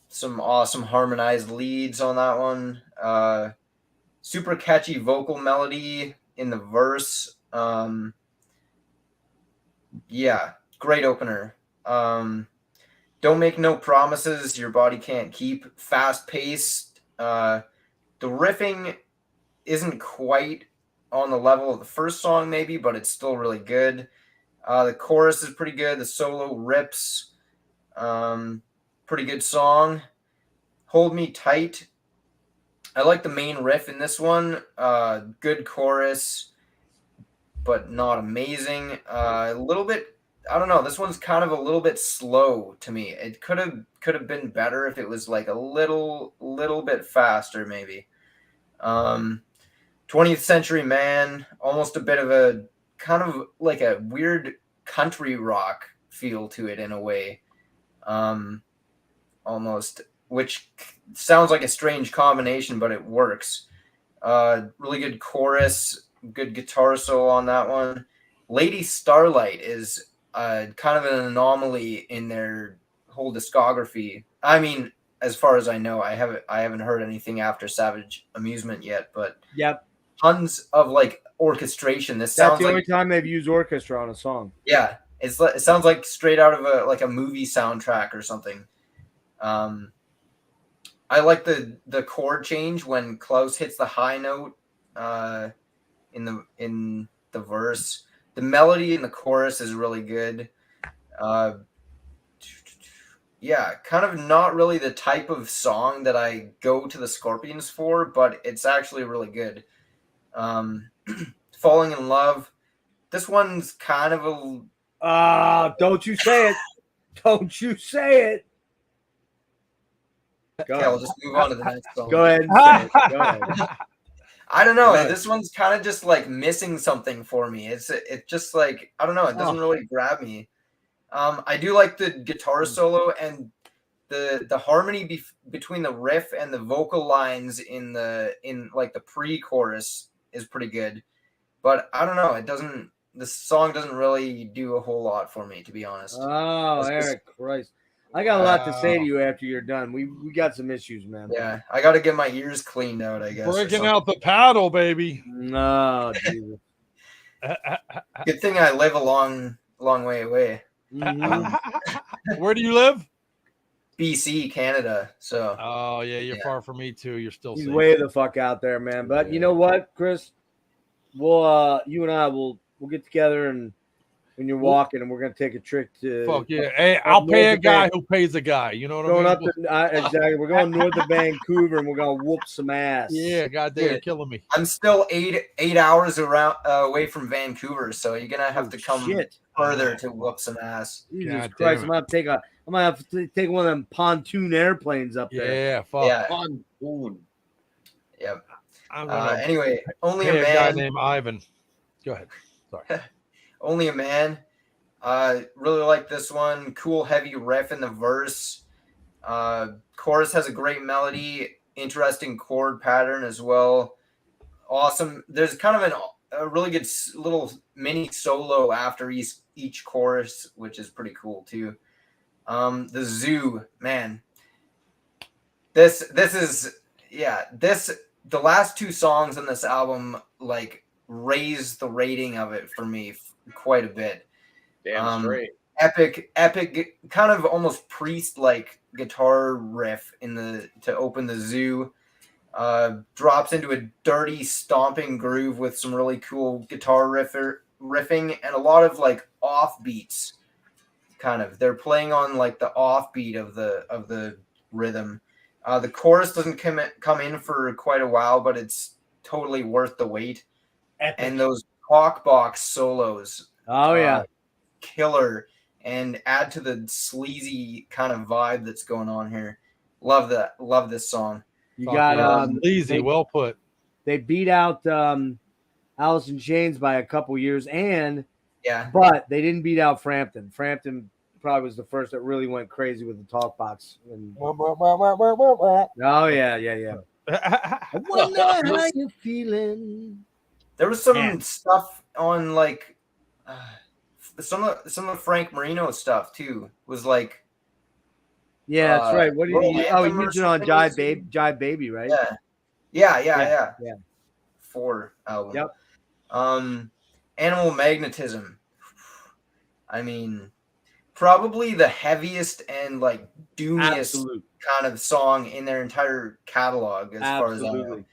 [SPEAKER 4] Some awesome harmonized leads on that one. Super catchy vocal melody in the verse. Yeah, great opener. Don't Make No Promises Your Body Can't Keep. Fast paced. The riffing isn't quite on the level of the first song, maybe, but it's still really good. The chorus is pretty good. The solo rips. Pretty good song. Hold Me Tight. I like the main riff in this one. Good chorus, but not amazing. A little bit, I don't know. This one's kind of a little bit slow to me. It could have been better if it was like a little bit faster, maybe. 20th Century Man, almost a bit of a kind of like a weird country rock feel to it in a way. Almost, which sounds like a strange combination, but it works. Really good chorus, good guitar solo on that one. Lady Starlight is kind of an anomaly in their whole discography. I mean, as far as I know, I haven't heard anything after Savage Amusement yet, but
[SPEAKER 1] yep,
[SPEAKER 4] tons of like orchestration. That's
[SPEAKER 1] the only time they've used orchestra on a song.
[SPEAKER 4] Yeah, it sounds like straight out of a movie soundtrack or something. I like the chord change when Klaus hits the high note in the verse. The melody in the chorus is really good. Yeah, kind of not really the type of song that I go to the Scorpions for, but it's actually really good. Falling in Love. This one's kind of a...
[SPEAKER 1] don't you say it. Don't you say it.
[SPEAKER 4] Okay, I'll just move on to the next song.
[SPEAKER 1] Go ahead and say it. Go ahead.
[SPEAKER 4] I don't know. This one's kind of just like missing something for me. It's just like, I don't know. It doesn't really grab me. I do like the guitar solo and the harmony between the riff and the vocal lines in like the pre-chorus is pretty good. But I don't know. The song doesn't really do a whole lot for me, to be honest.
[SPEAKER 1] Oh, Eric Christ. I got a lot to say to you after you're done. We got some issues, man.
[SPEAKER 4] Yeah, I got to get my ears cleaned out, I guess.
[SPEAKER 2] Breaking out the paddle, baby.
[SPEAKER 1] No, Jesus.
[SPEAKER 4] Good thing I live a long way away.
[SPEAKER 1] Mm-hmm.
[SPEAKER 2] Where do you live?
[SPEAKER 4] BC, Canada. So.
[SPEAKER 2] Oh yeah, you're far from me too. You're still
[SPEAKER 1] He's
[SPEAKER 2] safe.
[SPEAKER 1] way the fuck out there, man. But you know what, Chris? We'll you and I will get together and when you're walking, and we're gonna take a trip to.
[SPEAKER 2] Fuck yeah! Hey, I'll pay a guy who pays a guy. You know what I mean?
[SPEAKER 1] Up to, exactly. We're going north of Vancouver, and we're gonna whoop some ass.
[SPEAKER 2] Yeah, goddamn, you're killing me.
[SPEAKER 4] I'm still eight hours away from Vancouver, so you're gonna have to come further to whoop some ass.
[SPEAKER 1] Jesus Christ! I'm gonna have to take one of them pontoon airplanes up there.
[SPEAKER 2] Yeah, fuck.
[SPEAKER 4] Yeah.
[SPEAKER 3] Pontoon.
[SPEAKER 4] Yep. Anyway, Only a Man.
[SPEAKER 2] Guy named Ivan. Go ahead. Sorry.
[SPEAKER 4] Only a Man. Really like this one. Cool, heavy riff in the verse. Chorus has a great melody. Interesting chord pattern as well. Awesome. There's kind of a really good little mini solo after each chorus, which is pretty cool too. The Zoo, man. This is the last two songs on this album like raise the rating of it for me quite a bit.
[SPEAKER 3] Damn straight.
[SPEAKER 4] Epic, kind of almost Priest-like guitar riff to open the Zoo. Drops into a dirty stomping groove with some really cool guitar riffing and a lot of like offbeats. Kind of, they're playing on like the offbeat of the rhythm. The chorus doesn't come in for quite a while, but it's totally worth the wait. Epic. And those talk box solos.
[SPEAKER 1] Oh yeah,
[SPEAKER 4] killer, and add to the sleazy kind of vibe that's going on here. Love that. Love this song.
[SPEAKER 1] You got
[SPEAKER 2] sleazy. Well put.
[SPEAKER 1] They beat out Alice in Chains by a couple years,
[SPEAKER 4] but
[SPEAKER 1] they didn't beat out Frampton. Frampton probably was the first that really went crazy with the talk box. Oh yeah. I wonder how you feeling.
[SPEAKER 4] There was some stuff on like some of the Frank Marino stuff too was like.
[SPEAKER 1] Yeah, that's right. What do you? Oh, you used it on Jive Baby, right?
[SPEAKER 4] Yeah. 4 album.
[SPEAKER 1] Yep.
[SPEAKER 4] Animal Magnetism. I mean, probably the heaviest and like doomiest kind of song in their entire catalog, as far as I know.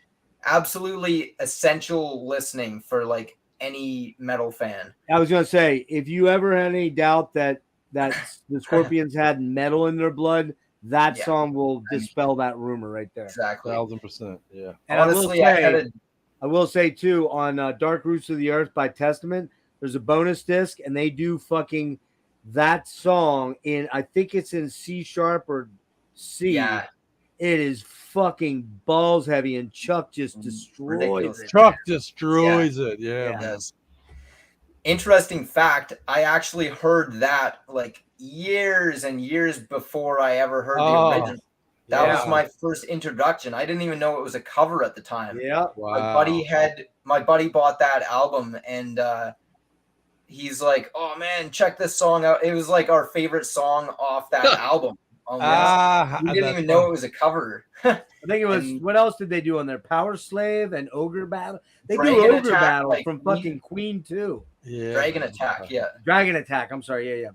[SPEAKER 4] Absolutely essential listening for like any metal fan.
[SPEAKER 1] I was gonna say, if you ever had any doubt that the Scorpions had metal in their blood, that song will dispel that rumor right there.
[SPEAKER 4] Exactly.
[SPEAKER 2] 1000%. Yeah.
[SPEAKER 1] And honestly, I will say too, on Dark Roots of the Earth by Testament, there's a bonus disc, and they do fucking that song in, I think it's in C sharp or C.
[SPEAKER 4] Yeah.
[SPEAKER 1] It is fucking balls heavy, and Chuck just destroys it.
[SPEAKER 2] Chuck destroys it. Yeah.
[SPEAKER 4] Yes. Interesting fact, I actually heard that like years and years before I ever heard the original. That was my first introduction. I didn't even know it was a cover at the time.
[SPEAKER 1] Yeah.
[SPEAKER 2] Wow.
[SPEAKER 4] My buddy bought that album, and he's like, "Oh man, check this song out." It was like our favorite song off that album. We didn't even know it was a cover.
[SPEAKER 1] I think it was. What else did they do on there? Power Slave and Ogre Battle. They
[SPEAKER 4] Dragon
[SPEAKER 1] do Ogre
[SPEAKER 4] Attack,
[SPEAKER 1] Battle
[SPEAKER 4] like,
[SPEAKER 1] from fucking Queen too.
[SPEAKER 2] Yeah.
[SPEAKER 4] Dragon Attack. Yeah.
[SPEAKER 1] Dragon Attack. I'm sorry. Yeah.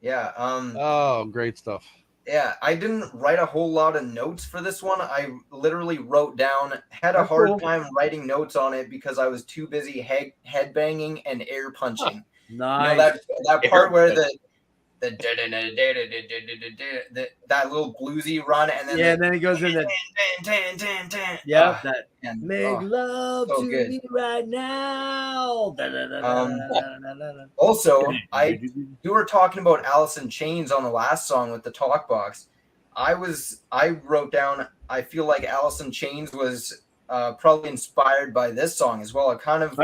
[SPEAKER 4] Yeah.
[SPEAKER 2] Oh, great stuff.
[SPEAKER 4] Yeah, I didn't write a whole lot of notes for this one. I literally wrote down, had a hard time writing notes on it because I was too busy headbanging and air punching.
[SPEAKER 1] Nice.
[SPEAKER 4] You know, that part where that little bluesy run, and then
[SPEAKER 1] then it goes in the make love to me right now.
[SPEAKER 4] Also, you were talking about Alice in Chains on the last song with the talk box. I wrote down, I feel like Alice in Chains was probably inspired by this song as well. It kind of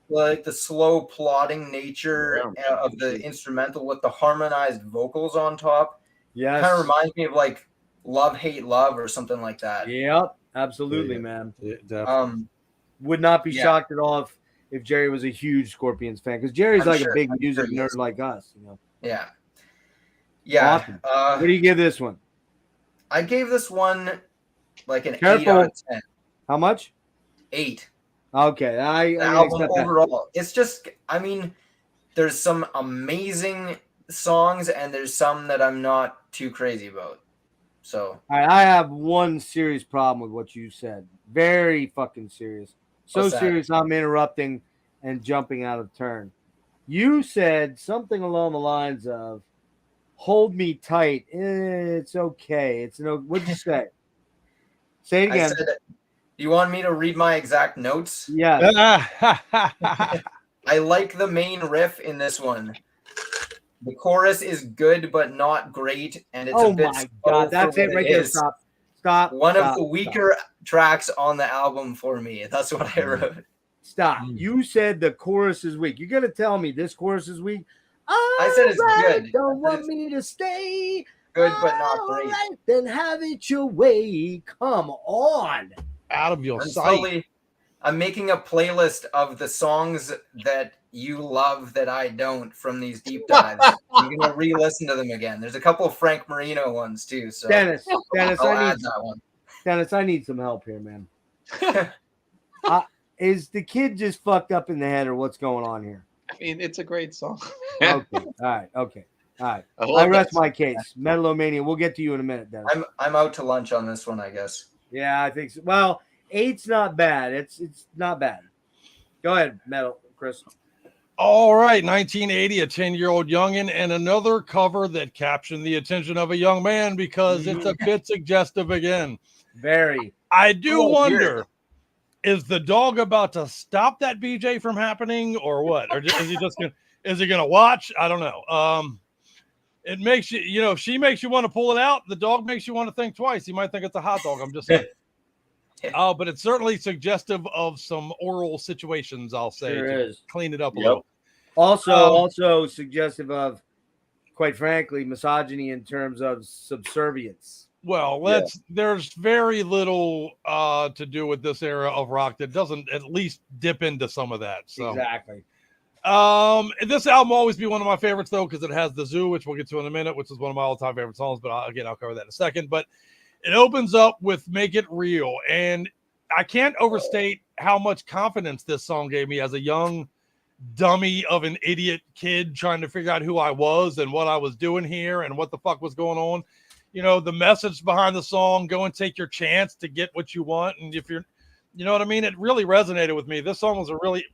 [SPEAKER 4] like the slow plodding nature of the instrumental with the harmonized vocals on top.
[SPEAKER 1] Yeah,
[SPEAKER 4] kind of reminds me of like Love Hate Love or something like that.
[SPEAKER 1] Yep, absolutely, man.
[SPEAKER 2] Yeah, definitely.
[SPEAKER 1] Would not be shocked at all if Jerry was a huge Scorpions fan, because Jerry's a big music nerd like us, you know.
[SPEAKER 4] Yeah.
[SPEAKER 1] Awesome. What do you give this one?
[SPEAKER 4] I gave this one like an 8 out of 10.
[SPEAKER 1] How much?
[SPEAKER 4] 8.
[SPEAKER 1] Okay, I
[SPEAKER 4] album overall. It's just, I mean, there's some amazing songs and there's some that I'm not too crazy about. So
[SPEAKER 1] I have one serious problem with what you said. Very fucking serious. So serious I'm interrupting and jumping out of turn. You said something along the lines of "Hold me tight." It's okay. It's no. What'd you say? Say it again.
[SPEAKER 4] I said, do you want me to read my exact notes?
[SPEAKER 1] Yeah.
[SPEAKER 4] I like the main riff in this one. The chorus is good but not great, and it's a bit.
[SPEAKER 1] Oh my god, that's it right there. Stop.
[SPEAKER 4] One of the weaker tracks on the album for me. That's what I wrote.
[SPEAKER 1] Stop. You said the chorus is weak. You're gonna tell me this chorus is weak?
[SPEAKER 4] I said it's good.
[SPEAKER 1] Don't want me to stay.
[SPEAKER 4] Good but not great.
[SPEAKER 1] Right, then have it your way. Come on.
[SPEAKER 2] Out of your sight.
[SPEAKER 4] I'm making a playlist of the songs that you love that I don't from these deep dives. I'm gonna re-listen to them again. There's a couple of Frank Marino ones too. So
[SPEAKER 1] Dennis,
[SPEAKER 4] I
[SPEAKER 1] need some help here, man. Is the kid just fucked up in the head, or what's going on here?
[SPEAKER 5] I mean, it's a great song.
[SPEAKER 1] Okay, all right. I rest my case. Metal O-Mania. We'll get to you in a minute, Dennis.
[SPEAKER 4] I'm out to lunch on this one, I guess.
[SPEAKER 1] Yeah, I think so. Well, 8's not bad. It's not bad. Go ahead, Metal, Chris.
[SPEAKER 2] All right, 1980, a 10-year-old youngin, and another cover that captured the attention of a young man because it's a bit suggestive again.
[SPEAKER 1] Very.
[SPEAKER 2] I do wonder, is the dog about to stop that BJ from happening or what? Or is he just gonna watch? I don't know. It makes you, if she makes you want to pull it out, the dog makes you want to think twice. You might think it's a hot dog. I'm just saying. But it's certainly suggestive of some oral situations, I'll say.
[SPEAKER 1] Sure is.
[SPEAKER 2] Clean it up a little.
[SPEAKER 1] Also suggestive of, quite frankly, misogyny in terms of subservience.
[SPEAKER 2] Well, there's very little to do with this era of rock that doesn't at least dip into some of that. So
[SPEAKER 1] exactly.
[SPEAKER 2] This album will always be one of my favorites, though, because it has the Zoo, which we'll get to in a minute, which is one of my all-time favorite songs. But I'll cover that in a second. But it opens up with "Make It Real," and I can't overstate how much confidence this song gave me as a young dummy of an idiot kid trying to figure out who I was and what I was doing here and what the fuck was going on. You know, the message behind the song: go and take your chance to get what you want, and if you're, you know what I mean. It really resonated with me. This song was a really,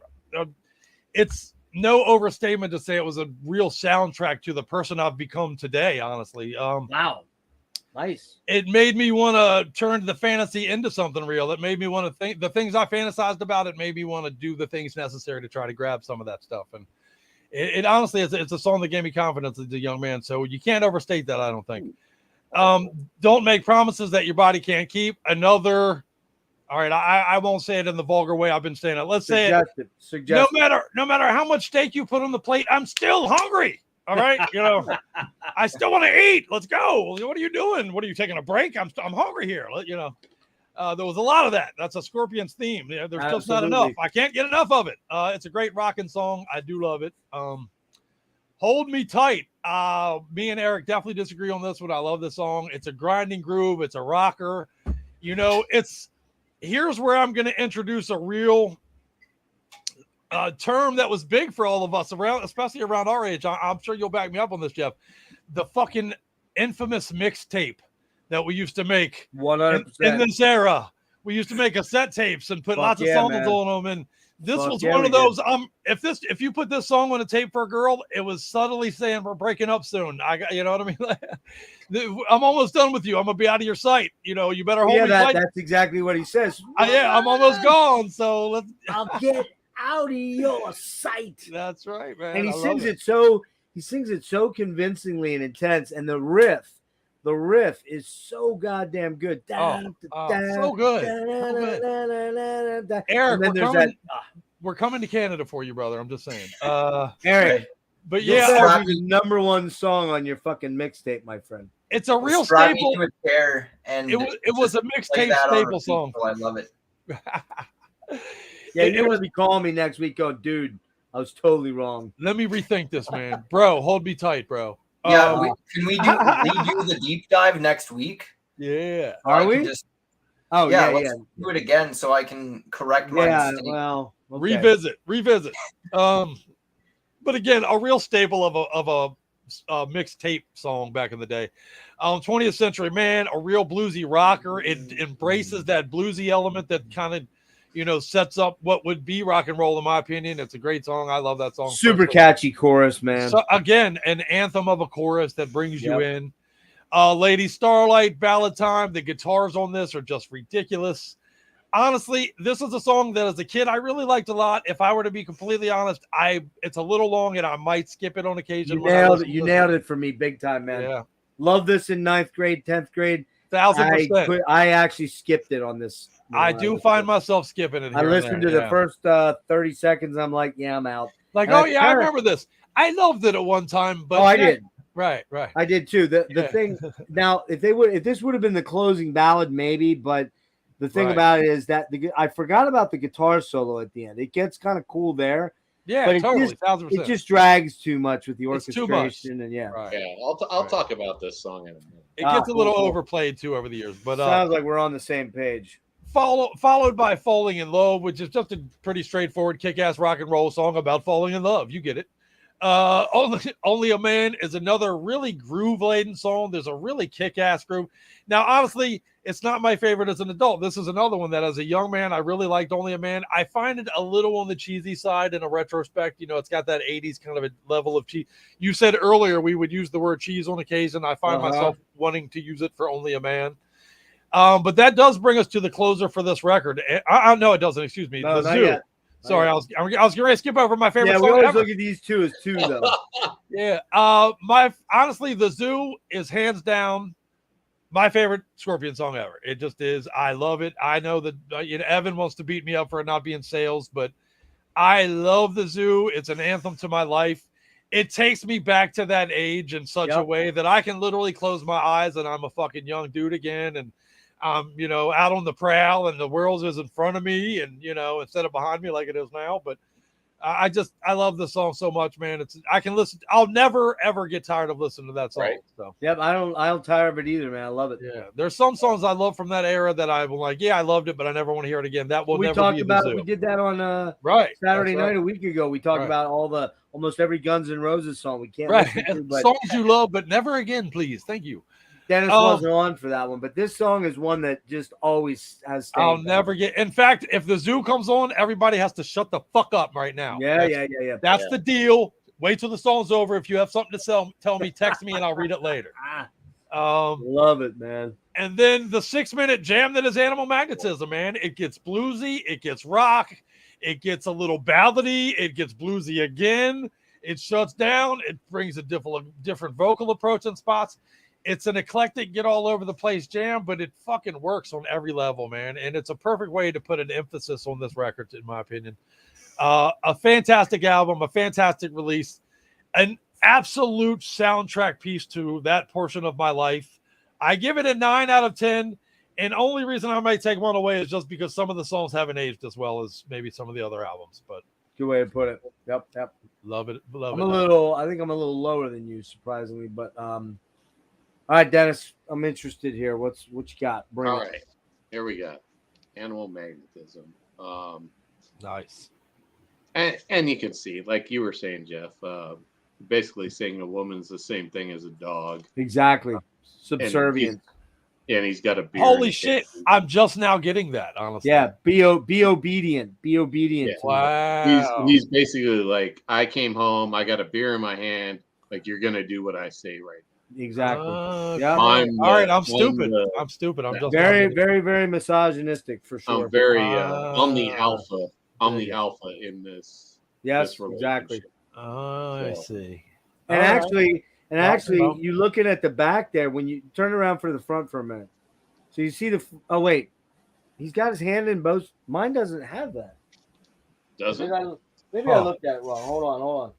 [SPEAKER 2] it's no overstatement to say it was a real soundtrack to the person I've become today, honestly.
[SPEAKER 1] Wow. Nice.
[SPEAKER 2] It made me want to turn the fantasy into something real. It made me want to think the things I fantasized about. It made me want to do the things necessary to try to grab some of that stuff. And it honestly, it's a song that gave me confidence as a young man. So you can't overstate that, I don't think. Don't make promises that your body can't keep. Another. All right, I won't say it in the vulgar way I've been saying it. Let's say it. No matter how much steak you put on the plate, I'm still hungry. All right, you know, I still want to eat. Let's go. What are you doing? What are you taking a break? I'm hungry here. You know, there was a lot of that. That's a Scorpions theme. Yeah, there's just not enough. I can't get enough of it. It's a great rocking song. I do love it. Hold Me Tight. Me and Eric definitely disagree on this one. I love this song. It's a grinding groove. It's a rocker. You know, here's where I'm going to introduce a real term that was big for all of us around, especially around our age. I'm sure you'll back me up on this, Jeff. The fucking infamous mixtape that we used to make
[SPEAKER 1] 100%.
[SPEAKER 2] in this era. We used to make cassette tapes and put lots of songs on them. And this was one of those. If you put this song on a tape for a girl, it was subtly saying we're breaking up soon. You know what I mean? I'm almost done with you. I'm gonna be out of your sight. You know, you better hold me tight.
[SPEAKER 1] That's exactly what he says.
[SPEAKER 2] Yeah, I'm almost gone. So
[SPEAKER 1] I'll get out of your sight.
[SPEAKER 2] That's right, man.
[SPEAKER 1] And he sings it so convincingly and intense, and the riff is so goddamn good.
[SPEAKER 2] So good. Eric, we're coming to Canada for you, brother. I'm just saying.
[SPEAKER 1] Eric.
[SPEAKER 2] But yeah,
[SPEAKER 1] the number one song on your fucking mixtape, my friend.
[SPEAKER 2] It's a real staple.
[SPEAKER 4] And
[SPEAKER 2] it was a mixtape staple song.
[SPEAKER 4] I love it.
[SPEAKER 1] Yeah, you're gonna be calling me next week going, dude, I was totally wrong.
[SPEAKER 2] Let me rethink this, man. Bro, hold me tight, bro.
[SPEAKER 4] Yeah, can we redo the deep dive next week?
[SPEAKER 2] Yeah.
[SPEAKER 1] Are we?
[SPEAKER 4] Let's do it again so I can correct my mistake.
[SPEAKER 1] Well, okay.
[SPEAKER 2] Revisit. But again, a real staple of a mixtape song back in the day. 20th Century Man, a real bluesy rocker. It embraces that bluesy element that kind of, you know, sets up what would be rock and roll, in my opinion. It's a great song. I love that song.
[SPEAKER 1] Super catchy chorus, man.
[SPEAKER 2] So again, an anthem of a chorus that brings you in. Lady Starlight, Ballad Time. The guitars on this are just ridiculous. Honestly, this is a song that as a kid I really liked a lot. If I were to be completely honest, it's a little long and I might skip it on occasion.
[SPEAKER 1] You nailed it for me big time, man.
[SPEAKER 2] Yeah.
[SPEAKER 1] Love this in 9th grade, 10th grade.
[SPEAKER 2] 1000%.
[SPEAKER 1] I actually skipped it on this.
[SPEAKER 2] I do find myself skipping it.
[SPEAKER 1] I listened to the first 30 seconds. I'm like, yeah, I'm out.
[SPEAKER 2] Like, I remember this. I loved it at one time, but
[SPEAKER 1] I did.
[SPEAKER 2] Right.
[SPEAKER 1] I did too. The thing now, if this would have been the closing ballad, maybe, but the thing about it is that I forgot about the guitar solo at the end. It gets kind of cool there.
[SPEAKER 2] Yeah,
[SPEAKER 1] but
[SPEAKER 2] totally.
[SPEAKER 1] 1000%. It just drags too much with the orchestration and
[SPEAKER 3] I'll talk about this song in a minute.
[SPEAKER 2] It gets a little overplayed too over the years, but
[SPEAKER 1] sounds like we're on the same page.
[SPEAKER 2] Followed by Falling in Love, which is just a pretty straightforward kick-ass rock and roll song about falling in love. You get it. Only a Man is another really groove-laden song. There's a really kick-ass groove. Now, honestly, it's not my favorite as an adult. This is another one that as a young man, I really liked Only a Man. I find it a little on the cheesy side in a retrospect. You know, it's got that 80s kind of a level of cheese. You said earlier we would use the word cheese on occasion. I find myself wanting to use it for Only a Man. But that does bring us to the closer for this record. No, it doesn't. Excuse me.
[SPEAKER 1] No,
[SPEAKER 2] the Zoo.
[SPEAKER 1] Yet.
[SPEAKER 2] Sorry, I was going to skip over my favorite song.
[SPEAKER 1] We always
[SPEAKER 2] ever.
[SPEAKER 1] Look at these two as two, though.
[SPEAKER 2] Yeah. Honestly, The Zoo is hands down my favorite Scorpion song ever. It just is. I love it. I know that Evan wants to beat me up for it not being sales, but I love The Zoo. It's an anthem to my life. It takes me back to that age in such a way that I can literally close my eyes and I'm a fucking young dude again. And I'm, out on the prowl and the world is in front of me and, instead of behind me like it is now. But I love the song so much, man. I can listen. I'll never ever get tired of listening to that song.
[SPEAKER 3] Right.
[SPEAKER 2] So
[SPEAKER 1] Yep, I don't tire of it either, man. I love it.
[SPEAKER 2] yeah, there's some songs I love from that era that I'm like, yeah, I loved it, but I never want to hear it again. That will
[SPEAKER 1] We
[SPEAKER 2] never
[SPEAKER 1] talked
[SPEAKER 2] be
[SPEAKER 1] about
[SPEAKER 2] the
[SPEAKER 1] it. We
[SPEAKER 2] Zoo.
[SPEAKER 1] did that on
[SPEAKER 2] Right
[SPEAKER 1] Saturday
[SPEAKER 2] that's
[SPEAKER 1] night
[SPEAKER 2] right.
[SPEAKER 1] a week ago. We talked
[SPEAKER 2] Right.
[SPEAKER 1] about almost every Guns N' Roses song we can't
[SPEAKER 2] Right.
[SPEAKER 1] listen to, but
[SPEAKER 2] Songs you love, but never again, please. Thank you.
[SPEAKER 1] Dennis wasn't on for that one. But this song is one that just always has stayed.
[SPEAKER 2] I'll never get. In fact, if the Zoo comes on, everybody has to shut the fuck up right now.
[SPEAKER 1] Yeah.
[SPEAKER 2] That's the deal. Wait till the song's over. If you have something to tell me, text me and I'll read it later.
[SPEAKER 1] Love it, man.
[SPEAKER 2] And then the 6-minute jam that is Animal Magnetism, man. It gets bluesy, it gets rock, it gets a little ballady, it gets bluesy again. It shuts down. It brings a different vocal approach in spots. It's an eclectic, get all over the place jam, but it fucking works on every level, man. And it's a perfect way to put an emphasis on this record, in my opinion. A fantastic album, a fantastic release, an absolute soundtrack piece to that portion of my life. I give it a 9 out of 10. And only reason I might take one away is just because some of the songs haven't aged as well as maybe some of the other albums. But
[SPEAKER 1] good way to put it. Yep.
[SPEAKER 2] Love it.
[SPEAKER 1] I think I'm a little lower than you, surprisingly, but all right, Dennis, I'm interested here. What you got? Bring
[SPEAKER 5] All
[SPEAKER 1] it.
[SPEAKER 5] right, here we got Animal Magnetism.
[SPEAKER 2] Nice.
[SPEAKER 5] And you can see, like you were saying, Jeff, basically saying a woman's the same thing as a dog.
[SPEAKER 1] Exactly. Subservient.
[SPEAKER 5] And he's got a beard.
[SPEAKER 2] Holy shit. I'm just now getting that, honestly.
[SPEAKER 1] Yeah, be obedient. Be obedient.
[SPEAKER 5] Yeah.
[SPEAKER 2] Wow.
[SPEAKER 5] He's basically like, I came home, I got a beer in my hand, like you're gonna do what I say, right?
[SPEAKER 1] Exactly.
[SPEAKER 2] Yeah. All right, I'm stupid. I'm stupid. I'm just
[SPEAKER 1] very, very, very misogynistic for sure.
[SPEAKER 5] I'm very I'm the alpha. I'm the alpha in this.
[SPEAKER 1] Yes,
[SPEAKER 5] this
[SPEAKER 1] exactly.
[SPEAKER 2] I see.
[SPEAKER 1] And actually, you looking at the back there when you turn around for the front for a minute. So you see oh wait, he's got his hand in both. Mine doesn't have that.
[SPEAKER 5] Doesn't?
[SPEAKER 1] Maybe I looked at it wrong. Hold on.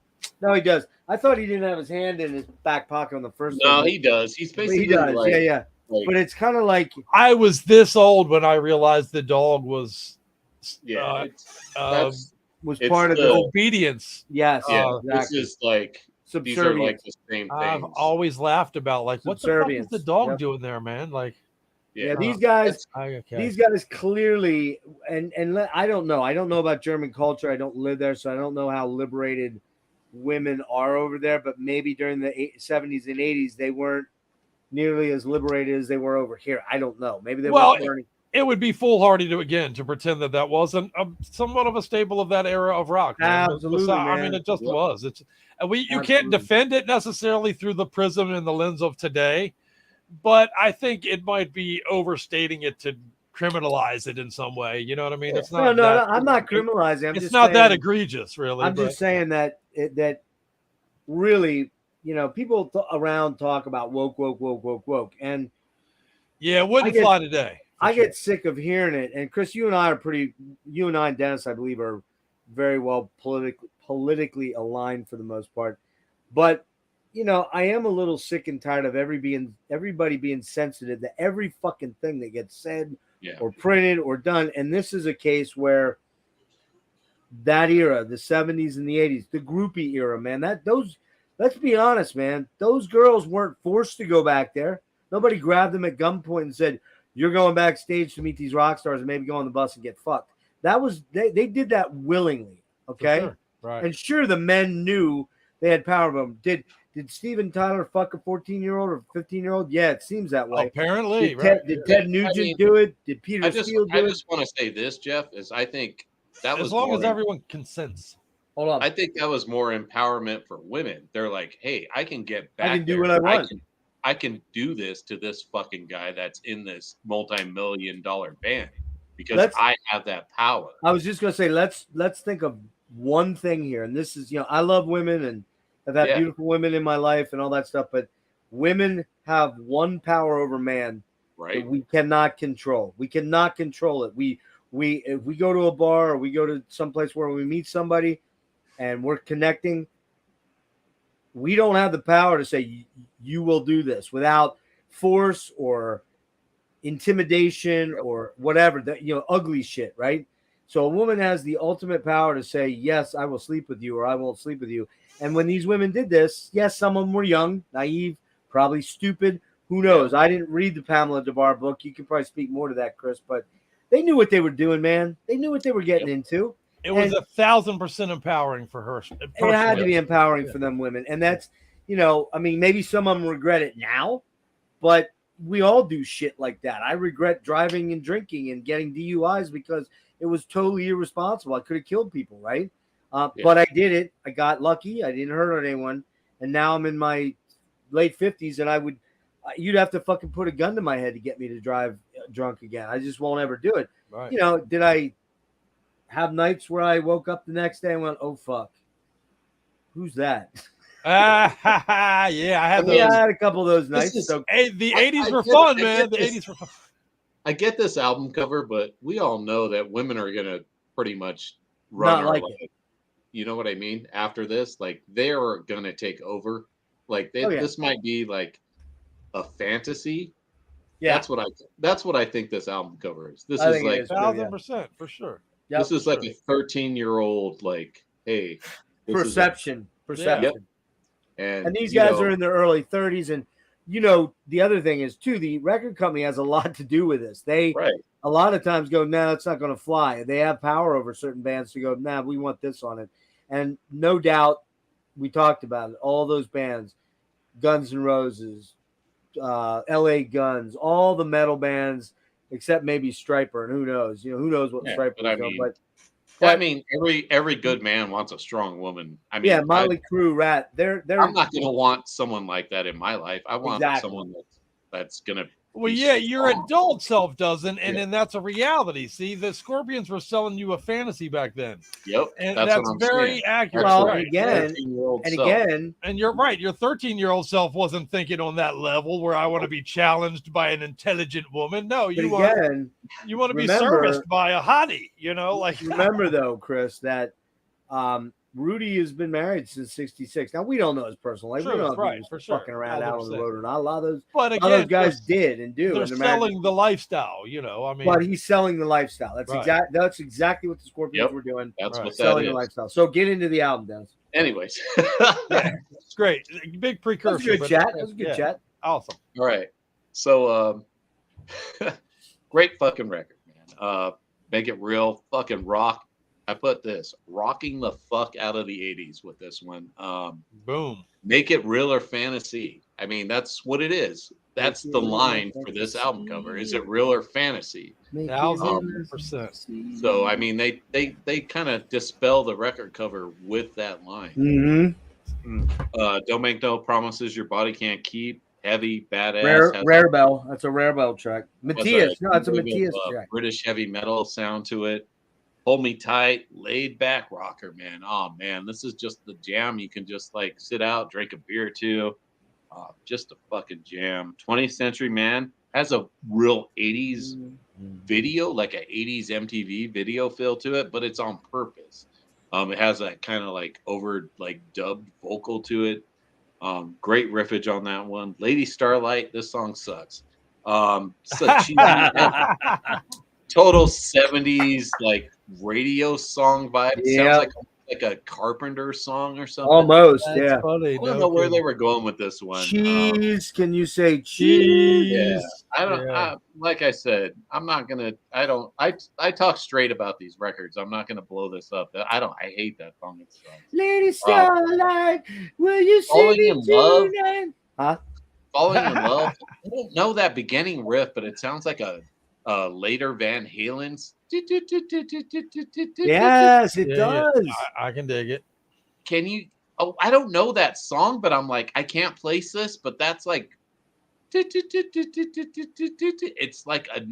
[SPEAKER 1] No, he does. I thought he didn't have his hand in his back pocket on the first.
[SPEAKER 5] No, he does. He's basically like,
[SPEAKER 1] yeah. Like, but it's kind of like
[SPEAKER 2] I was this old when I realized the dog was
[SPEAKER 1] was part of the
[SPEAKER 2] obedience.
[SPEAKER 1] Yes.
[SPEAKER 5] Yeah.
[SPEAKER 1] Exactly.
[SPEAKER 5] It's just like these are like the same things.
[SPEAKER 2] I've always laughed about like what the fuck is the dog doing there, man? Like
[SPEAKER 1] these guys clearly and I don't know about German culture. I don't live there, so I don't know how liberated women are over there, but maybe during the 70s and 80s they weren't nearly as liberated as they were over here. I don't know. Maybe they weren't learning.
[SPEAKER 2] It would be foolhardy to pretend that wasn't somewhat of a staple of that era of rock. Man.
[SPEAKER 1] Absolutely, man.
[SPEAKER 2] I mean, it just was. You can't defend it necessarily through the prism and the lens of today, but I think it might be overstating it to criminalize it in some way. You know what I mean? It's not.
[SPEAKER 1] No, I'm not criminalizing.
[SPEAKER 2] It's not that egregious, really.
[SPEAKER 1] I'm just saying that really, people around talk about woke, and
[SPEAKER 2] yeah, it wouldn't fly today.
[SPEAKER 1] I get sick of hearing it. And Chris, you and I and Dennis, I believe, are very well politically aligned for the most part. But I am a little sick and tired of everybody being sensitive to every fucking thing that gets said or printed or done. And this is a case where that era, the 70s and the 80s, the groupie era, man, let's be honest, man, those girls weren't forced to go back there. Nobody grabbed them at gunpoint and said, you're going backstage to meet these rock stars and maybe go on the bus and get fucked. That was they did that willingly, okay?
[SPEAKER 2] Sure. Right.
[SPEAKER 1] And sure, the men knew they had power of them. Did Steven Tyler fuck a 14-year-old or 15-year-old? Yeah, it seems that way.
[SPEAKER 2] Apparently,
[SPEAKER 1] did Ted Nugent do it? Did Peter Steele do it?
[SPEAKER 5] I just want to say this, Jeff, is I think that was
[SPEAKER 2] as long as everyone consents.
[SPEAKER 1] Hold on.
[SPEAKER 5] I think that was more empowerment for women. They're like, hey, I can get back.
[SPEAKER 1] I can do what I want.
[SPEAKER 5] I can do this to this fucking guy that's in this multi-million-dollar band because I have that power.
[SPEAKER 1] I was just gonna say, let's think of one thing here, and this is, I love women and I've had beautiful women in my life and all that stuff, but women have one power over man that we cannot control. We cannot control it. If we go to a bar or we go to someplace where we meet somebody and we're connecting, we don't have the power to say you will do this without force or intimidation or whatever, ugly shit, right? So a woman has the ultimate power to say, yes, I will sleep with you, or I won't sleep with you. And when these women did this, yes, some of them were young, naive, probably stupid. Who knows? I didn't read the Pamela DeBar book. You could probably speak more to that, Chris, but they knew what they were doing, man. They knew what they were getting into.
[SPEAKER 2] It was 1,000% empowering for her.
[SPEAKER 1] It had to be empowering for them women. And that's, I mean, maybe some of them regret it now, but we all do shit like that. I regret driving and drinking and getting DUIs because it was totally irresponsible. I could have killed people, right? But I did it. I got lucky. I didn't hurt anyone. And now I'm in my late 50s, and you'd have to fucking put a gun to my head to get me to drive drunk again. I just won't ever do it.
[SPEAKER 2] Right.
[SPEAKER 1] Did I have nights where I woke up the next day and went, oh, fuck, who's that?
[SPEAKER 2] Yeah, I had those.
[SPEAKER 1] Yeah, I had a couple of those nights.
[SPEAKER 2] The 80s were fun, man. The 80s were fun.
[SPEAKER 5] I get this album cover, but we all know that women are going to pretty much run our life. You know what I mean? After this, like, they are going to take over. Like, this might be like a fantasy. Yeah, that's what I think this album cover is. This is like
[SPEAKER 2] 1,000% for sure.
[SPEAKER 5] Yep, this is like a 13-year-old, like, hey,
[SPEAKER 1] perception.
[SPEAKER 5] Yep.
[SPEAKER 1] And these guys are in their early 30s, and the other thing is too, the record company has a lot to do with this. They a lot of times go, no, it's not going to fly. They have power over certain bands to go, nah, we want this on it. And no doubt, we talked about it. All those bands, Guns N' Roses, LA Guns, all the metal bands, except maybe Stryper, and who knows? Who knows what Stryper is doing. But
[SPEAKER 5] I mean, every good man wants a strong woman. I mean,
[SPEAKER 1] Motley Crue, Rat. They're
[SPEAKER 5] I'm not going to want someone like that in my life. I want someone that's going to.
[SPEAKER 2] Well, yeah, your adult self doesn't, and then that's a reality. See, the Scorpions were selling you a fantasy back then.
[SPEAKER 5] Yep,
[SPEAKER 2] and that's very accurate.
[SPEAKER 1] Well,
[SPEAKER 2] right.
[SPEAKER 1] again,
[SPEAKER 2] and you're right. Your 13-year-old self wasn't thinking on that level where I want to be challenged by an intelligent woman. No, you want to be serviced by a hottie.
[SPEAKER 1] Remember though, Chris, that Rudy has been married since '66. Now we don't know his personal life.
[SPEAKER 2] Sure,
[SPEAKER 1] we don't know if he was fucking around out on the road or not. A lot of those guys did and do.
[SPEAKER 2] They're selling the lifestyle, I mean.
[SPEAKER 1] But he's selling the lifestyle. That's exactly what the Scorpions were doing.
[SPEAKER 5] That's what
[SPEAKER 1] selling
[SPEAKER 5] that
[SPEAKER 1] the lifestyle. So get into the album, Dennis.
[SPEAKER 5] Anyways,
[SPEAKER 2] it's great. Big precursor.
[SPEAKER 1] That was a good chat.
[SPEAKER 2] Awesome.
[SPEAKER 5] All right. So great fucking record, man. Make it real, fucking rock. I put this rocking the fuck out of the 80s with this one.
[SPEAKER 2] Boom.
[SPEAKER 5] Make it real or fantasy. I mean, that's what it is. That's the line for this album cover. Is it real or fantasy?
[SPEAKER 2] 1,000%.
[SPEAKER 5] So I mean, they kind of dispel the record cover with that line.
[SPEAKER 1] Mm-hmm.
[SPEAKER 5] Don't make no promises your body can't keep. Heavy, badass.
[SPEAKER 1] Rare Bell. That's a Rare Bell track. Matthias. No, it's a Matthias track.
[SPEAKER 5] British heavy metal sound to it. Hold Me Tight, laid back rocker, man. Oh man, this is just the jam. You can just like sit out, drink a beer or two. Just a fucking jam. 20th Century Man has a real 80s video, like a 80s MTV video feel to it, but it's on purpose. It has that kind of like over like dubbed vocal to it. Great riffage on that one. Lady Starlight, this song sucks. Total 70s like radio song vibe. Sounds like a Carpenter song or something.
[SPEAKER 1] Almost,
[SPEAKER 2] That's funny.
[SPEAKER 5] I don't know where they were going with this one.
[SPEAKER 1] Cheese, can you say cheese?
[SPEAKER 5] Yeah, I don't. Like I said, I'm not gonna. I talk straight about these records. I'm not gonna blow this up. I hate that song.
[SPEAKER 1] Lady Starlight, will you see me tonight? Huh?
[SPEAKER 5] Falling in Love. I don't know that beginning riff, but it sounds like a later Van Halen's.
[SPEAKER 1] Yes, it does.
[SPEAKER 2] I can dig it.
[SPEAKER 5] Can you? Oh, I don't know that song, but I'm like, I can't place this, but that's like, it's like a.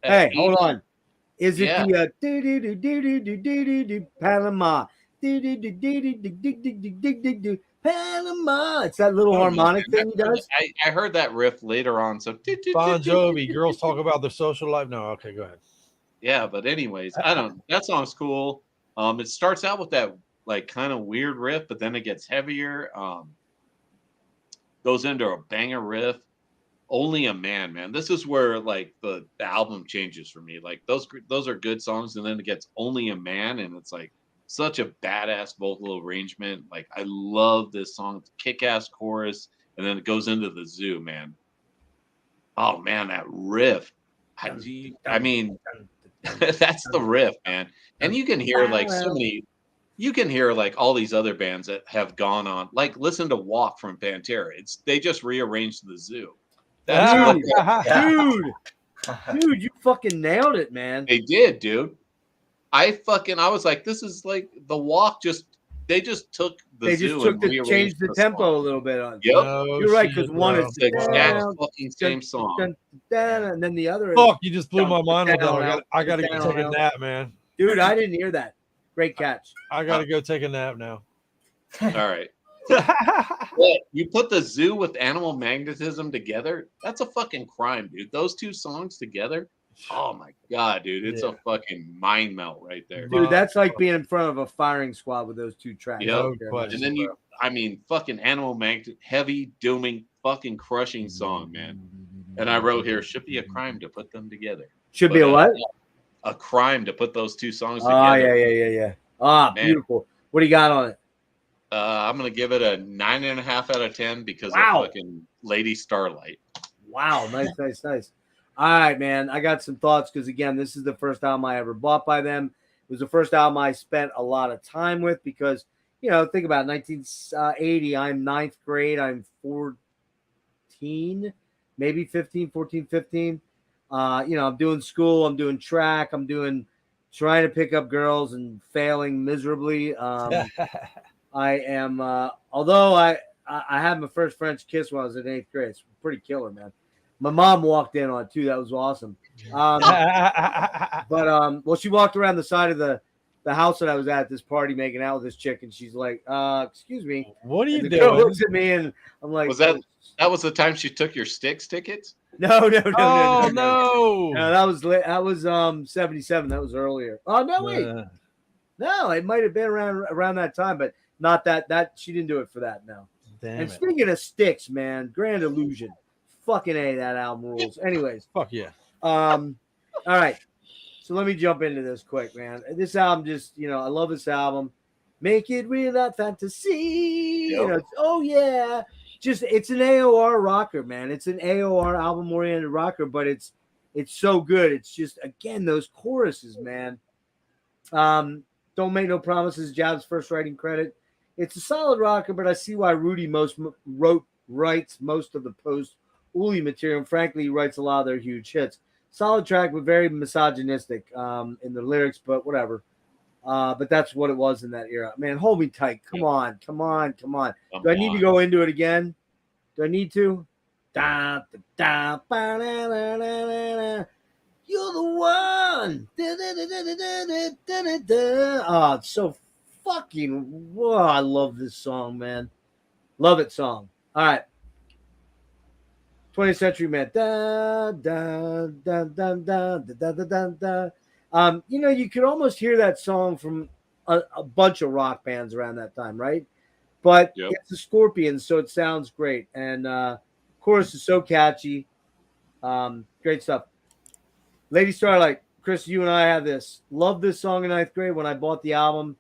[SPEAKER 1] Hey, hold on. Is it the Panama? Panama. It's that little harmonic thing he does.
[SPEAKER 5] I heard that riff later on. So
[SPEAKER 2] Bon Jovi, girls talk about their social life. No, okay, go ahead.
[SPEAKER 5] Yeah, but anyways, that song's cool. It starts out with that like kind of weird riff, but then it gets heavier. Goes into a banger riff. Only a Man, man. This is where like the album changes for me. Like those are good songs, and then it gets Only a Man, and it's like such a badass vocal arrangement. Like I love this song. It's kick-ass chorus, and then it goes into the zoo, man. Oh man, that riff. I mean, that's the riff, man. And you can hear like so many. You can hear like all these other bands that have gone on. Like listen to Walk from Pantera. They just rearranged the zoo. That's
[SPEAKER 1] dude, you fucking nailed it, man.
[SPEAKER 5] They did, dude. I was like, this is like the Walk. They just took the zoo and
[SPEAKER 1] changed the tempo
[SPEAKER 5] song
[SPEAKER 1] a little bit on.
[SPEAKER 5] Yep,
[SPEAKER 1] you're right, because one is
[SPEAKER 5] the exact fucking same song,
[SPEAKER 1] and then the other.
[SPEAKER 2] Fuck, you just blew my mind with that. I gotta go take a nap, man.
[SPEAKER 1] Dude, I didn't hear that. Great catch.
[SPEAKER 2] I gotta go take a nap now.
[SPEAKER 5] All right. You put the zoo with Animal Magnetism together, that's a fucking crime, dude. Those two songs together, oh my god, dude, it's a fucking mind melt right there,
[SPEAKER 1] dude. That's like being in front of a firing squad with those two tracks.
[SPEAKER 5] Yep. And then fucking Animal Magnet, heavy, dooming, fucking crushing song, man. And I wrote here, should be a crime to put them together.
[SPEAKER 1] Should be a what?
[SPEAKER 5] A crime to put those two songs together.
[SPEAKER 1] Oh yeah. Ah, man. Beautiful. What do you got on it?
[SPEAKER 5] I'm gonna give it a 9.5 out of 10 because of fucking Lady Starlight.
[SPEAKER 1] Wow, nice. All right, man. I got some thoughts because again, this is the first album I ever bought by them. It was the first album I spent a lot of time with because think about it, 1980. I'm 9th grade. I'm 14, maybe 15, 14, 15. I'm doing school. I'm doing track. I'm trying to pick up girls and failing miserably. I am, although I had my first French kiss when I was in 8th grade. It's pretty killer, man. My mom walked in on it too. That was awesome. But she walked around the side of the house that I was at this party making out with this chick, and she's like, excuse me.
[SPEAKER 2] What are you doing?
[SPEAKER 1] The girl looks at me and I'm like,
[SPEAKER 5] that was the time she took your Styx tickets?
[SPEAKER 1] No.
[SPEAKER 2] No,
[SPEAKER 1] that was 77. That was earlier. Oh no, wait. No, it might have been around that time, but not that she didn't do it for that. No. And speaking of Styx, man, Grand Illusion, fucking A, that album rules. Anyways,
[SPEAKER 2] fuck yeah.
[SPEAKER 1] All right, so let me jump into this quick, man. This album just, I love this album. Make it real, not fantasy.
[SPEAKER 5] Yep.
[SPEAKER 1] Oh yeah, it's an AOR rocker, man. It's an AOR album oriented rocker, but it's so good. It's just again those choruses, man. Don't Make No Promises, Jabs' first writing credit. It's a solid rocker, but I see why Rudy writes most of the post-Uli material. And frankly, he writes a lot of their huge hits. Solid track, but very misogynistic in the lyrics, but whatever. But that's what it was in that era. Man, hold me tight. Come on. Do I need to go into it again? Do I need to? Da, da, ba, da, da, da, da. You're the one. Oh, it's so fucking. Whoa, I love this song, man. Love it song. All right. 20th Century Man. Da, da, da, da, da, da, da, da, da. You could almost hear that song from a bunch of rock bands around that time, right? But it's the Scorpions, so it sounds great. And chorus is so catchy. Great stuff. Lady Starlight, Chris, you and I have this. Loved this song in 9th grade when I bought the album.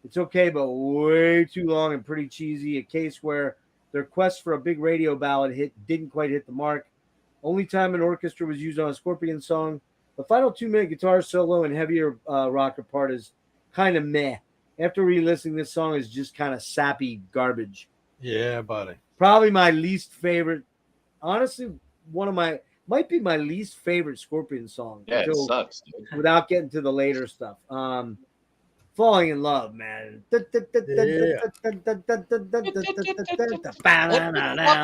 [SPEAKER 1] It's okay, but way too long and pretty cheesy. A case where their quest for a big radio ballad didn't quite hit the mark. Only time an orchestra was used on a Scorpion song. The final 2-minute guitar solo and heavier rocker part is kind of meh. After re-listening, this song is just kind of sappy garbage.
[SPEAKER 2] Yeah, buddy.
[SPEAKER 1] Probably my least favorite. Honestly, might be my least favorite Scorpion song.
[SPEAKER 5] Yeah, it sucks, dude.
[SPEAKER 1] Without getting to the later stuff. Falling in Love, man.
[SPEAKER 5] What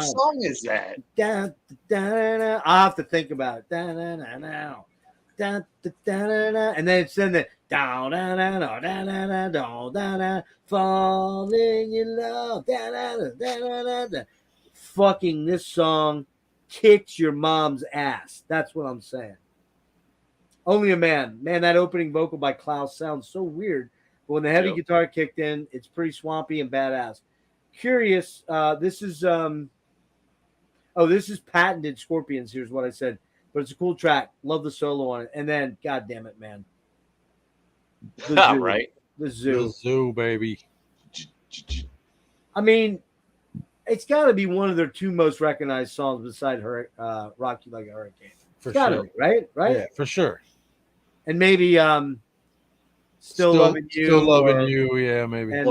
[SPEAKER 5] song is that?
[SPEAKER 1] I'll have to think about it. And then it's in the falling in love. Fucking this song kicks your mom's ass. That's what I'm saying. Only a Man. Man, that opening vocal by Klaus sounds so weird. But when the heavy guitar kicked in, it's pretty swampy and badass. Curious. This is Oh, this is patented Scorpions. Here's what I said. But it's a cool track. Love the solo on it. And then, God damn it, man. The Zoo.
[SPEAKER 5] Right.
[SPEAKER 1] The Zoo.
[SPEAKER 2] The Zoo, baby.
[SPEAKER 1] I mean, it's got to be one of their two most recognized songs beside Rock You Like a Hurricane.
[SPEAKER 2] For
[SPEAKER 1] Gotta
[SPEAKER 2] sure.
[SPEAKER 1] be, right?
[SPEAKER 2] Yeah, for sure.
[SPEAKER 1] And maybe Still Loving You.
[SPEAKER 2] Still Loving You, yeah, maybe.
[SPEAKER 1] And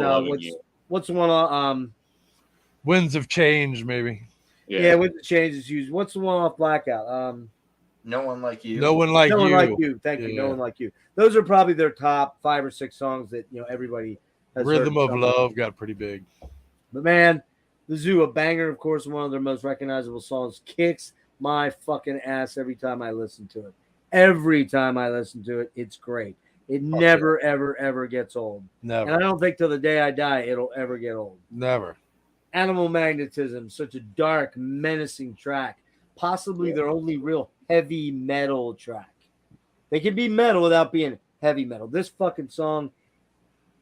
[SPEAKER 1] what's the one
[SPEAKER 2] Winds of Change, maybe.
[SPEAKER 1] Yeah, Winds of Change is used. What's the one off Blackout?
[SPEAKER 4] No One Like You.
[SPEAKER 2] No One Like You.
[SPEAKER 1] No One Like You. Thank you. No One Like You. Those are probably their top 5 or 6 songs that everybody has
[SPEAKER 2] Rhythm
[SPEAKER 1] heard.
[SPEAKER 2] of Love got pretty big.
[SPEAKER 1] But man, the Zoo, a banger, of course, one of their most recognizable songs, kicks my fucking ass every time I listen to it. Every time I listen to it, it's great. It never, ever, ever gets old.
[SPEAKER 2] Never.
[SPEAKER 1] And I don't think till the day I die it'll ever get old.
[SPEAKER 2] Never.
[SPEAKER 1] Animal Magnetism, such a dark, menacing track. Possibly their only real heavy metal track. They can be metal without being heavy metal. This fucking song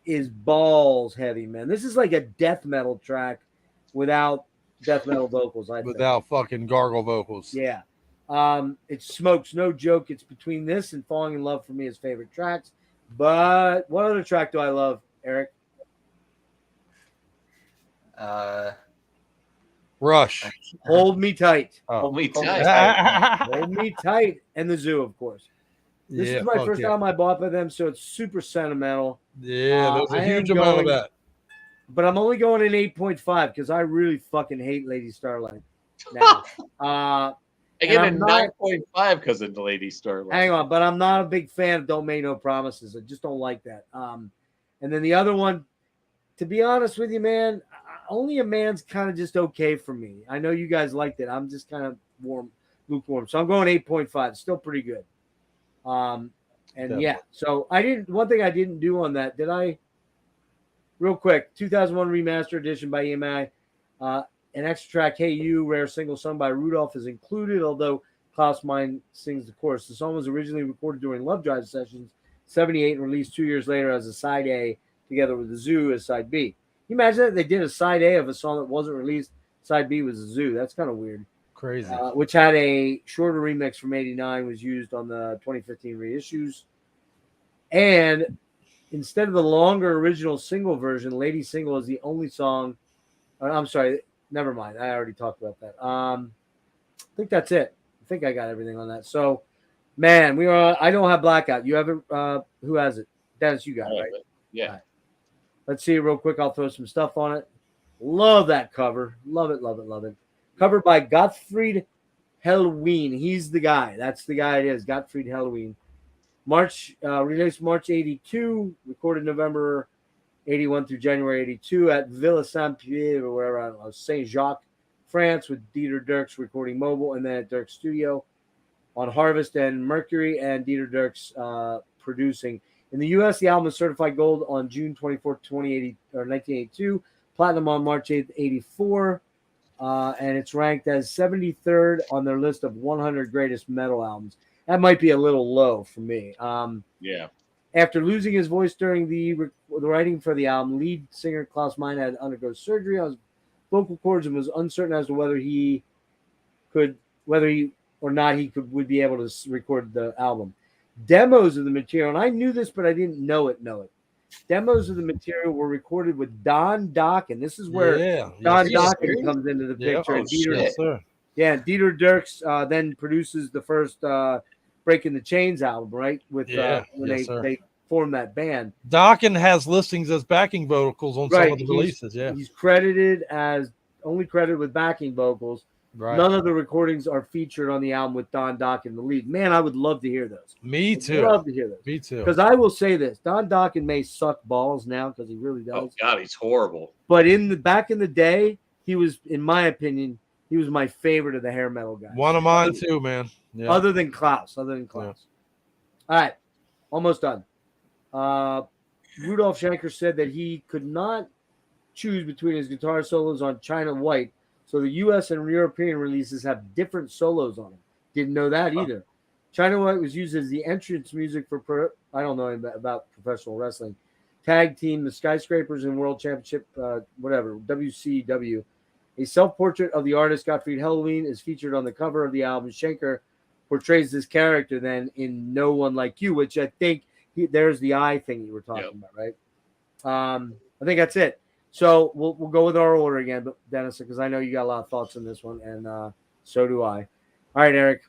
[SPEAKER 1] is balls heavy, man. This is like a death metal track without death metal vocals.
[SPEAKER 2] Without fucking gargle vocals.
[SPEAKER 1] Yeah. It smokes, no joke. It's between this and Falling in Love for me as favorite tracks. But what other track do I love, Eric?
[SPEAKER 2] Rush.
[SPEAKER 1] Hold Me Tight.
[SPEAKER 5] Hold Me Tight.
[SPEAKER 1] Hold Me Tight. And the Zoo, of course. This is my first album I bought by them, so it's super sentimental.
[SPEAKER 2] Yeah, there's a huge amount of that.
[SPEAKER 1] But I'm only going in 8.5 because I really fucking hate Lady Starlight now.
[SPEAKER 5] I get a 9.5 because of the Lady Starlight.
[SPEAKER 1] Hang on, but I'm not a big fan of Don't Make No Promises. I just don't like that. And then the other one, to be honest with you, man, Only a Man's kind of just okay for me. I know you guys liked it. I'm just kind of lukewarm. So I'm going 8.5. Still pretty good.
[SPEAKER 2] Definitely.
[SPEAKER 1] So one thing I didn't do on that, did I? Real quick, 2001 remaster edition by EMI. An extra track, Hey You, rare single sung by Rudolph, is included, although Klaus Meine sings the chorus. The song was originally recorded during Love Drive sessions, 78, and released 2 years later as a side A, together with the Zoo as side B. Can you imagine that? They did a side A of a song that wasn't released. Side B was the Zoo. That's kind of weird.
[SPEAKER 2] Crazy.
[SPEAKER 1] Which had a shorter remix from 89, was used on the 2015 reissues. And instead of the longer original single version, Lady Single is the only song. I'm sorry, never mind. I already talked about that. I think that's it. I think I got everything on that. So, man, I don't have Blackout. You have it. Who has it? Dennis, you got it, right?
[SPEAKER 5] Yeah.
[SPEAKER 1] Right. Let's see it real quick. I'll throw some stuff on it. Love that cover. Love it, love it, love it. Covered by Gottfried Hellween. He's the guy. That's the guy it is. Gottfried Hellween. Released March 82, recorded November 81 through January 82 at Villa Saint-Pierre or wherever, I don't know, Saint-Jacques, France, with Dieter Dirks recording mobile, and then at Dirks Studio on Harvest and Mercury, and Dieter Dirks producing. In the U.S., the album was certified gold on June 24, 1982, platinum on March 8, 84, and it's ranked as 73rd on their list of 100 greatest metal albums. That might be a little low for me.
[SPEAKER 5] Yeah.
[SPEAKER 1] After losing his voice during the writing for the album, lead singer Klaus Meine had to undergo surgery on his vocal cords and was uncertain as to whether he would be able to record the album. Demos of the material, and I knew this, but I didn't know it. Demos of the material were recorded with Don Dokken. This is where Don Dokken comes into the picture. Dieter Dirks then produces the first Breaking the Chains album, right? With they formed that band.
[SPEAKER 2] Dokken has listings as backing vocals on some of the releases.
[SPEAKER 1] He's only credited with backing vocals. Right. None of the recordings are featured on the album with Don Dokken the lead. Man, I would love to hear those.
[SPEAKER 2] Me too.
[SPEAKER 1] Love to hear those.
[SPEAKER 2] Me too.
[SPEAKER 1] Because I will say this: Don Dokken may suck balls now because he really does.
[SPEAKER 5] Oh God, he's horrible.
[SPEAKER 1] But back in the day, he was, in my opinion, he was my favorite of the hair metal guys.
[SPEAKER 2] One of mine too, man. Yeah.
[SPEAKER 1] Other than Klaus. All right, almost done. Rudolph Schenker said that he could not choose between his guitar solos on China White, so the U.S. and European releases have different solos on them. Didn't know that either. China White was used as the entrance music for, I don't know about professional wrestling, tag team, the Skyscrapers and World Championship, WCW. A self-portrait of the artist Gottfried Helloween is featured on the cover of the album. Schenker portrays this character then in No One Like You, which I think there's the eye thing you were talking about, right? I think that's it. So we'll go with our order again, but Dennis, because I know you got a lot of thoughts on this one, and so do I. All right, Eric.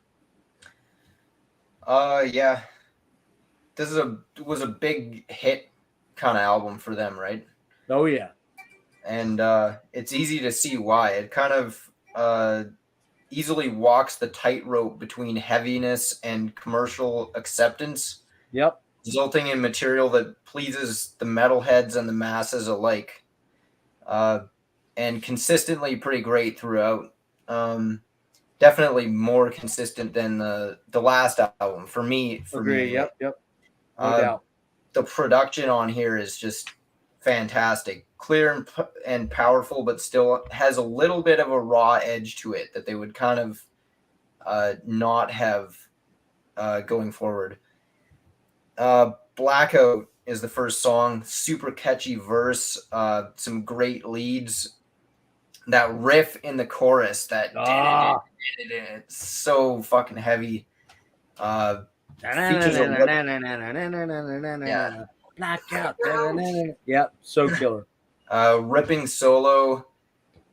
[SPEAKER 4] Yeah. This was a big hit kind of album for them, right?
[SPEAKER 1] Oh yeah.
[SPEAKER 4] And it's easy to see why. It kind of easily walks the tightrope between heaviness and commercial acceptance.
[SPEAKER 1] Yep.
[SPEAKER 4] Resulting in material that pleases the metalheads and the masses alike. And consistently pretty great throughout. Definitely more consistent than the last album for me.
[SPEAKER 1] Agree. Yep. No doubt.
[SPEAKER 4] The production on here is just fantastic, clear and powerful, but still has a little bit of a raw edge to it that they would kind of not have going forward. Blackout is the first song. Super catchy verse. Some great leads. That riff in the chorus, it's so fucking heavy. Features
[SPEAKER 1] Blackout. Yep, so killer.
[SPEAKER 4] Ripping solo,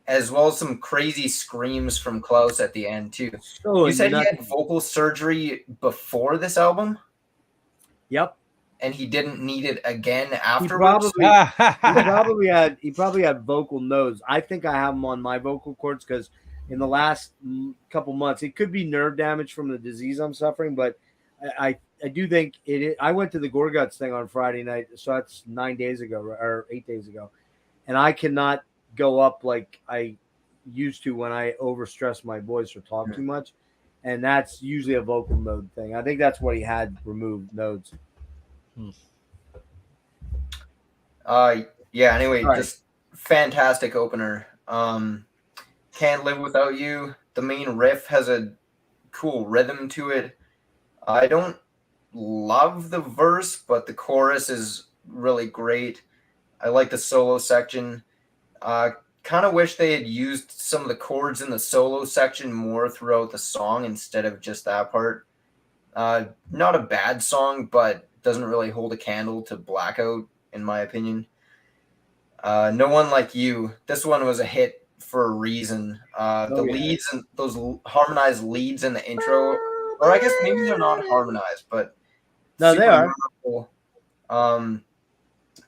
[SPEAKER 4] as well as some crazy screams from Klaus at the end too. You said he had vocal surgery before this album?
[SPEAKER 1] Yep.
[SPEAKER 4] And he didn't need it again afterwards.
[SPEAKER 1] He probably had vocal nodes. I think I have them on my vocal cords because in the last couple months, it could be nerve damage from the disease I'm suffering, but I do think it. I went to the Gorguts thing on Friday night, so that's 9 days ago or 8 days ago, and I cannot go up like I used to when I overstress my voice or talk too much, and that's usually a vocal node thing. I think that's what he had removed nodes.
[SPEAKER 4] Yeah, anyway, just fantastic opener. Can't Live Without You. The main riff has a cool rhythm to it. I don't love the verse, but the chorus is really great. I like the solo section. Kind of wish they had used some of the chords in the solo section more throughout the song instead of just that part. Not a bad song, but doesn't really hold a candle to Blackout, in my opinion. No One Like You. This one was a hit for a reason. Leads and those harmonized leads in the intro, or I guess maybe they're not harmonized, but
[SPEAKER 1] no, they are.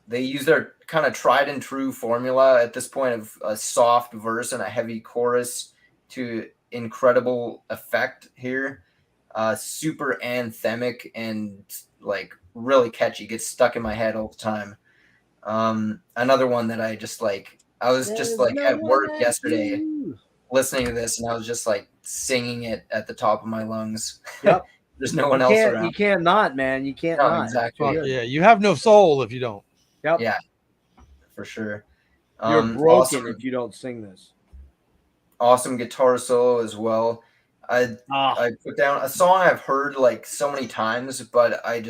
[SPEAKER 4] They use their kind of tried and true formula at this point of a soft verse and a heavy chorus to incredible effect here. Super anthemic and like really catchy, gets stuck in my head all the time. Another one that I just like, I was just like at work yesterday listening to this and I was just like singing it at the top of my lungs.
[SPEAKER 1] Yep.
[SPEAKER 4] There's no one else around.
[SPEAKER 1] You can't not, man. You can't not.
[SPEAKER 4] Exactly.
[SPEAKER 2] Yeah, you have no soul if you don't.
[SPEAKER 1] Yep.
[SPEAKER 4] Yeah, for sure.
[SPEAKER 1] You're broken if you don't sing this.
[SPEAKER 4] Awesome guitar solo as well. I put down a song I've heard like so many times, but I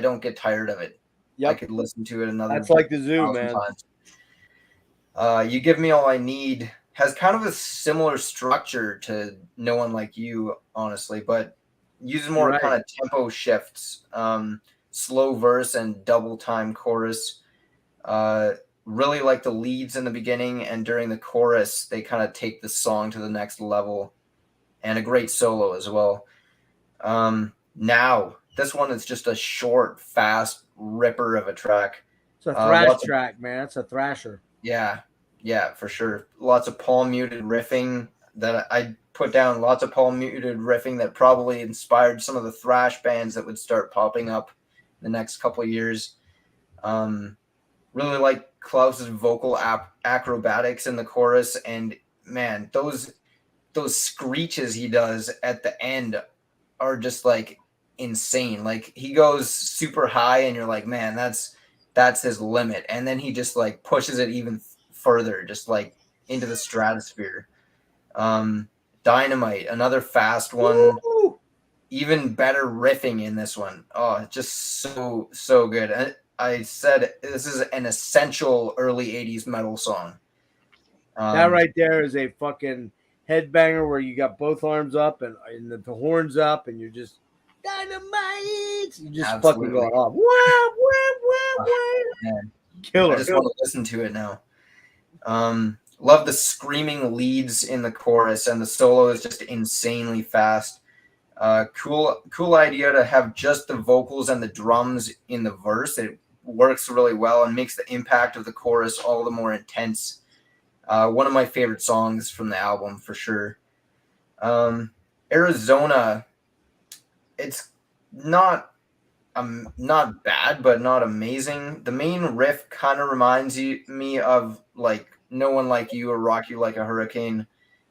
[SPEAKER 4] don't get tired of it. Yep. I could listen to it another.
[SPEAKER 1] That's like the zoo, man.
[SPEAKER 4] Times. You Give Me All I Need has kind of a similar structure to No One Like You, honestly, but uses more kind of tempo shifts, slow verse and double time chorus. Really like the leads in the beginning, and during the chorus, they kind of take the song to the next level, and a great solo as well. Now, this one is just a short, fast ripper of a track.
[SPEAKER 1] It's a thrash track, man. It's a thrasher.
[SPEAKER 4] Yeah, for sure. Lots of palm muted riffing that I put down. Lots of palm muted riffing that probably inspired some of the thrash bands that would start popping up in the next couple of years. Really like Klaus's vocal acrobatics in the chorus, and man, those screeches he does at the end are just like insane. Like he goes super high and you're like, man, that's his limit, and then he just like pushes it even further, just like into the stratosphere. Dynamite, another fast one. Woo! Even better riffing in this one. Oh, just so good. I said this is an essential early 80s metal song.
[SPEAKER 1] That right there is a fucking headbanger where you got both arms up and the horns up, and you're just dynamite. You just fucking going off. Killer.
[SPEAKER 4] I just want to listen to it now. Love the screaming leads in the chorus, and the solo is just insanely fast. Cool idea to have just the vocals and the drums in the verse. It works really well and makes the impact of the chorus all the more intense. One of my favorite songs from the album for sure. Arizona, it's not bad, but not amazing. The main riff kind of reminds me of like No One Like You or Rock You Like a Hurricane,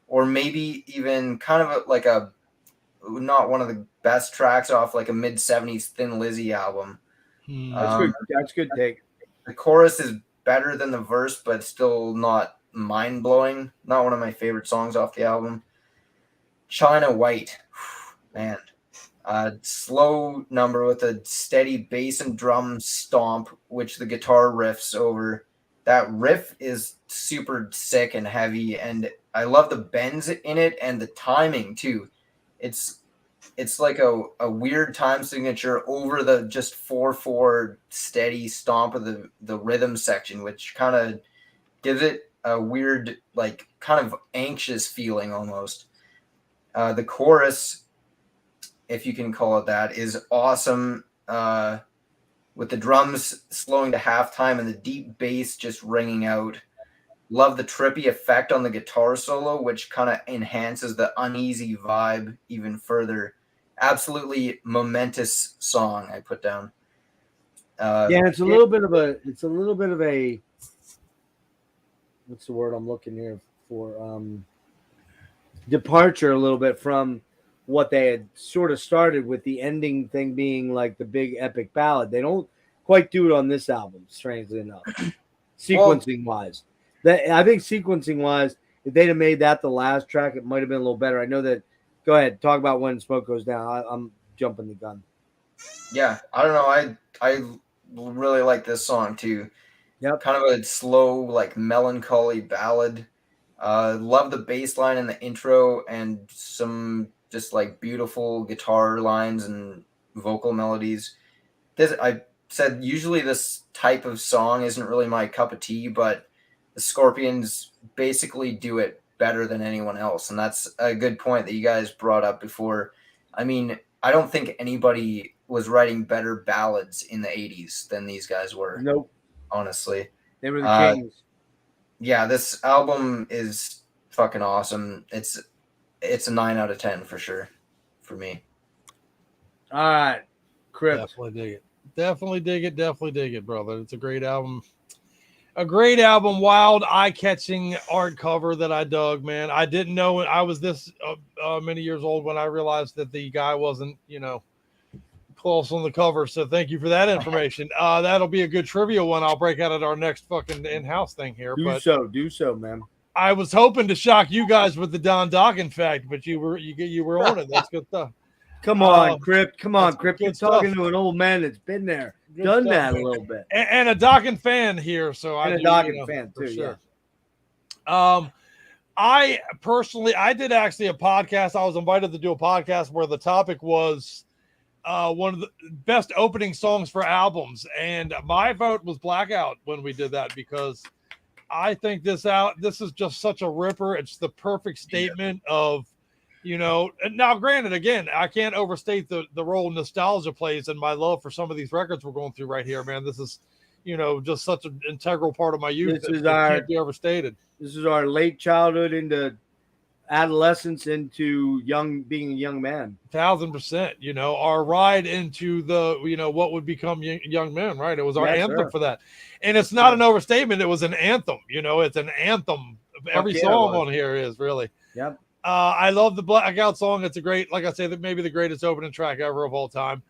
[SPEAKER 4] or maybe even kind of like a not one of the best tracks off like a mid-70s Thin Lizzy album.
[SPEAKER 1] That's good take.
[SPEAKER 4] The chorus is better than the verse, but still not mind-blowing. Not one of my favorite songs off the album. China White, man. Slow number with a steady bass and drum stomp, which the guitar riffs over. That riff is super sick and heavy, and I love the bends in it and the timing too. It's like a weird time signature over the just 4/4 steady stomp of the rhythm section, which kind of gives it a weird, like, kind of anxious feeling almost. The chorus, if you can call it that, is awesome, with the drums slowing to halftime and the deep bass just ringing out. Love the trippy effect on the guitar solo, which kind of enhances the uneasy vibe even further. Absolutely momentous song I put down.
[SPEAKER 1] It's a little bit of a what's the word I'm looking here for? Departure a little bit from what they had sort of started with, the ending thing being like the big epic ballad. They don't quite do it on this album, strangely enough, sequencing wise. I think sequencing wise, if they'd have made that the last track, it might have been a little better. I know that. Go ahead, talk about When Smoke Goes Down. I'm jumping the gun.
[SPEAKER 4] Yeah, I don't know. I really like this song too.
[SPEAKER 1] Yep.
[SPEAKER 4] Kind of a slow, like melancholy ballad. Love the bass line in the intro and some just like beautiful guitar lines and vocal melodies. I said usually this type of song isn't really my cup of tea, but the Scorpions basically do it better than anyone else, and that's a good point that you guys brought up before. I mean, I don't think anybody was writing better ballads in the 80s than these guys were.
[SPEAKER 1] Nope.
[SPEAKER 4] Honestly.
[SPEAKER 1] They were the kings.
[SPEAKER 4] Yeah, this album is fucking awesome. It's a 9 out of 10 for sure for me.
[SPEAKER 1] All right. Crypt.
[SPEAKER 2] Definitely dig it. Definitely dig it, brother. It's a great album. A great album, wild, eye-catching art cover that I dug, man. I didn't know I was this many years old when I realized that the guy wasn't, close on the cover. So thank you for that information. That'll be a good trivia one. I'll break out at our next fucking in-house thing here.
[SPEAKER 1] Do so, man.
[SPEAKER 2] I was hoping to shock you guys with the Don Dokken fact, but you were on it. That's good stuff.
[SPEAKER 1] Come on, Crypt. Come on, Crypt. You're talking to an old man that's been there, done that a little bit,
[SPEAKER 2] and a Dokken fan here. So
[SPEAKER 1] I'm a Dokken fan too.
[SPEAKER 2] Sure. Yeah. I personally, I did actually a podcast. I was invited to do a podcast where the topic was one of the best opening songs for albums, and my vote was Blackout when we did that, because I think this is just such a ripper. It's the perfect statement of, now granted, again, I can't overstate the role nostalgia plays in my love for some of these records we're going through right here, man. This is, just such an integral part of my youth. It can't be overstated.
[SPEAKER 1] This is our late childhood into adolescence into being a young man.
[SPEAKER 2] 1000%, our ride into the, what would become young men, right? It was our anthem for that. And it's not an overstatement. It was an anthem, it's an anthem. Every song on here is really.
[SPEAKER 1] Yep.
[SPEAKER 2] I love the Blackout song. It's a great, like I say, that maybe the greatest opening track ever of all time.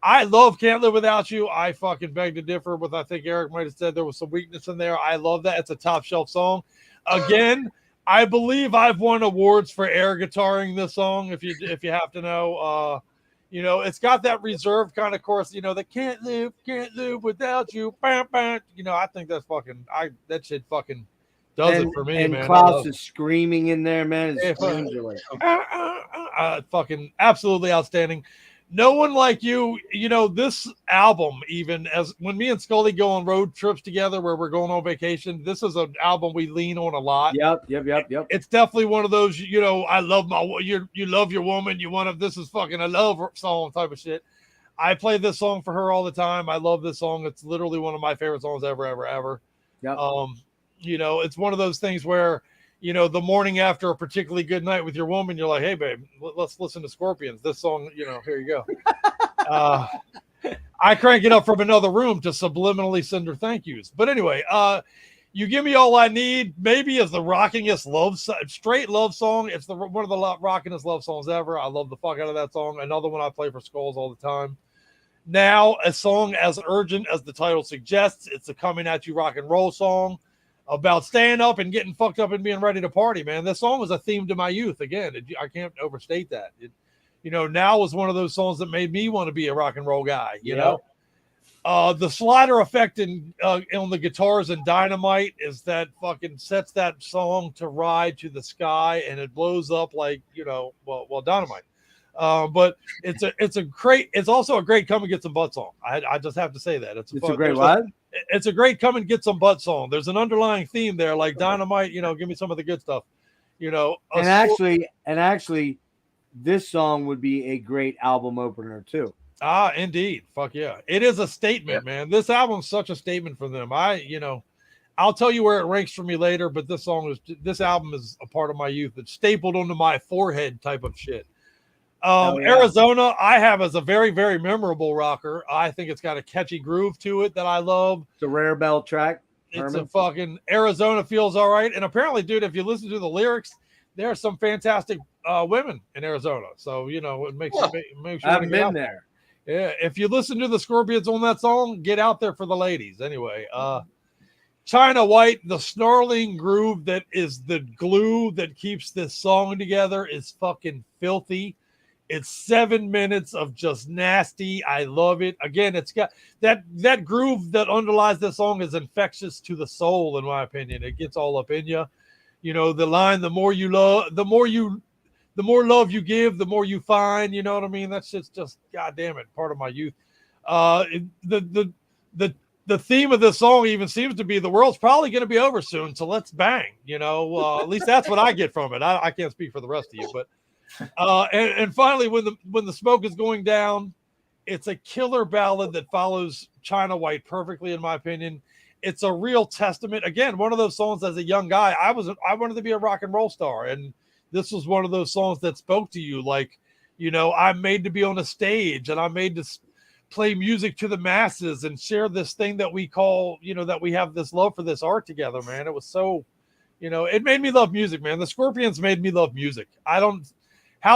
[SPEAKER 2] I love Can't Live Without You. I fucking beg to differ with, I think Erik might have said there was some weakness in there. I love that. It's a top shelf song. Again, I believe I've won awards for air guitaring this song. If you have to know, it's got that reserved kind of chorus. That can't live without you. Bam, bam. I think that's fucking. That shit fucking does it for me,
[SPEAKER 1] and
[SPEAKER 2] man.
[SPEAKER 1] And Klaus is screaming in there, man. His screams are like
[SPEAKER 2] fucking absolutely outstanding. No one like you. You know, this album, even as when me and Scully go on road trips together where we're going on vacation, this is an album we lean on a lot.
[SPEAKER 1] Yep.
[SPEAKER 2] It's definitely one of those, you know, I love you love your woman. This is fucking a love song type of shit. I play this song for her all the time. I love this song. It's literally one of my favorite songs ever.
[SPEAKER 1] Yep.
[SPEAKER 2] You know, it's one of those things where, you know, the morning after a particularly good night with your woman, you're like, hey, babe, let's listen to Scorpions. This song, you know, here you go. I crank it up from another room to subliminally send her thank yous. But anyway, You Give Me All I Need maybe is the rockingest straight love song. It's one of the rockingest love songs ever. I love the fuck out of that song. Another one I play for Skulls all the time. Now, a song as urgent as the title suggests, it's a coming at you rock and roll song about staying up and getting fucked up and being ready to party, man. This song was a theme to my youth. Again, I can't overstate that. You know, Now was one of those songs that made me want to be a rock and roll guy, you know? The slider effect on the guitars and Dynamite is that fucking sets that song to ride to the sky, and it blows up like, you know, well, Dynamite. But it's also a great come and get some butt song. I just have to say that it's a great what? It's a great come and get some butt song. There's an underlying theme there, like Dynamite. You know, give me some of the good stuff. You know,
[SPEAKER 1] and actually, this song would be a great album opener too.
[SPEAKER 2] Indeed, fuck yeah, it is a statement, man. This album's such a statement for them. I'll tell you where it ranks for me later, but this album is a part of my youth. It's stapled onto my forehead type of shit. Arizona, I have as a very, very memorable rocker. I think it's got a catchy groove to it that I love.
[SPEAKER 1] It's a rare bell track.
[SPEAKER 2] It's a fucking Arizona feels all right. And apparently, dude, if you listen to the lyrics, there are some fantastic women in Arizona. So, you know, it makes you
[SPEAKER 1] I've been there.
[SPEAKER 2] Yeah. If you listen to the Scorpions on that song, get out there for the ladies. Anyway, China White, the snarling groove that is the glue that keeps this song together is fucking filthy. It's 7 minutes of just nasty. I love it. Again, it's got that groove that underlies this song is infectious to the soul, in my opinion. It gets all up in you. You know, the line, the more love you give, the more you find, you know what I mean? That shit's just, goddamn it, part of my youth. The theme of this song even seems to be the world's probably going to be over soon, so let's bang, you know, at least that's what I get from it. I can't speak for the rest of you, but and finally, when the smoke is going down, it's a killer ballad that follows China White perfectly, in my opinion. It's a real testament. Again, one of those songs as a young guy, I wanted to be a rock and roll star, and this was one of those songs that spoke to you, like, you know, I'm made to be on a stage, and I'm made to play music to the masses and share this thing that we call, you know, that we have this love for this art together, man. It was so, you know, it made me love music, man. The Scorpions made me love music. How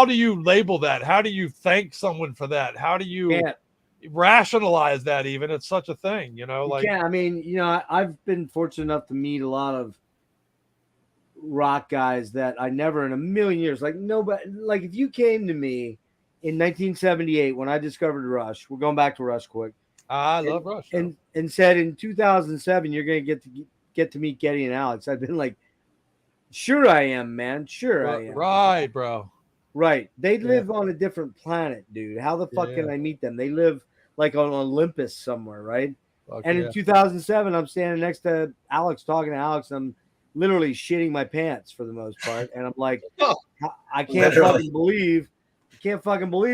[SPEAKER 2] do you label that? How do you thank someone for that? How do you rationalize that even? It's such a thing, you know, like,
[SPEAKER 1] I mean, you know, I've been fortunate enough to meet a lot of rock guys that I never in a million years, like nobody, like if you came to me in 1978 when I discovered Rush, we're going back to Rush quick.
[SPEAKER 2] I love Rush.
[SPEAKER 1] And said in 2007, you're going to get to meet Geddy and Alex. I've been like, sure I am, man. Sure I am.
[SPEAKER 2] Right, bro.
[SPEAKER 1] Right. They live on a different planet, dude. How the fuck can I meet them? They live like on Olympus somewhere, right? In 2007, I'm standing next to Alex, talking to Alex. I'm literally shitting my pants for the most part. And I'm like, I can't fucking believe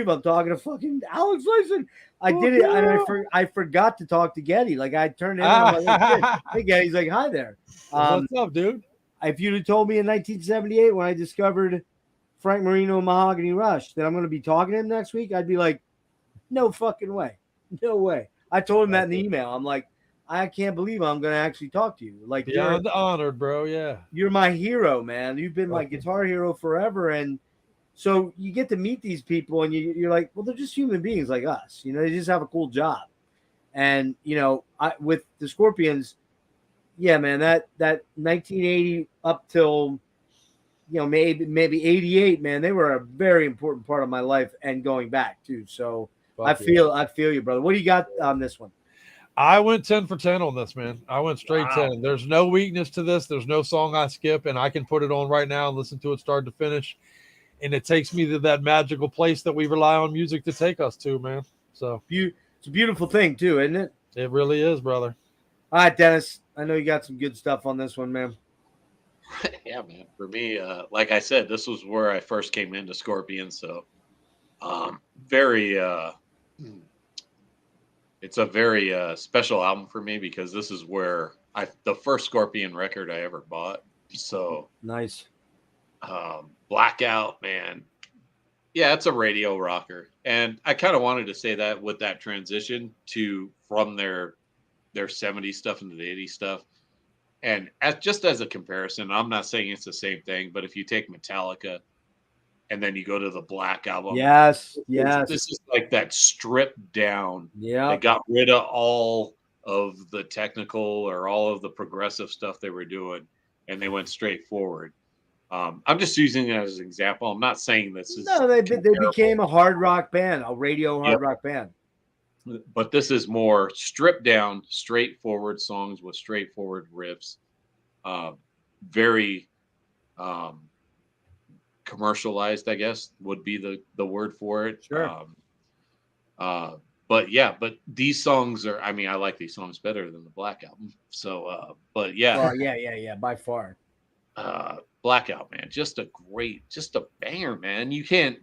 [SPEAKER 1] I'm talking to fucking Alex. Listen, I did it. And I forgot to talk to Geddy. Like I turned to him. I'm like, hey, Geddy. He's like, hi there.
[SPEAKER 2] What's up, dude?
[SPEAKER 1] If you'd have told me in 1978 when I discovered Frank Marino and Mahogany Rush that I'm going to be talking to him next week, I'd be like, no fucking way. No way. I told him that in the email. I'm like, I can't believe I'm going to actually talk to you. Like,
[SPEAKER 2] you're honored, bro. Yeah.
[SPEAKER 1] You're my hero, man. You've been my guitar hero forever. And so you get to meet these people and you're like, well, they're just human beings like us. You know, they just have a cool job. And, you know, with the Scorpions, yeah, man, that 1980 up till, you know, maybe 88, man, they were a very important part of my life and going back too. So I feel you, brother. What do you got on this one?
[SPEAKER 2] I went 10 for 10 on this, man. I went straight
[SPEAKER 1] Wow.
[SPEAKER 2] 10. There's no weakness to this. There's no song I skip, and I can put it on right now and listen to it start to finish. And it takes me to that magical place that we rely on music to take us to, man. So
[SPEAKER 1] it's a beautiful thing too, isn't it?
[SPEAKER 2] It really is, brother.
[SPEAKER 1] All right, Dennis. I know you got some good stuff on this one, man.
[SPEAKER 5] Yeah, man. For me, like I said, this was where I first came into Scorpion. So, very, it's a very special album for me because this is where the first Scorpion record I ever bought. So
[SPEAKER 1] nice.
[SPEAKER 5] Blackout, man. Yeah, it's a radio rocker, and I kind of wanted to say that with that transition from their 70s stuff into the 80s stuff. And just as a comparison, I'm not saying it's the same thing, but if you take Metallica and then you go to the Black Album,
[SPEAKER 1] yes,
[SPEAKER 5] this is like that stripped down.
[SPEAKER 1] Yeah,
[SPEAKER 5] they got rid of all of the technical or all of the progressive stuff they were doing, and they went straight forward. I'm just using it as an example. I'm not saying this is
[SPEAKER 1] they became a hard rock band, a radio hard rock band.
[SPEAKER 5] But this is more stripped down, straightforward songs with straightforward riffs. Very commercialized, I guess, would be the word for it.
[SPEAKER 1] Sure.
[SPEAKER 5] But these songs are, I mean, I like these songs better than the Black Album. So, but yeah.
[SPEAKER 1] Well, yeah, by far.
[SPEAKER 5] Blackout, man, just a banger, man. You can't,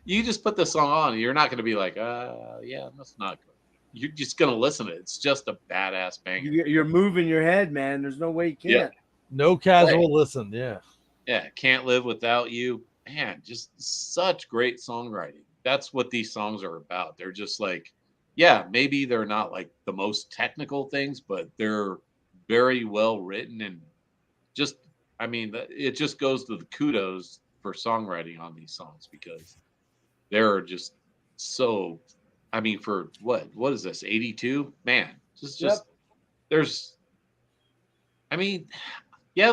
[SPEAKER 5] you just put the song on, and you're not going to be like, yeah, that's not good. You're just going to listen to it. It's just a badass banger.
[SPEAKER 1] You're moving your head, man. There's no way you can't.
[SPEAKER 5] Yeah.
[SPEAKER 2] No casual listen. Yeah.
[SPEAKER 5] Yeah. Can't Live Without You. Man, just such great songwriting. That's what these songs are about. They're just like, yeah, maybe they're not like the most technical things, but they're very well written and just, I mean, it just goes to the kudos for songwriting on these songs because they're just so, I mean, for what is this, 82? Man, there's, I mean, yeah,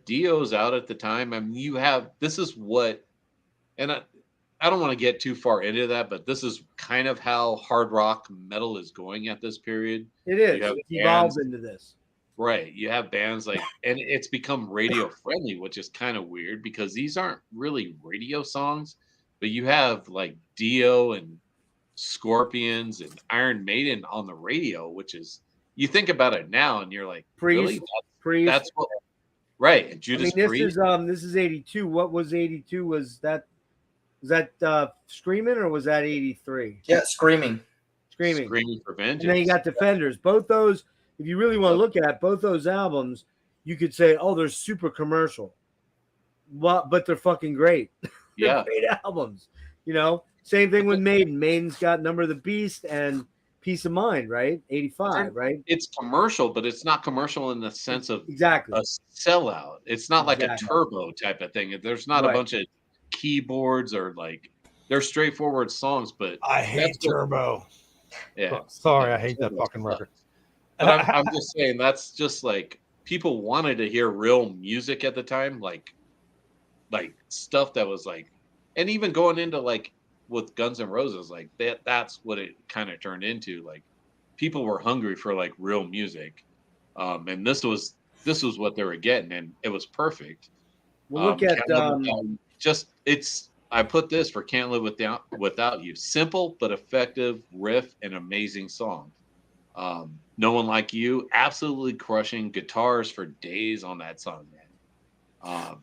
[SPEAKER 5] Dio's out at the time. I mean, this is what, and I don't want to get too far into that, but this is kind of how hard rock metal is going at this period.
[SPEAKER 1] It is. It's evolved into this.
[SPEAKER 5] Right. You have bands like, and it's become radio friendly, which is kind of weird because these aren't really radio songs, but you have like Dio and Scorpions and Iron Maiden on the radio, which is, you think about it now and you're like,
[SPEAKER 1] Priest,
[SPEAKER 5] really? That's what, right. And Judas
[SPEAKER 1] Priest. This is 82. What was 82? Was that Screaming or was that 83?
[SPEAKER 4] Yeah, Screaming
[SPEAKER 5] for Vengeance.
[SPEAKER 1] And then you got Defenders. Both those, if you really want to look at both those albums, you could say, oh, they're super commercial. But they're fucking great. They're great albums. You know, same thing with Maiden. Maiden's got Number of the Beast and Peace of Mind, right? 85, right?
[SPEAKER 5] It's commercial, but it's not commercial in the sense of a sellout. It's not like a turbo type of thing. There's not a bunch of keyboards or like, they're straightforward songs, but
[SPEAKER 2] I hate turbo.
[SPEAKER 5] Yeah.
[SPEAKER 2] Sorry, I hate that fucking record.
[SPEAKER 5] But I'm just saying that's just like people wanted to hear real music at the time, like stuff that was like, and even going into like with Guns N' Roses, like that's what it kind of turned into. Like people were hungry for like real music, and this was what they were getting, and it was perfect.
[SPEAKER 1] Well, look at
[SPEAKER 5] I put this for Can't Live Without You. Simple but effective riff and amazing song. No One Like You, absolutely crushing guitars for days on that song, man.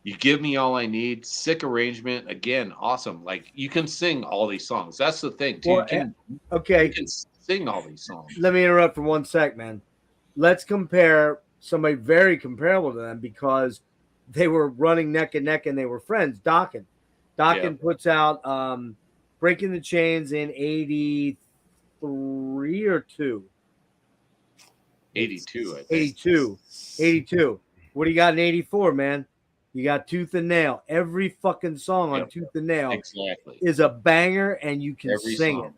[SPEAKER 5] You Give Me All I Need, sick arrangement, again, awesome. Like you can sing all these songs. That's the thing, too.
[SPEAKER 1] Well,
[SPEAKER 5] you can sing all these songs.
[SPEAKER 1] Let me interrupt for 1 sec, man. Let's compare somebody very comparable to them because they were running neck and neck and they were friends. Dokken puts out Breaking the Chains in 83 or 2.
[SPEAKER 5] 82, I think.
[SPEAKER 1] 82. What do you got in 84, man? You got Tooth and Nail. Every fucking song on Tooth and Nail is a banger, and you can sing it.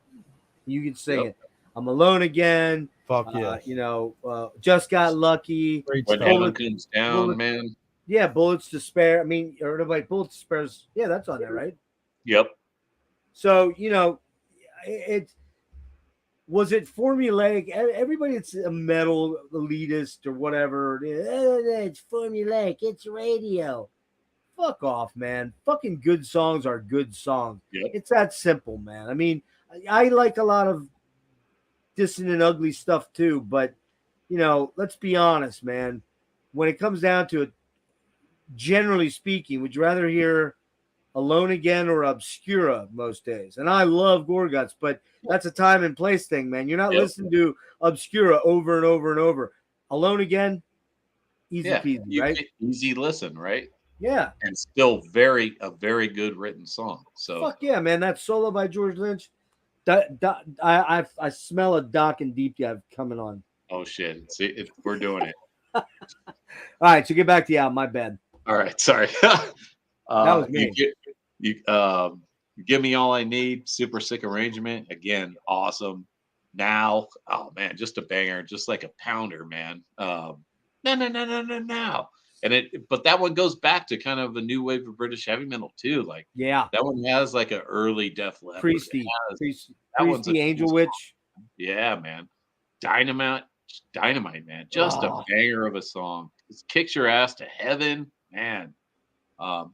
[SPEAKER 1] You can sing it. I'm Alone Again.
[SPEAKER 2] Fuck yeah.
[SPEAKER 1] Just Got Lucky.
[SPEAKER 5] When Heaven Comes Down, man.
[SPEAKER 1] Yeah, Bullets to Spare. I mean, or like Bullets to Spare. Yeah, that's on there, right?
[SPEAKER 5] Yep.
[SPEAKER 1] So, was it formulaic? Everybody, it's a metal elitist or whatever. It's formulaic. It's radio. Fuck off, man. Fucking good songs are good songs.
[SPEAKER 5] Yep.
[SPEAKER 1] It's that simple, man. I mean, I like a lot of dissonant, ugly stuff too, but you know, let's be honest, man. When it comes down to it, generally speaking, would you rather hear Alone Again or Obscura most days? And I love Gorguts, but that's a time and place thing, man. You're not listening to Obscura over and over and over. Alone Again, easy peasy, right?
[SPEAKER 5] Easy listen, right?
[SPEAKER 1] Yeah.
[SPEAKER 5] And still a very good written song. So
[SPEAKER 1] fuck yeah, man. That solo by George Lynch. I smell a Doc and Deep Dive coming on.
[SPEAKER 5] Oh shit. See, we're doing it.
[SPEAKER 1] All right, so get back to the album. My bad.
[SPEAKER 5] All right, sorry.
[SPEAKER 1] That was me.
[SPEAKER 5] You Give Me All I Need, super sick arrangement. Again, awesome. Now, oh man, just a banger, just like a pounder, man. No. But that one goes back to kind of a new wave of British heavy metal too. Like,
[SPEAKER 1] yeah,
[SPEAKER 5] that one has like an early Def Leppard.
[SPEAKER 1] Priesty,
[SPEAKER 5] Priesty
[SPEAKER 1] Angel Witch.
[SPEAKER 5] Yeah, man. Dynamite, man. Just a banger of a song. It kicks your ass to heaven, man.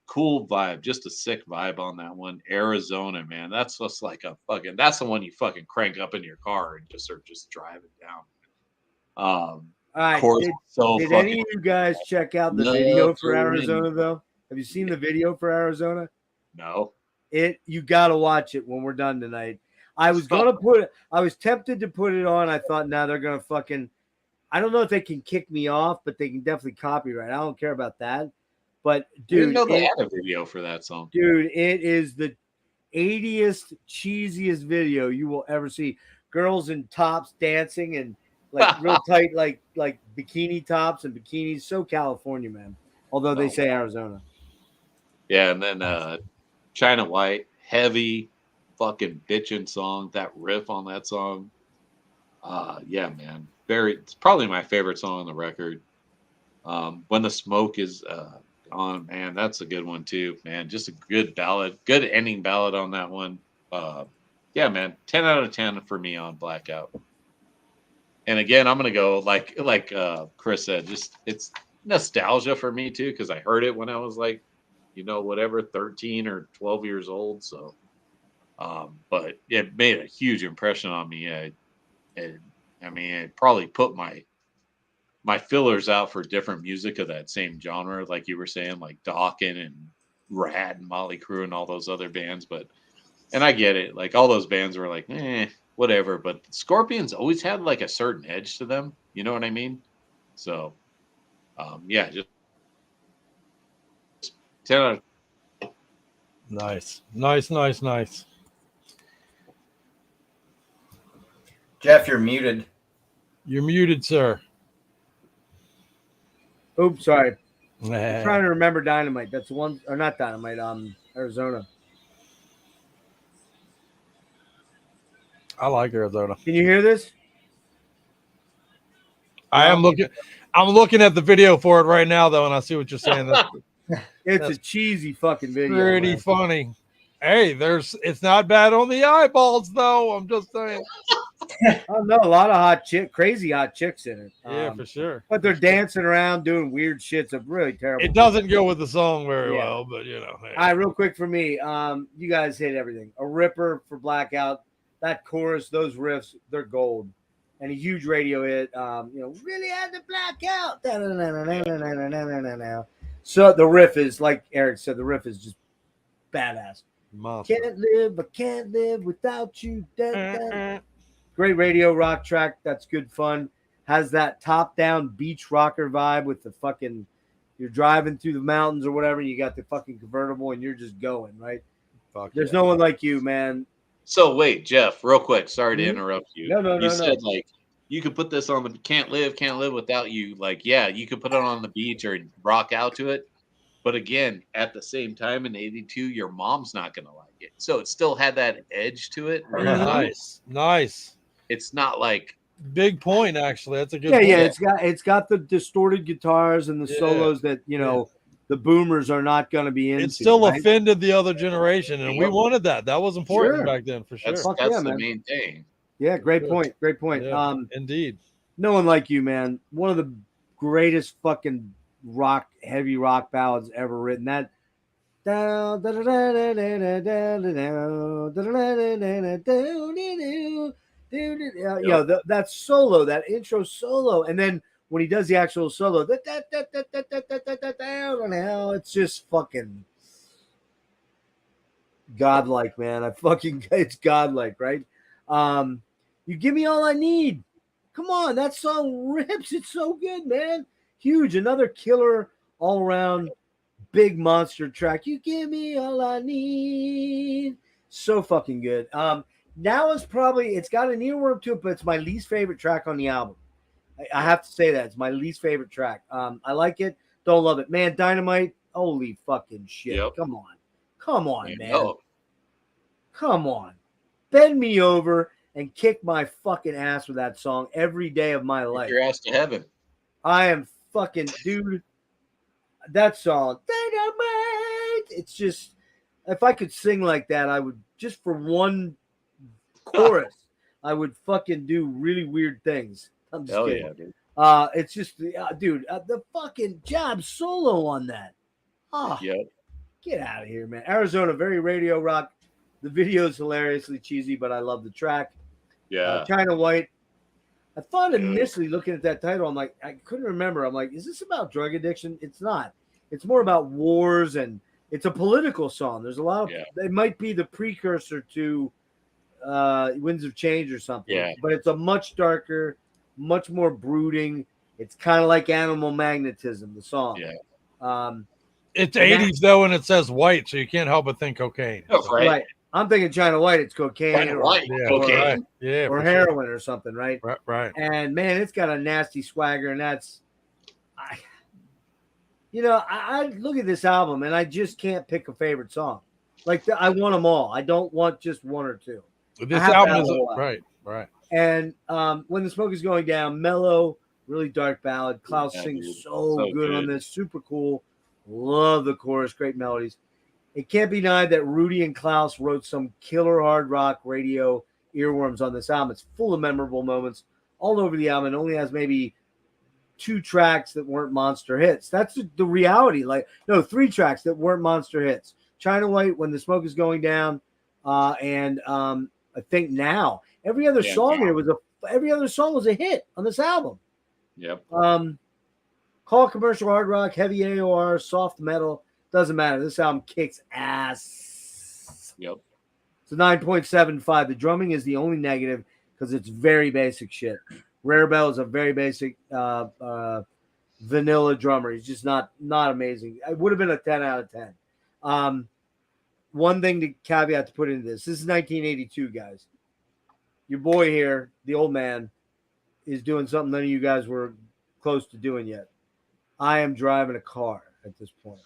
[SPEAKER 5] Cool vibe, just a sick vibe on that one. Arizona, man. That's just like that's the one you fucking crank up in your car and just start driving down.
[SPEAKER 1] All right. Did any of you guys check out the video for Arizona though? Have you seen the video for Arizona?
[SPEAKER 5] No.
[SPEAKER 1] You gotta watch it when we're done tonight. I was tempted to put it on. I thought, now they're gonna fucking, I don't know if they can kick me off, but they can definitely copyright. I don't care about that. But dude,
[SPEAKER 5] I didn't know they had a video for that song.
[SPEAKER 1] Dude, it is the 80th cheesiest video you will ever see. Girls in tops dancing and like real tight, like bikini tops and bikinis. So California, man. Although they say Arizona. Yeah,
[SPEAKER 5] and then China White, heavy fucking bitchin' song. That riff on that song. Yeah, man. It's probably my favorite song on the record. When the Smoke is on, man, that's a good one too, man. Just a good ballad, good ending ballad on that one. Yeah, man, 10 out of 10 for me on Blackout. And again, I'm gonna go like Chris said, just it's nostalgia for me too, because I heard it when I was like, 13 or 12 years old. So, but it made a huge impression on me. It probably put my fillers out for different music of that same genre, like you were saying, like Dawkins and Rad and Motley Crue and all those other bands. And I get it, like all those bands were like, whatever. But Scorpions always had like a certain edge to them. You know what I mean? So, yeah, just 10 out of.
[SPEAKER 2] Nice.
[SPEAKER 4] Jeff, you're muted.
[SPEAKER 2] You're muted, sir.
[SPEAKER 1] Oops, sorry. I'm trying to remember Dynamite. That's the one, or not Dynamite, Arizona.
[SPEAKER 2] I like Arizona.
[SPEAKER 1] Can you hear this?
[SPEAKER 2] I'm looking at the video for it right now, though, and I see what you're saying.
[SPEAKER 1] That's a cheesy fucking video.
[SPEAKER 2] Pretty funny. Hey, it's not bad on the eyeballs, though. I'm just saying.
[SPEAKER 1] Oh no, a lot of crazy hot chicks in it.
[SPEAKER 2] Yeah, for sure.
[SPEAKER 1] But they're dancing around doing weird shit. It's a really terrible.
[SPEAKER 2] It doesn't go with the song very well, but Hey.
[SPEAKER 1] All right, real quick for me. You guys hit everything. A ripper for Blackout. That chorus, those riffs, they're gold. And a huge radio hit. Really had to black out. So the riff is, like Eric said, the riff is just badass.
[SPEAKER 2] Monster.
[SPEAKER 1] Can't live without you. Great radio rock track. That's good fun. Has that top-down beach rocker vibe with the fucking, you're driving through the mountains or whatever, and you got the fucking convertible and you're just going, right? There's no one like you, man.
[SPEAKER 5] So wait, Jeff, real quick. Sorry to interrupt you.
[SPEAKER 1] No.
[SPEAKER 5] You said like you could put this on the Can't Live Without You. Like, yeah, you could put it on the beach or rock out to it. But again, at the same time in '82, your mom's not gonna like it. So it still had that edge to it.
[SPEAKER 2] Nice.
[SPEAKER 5] It's not like
[SPEAKER 2] big point, actually. That's a good
[SPEAKER 1] point.
[SPEAKER 2] Yeah,
[SPEAKER 1] it's got the distorted guitars and the solos that the boomers are not going to be into.
[SPEAKER 2] It still offended the other generation, and we wanted that. That was important back then, for sure.
[SPEAKER 5] That's the main thing.
[SPEAKER 1] Yeah, great point. Great point.
[SPEAKER 2] Yeah, indeed.
[SPEAKER 1] No one like you, man. One of the greatest fucking heavy rock ballads ever written. That that solo, that intro solo, and then when he does the actual solo, it's just fucking godlike, man. It's godlike, right? You give me all I need. Come on, that song rips. It's so good, man. Huge, another killer all around big monster track. You give me all I need. So fucking good. Now it's got an earworm to it, but it's my least favorite track on the album. I have to say that it's my least favorite track. I like it, don't love it, man. Dynamite, holy fucking shit!
[SPEAKER 5] Yep.
[SPEAKER 1] Come on, man.
[SPEAKER 5] No.
[SPEAKER 1] Come on, bend me over and kick my fucking ass with that song every day of my life.
[SPEAKER 5] Your ass to heaven.
[SPEAKER 1] I am fucking dude. That song, Dynamite. It's just, if I could sing like that, I would, just for one chorus, I would fucking do really weird things. I'm just kidding.
[SPEAKER 5] Yeah, dude.
[SPEAKER 1] It's just, dude, the fucking Jabs solo on that. Oh,
[SPEAKER 5] Yep.
[SPEAKER 1] Get out of here, man. Arizona, very radio rock. The video is hilariously cheesy, but I love the track.
[SPEAKER 5] Yeah.
[SPEAKER 1] China White. I thought initially looking at that title, I'm like, I couldn't remember. I'm like, is this about drug addiction? It's not. It's more about wars, and it's a political song. There's a lot of, it might be the precursor to Winds of Change or something.
[SPEAKER 5] Yeah.
[SPEAKER 1] But it's a much darker, much more brooding. It's kind of like Animal Magnetism, the song.
[SPEAKER 5] Yeah.
[SPEAKER 2] It's 80s though, and it says white, so you can't help but think cocaine.
[SPEAKER 5] Oh, right.
[SPEAKER 1] I'm thinking China White, it's cocaine.
[SPEAKER 5] China White, cocaine.
[SPEAKER 2] Yeah,
[SPEAKER 1] or heroin or something, right?
[SPEAKER 2] Right.
[SPEAKER 1] And man, it's got a nasty swagger, and that's, I look at this album and I just can't pick a favorite song. Like I want them all. I don't want just one or two.
[SPEAKER 2] This album is right.
[SPEAKER 1] And When the Smoke is Going Down, mellow, really dark ballad. Klaus sings so good on this, super cool. Love the chorus, great melodies. It can't be denied that Rudy and Klaus wrote some killer hard rock radio earworms on this album. It's full of memorable moments all over the album. It only has maybe 2 tracks that weren't monster hits. That's the reality. 3 tracks that weren't monster hits. China White, When the Smoke is Going Down, and I think Now. Every other song was a hit on this album.
[SPEAKER 5] Yep.
[SPEAKER 1] Call commercial hard rock, heavy AOR, soft metal. Doesn't matter. This album kicks ass.
[SPEAKER 5] Yep.
[SPEAKER 1] It's a 9.75. The drumming is the only negative because it's very basic shit. Rare Bell is a very basic vanilla drummer. He's just not amazing. It would have been a 10 out of 10. One thing to caveat to put into this is 1982, guys. Your boy here, the old man, is doing something none of you guys were close to doing yet. I am driving a car at this point.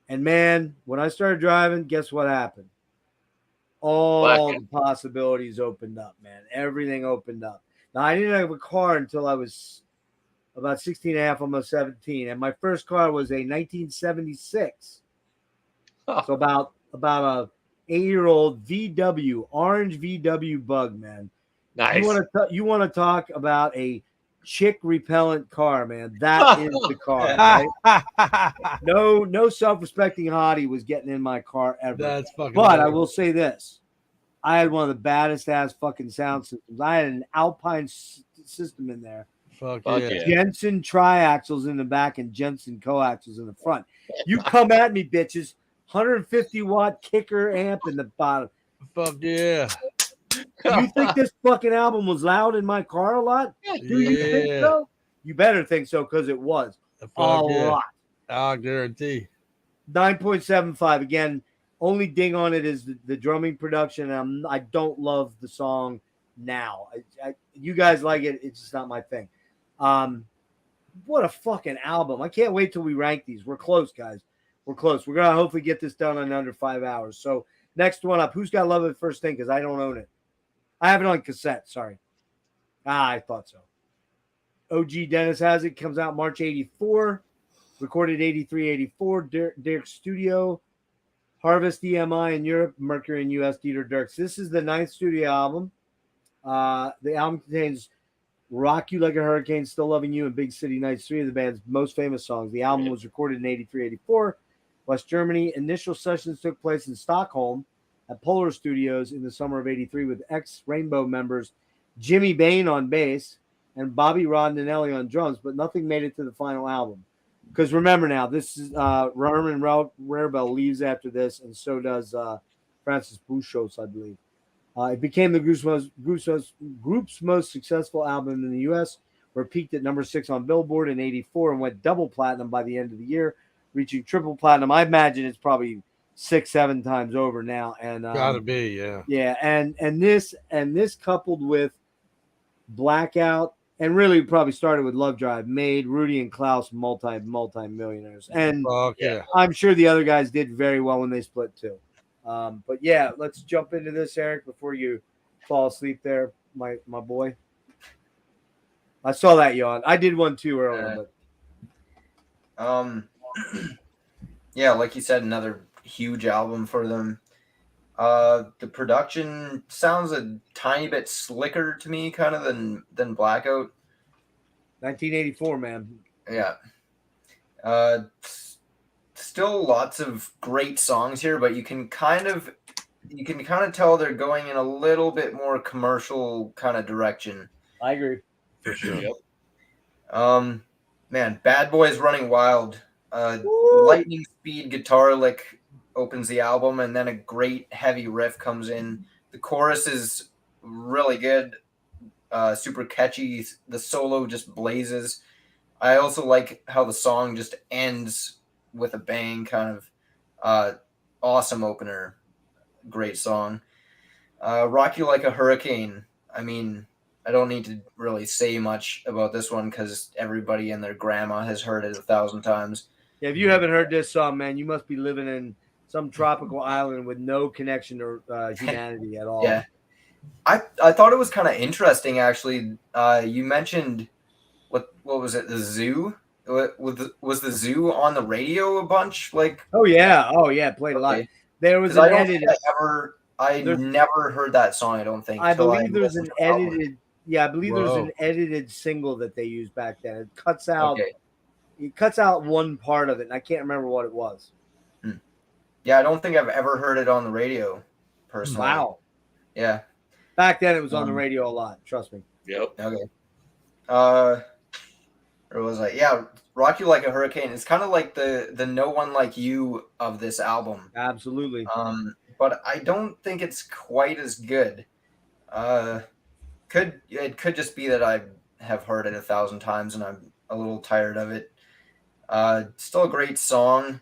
[SPEAKER 1] And man, when I started driving, guess what happened? All the possibilities opened up, man. Everything opened up. Now, I didn't have a car until I was about 16 and a half, almost 17. And my first car was a 1976. So about a 8-year-old VW, orange VW Bug, man.
[SPEAKER 5] Nice.
[SPEAKER 1] You want to talk about a chick repellent car, man. That is the car. Right? No self-respecting hottie was getting in my car ever.
[SPEAKER 2] That's fucking.
[SPEAKER 1] But I will say this: I had one of the baddest ass fucking sound systems. I had an Alpine system in there.
[SPEAKER 2] Fuck yeah.
[SPEAKER 1] Jensen triaxles in the back and Jensen coaxials in the front. You come at me, bitches. 150 watt kicker amp in the bottom.
[SPEAKER 2] Fuck yeah.
[SPEAKER 1] You think this fucking album was loud in my car a lot? Do you think so? You better think so, because it was a lot.
[SPEAKER 2] I guarantee.
[SPEAKER 1] 9.75. Again, only ding on it is the drumming production. I don't love the song now. You guys like it. It's just not my thing. What a fucking album. I can't wait till we rank these. We're close, guys. We're close. We're going to hopefully get this done in under 5 hours. So next one up. Who's got Love It First Thing? Because I don't own it. I have it on cassette. Sorry. I thought so. OG Dennis has it. Comes out March 84. Recorded 83, 84. Dirk Studio. Harvest EMI in Europe. Mercury in US. Dieter Dirks. This is the 9th studio album. The album contains Rock You Like a Hurricane, Still Loving You, and Big City Nights, 3 of the band's most famous songs. The album was recorded in 83, 84, West Germany. Initial sessions took place in Stockholm at Polar Studios in the summer of 83 with ex-Rainbow members Jimmy Bain on bass and Bobby Rodinelli on drums, but nothing made it to the final album. Because remember now, this is Herman Rarebell leaves after this, and so does Francis Bouchos, I believe. It became the group's most successful album in the U.S., where it peaked at number 6 on Billboard in 84 and went double platinum by the end of the year, reaching triple platinum. I imagine it's probably 6-7 times over now. And
[SPEAKER 2] gotta be, yeah.
[SPEAKER 1] Yeah, and this coupled with Blackout, and really probably started with Love Drive, made Rudy and Klaus multi-millionaires. And I'm sure the other guys did very well when they split too. But yeah, let's jump into this, Eric, before you fall asleep there, my boy. I saw that yawn. I did one too earlier,
[SPEAKER 4] but yeah, like you said, another huge album for them. The production sounds a tiny bit slicker to me, kind of than Blackout.
[SPEAKER 1] 1984, man.
[SPEAKER 4] Yeah. Still lots of great songs here, but you can kind of tell they're going in a little bit more commercial kind of direction.
[SPEAKER 1] I agree.
[SPEAKER 3] For sure. Yep.
[SPEAKER 4] Man, Bad Boys Running Wild. Lightning speed guitar lick opens the album, and then a great heavy riff comes in. The chorus is really good, super catchy. The solo just blazes. I also like how the song just ends with a bang, kind of awesome opener. Great song. Rock You Like a Hurricane. I mean, I don't need to really say much about this one because everybody and their grandma has heard it 1,000 times.
[SPEAKER 1] Yeah, if you haven't heard this song, man, you must be living in some tropical island with no connection to humanity at all.
[SPEAKER 4] Yeah. I thought it was kind of interesting, actually. You mentioned, what was it, the zoo? Was the zoo on the radio a bunch? Like,
[SPEAKER 1] oh yeah, played a lot. There was an edited.
[SPEAKER 4] I never heard that song. I don't think.
[SPEAKER 1] I believe there's an edited. Yeah, I believe there's an edited single that they used back then. It cuts out. Okay. It cuts out one part of it, and I can't remember what it was.
[SPEAKER 4] Yeah, I don't think I've ever heard it on the radio, personally.
[SPEAKER 1] Wow.
[SPEAKER 4] Yeah.
[SPEAKER 1] Back then, it was on the radio a lot. Trust me.
[SPEAKER 3] Yep.
[SPEAKER 4] Okay. Or was I? Yeah, Rock You Like a Hurricane. It's kind of like the No One Like You of this album.
[SPEAKER 1] Absolutely.
[SPEAKER 4] But I don't think it's quite as good. It could just be that I have heard it 1,000 times and I'm a little tired of it. Still a great song.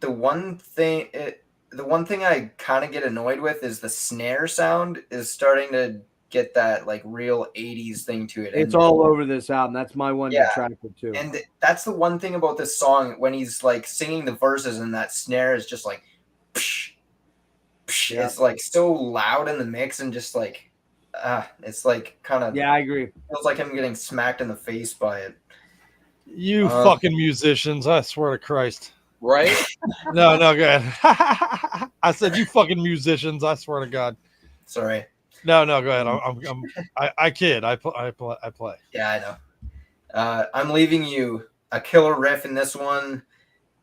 [SPEAKER 4] The one thing I kind of get annoyed with is the snare sound is starting to get that like real 80s thing to it.
[SPEAKER 1] It's all over this album. That's my one detractor too.
[SPEAKER 4] And that's the one thing about this song, when he's like singing the verses and that snare is just like psh, psh. Yeah. It's like so loud in the mix and just like it's like kind of,
[SPEAKER 1] yeah, I agree.
[SPEAKER 4] Feels like I'm getting smacked in the face by it.
[SPEAKER 2] You fucking musicians, I swear to Christ.
[SPEAKER 3] Right?
[SPEAKER 2] No, go ahead. I said you fucking musicians, I swear to God.
[SPEAKER 4] Sorry.
[SPEAKER 2] No, go ahead. I kid. I play.
[SPEAKER 4] Yeah, I know. I'm Leaving You. A killer riff in this one,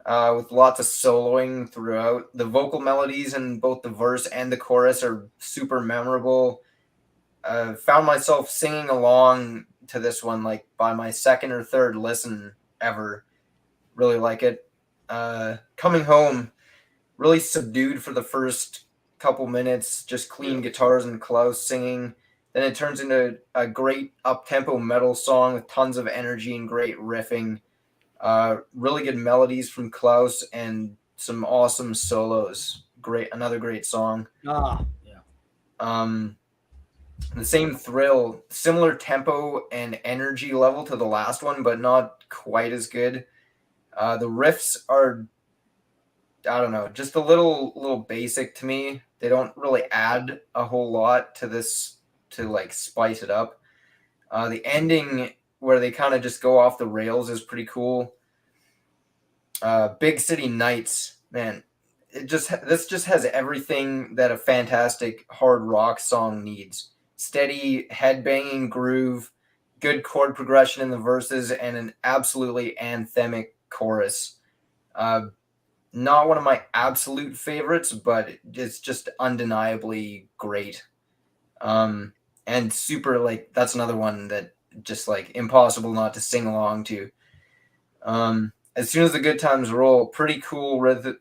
[SPEAKER 4] with lots of soloing throughout. The vocal melodies in both the verse and the chorus are super memorable. Found myself singing along to this one like by my second or third listen ever. Really like it. Coming Home, really subdued for the first couple minutes, just clean guitars and Klaus singing. Then it turns into a great up-tempo metal song with tons of energy and great riffing. Really good melodies from Klaus and some awesome solos. Another great song.
[SPEAKER 1] Yeah.
[SPEAKER 4] The same thrill, similar tempo and energy level to the last one, but not quite as good. The riffs are, I don't know, just a little basic to me. They don't really add a whole lot to this to like spice it up. The ending where they kind of just go off the rails is pretty cool. Big City Nights, man, this just has everything that a fantastic hard rock song needs. steady head-banging groove, good chord progression in the verses, and an absolutely anthemic chorus. Not one of my absolute favorites, but it's just undeniably great. And super, like, that's another one that just, like, impossible not to sing along to. As soon as the good times roll, pretty cool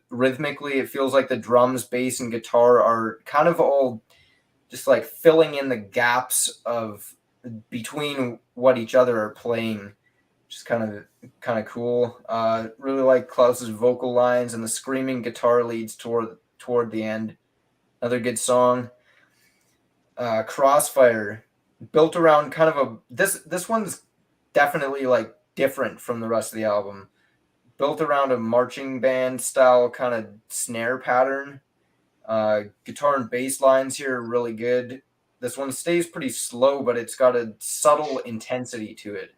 [SPEAKER 4] rhythmically. It feels like the drums, bass, and guitar are kind of all just like filling in the gaps of between what each other are playing. Just kind of cool. Really like Klaus's vocal lines and the screaming guitar leads toward the end. Another good song. Crossfire, built around kind of a this one's definitely like different from the rest of the album. Built around a marching band style kind of snare pattern. Guitar and bass lines here are really good. This one stays pretty slow, but it's got a subtle intensity to it.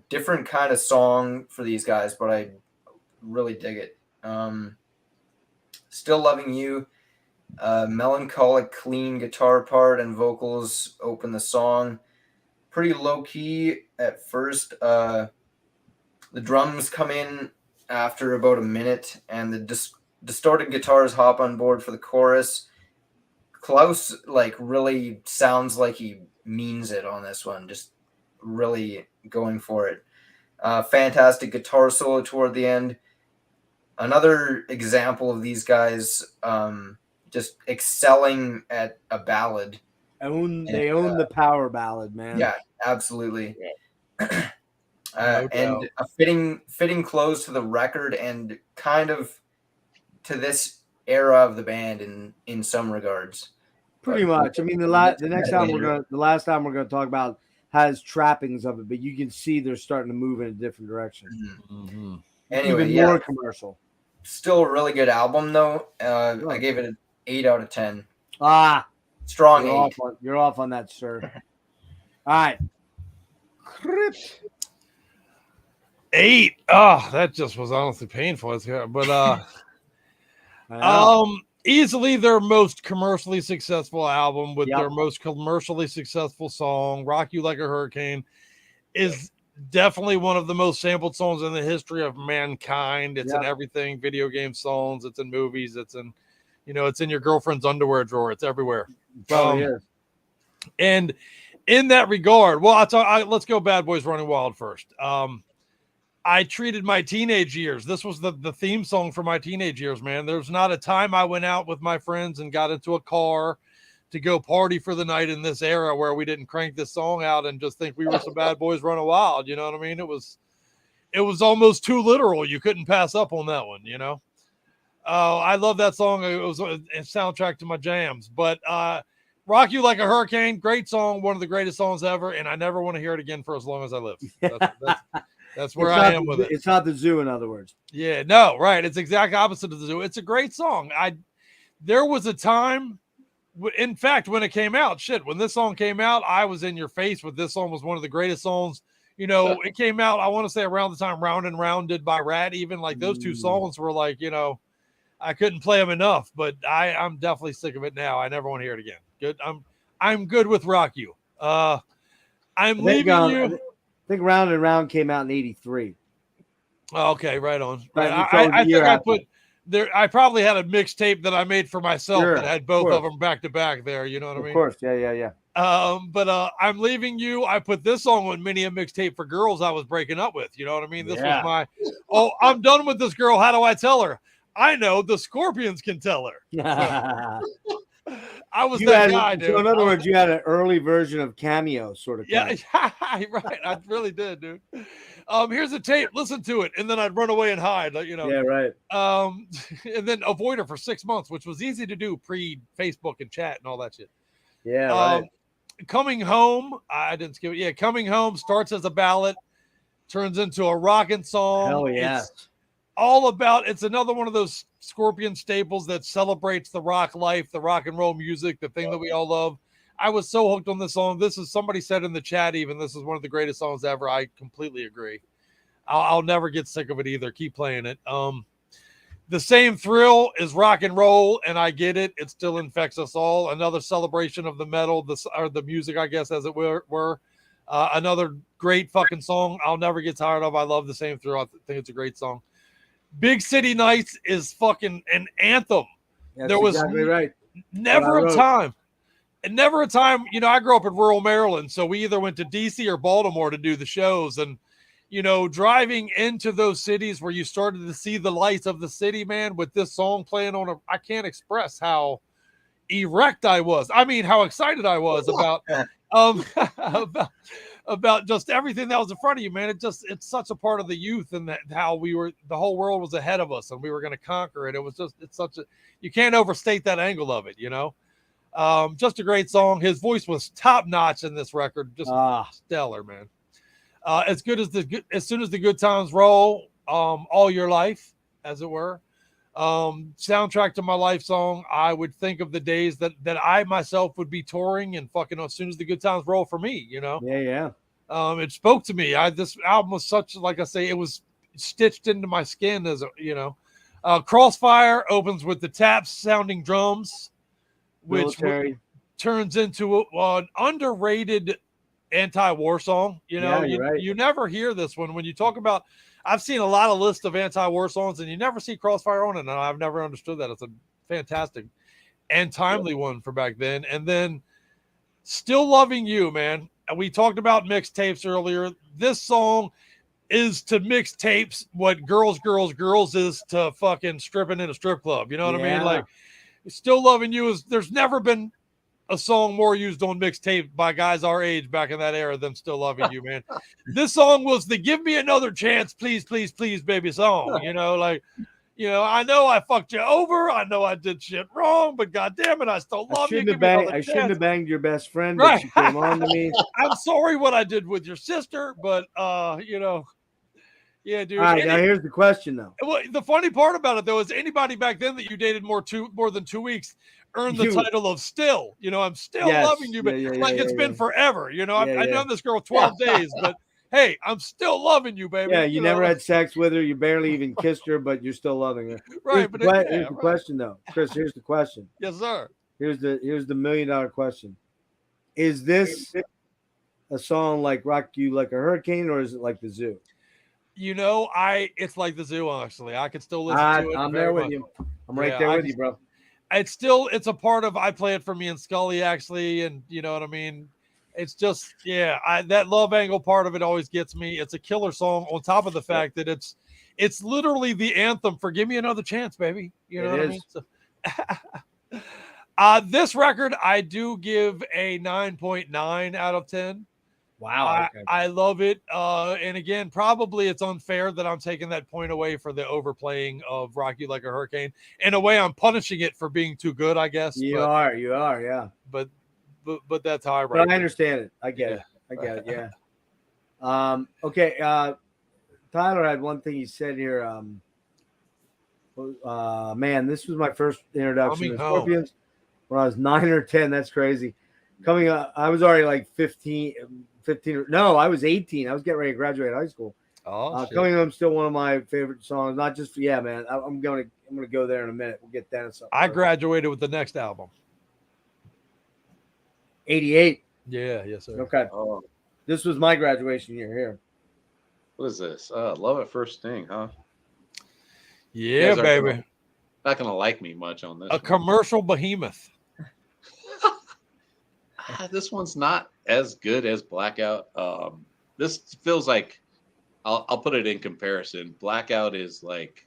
[SPEAKER 4] Different kind of song for these guys, but I really dig it. Still Loving You. Melancholic, clean guitar part and vocals open the song. Pretty low key at first. The drums come in after about a minute, and the distorted guitars hop on board for the chorus. Klaus like really sounds like he means it on this one, just really going for it. Fantastic guitar solo toward the end. Another example of these guys just excelling at a ballad.
[SPEAKER 1] They own the power ballad, man.
[SPEAKER 4] Yeah, absolutely.
[SPEAKER 3] Yeah.
[SPEAKER 4] And a fitting close to the record and kind of to this era of the band in some regards.
[SPEAKER 1] Pretty much. I mean, the last time we're gonna talk about has trappings of it, but you can see they're starting to move in a different direction.
[SPEAKER 2] Mm-hmm.
[SPEAKER 4] Anyway,
[SPEAKER 1] even more commercial.
[SPEAKER 4] Still a really good album though. I gave it an 8 out of 10.
[SPEAKER 1] Strong
[SPEAKER 4] you're
[SPEAKER 1] 8. You're off on that, sir. All right.
[SPEAKER 2] 8. Oh, that just was honestly painful. But easily their most commercially successful album with their most commercially successful song, Rock You Like a Hurricane, is definitely one of the most sampled songs in the history of mankind. It's in everything, video game songs, it's in movies, it's in, it's in your girlfriend's underwear drawer, it's everywhere.
[SPEAKER 1] Probably is.
[SPEAKER 2] And in that regard, well, let's go Bad Boys Running Wild first. I treated my teenage years. This was the theme song for my teenage years, man. There's not a time I went out with my friends and got into a car to go party for the night in this era where we didn't crank this song out and just think we were some bad boys running wild. You know what I mean? It was almost too literal. You couldn't pass up on that one, I love that song. It was a soundtrack to my jams, but Rock You Like a Hurricane, great song. One of the greatest songs ever. And I never want to hear it again for as long as I live. That's where I am with it.
[SPEAKER 1] It's not the zoo, in other words.
[SPEAKER 2] Yeah, no, right. It's exact opposite of the zoo. It's a great song. There was a time, in fact, when it came out, when this song came out, I was in your face with this song was one of the greatest songs. It came out, I want to say around the time Round and Round did by Rat, even like those two songs were like, I couldn't play them enough, but I'm definitely sick of it now. I never want to hear it again. Good. I'm good with Rock You. I'm leaving you.
[SPEAKER 1] I think Round and Round came out in '83.
[SPEAKER 2] Okay, right on. Right. I think I put there. I probably had a mixtape that I made for myself that had both of them back to back. There, you know what I mean?
[SPEAKER 1] Of course, yeah.
[SPEAKER 2] But I'm leaving you. I put this song on many a mixtape for girls I was breaking up with. You know what I mean? This was my. Oh, I'm done with this girl. How do I tell her? I know the Scorpions can tell her. I was that guy, dude.
[SPEAKER 1] So in other words, you had an early version of Cameo, sort of.
[SPEAKER 2] Yeah, right. I really did, dude. Here's a tape. Listen to it, and then I'd run away and hide. Yeah,
[SPEAKER 1] right.
[SPEAKER 2] And then avoid her for 6 months, which was easy to do pre-Facebook and chat and all that shit.
[SPEAKER 1] Yeah, right.
[SPEAKER 2] Coming Home, I didn't skip it. Yeah, Coming Home starts as a ballad, turns into a rockin' song.
[SPEAKER 1] Hell yeah.
[SPEAKER 2] It's another one of those Scorpion staples that celebrates the rock life, the rock and roll music, the thing that we all love. I was so hooked on this song. This is, somebody said in the chat even, this is one of the greatest songs ever. I completely agree. I'll never get sick of it either. Keep playing it. The Same Thrill is rock and roll, and I get it. It still infects us all. Another celebration of the metal, or the music, I guess, as it were. Another great fucking song I'll never get tired of. I love The Same Thrill. I think it's a great song. Big City Nights is fucking an anthem.
[SPEAKER 1] That's
[SPEAKER 2] there was
[SPEAKER 1] exactly right.
[SPEAKER 2] never a time. And never a time, you know, I grew up in rural Maryland, so we either went to DC or Baltimore to do the shows. And, you know, driving into those cities where you started to see the lights of the city, man, with this song playing on I can't express how erect I was. I mean, how excited I was about about just everything that was in front of you, man. It's such a part of the youth, and that how the whole world was ahead of us and we were going to conquer it. It was you can't overstate that angle of it, you know. Just a great song. His voice was top notch in this record, just stellar, man. As soon as the good times roll, all your life, as it were. Soundtrack to my life song. I would think of the days that I myself would be touring and fucking as soon as the good times roll for me, you know.
[SPEAKER 1] Yeah.
[SPEAKER 2] It spoke to me. This album was such, like I say, it was stitched into my skin, as you know. Crossfire opens with the taps sounding drums, which turns into an underrated anti-war song. You know, you never hear this one when you talk about. I've seen a lot of lists of anti-war songs, and you never see Crossfire on it. And I've never understood that. It's a fantastic and timely one for back then. And then Still Loving You, man. And we talked about mixtapes earlier. This song is to mixtapes what Girls is to fucking stripping in a strip club. You know what I mean? Like, Still Loving You there's never been a song more used on mixtape by guys our age back in that era than Still Loving You, man. This song was the give me another chance, please, please, please, baby song. You know, like, you know, I know I fucked you over. I know I did shit wrong, but God damn it, I still love you.
[SPEAKER 1] I shouldn't have banged your best friend, but she came on to me.
[SPEAKER 2] I'm sorry what I did with your sister, but you know, yeah, dude.
[SPEAKER 1] All right, now here's the question, though.
[SPEAKER 2] Well, the funny part about it, though, is anybody back then that you dated more than 2 weeks earned the title of still. You know, I'm still loving you, but it's been forever. You know, I've known this girl 12 days, but hey, I'm still loving you, baby.
[SPEAKER 1] Yeah, you never had sex with her. You barely even kissed her, but you're still loving her.
[SPEAKER 2] Right,
[SPEAKER 1] here's the question, though, Chris. Here's the question.
[SPEAKER 2] Yes, sir.
[SPEAKER 1] Here's the $1 million question. Is this a song like Rock You Like a Hurricane, or is it like The Zoo?
[SPEAKER 2] You know, it's like The Zoo, honestly. I could still listen to it.
[SPEAKER 1] I'm there with you. I'm right there with you, bro.
[SPEAKER 2] It's a part of I Play It For Me and Scully, actually, and you know what I mean? It's just, that love angle part of it always gets me. It's a killer song on top of the fact that it's literally the anthem for Give Me Another Chance, baby. You know what I mean? So, this record, I do give a 9.9 out of 10.
[SPEAKER 1] Wow.
[SPEAKER 2] I love it. And again, probably it's unfair that I'm taking that point away for the overplaying of Rock You Like a Hurricane. In a way, I'm punishing it for being too good, I guess.
[SPEAKER 1] You are, yeah.
[SPEAKER 2] But that's how I write.
[SPEAKER 1] But I understand it. I get it. Yeah. Okay. Tyler had one thing he said here. Man, this was my first introduction to Scorpions when I was 9 or 10. That's crazy. Coming up, I was already like 15. No, I was 18. I was getting ready to graduate high school. Coming Home, still one of my favorite songs. Not just man. I'm gonna go there in a minute. We'll get Dennis up.
[SPEAKER 2] I graduated with the next album.
[SPEAKER 1] 88.
[SPEAKER 2] Yeah, yes, sir.
[SPEAKER 1] Okay. This was my graduation year here.
[SPEAKER 3] What is this? Love at First Sting, huh?
[SPEAKER 2] Yeah, baby.
[SPEAKER 3] Not gonna like me much on this.
[SPEAKER 2] Commercial behemoth.
[SPEAKER 3] This one's not as good as Blackout. This feels like I'll put it in comparison. Blackout is like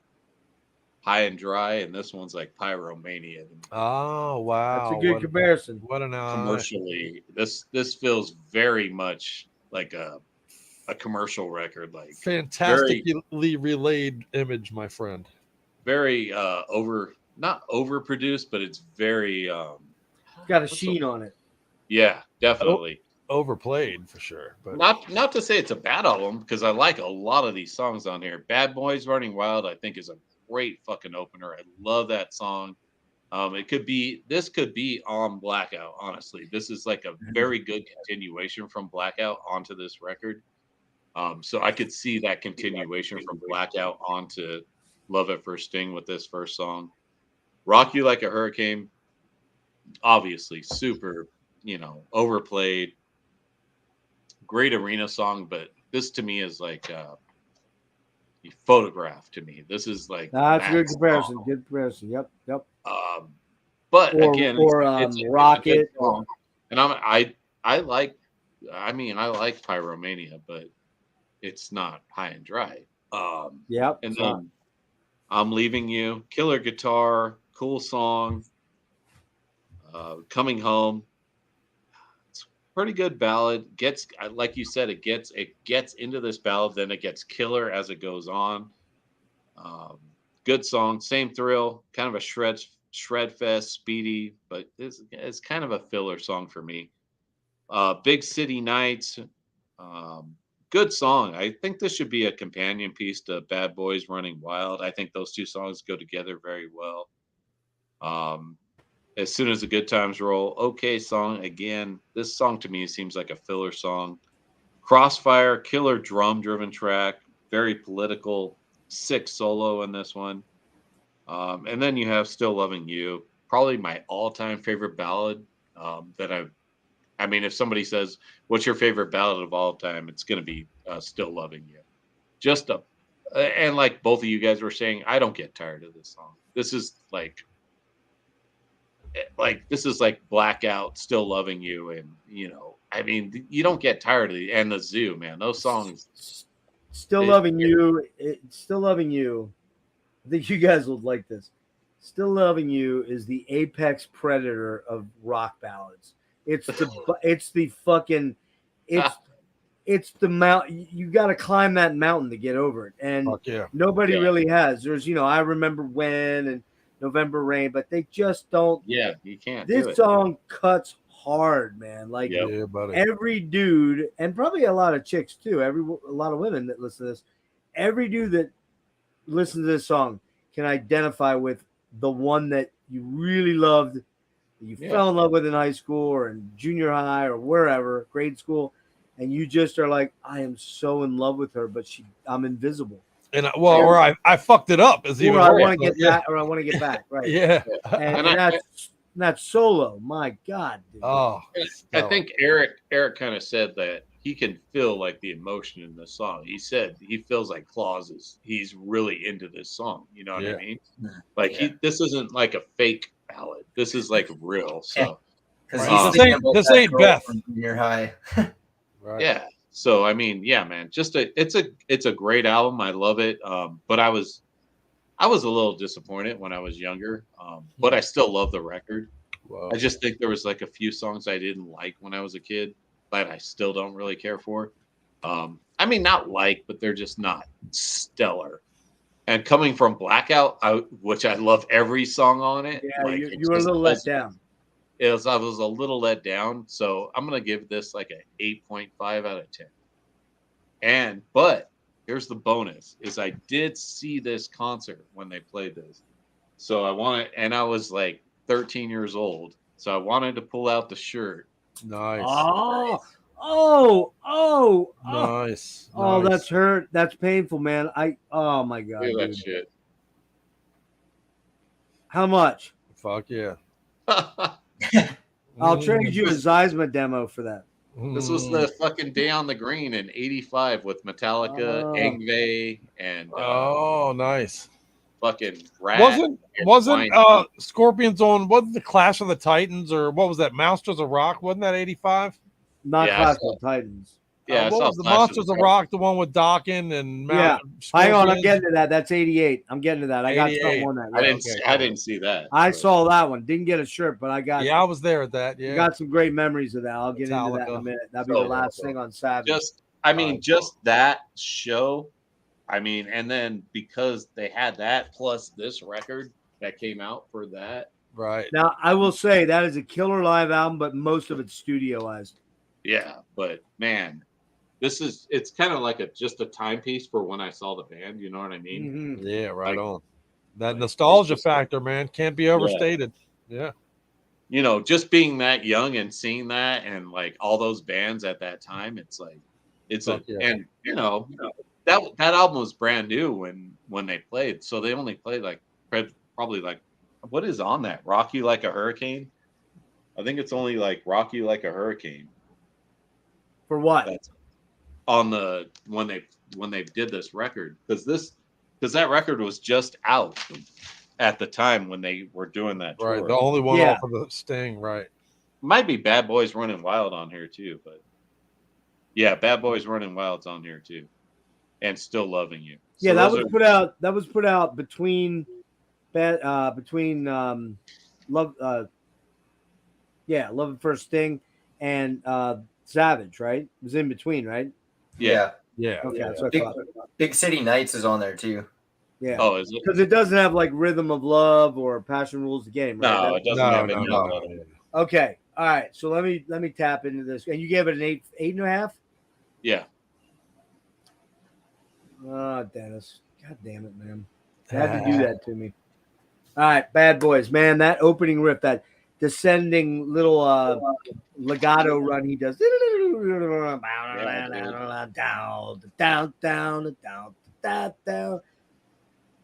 [SPEAKER 3] high and dry, and this one's like pyromania.
[SPEAKER 2] Oh wow,
[SPEAKER 1] that's a good comparison.
[SPEAKER 2] What an
[SPEAKER 3] commercially, this feels very much like a commercial record, like
[SPEAKER 2] fantastically relayed image, my friend.
[SPEAKER 3] Very not overproduced, but it's very
[SPEAKER 1] got a sheen on it.
[SPEAKER 3] Yeah, definitely.
[SPEAKER 2] Overplayed for sure. But
[SPEAKER 3] not to say it's a bad album, because I like a lot of these songs on here. Bad Boys Running Wild, I think, is a great fucking opener. I love that song. This could be on Blackout, honestly. This is like a very good continuation from Blackout onto this record. So I could see that continuation from Blackout onto
[SPEAKER 5] Love at First Sting with this first song. Rock You Like a Hurricane, obviously super, overplayed. Great arena song, but this to me is like a photograph to me. This is like
[SPEAKER 1] that's a good comparison.
[SPEAKER 5] song.
[SPEAKER 1] Good comparison. Yep.
[SPEAKER 5] But
[SPEAKER 1] Or,
[SPEAKER 5] again,
[SPEAKER 1] it's a Rocket.
[SPEAKER 5] Song. And I like Pyromania, but it's not High and Dry.
[SPEAKER 1] Yep.
[SPEAKER 5] And then I'm Leaving You, killer guitar, cool song. Coming Home, it's a pretty good ballad. Gets, like you said, it gets into this ballad, then it gets killer as it goes on. Good song, Same Thrill, kind of a shred fest, speedy, but it's kind of a filler song for me. Big City Nights, good song. I think this should be a companion piece to Bad Boys Running Wild. I think those two songs go together very well. As Soon as the Good Times Roll, okay song. Again, this song to me seems like a filler song. Crossfire, killer drum-driven track, very political, sick solo in this one. And then you have Still Loving You, probably my all-time favorite ballad I mean, if somebody says, what's your favorite ballad of all time? It's going to be Still Loving You. And like both of you guys were saying, I don't get tired of this song. This is like Blackout, Still Loving You. And, I mean, you don't get tired of it. And the Zoo, man, those songs.
[SPEAKER 1] Still Loving You. Still Loving You. I think you guys would like this. Still Loving You is the apex predator of rock ballads. It's the mountain. You got to climb that mountain to get over it. And nobody really has. There's, I Remember When and November Rain, but they just don't.
[SPEAKER 5] Yeah, you can't.
[SPEAKER 1] This song cuts hard, man. Like every dude, and probably a lot of chicks too. A lot of women that listen to this. Every dude that listens to this song can identify with the one that you really loved. You fell in love with in high school or in junior high or wherever, grade school, and you just are like, I am so in love with her, but I'm invisible.
[SPEAKER 2] And I fucked it up. Is even
[SPEAKER 1] I want to get back, or I want to get back, right?
[SPEAKER 2] Yeah.
[SPEAKER 1] And that's Solo. My God. Dude.
[SPEAKER 2] Oh,
[SPEAKER 5] I think Erik kind of said that he can feel like the emotion in this song. He said he feels like he's really into this song. You know what I mean? Like this isn't like a fake ballad. This is like real. So
[SPEAKER 2] this ain't Beth.
[SPEAKER 4] Junior high.
[SPEAKER 2] Right.
[SPEAKER 5] Yeah. So I mean, yeah, man. It's a great album. I love it. But I was a little disappointed when I was younger. But I still love the record. Wow. I just think there was like a few songs I didn't like when I was a kid that I still don't really care for. I mean, not like, but they're just not stellar. And coming from Blackout, which I love every song on it.
[SPEAKER 1] Yeah, like, you were a little let down.
[SPEAKER 5] I was a little let down. So I'm going to give this like an 8.5 out of 10. But here's the bonus is I did see this concert when they played this. So I was like 13 years old. So I wanted to pull out the shirt.
[SPEAKER 2] Nice.
[SPEAKER 1] Nice. Oh, that's hurt. That's painful, man. Oh my God.
[SPEAKER 5] Look at that shit.
[SPEAKER 1] How much?
[SPEAKER 2] Fuck yeah.
[SPEAKER 1] I'll trade you a Zeisma demo for that.
[SPEAKER 5] This was the fucking Day on the Green in '85 with Metallica, Yngwie, and
[SPEAKER 2] nice.
[SPEAKER 5] Fucking Rat.
[SPEAKER 2] Wasn't Scorpions on? Wasn't the Clash of the Titans or what was that? Monsters of Rock? Wasn't that '85?
[SPEAKER 1] Not Clash of the Titans.
[SPEAKER 5] Yeah,
[SPEAKER 2] what was the Monsters of Rock? The one with Dawkins and
[SPEAKER 1] hang on, I'm getting to that. That's '88. I'm getting to that. I got something on that.
[SPEAKER 5] I didn't see that.
[SPEAKER 1] I saw that one. Didn't get a shirt, but I got.
[SPEAKER 2] Yeah, I was there at that. Yeah,
[SPEAKER 1] got some great memories of that. I'll get into that in a minute. That'll be the last thing on Savage.
[SPEAKER 5] Just that show. I mean, and then because they had that plus this record that came out for that.
[SPEAKER 2] Right.
[SPEAKER 1] Now, I will say that is a killer live album, but most of it's studioized.
[SPEAKER 5] Yeah, but man, it's kind of like just a timepiece for when I saw the band. You know what I mean?
[SPEAKER 2] Mm-hmm. Yeah, right on. That nostalgia factor, man, can't be overstated. Yeah.
[SPEAKER 5] Just being that young and seeing that and like all those bands at that time, it's like, that album was brand new when they played, so they only played like probably like what is on that? Rock You Like a Hurricane? I think it's only like Rock You Like a Hurricane.
[SPEAKER 1] For what?
[SPEAKER 5] That's on the when they did this record because that record was just out at the time when they were doing that tour.
[SPEAKER 2] Right, the only one
[SPEAKER 1] Yeah.
[SPEAKER 2] off of the Sting, right?
[SPEAKER 5] Might be Bad Boys Running Wild on here too, but yeah, Bad Boys Running Wild's on here too, and Still Loving You. So
[SPEAKER 1] Yeah, that
[SPEAKER 5] those
[SPEAKER 1] was
[SPEAKER 5] are-
[SPEAKER 1] put out. That was put out between Love. Love at First Sting and Savage. Right? It was in between, right?
[SPEAKER 5] yeah.
[SPEAKER 2] Yeah.
[SPEAKER 1] Okay,
[SPEAKER 2] yeah.
[SPEAKER 1] that's what I thought.
[SPEAKER 4] Big City Nights is on there too.
[SPEAKER 1] Yeah.
[SPEAKER 5] Oh, is it?
[SPEAKER 1] Because it doesn't have like Rhythm of Love or Passion Rules the Game. Right?
[SPEAKER 5] No, it doesn't have any of that.
[SPEAKER 2] no.
[SPEAKER 1] Okay. All right. So let me tap into this. And you gave it an 8.5?
[SPEAKER 5] Yeah.
[SPEAKER 1] Oh, Dennis. God damn it, man. You had to do that to me. All right, Bad Boys, man. That opening riff, that descending little legato run he does. Down.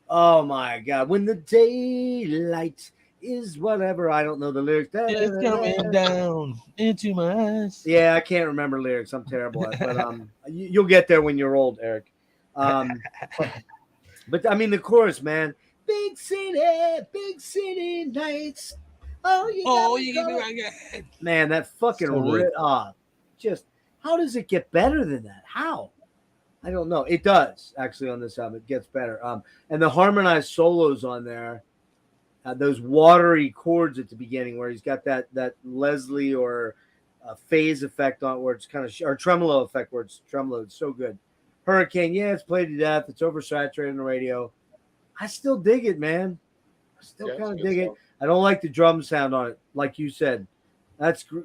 [SPEAKER 1] Oh my God. When the daylight is whatever. I don't know the lyrics.
[SPEAKER 2] It's coming down into my eyes.
[SPEAKER 1] Yeah, I can't remember lyrics. I'm terrible at it. But you'll get there when you're old, Eric. But I mean the chorus, man. Big city nights. Oh, you give me my God. Man, that fucking
[SPEAKER 2] So
[SPEAKER 1] just how does it get better than that? How? I don't know. It does actually on this album. It gets better. And the harmonized solos on there, those watery chords at the beginning where he's got that Leslie or phase effect on where it's kind of or tremolo effect where it's tremolo. It's so good. Hurricane, yeah, it's played to death. It's oversaturated on the radio. I still dig it, man. I still kind of dig it. I don't like the drum sound on it, like you said.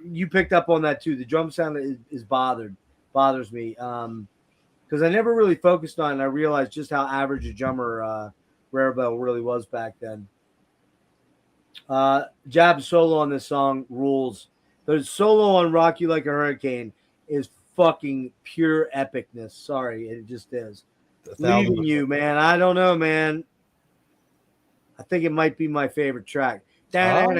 [SPEAKER 1] You picked up on that too. The drum sound bothers me. Because I never really focused on it, and I realized just how average a drummer Rarebell really was back then. Jab's solo on this song rules. The solo on Rock You Like a Hurricane is fucking pure epicness. Sorry, it just is. Leaving You, man. I don't know, man. I think it might be my favorite track. Girl,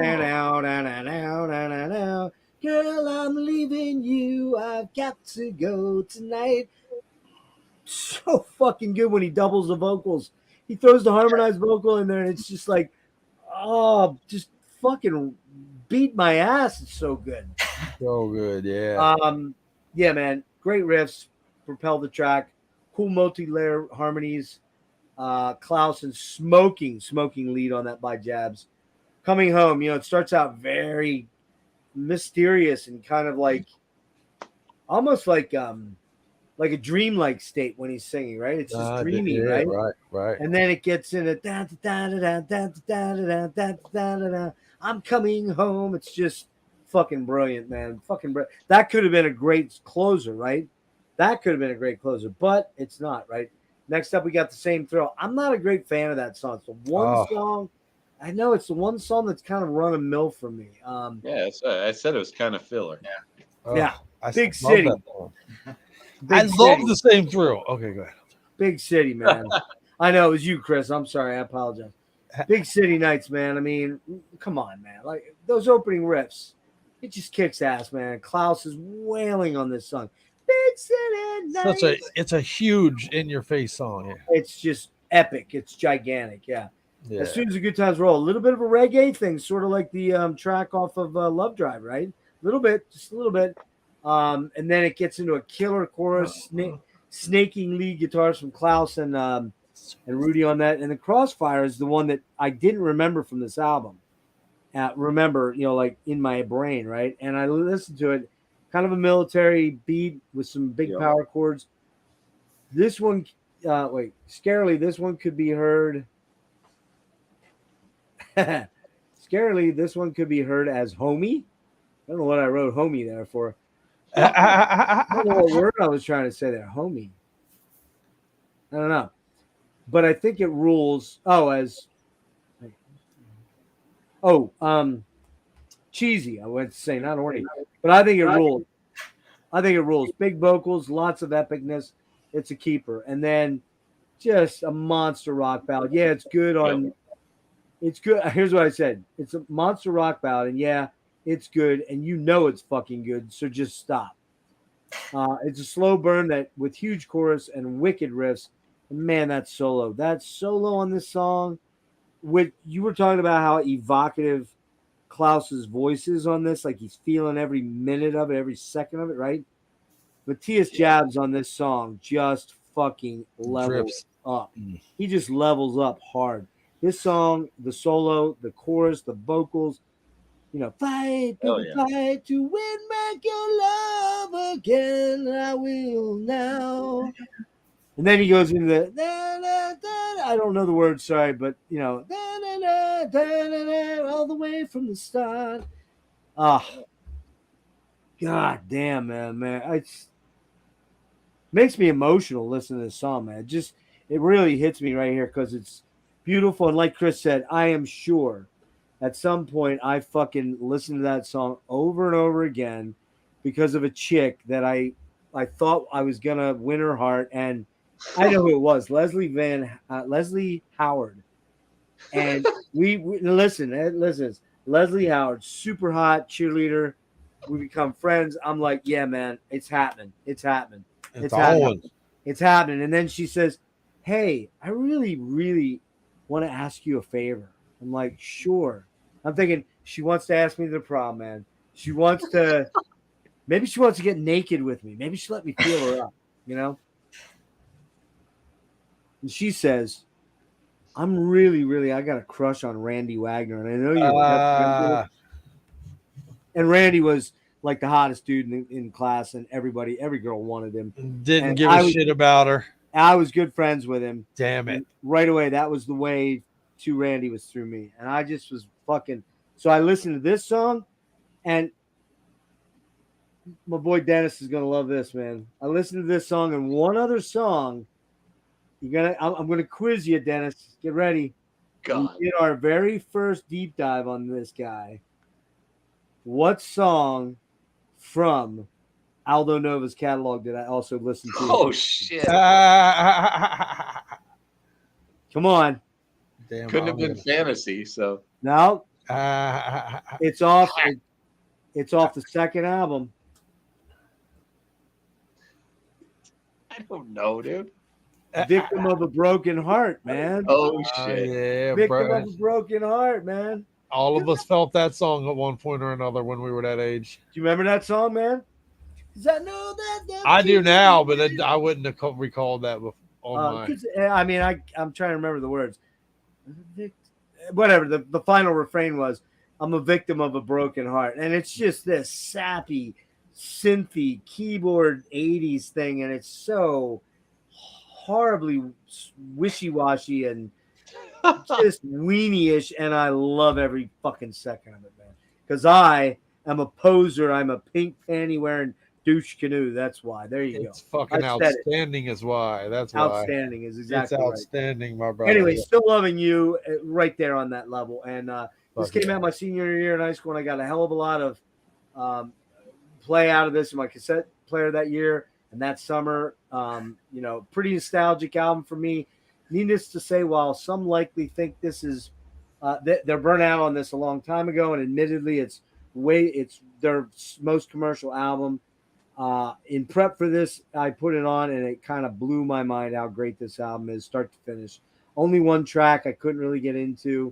[SPEAKER 1] I'm leaving you. I've got to go tonight. So fucking good when he doubles the vocals. He throws the harmonized vocal in there, and it's just like, oh, just fucking beat my ass. It's so good.
[SPEAKER 2] So good, yeah.
[SPEAKER 1] Yeah, man. Great riffs, propel the track, cool multi-layer harmonies. Klaus and smoking lead on that by Jabs. Coming Home, it starts out very mysterious and kind of like almost like a dreamlike state when he's singing, right? It's just dreamy, right?
[SPEAKER 2] Right.
[SPEAKER 1] And then it gets in a I'm coming home. It's just fucking brilliant, man. Fucking brilliant. That could have been a great closer, right? That could have been a great closer, but it's not, right? Next up, we got The Same Thrill. I'm not a great fan of that song. It's the one song. I know it's the one song that's kind of run a mill for me.
[SPEAKER 5] Yeah, I said it was kind of filler.
[SPEAKER 1] Yeah.
[SPEAKER 2] I
[SPEAKER 1] Big City.
[SPEAKER 2] I love The Same Thrill. Okay, go ahead.
[SPEAKER 1] Big City, man. I know it was you, Chris. I'm sorry. I apologize. Big City Nights, man. I mean, come on, man. Like those opening riffs, it just kicks ass, man. Klaus is wailing on this song. Big City Nights.
[SPEAKER 2] It's a huge in-your-face song. Yeah.
[SPEAKER 1] It's just epic. It's gigantic. Yeah. As soon as the good times roll, a little bit of a reggae thing, sort of like the track off of Love Drive, right? A little bit, just a little bit. And then it gets into a killer chorus, snaking lead guitars from Klaus and Rudy on that. And the Crossfire is the one that I didn't remember from this album. Remember, like in my brain, right? And I listened to it, kind of a military beat with some big power chords. This one, Scarily, this one could be heard. Scarily, this one could be heard as Homie. I don't know what I wrote Homie there for. I don't know what word I was trying to say there. Homie. I don't know. But I think it rules. Cheesy. I went to say not horny. But I think it rules. Big vocals, lots of epicness. it's a keeper. And then just a monster rock ballad. Yeah, it's good on. It's good. Here's what I said. It's a monster rock ballad, and yeah, it's good, and you know it's fucking good. So just stop. It's a slow burn that with huge chorus and wicked riffs. And man, that solo on this song. With you were talking about how evocative Klaus's voice is on this, like he's feeling every minute of it, every second of it, right? Matthias Jabs on this song just fucking levels up. He just levels up hard. This song, the solo, the chorus, the vocals, fight, baby, fight to win back your love again. I will now. And then he goes into the I don't know the words, sorry, but all the way from the start. God damn, man. It makes me emotional listening to this song, man. It really hits me right here because it's beautiful. And like Chris said, I am sure at some point I fucking listened to that song over and over again because of a chick that I thought I was gonna win her heart, and I know who it was, Leslie Howard. And we listen, Leslie Howard, super hot cheerleader. We become friends. I'm like, yeah, man, it's happening. It's happening. It's happening. And then she says, hey, I really, really want to ask you a favor. I'm like, sure. I'm thinking she wants to ask me the prom, man. Maybe she wants to get naked with me. Maybe she'll let me feel her up, And she says, I'm really, really, I got a crush on Randy Wagner. And I know you're and Randy was like the hottest dude in class, and every girl wanted him.
[SPEAKER 2] Didn't give a shit about her.
[SPEAKER 1] I was good friends with him.
[SPEAKER 2] Damn it.
[SPEAKER 1] And right away, that was the way to Randy was through me. And I just was fucking. So I listened to this song, and my boy Dennis is going to love this, man. I listened to this song and one other song. I'm going to quiz you, Dennis. Get ready.
[SPEAKER 5] God.
[SPEAKER 1] We did our very first deep dive on this guy. What song from Aldo Nova's catalog did I also listen to?
[SPEAKER 5] Oh, shit.
[SPEAKER 1] Come on.
[SPEAKER 5] Damn, couldn't have been Fantasy, so.
[SPEAKER 1] No. It's off. It's off the second album.
[SPEAKER 5] I don't know, dude.
[SPEAKER 1] Victim of a Broken Heart, man.
[SPEAKER 5] Oh, shit.
[SPEAKER 2] Yeah,
[SPEAKER 1] Victim of a Broken Heart, man.
[SPEAKER 2] All of us felt that song at one point or another when we were that age.
[SPEAKER 1] Do you remember that song, man?
[SPEAKER 2] I do now, but I wouldn't have recalled that before.
[SPEAKER 1] I mean, I'm trying to remember the words. Whatever. The final refrain was, I'm a victim of a broken heart. And it's just this sappy, synthy keyboard 80s thing. And it's so horribly wishy-washy and just weenie-ish, and I love every fucking second of it, man. Because I am a poser. I'm a pink panty wearing douche canoe. That's why. There you go.
[SPEAKER 2] It's fucking outstanding is why. That's why.
[SPEAKER 1] Outstanding is exactly
[SPEAKER 2] it's outstanding, my brother.
[SPEAKER 1] Anyway, Still Loving You, right there on that level. And this came out my senior year in high school, and I got a hell of a lot of play out of this in my cassette player that year and that summer. Pretty nostalgic album for me. Needless to say, while some likely think this is they're burnt out on this a long time ago, and admittedly it's their most commercial album. In prep for this, I put it on, and it kind of blew my mind how great this album is, start to finish. Only one track I couldn't really get into.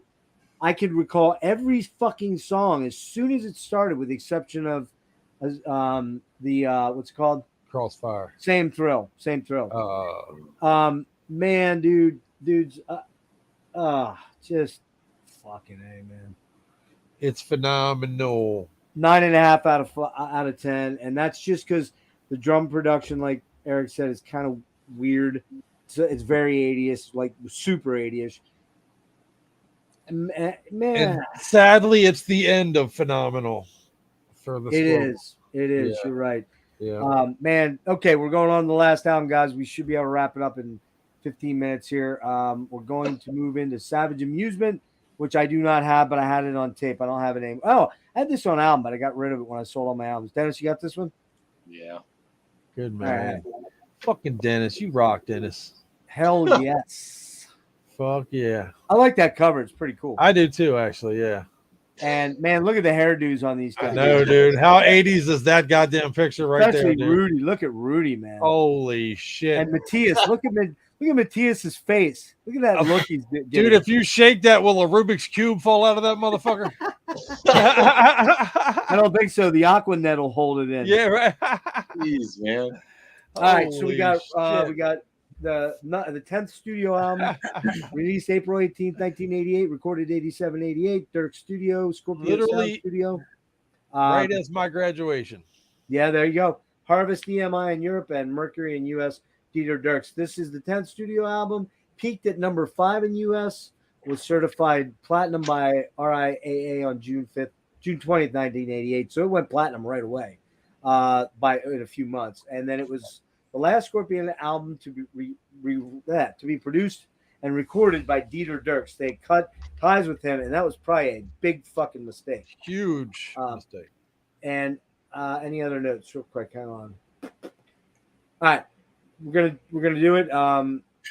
[SPEAKER 1] I could recall every fucking song as soon as it started, with the exception of what's it called?
[SPEAKER 2] Crossfire.
[SPEAKER 1] Same Thrill. Man, dudes, just fucking A, man.
[SPEAKER 2] It's phenomenal.
[SPEAKER 1] 9.5 out of 10, and that's just because the drum production, like Erik said, is kind of weird. It's very 80s, like super 80ish. Man,
[SPEAKER 2] and sadly, it's the end of Phenomenal. For the
[SPEAKER 1] it is. Yeah. You're right.
[SPEAKER 2] Yeah.
[SPEAKER 1] Man. Okay, we're going on to the last album, guys. We should be able to wrap it up in 15 minutes here. We're going to move into Savage Amusement, which I do not have, but I had it on tape. I don't have a name. Oh, I had this on album, but I got rid of it when I sold all my albums. Dennis, you got this one?
[SPEAKER 5] Yeah.
[SPEAKER 2] Good man.
[SPEAKER 1] Right.
[SPEAKER 2] Fucking Dennis, you rock, Dennis.
[SPEAKER 1] Hell yes.
[SPEAKER 2] Fuck yeah.
[SPEAKER 1] I like that cover. It's pretty cool.
[SPEAKER 2] I do too, actually. Yeah.
[SPEAKER 1] And man, look at the hairdos on these guys.
[SPEAKER 2] No, dude. How 80s is that goddamn picture right
[SPEAKER 1] Especially
[SPEAKER 2] there, dude?
[SPEAKER 1] Rudy. Look at Rudy, man.
[SPEAKER 2] Holy shit.
[SPEAKER 1] And Matthias, look at Matthias's face. Look at that look he's getting.
[SPEAKER 2] Dude, if you shake that, will a Rubik's Cube fall out of that motherfucker?
[SPEAKER 1] I don't think so. The Aquanet will hold it in.
[SPEAKER 2] Yeah, right.
[SPEAKER 5] Jeez, man.
[SPEAKER 1] All right, so we got
[SPEAKER 2] Holy
[SPEAKER 1] the 10th studio album, released April 18th, 1988, recorded 87, 88, Dirk Studio, Scorpio
[SPEAKER 2] Literally
[SPEAKER 1] Sound Studio.
[SPEAKER 2] right as my graduation.
[SPEAKER 1] Yeah, there you go. Harvest EMI in Europe and Mercury in US, Dieter Dirks. This is the 10th studio album, peaked at number 5 in US, was certified platinum by RIAA on June 20th, 1988. So it went platinum right away in a few months. And then it was the last Scorpion album to be produced and recorded by Dieter Dirks. They cut ties with him, and that was probably a big fucking mistake.
[SPEAKER 2] Huge mistake.
[SPEAKER 1] And any other notes, real quick? Hang on. All right, we're gonna do it.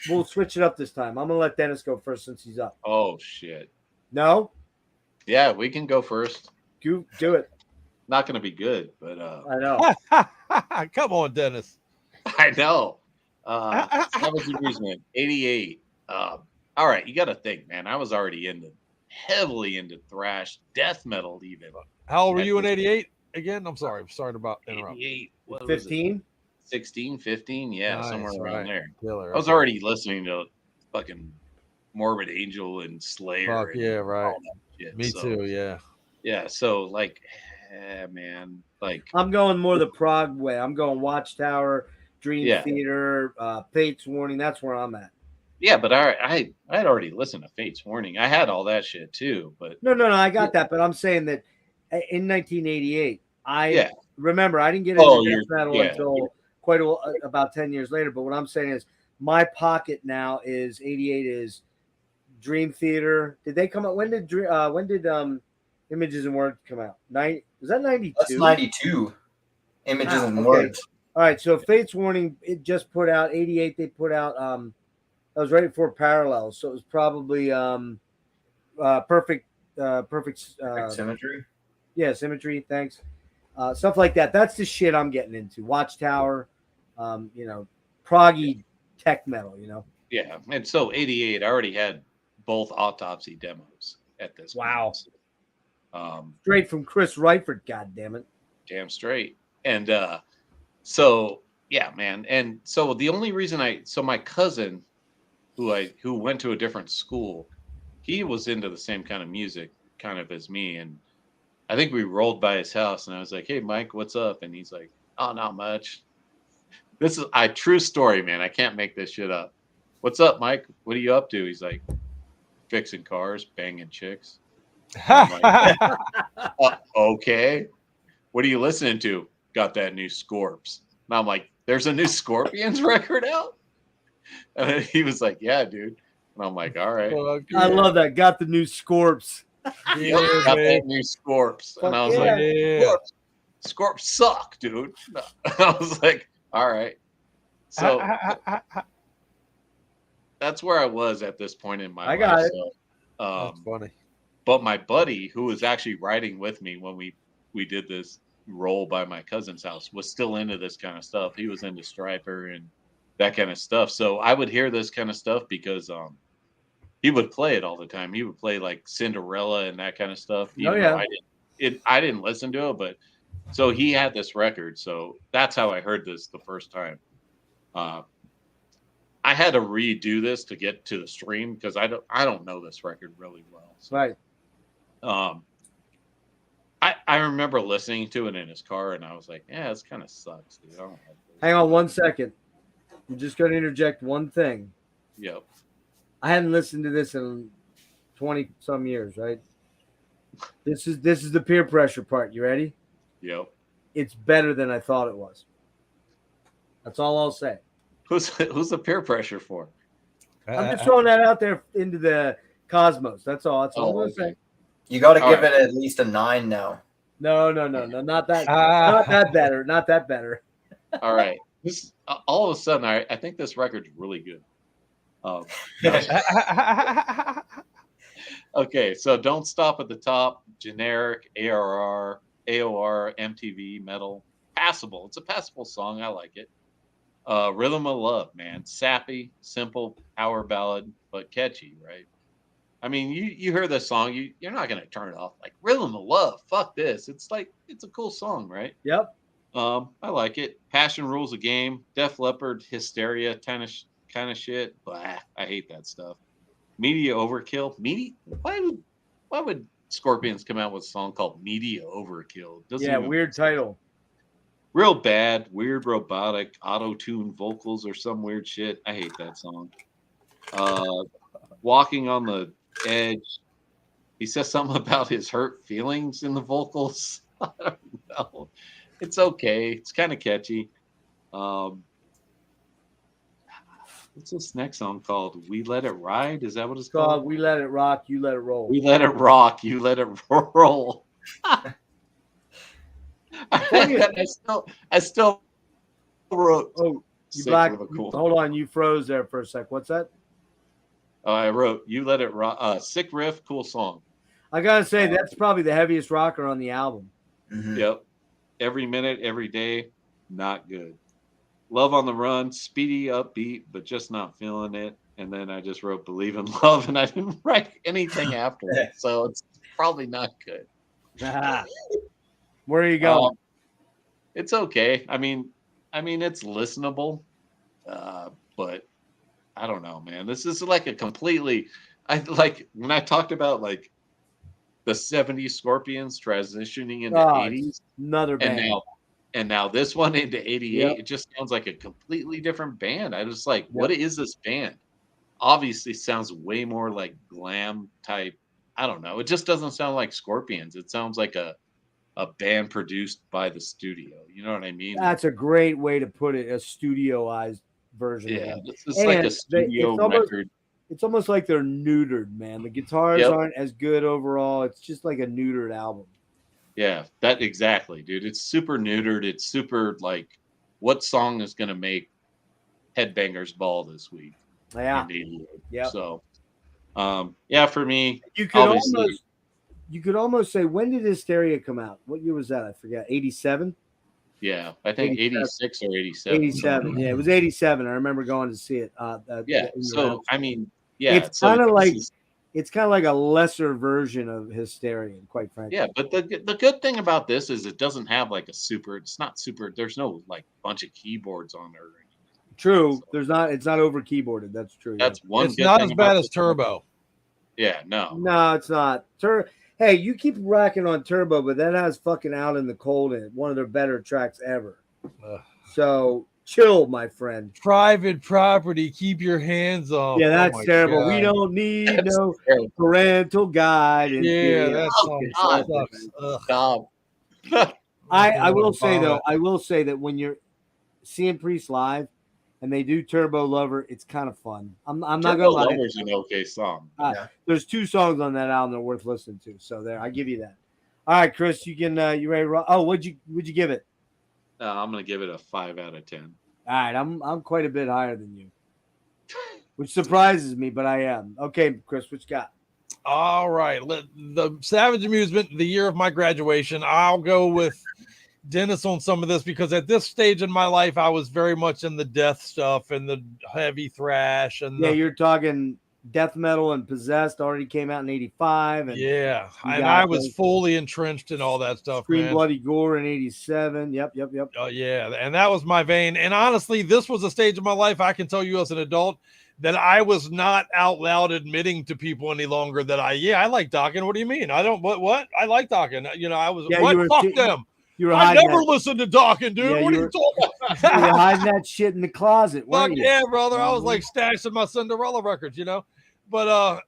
[SPEAKER 1] We'll switch it up this time. I'm gonna let Dennis go first since he's up.
[SPEAKER 5] Oh shit.
[SPEAKER 1] No?
[SPEAKER 5] Yeah, we can go first.
[SPEAKER 1] Do it.
[SPEAKER 5] Not gonna be good, but
[SPEAKER 1] I know.
[SPEAKER 2] Come on, Dennis.
[SPEAKER 5] I know. Savage Amusement, 88. All right, you got to think, man. I was already heavily into thrash, death metal, even.
[SPEAKER 2] How old were you in 88 again? I'm sorry. About interrupting.
[SPEAKER 5] 88.
[SPEAKER 1] 15?
[SPEAKER 5] 16, 15, yeah,
[SPEAKER 2] Nice,
[SPEAKER 5] somewhere around
[SPEAKER 2] right.
[SPEAKER 5] there.
[SPEAKER 2] Killer.
[SPEAKER 5] I was already listening to fucking Morbid Angel and Slayer.
[SPEAKER 2] Fuck yeah, right.
[SPEAKER 5] all that shit.
[SPEAKER 2] Me
[SPEAKER 5] So,
[SPEAKER 2] too, yeah.
[SPEAKER 5] Yeah, so like, man, like
[SPEAKER 1] I'm going more the prog way. I'm going Watchtower, Dream
[SPEAKER 5] Yeah.
[SPEAKER 1] Theater, Fate's Warning. That's where I'm at.
[SPEAKER 5] yeah, but I had already listened to Fate's Warning. I had all that shit too, but
[SPEAKER 1] No, I got that, but I'm saying that in 1988,
[SPEAKER 5] Yeah.
[SPEAKER 1] remember I didn't get
[SPEAKER 5] Oh,
[SPEAKER 1] into death metal until about 10 years later. But what I'm saying is my pocket now is 88 is Dream Theater. Did they come out? When did Images and Words come out? Was that 92?
[SPEAKER 4] That's 92. Images and
[SPEAKER 1] okay.
[SPEAKER 4] Words.
[SPEAKER 1] All right, so Fate's Warning, it just put out 88. They put out that was right before Parallels, so it was probably perfect
[SPEAKER 4] Symmetry.
[SPEAKER 1] Yeah, Symmetry. Thanks. Stuff like that. That's the shit I'm getting into. Watchtower, proggy tech metal.
[SPEAKER 5] yeah. And so 88, I already had both Autopsy demos at this
[SPEAKER 1] Wow.
[SPEAKER 5] point.
[SPEAKER 1] Straight from Chris Reifert. God damn it.
[SPEAKER 5] Damn straight. And so yeah, man. And so the only reason my cousin who went to a different school, he was into the same kind of music kind of as me. And I think we rolled by his house and I was like, "Hey Mike, what's up?" And he's like, "Oh, not much." This is a true story, man. I can't make this shit up. "What's up, Mike? What are you up to?" He's like, "Fixing cars, banging chicks." I'm like, okay. "What are you listening to?" "Got that new Scorps." And I'm like, "There's a new Scorpions record out?" And then he was like, "Yeah, dude." And I'm like, "All right."
[SPEAKER 1] I love that. Got the new Scorps.
[SPEAKER 5] Yep, got that new Scorps. And I was
[SPEAKER 1] Yeah.
[SPEAKER 5] like, Scorps suck, dude. I was like, all right. So that's where I was at this point in my life.
[SPEAKER 1] I got it.
[SPEAKER 5] So,
[SPEAKER 2] That's funny.
[SPEAKER 5] but my buddy, who was actually riding with me when we did this roll by my cousin's house, was still into this kind of stuff. He was into Stryper and that kind of stuff. So I would hear this kind of stuff because he would play it all the time. He would play like Cinderella and that kind of stuff. Even though I didn't listen to it, but so he had this record. So that's how I heard this the first time. I had to redo this to get to the stream because I don't know this record really well. So,
[SPEAKER 1] Right.
[SPEAKER 5] I remember listening to it in his car and I was like, yeah, this kind of sucks, dude. I don't like this.
[SPEAKER 1] Hang on 1 second. I'm just going to interject one thing.
[SPEAKER 5] Yep.
[SPEAKER 1] I hadn't listened to this in 20 some years, right? This is the peer pressure part. You ready?
[SPEAKER 5] Yep.
[SPEAKER 1] It's better than I thought it was. That's all I'll say.
[SPEAKER 5] Who's the peer pressure for?
[SPEAKER 1] I'm just throwing that out there into the cosmos. That's all. That's all I'm going to say.
[SPEAKER 4] You got to
[SPEAKER 5] All
[SPEAKER 4] give
[SPEAKER 5] right.
[SPEAKER 4] it at least a 9 now.
[SPEAKER 1] No. Not that. Not that better. Not that better.
[SPEAKER 5] All right. This all of a sudden, I think this record's really good. Okay, so Don't Stop at the Top, generic AOR, MTV, metal, passable. It's a passable song. I like it. Rhythm of Love, man, sappy, simple power ballad, but catchy, right? I mean, you hear this song, you're not gonna turn it off. Like Rhythm of Love, fuck this. It's like it's a cool song, right?
[SPEAKER 1] Yep.
[SPEAKER 5] I like it. Passion Rules the Game, Def Leppard, Hysteria, kind of shit. Blah, I hate that stuff. Media Overkill. Why would Scorpions come out with a song called Media Overkill?
[SPEAKER 1] Weird title.
[SPEAKER 5] Real bad, weird robotic, auto-tune vocals or some weird shit. I hate that song. Walking on the Edge. He says something about his hurt feelings in the vocals. I don't know. It's okay. It's kind of catchy. What's this next song called? We Let It Ride? Is that what it's called?
[SPEAKER 1] We Let It Rock, You Let It Roll.
[SPEAKER 5] We Let It Rock, You Let It Roll. I still wrote.
[SPEAKER 1] Oh, hold on, you froze there for a sec. What's that?
[SPEAKER 5] Oh, I wrote You Let It Rock. Sick riff, cool song.
[SPEAKER 1] I gotta say that's probably the heaviest rocker on the album.
[SPEAKER 4] Mm-hmm.
[SPEAKER 5] Yep. Every Minute, Every Day, not good. Love on the Run, speedy, upbeat, but just not feeling it. And then I just wrote Believe in Love, and I didn't write anything after it, so it's probably not good.
[SPEAKER 1] Where are you going?
[SPEAKER 5] It's okay. I mean, it's listenable, but I don't know, man. This is like a completely. I like when I talked about like the 70s Scorpions transitioning into 80s.
[SPEAKER 1] Another band.
[SPEAKER 5] And now this one into 88,
[SPEAKER 1] Yep.
[SPEAKER 5] It just sounds like a completely different band. I was like, what is this band? Obviously sounds way more like glam type. I don't know. It just doesn't sound like Scorpions. It sounds like a band produced by the studio. You know what I mean?
[SPEAKER 1] That's a great way to put it, a studioized version.
[SPEAKER 5] Yeah,
[SPEAKER 1] of
[SPEAKER 5] this is like a studio record.
[SPEAKER 1] It's almost like they're neutered, man. The guitars aren't as good overall. It's just like a neutered album.
[SPEAKER 5] Yeah, that exactly, dude. It's super neutered. It's super like, what song is going to make Headbangers Ball this week?
[SPEAKER 1] Yeah.
[SPEAKER 5] Yeah. So, for me,
[SPEAKER 1] you could almost say, when did Hysteria come out? What year was that? I forget. 87?
[SPEAKER 5] Yeah, I think 86 or 87.
[SPEAKER 1] 87. Yeah, it was 87. I remember going to see it.
[SPEAKER 5] So I mean, yeah,
[SPEAKER 1] it's kind of like a lesser version of Hysteria, quite frankly.
[SPEAKER 5] Yeah, but the good thing about this is it doesn't have like a super. It's not super. There's no like bunch of keyboards on there.
[SPEAKER 1] True.
[SPEAKER 5] So,
[SPEAKER 1] It's not over keyboarded. That's true.
[SPEAKER 5] That's one.
[SPEAKER 2] It's not as bad as Turbo.
[SPEAKER 5] Yeah, no,
[SPEAKER 1] it's not. Hey, you keep racking on Turbo, but that has fucking Out in the Cold in it. One of their better tracks ever. So chill, my friend.
[SPEAKER 2] Private property. Keep your hands off.
[SPEAKER 1] Yeah, that's terrible. God. We don't need no parental guidance.
[SPEAKER 2] Yeah, that sucks.
[SPEAKER 1] I will say though, that when you're seeing Priest live and they do Turbo Lover, it's kind of fun. I'm not gonna lie.
[SPEAKER 5] Turbo Lover's an okay song.
[SPEAKER 1] There's 2 songs on that album that are worth listening to. So there, I give you that. All right, Chris, you can you ready? What'd you give it?
[SPEAKER 5] I'm gonna give it a 5 out of 10.
[SPEAKER 1] All right, I'm quite a bit higher than you, which surprises me, but I am. Okay, Chris, what you got?
[SPEAKER 2] All right, the Savage Amusement, the year of my graduation. I'll go with Dennis on some of this because at this stage in my life, I was very much in the death stuff and the heavy thrash. And
[SPEAKER 1] you're talking death metal, and Possessed already came out in 85. And
[SPEAKER 2] I was fully entrenched in all that stuff.
[SPEAKER 1] Scream Bloody Gore in 87. Yep.
[SPEAKER 2] Oh, yeah. And that was my vein. And honestly, this was a stage of my life, I can tell you as an adult, that I was not out loud admitting to people any longer that I like Dokken. What do you mean? I don't, what? I like Dokken. I was, fuck them. I never listened to Dokken, dude. What are you talking about?
[SPEAKER 1] You were hiding that shit in the closet.
[SPEAKER 2] Fuck yeah, brother. I was like stashing my Cinderella records, But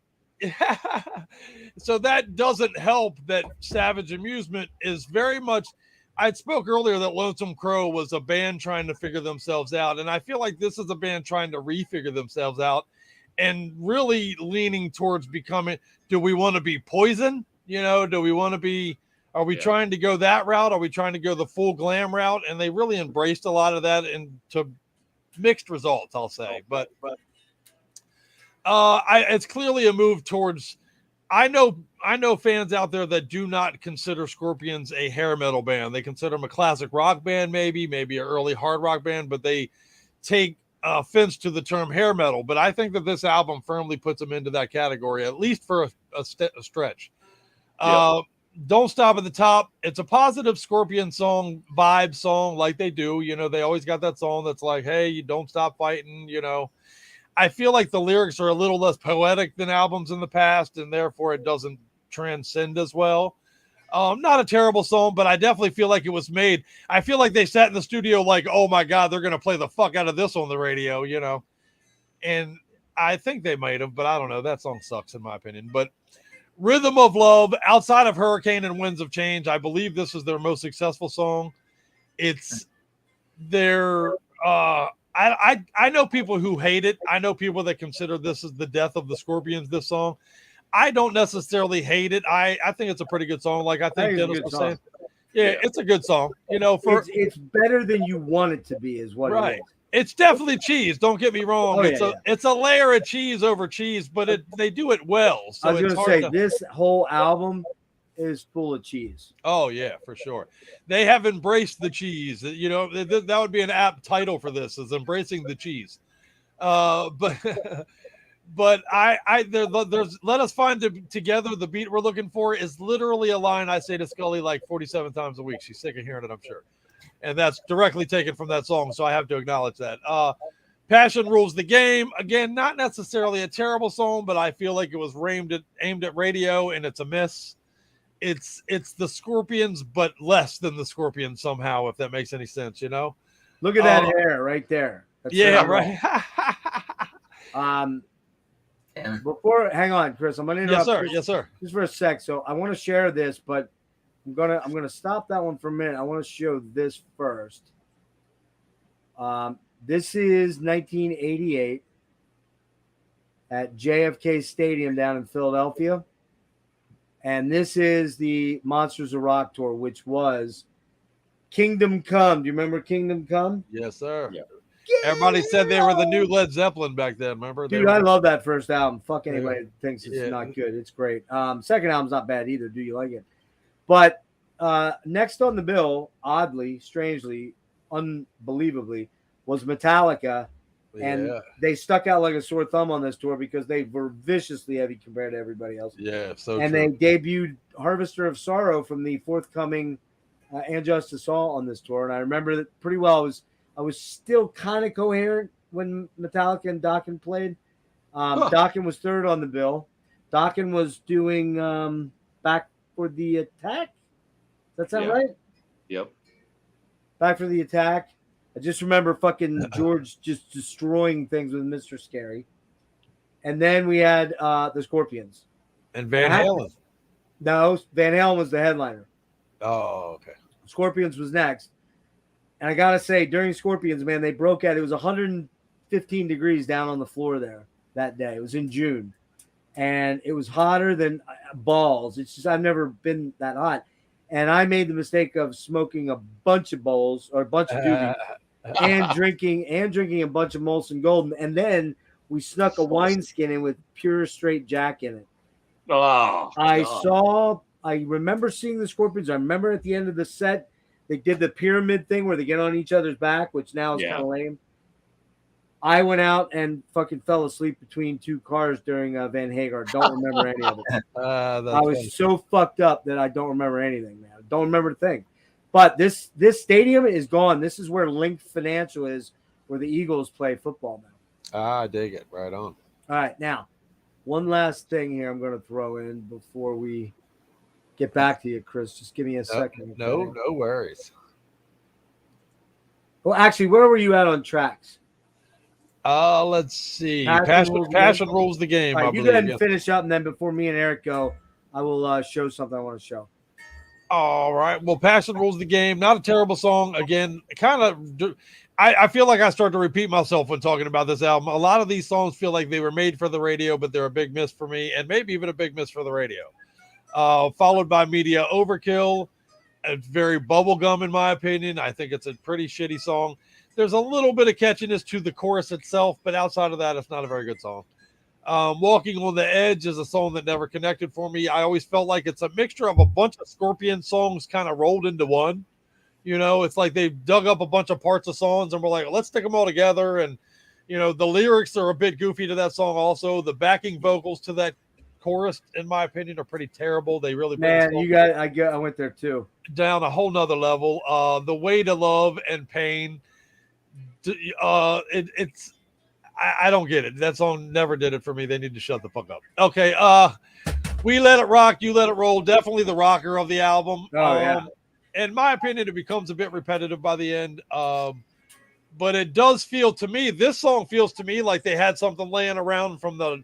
[SPEAKER 2] so that doesn't help that Savage Amusement is very much. I spoke earlier that Lonesome Crow was a band trying to figure themselves out. And I feel like this is a band trying to refigure themselves out and really leaning towards becoming, do we want to be Poison? Do we want to be Are we trying to go that route? Are we trying to go the full glam route? And they really embraced a lot of that into mixed results, I'll say. But it's clearly a move towards. I know fans out there that do not consider Scorpions a hair metal band. They consider them a classic rock band, maybe an early hard rock band, but they take offense to the term hair metal. But I think that this album firmly puts them into that category, at least for a stretch. Don't Stop at the Top. It's a positive Scorpion song, vibe song, like they do. You know, they always got that song that's like, hey, you don't stop fighting, you know. I feel like the lyrics are a little less poetic than albums in the past, and therefore it doesn't transcend as well. Not a terrible song, but I definitely feel like it was made. I feel like they sat in the studio like, oh my God, they're going to play the fuck out of this on the radio, you know. And I think they might have, but I don't know. That song sucks in my opinion. But Rhythm of Love, outside of Hurricane and Winds of Change, I believe this is their most successful song. It's their I know people who hate it. I know people that consider this as the death of the Scorpions, this song. I don't necessarily hate it. I think it's a pretty good song. Like I think Dennis was saying. Yeah, it's a good song. You know,
[SPEAKER 1] it's better than you want it to be, is what it is.
[SPEAKER 2] It's definitely cheese. Don't get me wrong. It's a layer of cheese over cheese, but they do it well. So
[SPEAKER 1] I was going to say this whole album is full of cheese.
[SPEAKER 2] Oh yeah, for sure. They have embraced the cheese. You know, that would be an apt title for this, is Embracing the Cheese. But there's Let Us Find Together. The beat we're looking for is literally a line I say to Scully like 47 times a week. She's sick of hearing it, I'm sure. And that's directly taken from that song, so I have to acknowledge that. Passion Rules the Game. Again, not necessarily a terrible song, but I feel like it was aimed at radio, and it's a miss. It's the Scorpions, but less than the Scorpions somehow, if that makes any sense, you know?
[SPEAKER 1] Look at that hair right there. That's
[SPEAKER 2] right.
[SPEAKER 1] Hang on, Chris. I'm gonna interrupt.
[SPEAKER 2] Yes, sir.
[SPEAKER 1] Just for a sec. So I want to share this, but I'm gonna stop that one for a minute. I want to show this first. This is 1988 at JFK Stadium down in Philadelphia. And this is the Monsters of Rock tour, which was Kingdom Come. Do you remember Kingdom Come?
[SPEAKER 2] Yes, sir. Yeah. Everybody said they were the new Led Zeppelin back then, remember?
[SPEAKER 1] Dude, I love that first album. Fuck anybody that thinks it's not good. It's great. Second album's not bad either. Do you like it? But next on the bill, oddly, strangely, unbelievably, was Metallica. And they stuck out like a sore thumb on this tour because they were viciously heavy compared to everybody else.
[SPEAKER 2] Yeah, so
[SPEAKER 1] and
[SPEAKER 2] true.
[SPEAKER 1] They debuted Harvester of Sorrow from the forthcoming And Justice All on this tour. And I remember that pretty well. I was still kind of coherent when Metallica and Dokken played. Dokken was third on the bill. Dokken was doing Back for the Attack. Does that sound right?
[SPEAKER 5] Yep.
[SPEAKER 1] Back for the Attack. I just remember fucking George just destroying things with Mr. Scary. And then we had the Scorpions.
[SPEAKER 2] And Van Halen.
[SPEAKER 1] No, Van Halen was the headliner.
[SPEAKER 2] Oh, okay.
[SPEAKER 1] Scorpions was next. And I got to say, during Scorpions, man, they broke out. It was 115 degrees down on the floor there that day. It was in June. And it was hotter than balls. It's just, I've never been that hot. And I made the mistake of smoking a bunch of bowls or a bunch of doobies and drinking a bunch of Molson Golden. And then we snuck a wineskin in with pure straight Jack in it. I remember seeing the Scorpions. I remember at the end of the set, they did the pyramid thing where they get on each other's back, which now is kind of lame. I went out and fucking fell asleep between two cars during Van Hagar. Don't remember any of it. I was so fucked up that I don't remember anything, man. I don't remember a thing. But this stadium is gone. This is where Link Financial is, where the Eagles play football now.
[SPEAKER 2] I dig it. Right on.
[SPEAKER 1] All right, now, one last thing here I'm going to throw in before we get back to you, Chris. Just give me a second.
[SPEAKER 2] No worries.
[SPEAKER 1] Well, actually, where were you at on tracks?
[SPEAKER 2] Let's see. Passion rules the game.
[SPEAKER 1] All right, you go ahead and finish up, and then before me and Eric go, I will show something I want to show.
[SPEAKER 2] All right. Well, Passion Rules the Game. Not a terrible song. Again, kind of. I feel like I start to repeat myself when talking about this album. A lot of these songs feel like they were made for the radio, but they're a big miss for me, and maybe even a big miss for the radio. followed by Media Overkill. It's very bubblegum in my opinion. I think it's a pretty shitty song. There's a little bit of catchiness to the chorus itself, but outside of that, it's not a very good song. Walking on the Edge is a song that never connected for me. I always felt like it's a mixture of a bunch of Scorpion songs kind of rolled into one. You know, it's like they dug up a bunch of parts of songs and were like, let's stick them all together. And, you know, the lyrics are a bit goofy to that song also. The backing vocals to that chorus, in my opinion, are pretty terrible. They really
[SPEAKER 1] I went there too.
[SPEAKER 2] Down a whole nother level. The Way to Love and Pain. I don't get it. That song never did it for me. They need to shut the fuck up. Okay. We Let It Rock, You Let It Roll. Definitely the rocker of the album.
[SPEAKER 1] Yeah.
[SPEAKER 2] In my opinion, it becomes a bit repetitive by the end. But it does feel to me, this song feels to me like they had something laying around from the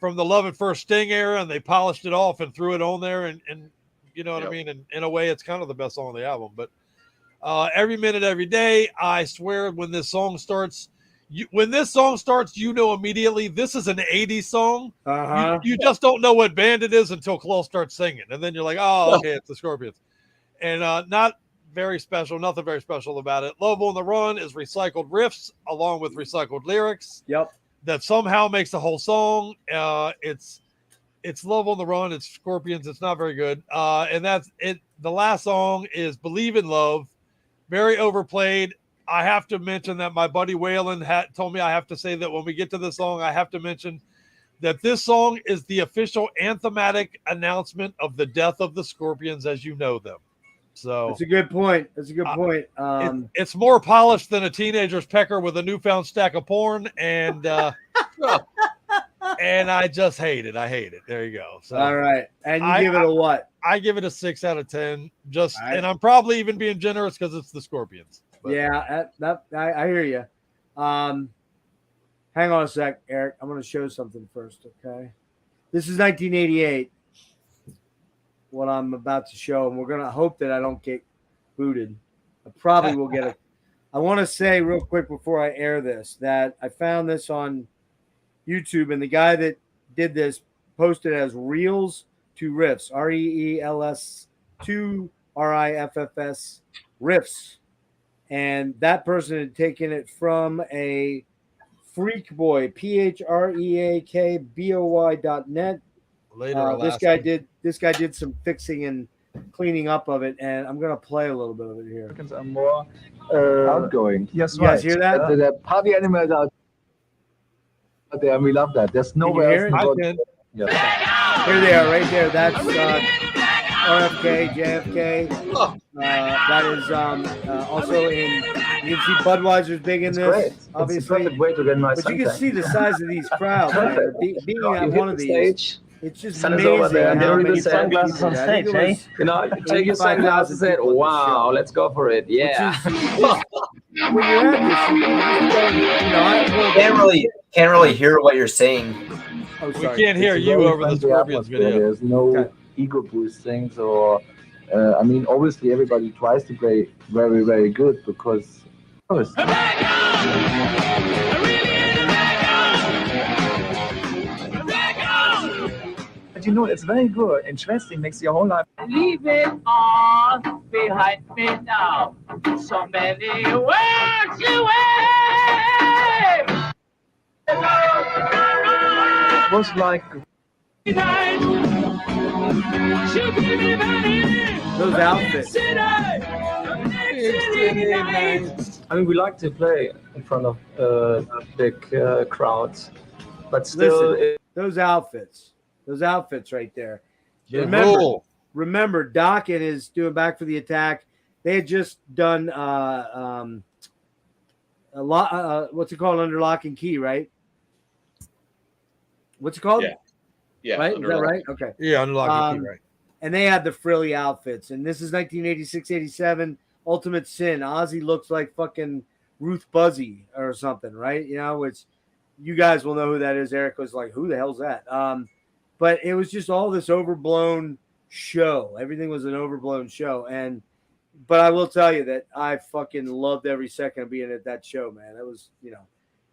[SPEAKER 2] Love at First Sting era, and they polished it off and threw it on there. And you know what I mean? And in a way, it's kind of the best song on the album. But Every Minute, Every Day, I swear when this song starts, you know immediately this is an 80s song. You just don't know what band it is until Klaus starts singing. And then you're like, oh, okay, it's the Scorpions. And not very special, nothing very special about it. Love on the Run is recycled riffs along with recycled lyrics.
[SPEAKER 1] Yep.
[SPEAKER 2] That somehow makes the whole song. It's Love on the Run. It's Scorpions. It's not very good. And that's it. The last song is Believe in Love. Very overplayed. I have to mention that my buddy Waylon told me I have to say that when we get to this song, I have to mention that this song is the official anthematic announcement of the death of the Scorpions as you know them. So
[SPEAKER 1] that's a good point.
[SPEAKER 2] It's more polished than a teenager's pecker with a newfound stack of porn, and and I just hate it. I hate it. There you go. So
[SPEAKER 1] all right, and you give it a what?
[SPEAKER 2] I give it a 6 out of 10. Just right. And I'm probably even being generous because it's the Scorpions. But.
[SPEAKER 1] Yeah, I hear you. Hang on a sec, Eric. I'm going to show something first, okay? This is 1988. What I'm about to show, and we're going to hope that I don't get booted. I probably will get it. I want to say real quick before I air this that I found this on YouTube, and the guy that did this posted as Reels to Riffs, REELS to RIFFS Riffs. And that person had taken it from a Freakboy, PHREAKBOY.net. This guy did some fixing and cleaning up of it, and I'm gonna play a little bit of it here.
[SPEAKER 6] Are more outgoing. Yes,
[SPEAKER 1] you guys hear that?
[SPEAKER 6] The party animals out there, and we love that. There's nowhere else.
[SPEAKER 1] Yeah. Here they are, right there. That's RFK, JFK. That is also in. You can see Budweiser's big in this.
[SPEAKER 6] Great.
[SPEAKER 1] Obviously,
[SPEAKER 6] it's a perfect way to get my
[SPEAKER 1] but you can see the size of these crowds. Being at one of these.
[SPEAKER 6] Stage.
[SPEAKER 1] It's just
[SPEAKER 6] Sun
[SPEAKER 1] amazing.
[SPEAKER 6] over there.
[SPEAKER 1] How many
[SPEAKER 6] sunglasses on stage, eh? You know, take your sunglasses and wow, let's go for it. Yeah.
[SPEAKER 1] When you're at this,
[SPEAKER 4] can't really hear what you're saying.
[SPEAKER 1] Oh, sorry.
[SPEAKER 2] We can't hear you over the Scorpions video.
[SPEAKER 6] There's no ego boosting, so I mean, obviously everybody tries to play very, very good because. You know, it's very good. Interesting, makes your whole life.
[SPEAKER 7] Leave it all behind me now. So many words away.
[SPEAKER 6] It was like
[SPEAKER 1] those outfits.
[SPEAKER 6] I mean, we like to play in front of big crowds, but still,
[SPEAKER 1] listen, those outfits right there. Remember, Doc and his doing Back for the Attack. They had just done a lot. What's it called? Under Lock and Key, right? What's it called?
[SPEAKER 3] Yeah.
[SPEAKER 1] Right? Is that right? Okay.
[SPEAKER 2] Yeah, Under Lock and Key, right.
[SPEAKER 1] And they had the frilly outfits. And this is 1986, 87. Ultimate Sin. Ozzy looks like fucking Ruth Buzzy or something, right? You know, which you guys will know who that is. Eric was like, who the hell's that? But it was just all this overblown show. Everything was an overblown show. But I will tell you that I fucking loved every second of being at that show, man. That was,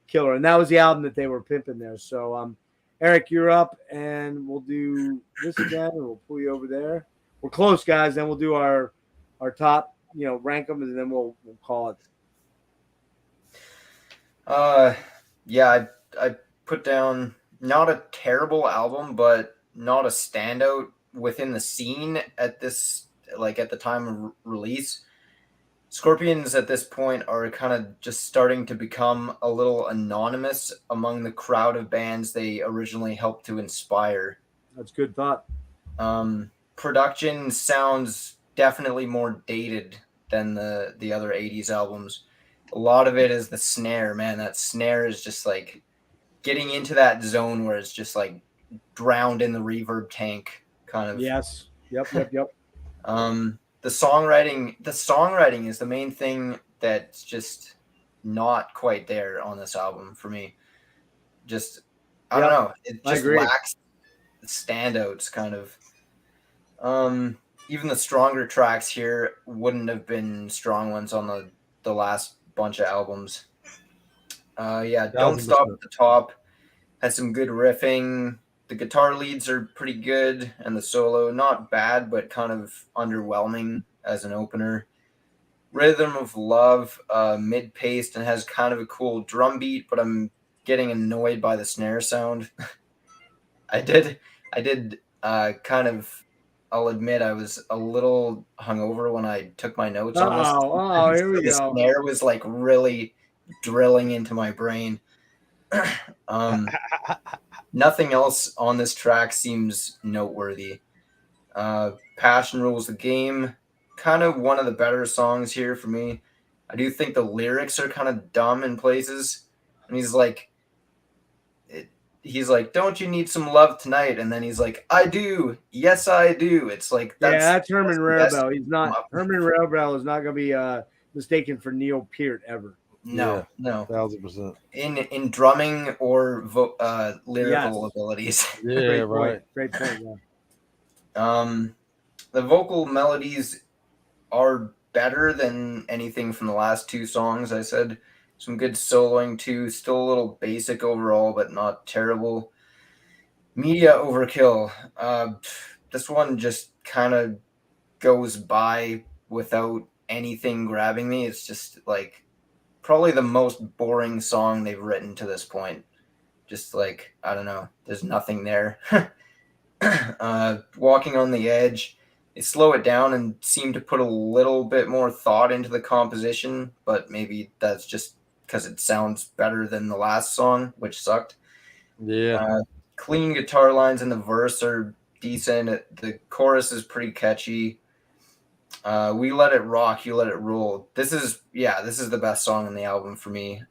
[SPEAKER 1] killer. And that was the album that they were pimping there. So, Erik, you're up, and we'll do this again, and we'll pull you over there. We're close, guys. Then we'll do our top, rank them, and then we'll call it.
[SPEAKER 4] Yeah, I put down not a terrible album, but not a standout within the scene at this, like at the time of release. Scorpions at this point are kind of just starting to become a little anonymous among the crowd of bands they originally helped to inspire.
[SPEAKER 1] That's good thought.
[SPEAKER 4] Production sounds definitely more dated than the other 80s albums. A lot of it is the snare, man. That snare is just like getting into that zone where it's just like drowned in the reverb tank kind of.
[SPEAKER 1] Yes. Yep.
[SPEAKER 4] The songwriting is the main thing that's just not quite there on this album for me. Just, I don't know. It just lacks standouts kind of. Even the stronger tracks here wouldn't have been strong ones on the last bunch of albums. Don't Stop at the top has some good riffing. The guitar leads are pretty good, and the solo not bad, but kind of underwhelming as an opener. Rhythm of Love, mid-paced and has kind of a cool drum beat, but I'm getting annoyed by the snare sound. I did kind of. I'll admit I was a little hungover when I took my notes on this.
[SPEAKER 1] Oh, here we go.
[SPEAKER 4] The snare was like really drilling into my brain. Nothing else on this track seems noteworthy. Passion Rules the Game, kind of one of the better songs here for me. I do think the lyrics are kind of dumb in places. And he's like, don't you need some love tonight? And then he's like, I do. Yes, I do. It's like,
[SPEAKER 1] that's Herman Rarebell. Herman Rarebell is not going to be mistaken for Neil Peart ever.
[SPEAKER 4] No.
[SPEAKER 2] 1,000%.
[SPEAKER 4] In drumming or lyrical abilities.
[SPEAKER 2] Yeah, right.
[SPEAKER 1] Great point. Yeah.
[SPEAKER 4] The vocal melodies are better than anything from the last two songs. I said some good soloing too. Still a little basic overall, but not terrible. Media overkill. This one just kind of goes by without anything grabbing me. It's just like probably the most boring song they've written to this point. Just like, I don't know, there's nothing there. Walking on the Edge, they slow it down and seem to put a little bit more thought into the composition, but maybe that's just because it sounds better than the last song, which sucked.
[SPEAKER 2] Yeah.
[SPEAKER 4] Clean guitar lines in the verse are decent. The chorus is pretty catchy. We Let It Rock, You Let It Roll. This is the best song on the album for me.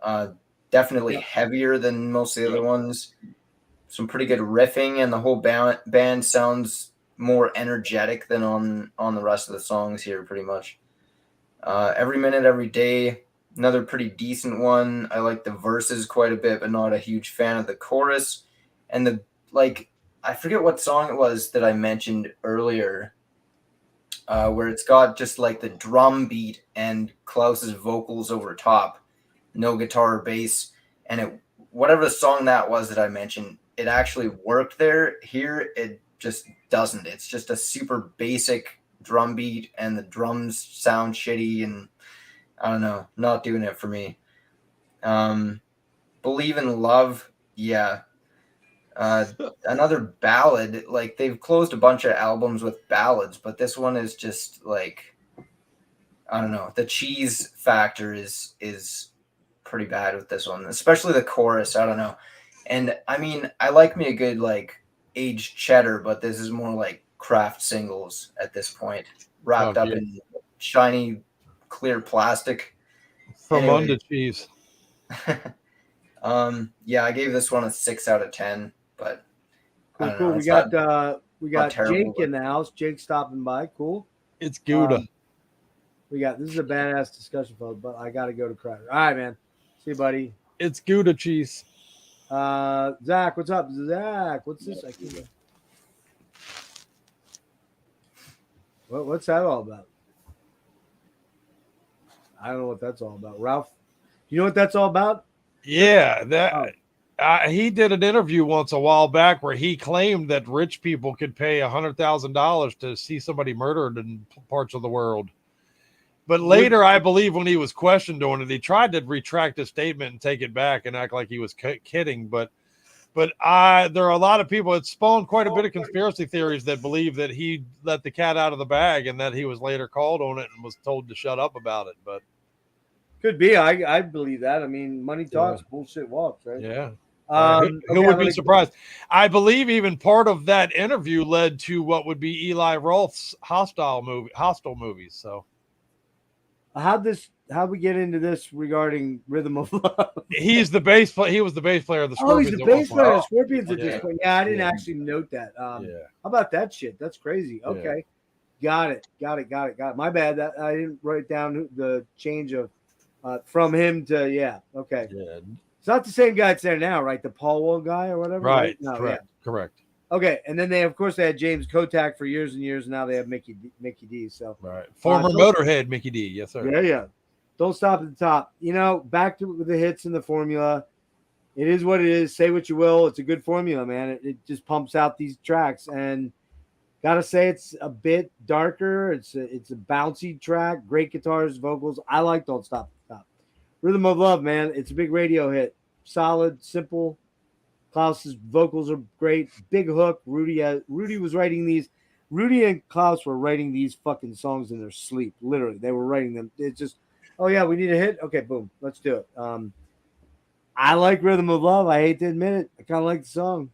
[SPEAKER 4] Definitely heavier than most of the other ones. Some pretty good riffing, and the whole band sounds more energetic than on the rest of the songs here, pretty much. Every Minute, Every Day, another pretty decent one. I like the verses quite a bit, but not a huge fan of the chorus. And I forget what song it was that I mentioned earlier, where it's got just like the drum beat and Klaus's vocals over top, no guitar or bass, and whatever the song that was that I mentioned, it actually worked there. Here, it just doesn't. It's just a super basic drum beat, and the drums sound shitty, and I don't know, not doing it for me. Believe in Love, yeah. Another ballad. Like, they've closed a bunch of albums with ballads, but this one is just like, I don't know. The cheese factor is pretty bad with this one, especially the chorus. I don't know. And I mean, I like me a good like aged cheddar, but this is more like craft singles at this point, wrapped up in shiny clear plastic.
[SPEAKER 2] From under cheese.
[SPEAKER 4] I gave this one a 6 out of 10, but
[SPEAKER 1] cool. We got terrible, Jake in the house. Jake stopping by. Cool.
[SPEAKER 2] It's Gouda.
[SPEAKER 1] This is a badass discussion, folks, but I got to go to Crowder. All right, man. See you, buddy.
[SPEAKER 2] It's Gouda cheese.
[SPEAKER 1] Zach, what's up? Zach, what's this? I can't go. What's that all about? I don't know what that's all about. Ralph, you know what that's all about?
[SPEAKER 2] Yeah, that He did an interview once a while back where he claimed that rich people could pay $100,000 to see somebody murdered in parts of the world. But later, I believe when he was questioned on it, he tried to retract his statement and take it back and act like he was kidding. But there are a lot of people. It spawned quite a bit of conspiracy theories that believe that he let the cat out of the bag and that he was later called on it and was told to shut up about it. But
[SPEAKER 1] could be. I believe that. I mean, money talks, bullshit walks, right?
[SPEAKER 2] Yeah.
[SPEAKER 1] Who
[SPEAKER 2] would be surprised? I believe even part of that interview led to what would be Uli Roth's Hostile movies. So
[SPEAKER 1] how we get into this regarding Rhythm of Love?
[SPEAKER 2] He was the bass player of the Scorpions.
[SPEAKER 1] Oh, he's the bass player of the Scorpions at this point. Yeah, I didn't actually note that. How about that shit? That's crazy. Okay. Got it. My bad. That I didn't write down the change of from him to okay. Yeah. It's not the same guy that's there now, right? The Paul Wall guy or whatever.
[SPEAKER 2] Right.
[SPEAKER 1] No,
[SPEAKER 2] Correct.
[SPEAKER 1] Okay, and then they had James Kotak for years and years. And now they have Mickey D. So
[SPEAKER 2] Former Motorhead Mickey D. Yes, sir.
[SPEAKER 1] Yeah. Don't stop at the top. Back to the hits and the formula. It is what it is. Say what you will. It's a good formula, man. It just pumps out these tracks, and gotta say it's a bit darker. It's a bouncy track. Great guitars, vocals. I like Don't Stop at the Top. Rhythm of Love, man. It's a big radio hit. Solid, simple. Klaus's vocals are great. Big hook. Rudy was writing these. Rudy and Klaus were writing these fucking songs in their sleep. Literally, they were writing them. It's just, oh yeah, we need a hit. Okay, boom, let's do it. I like Rhythm of Love. I hate to admit it. I kind of like the song.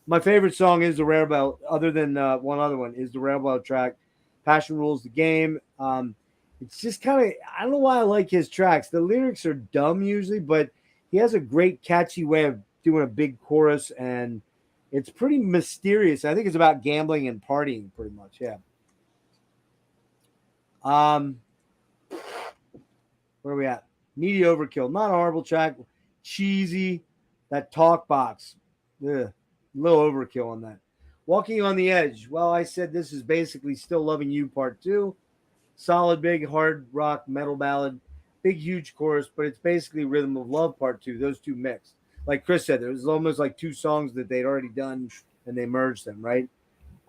[SPEAKER 1] My favorite song is the Rare Bell. Other than one other one is the Rare Bell track. Passion Rules the Game. It's just kind of, I don't know why I like his tracks. The lyrics are dumb usually, but he has a great catchy way of doing a big chorus, and it's pretty mysterious. I think it's about gambling and partying pretty much. Yeah. Where are we at? Media Overkill. Not a horrible track. Cheesy. That talk box. Ugh. A little overkill on that. Walking on the Edge. Well, I said this is basically Still Loving You Part 2. Solid, big, hard rock metal ballad. Big, huge chorus, but it's basically Rhythm of Love Part 2. Those two mixed. Like Chris said, there was almost like two songs that they'd already done, and they merged them, right?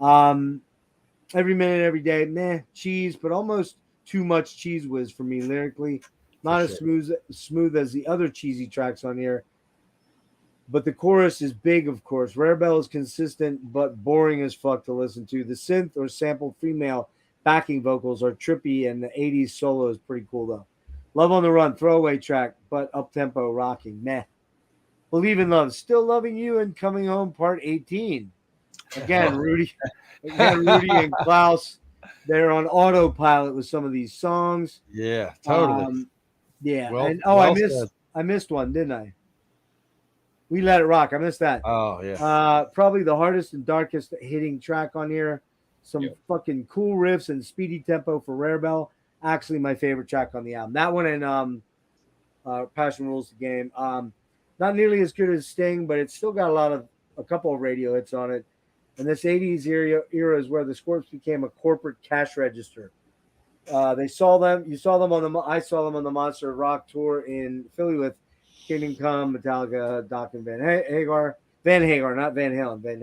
[SPEAKER 1] Every Minute, Every Day, meh, cheese, but almost too much cheese whiz for me lyrically. Not as smooth as the other cheesy tracks on here. But the chorus is big, of course. Rare Bell is consistent, but boring as fuck to listen to. The synth or sampled female backing vocals are trippy, and the 80s solo is pretty cool, though. Love on the Run, throwaway track, but up-tempo rocking, meh. Believe in Love, Still Loving You, and Coming Home Part 18. Again, Rudy and Klaus, they're on autopilot with some of these songs.
[SPEAKER 2] Yeah, totally.
[SPEAKER 1] Well, I missed one, didn't I? We Let It Rock. I missed that.
[SPEAKER 2] Oh, yeah.
[SPEAKER 1] Probably the hardest and darkest hitting track on here. Some fucking cool riffs and speedy tempo for Rare Bell. Actually, my favorite track on the album. That one and Passion Rules the Game. Not nearly as good as Sting, but it's still got a couple of radio hits on it. And this 80s era is where the Scorps became a corporate cash register. I saw them on the Monster Rock tour in Philly with Kingdom Come, Metallica, Doc and Van Hagar, not Van Halen, Van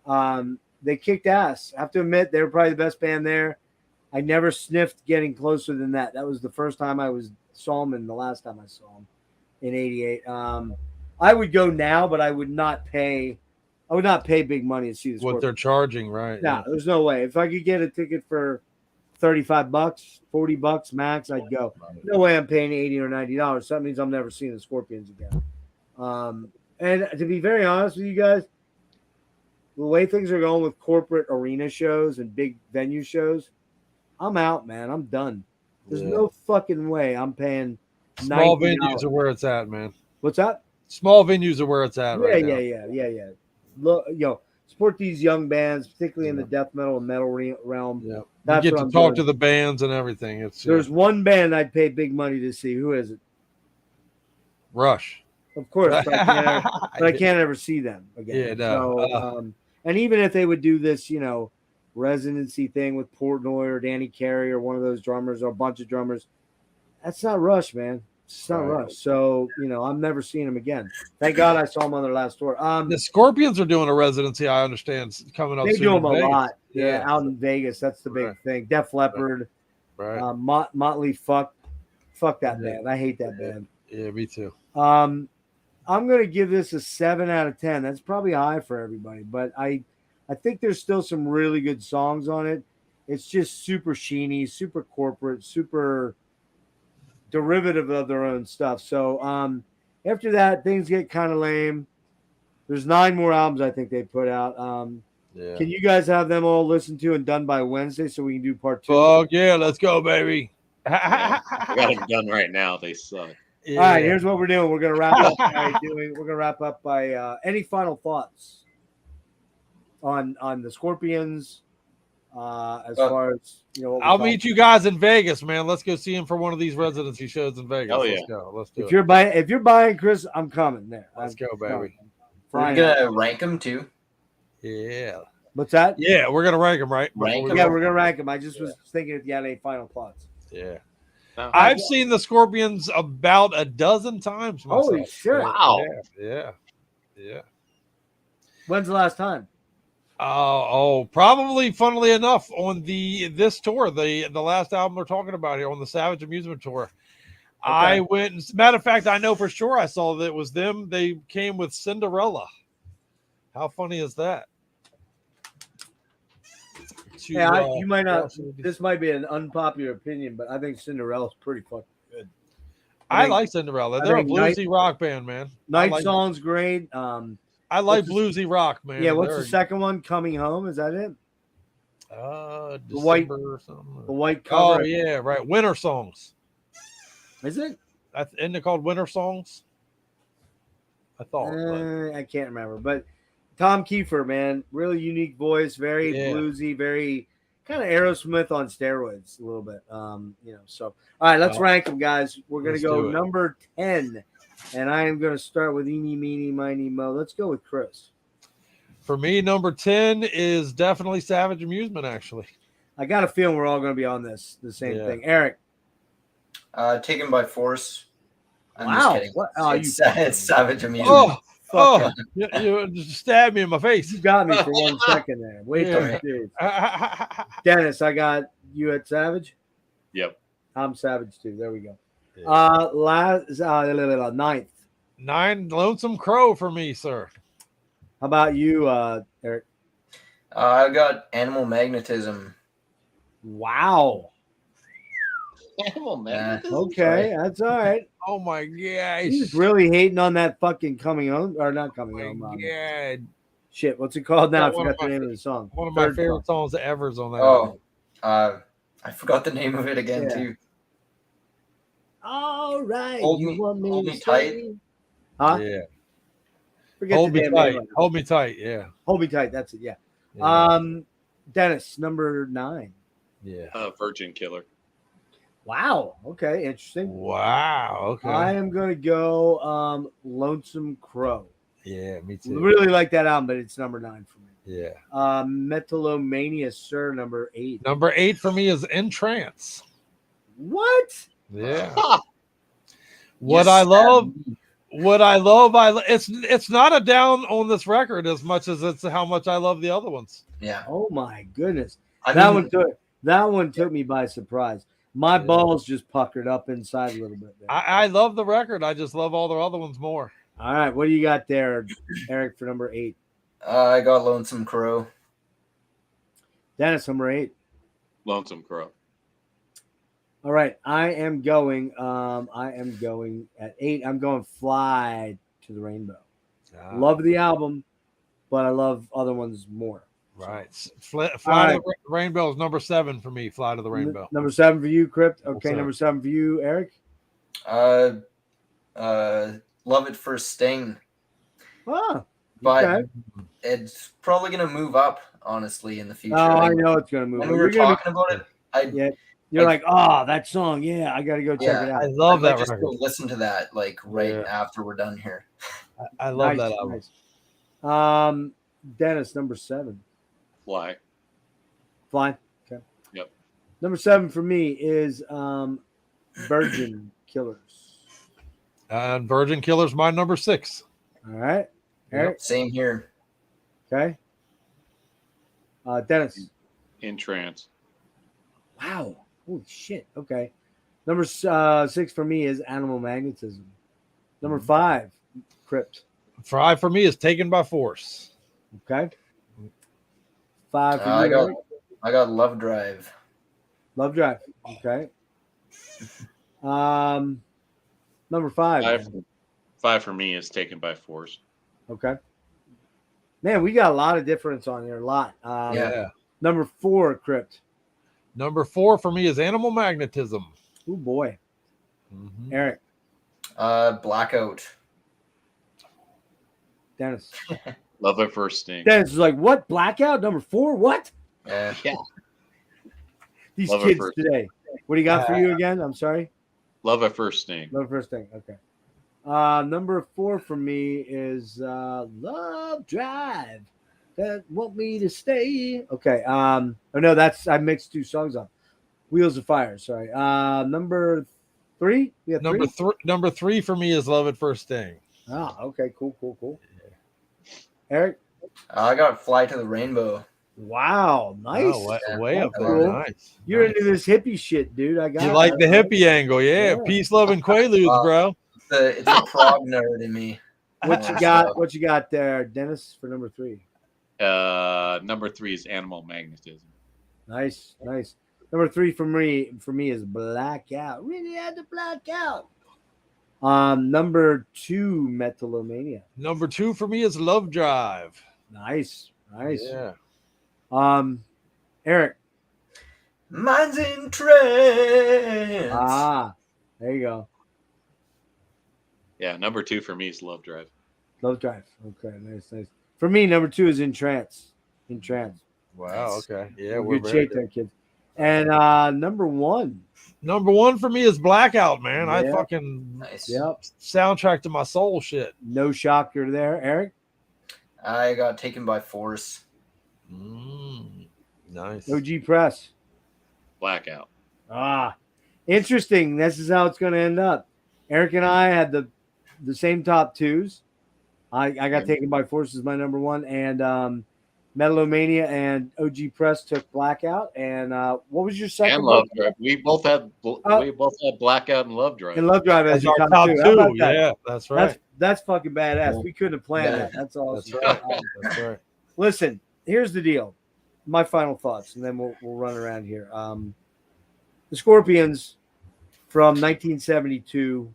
[SPEAKER 1] Hagar. They kicked ass. I have to admit, they were probably the best band there. I never sniffed getting closer than that. That was the first time I saw them, and the last time I saw them in '88. I would go now, but I would not pay big money to see this.
[SPEAKER 2] What they're charging, right?
[SPEAKER 1] No, there's no way. If I could get a ticket for $35, $40 max, I'd go. No way I'm paying $80 or $90. So that means I'm never seeing the Scorpions again. And to be very honest with you guys, the way things are going with corporate arena shows and big venue shows, I'm out, man. I'm done. There's no fucking way I'm paying
[SPEAKER 2] Small
[SPEAKER 1] $90.
[SPEAKER 2] Venues are where it's at, man.
[SPEAKER 1] What's that?
[SPEAKER 2] Small venues are where it's at right now.
[SPEAKER 1] Yeah. Look, support these young bands, particularly in the death metal and metal realm.
[SPEAKER 2] Yeah.
[SPEAKER 1] That's
[SPEAKER 2] you get
[SPEAKER 1] what
[SPEAKER 2] to
[SPEAKER 1] I'm
[SPEAKER 2] talk
[SPEAKER 1] doing.
[SPEAKER 2] to the bands and everything.
[SPEAKER 1] There's one band I'd pay big money to see. Who is it?
[SPEAKER 2] Rush.
[SPEAKER 1] Of course, but I can't ever see them again.
[SPEAKER 2] Yeah, no.
[SPEAKER 1] So, and even if they would do this, residency thing with Portnoy or Danny Carey or one of those drummers or a bunch of drummers, that's not Rush, man. It's not Rush. So, I'm never seeing them again. Thank God I saw them on their last tour.
[SPEAKER 2] The Scorpions are doing a residency, I understand, coming up
[SPEAKER 1] they
[SPEAKER 2] soon.
[SPEAKER 1] do them
[SPEAKER 2] in
[SPEAKER 1] a
[SPEAKER 2] Vegas.
[SPEAKER 1] lot. Yeah, out in Vegas. That's the big thing. Def Leppard,
[SPEAKER 2] Right.
[SPEAKER 1] Motley. Fuck that band. I hate that band.
[SPEAKER 2] Yeah, me too.
[SPEAKER 1] I'm going to give this a 7 out of 10. That's probably high for everybody, but I think there's still some really good songs on it. It's just super sheeny, super corporate, super derivative of their own stuff. So after that, things get kind of lame. There's 9 more albums I think they put out. Can you guys have them all listened to and done by Wednesday so we can do part 2?
[SPEAKER 2] Fuck yeah, let's go, baby.
[SPEAKER 3] I got them done right now. They suck.
[SPEAKER 1] Yeah. All right, here's what we're doing. We're gonna wrap up by any final thoughts on the Scorpions. As far as
[SPEAKER 2] I'll meet you guys in Vegas, man. Let's go see him for one of these residency shows in Vegas.
[SPEAKER 3] Oh yeah,
[SPEAKER 2] let's go. Let's do
[SPEAKER 1] if
[SPEAKER 2] it.
[SPEAKER 1] You're buying, Chris, I'm coming there.
[SPEAKER 2] Let's go, baby.
[SPEAKER 4] We're gonna rank them too.
[SPEAKER 2] Yeah.
[SPEAKER 1] What's that?
[SPEAKER 2] Yeah, we're gonna rank them, right?
[SPEAKER 1] We're gonna rank them. I just was thinking if you had any final thoughts.
[SPEAKER 2] Yeah. I've seen the Scorpions about a dozen times myself.
[SPEAKER 1] Holy shit.
[SPEAKER 3] Wow.
[SPEAKER 2] Yeah.
[SPEAKER 1] When's the last time?
[SPEAKER 2] Probably funnily enough on this tour, the last album we're talking about here on the Savage Amusement tour. Okay. I went, matter of fact, I know for sure I saw that it was them. They came with Cinderella. How funny is that?
[SPEAKER 1] You might not. This might be an unpopular opinion, but I think Cinderella's pretty fucking good.
[SPEAKER 2] I like Cinderella. They're a bluesy rock band, man.
[SPEAKER 1] Night Song's great.
[SPEAKER 2] I like bluesy rock, man.
[SPEAKER 1] Yeah, what's the second one? Coming Home? Is that it?
[SPEAKER 2] The
[SPEAKER 1] white cover.
[SPEAKER 2] Oh yeah, right. Winter Songs.
[SPEAKER 1] Is it?
[SPEAKER 2] Isn't it called Winter Songs? I thought.
[SPEAKER 1] I can't remember, but Tom Kiefer, man, really unique voice, very bluesy, very kind of Aerosmith on steroids, a little bit. So all right, let's rank them, guys. We're gonna go number 10, and I am gonna start with Eeny, Meeny, Miny, Mo. Let's go with Chris.
[SPEAKER 2] For me, number 10 is definitely Savage Amusement. Actually,
[SPEAKER 1] I got a feeling we're all gonna be on the same thing. Eric,
[SPEAKER 4] Taken by Force.
[SPEAKER 1] Wow,
[SPEAKER 4] it's Savage Amusement.
[SPEAKER 2] You just stabbed me in my face.
[SPEAKER 1] You got me for 1 second there. Wait till Dennis, I got you at Savage.
[SPEAKER 3] Yep.
[SPEAKER 1] I'm Savage too. There we go. Yeah. Ninth.
[SPEAKER 2] 9, Lonesome Crow for me, sir.
[SPEAKER 1] How about you, Eric?
[SPEAKER 4] I got Animal Magnetism.
[SPEAKER 1] Wow.
[SPEAKER 3] Animal Magnetism.
[SPEAKER 1] Okay, that's all right.
[SPEAKER 2] Oh my gosh.
[SPEAKER 1] He's really hating on that fucking Coming Home, or not Coming Home.
[SPEAKER 2] God.
[SPEAKER 1] Shit, what's it called now? I forgot the name of the song.
[SPEAKER 2] One of my favorite songs ever is on that.
[SPEAKER 4] I forgot the name of it again too.
[SPEAKER 1] All right.
[SPEAKER 4] Hold me tight.
[SPEAKER 1] Huh?
[SPEAKER 2] Yeah.
[SPEAKER 1] Forget
[SPEAKER 2] Hold
[SPEAKER 1] the
[SPEAKER 2] me
[SPEAKER 1] damn
[SPEAKER 2] tight.
[SPEAKER 1] name.
[SPEAKER 2] Hold me tight. Yeah.
[SPEAKER 1] Hold me tight. That's it. Yeah. Dennis, number 9.
[SPEAKER 2] Yeah.
[SPEAKER 3] Virgin Killer.
[SPEAKER 1] Wow. Okay. Interesting.
[SPEAKER 2] Wow. Okay.
[SPEAKER 1] I am going to go Lonesome Crow.
[SPEAKER 2] Yeah, me too.
[SPEAKER 1] Really like that album, but it's number 9 for me.
[SPEAKER 2] Yeah.
[SPEAKER 1] Metalomania, sir, number 8.
[SPEAKER 2] Number 8 for me is In Trance.
[SPEAKER 1] What?
[SPEAKER 2] Yeah. What I love, it's not a down on this record as much as it's how much I love the other ones.
[SPEAKER 4] Yeah.
[SPEAKER 1] Oh my goodness. That one took me by surprise. My balls just puckered up inside a little bit there.
[SPEAKER 2] I love the record. I just love all the other ones more.
[SPEAKER 1] All right. What do you got there, Eric, for number 8?
[SPEAKER 4] I got Lonesome Crow.
[SPEAKER 1] Dennis, number 8.
[SPEAKER 3] Lonesome Crow.
[SPEAKER 1] All right. I am going at 8. I'm going Fly to the Rainbow. Love the album, but I love other ones more.
[SPEAKER 2] Right. Fly to the Rainbow is number 7 for me. Fly to the Rainbow.
[SPEAKER 1] Number 7 for you, Crypt. Okay, number 7 for you, Eric.
[SPEAKER 4] Love It for Sting.
[SPEAKER 1] Ah,
[SPEAKER 4] but it's probably gonna move up, honestly, in the future.
[SPEAKER 1] Oh, I know it's gonna move.
[SPEAKER 4] When we were talking about it,
[SPEAKER 1] you're like, that song. Yeah, I got to go check it out.
[SPEAKER 2] I love that
[SPEAKER 4] just
[SPEAKER 2] record.
[SPEAKER 4] go listen to that after we're done here.
[SPEAKER 2] I love that album.
[SPEAKER 1] Nice. Dennis, number 7.
[SPEAKER 3] Fly.
[SPEAKER 1] Okay.
[SPEAKER 3] Yep.
[SPEAKER 1] Number 7 for me is Virgin Killers.
[SPEAKER 2] And Virgin Killer's my number 6.
[SPEAKER 1] All right. Erik?
[SPEAKER 4] Same here.
[SPEAKER 1] Okay. Dennis?
[SPEAKER 5] In Trance.
[SPEAKER 1] Wow. Holy shit. Okay. Number 6 for me is Animal Magnetism. Number 5, Crypt.
[SPEAKER 2] 5 for me is Taken by Force.
[SPEAKER 1] Okay. 5 for you.
[SPEAKER 4] I got Love Drive.
[SPEAKER 1] Love Drive. Okay. Number 5.
[SPEAKER 5] 5 for me is Taken by Force.
[SPEAKER 1] Okay. Man, we got a lot of difference on here. A lot.
[SPEAKER 2] Yeah.
[SPEAKER 1] Number 4, Crypt.
[SPEAKER 2] Number 4 for me is Animal Magnetism.
[SPEAKER 1] Oh boy. Erik.
[SPEAKER 4] Blackout.
[SPEAKER 1] Dennis.
[SPEAKER 5] Love at First Sting.
[SPEAKER 1] Dennis is like, what? Blackout? Number 4? What?
[SPEAKER 4] Yeah.
[SPEAKER 1] These
[SPEAKER 5] Love at
[SPEAKER 1] kids
[SPEAKER 5] First
[SPEAKER 1] today. What do you got for you again? I'm sorry.
[SPEAKER 5] Love at First Sting.
[SPEAKER 1] Love at First Sting. Okay. Number 4 for me is Love Drive. That want me to stay. Okay. Oh no, I mixed 2 songs up. Wheels of Fire. Sorry. Number 3. We have
[SPEAKER 2] Number 3 for me is Love at First Sting.
[SPEAKER 1] Ah, okay. Cool. Erik.
[SPEAKER 4] I got Fly to the Rainbow.
[SPEAKER 1] Wow, nice.
[SPEAKER 2] Oh, way up there.
[SPEAKER 1] Cool.
[SPEAKER 2] Nice.
[SPEAKER 1] You're into this hippie shit, dude. I got
[SPEAKER 2] You like the hippie angle, yeah. Peace, love, and quaaludes, bro.
[SPEAKER 4] It's a prog nerd in me.
[SPEAKER 1] What you got? What you got there, Dennis, for number 3?
[SPEAKER 5] Number 3 is Animal Magnetism.
[SPEAKER 1] Nice. Number 3 for me is Blackout. Really had to black out. Number 2, Metalomania.
[SPEAKER 2] Number 2 for me is Love Drive.
[SPEAKER 1] Nice.
[SPEAKER 2] Yeah.
[SPEAKER 1] Erik.
[SPEAKER 4] Mine's in Trance.
[SPEAKER 1] Ah, there you go.
[SPEAKER 5] Yeah, number 2 for me is Love Drive.
[SPEAKER 1] Love Drive. Okay, nice. For me, number 2 is In Trance.
[SPEAKER 2] Wow. Okay. Yeah,
[SPEAKER 1] we're good shape there, kids. And number 1.
[SPEAKER 2] Number 1 for me is Blackout, man.
[SPEAKER 1] Yeah.
[SPEAKER 2] I fucking
[SPEAKER 1] Yep.
[SPEAKER 2] soundtrack to my soul shit.
[SPEAKER 1] No shocker there, Erik.
[SPEAKER 4] I got Taken by Force.
[SPEAKER 2] Nice.
[SPEAKER 1] OG Press.
[SPEAKER 5] Blackout.
[SPEAKER 1] Interesting. This is how it's going to end up. Erik and I had the same top 2s. I got Taken by Force as my number 1, and Metalomania and OG Press took Blackout. And what was your second?
[SPEAKER 5] And Love Drive. We both had Blackout and Love Drive.
[SPEAKER 1] And Love Drive as your
[SPEAKER 2] our
[SPEAKER 1] top 2. How about that?
[SPEAKER 2] Yeah, that's right.
[SPEAKER 1] That's fucking badass. We couldn't have planned that. That's awesome.
[SPEAKER 2] That's right.
[SPEAKER 1] Listen, here's the deal. My final thoughts, and then we'll run around here. The Scorpions from 1972 to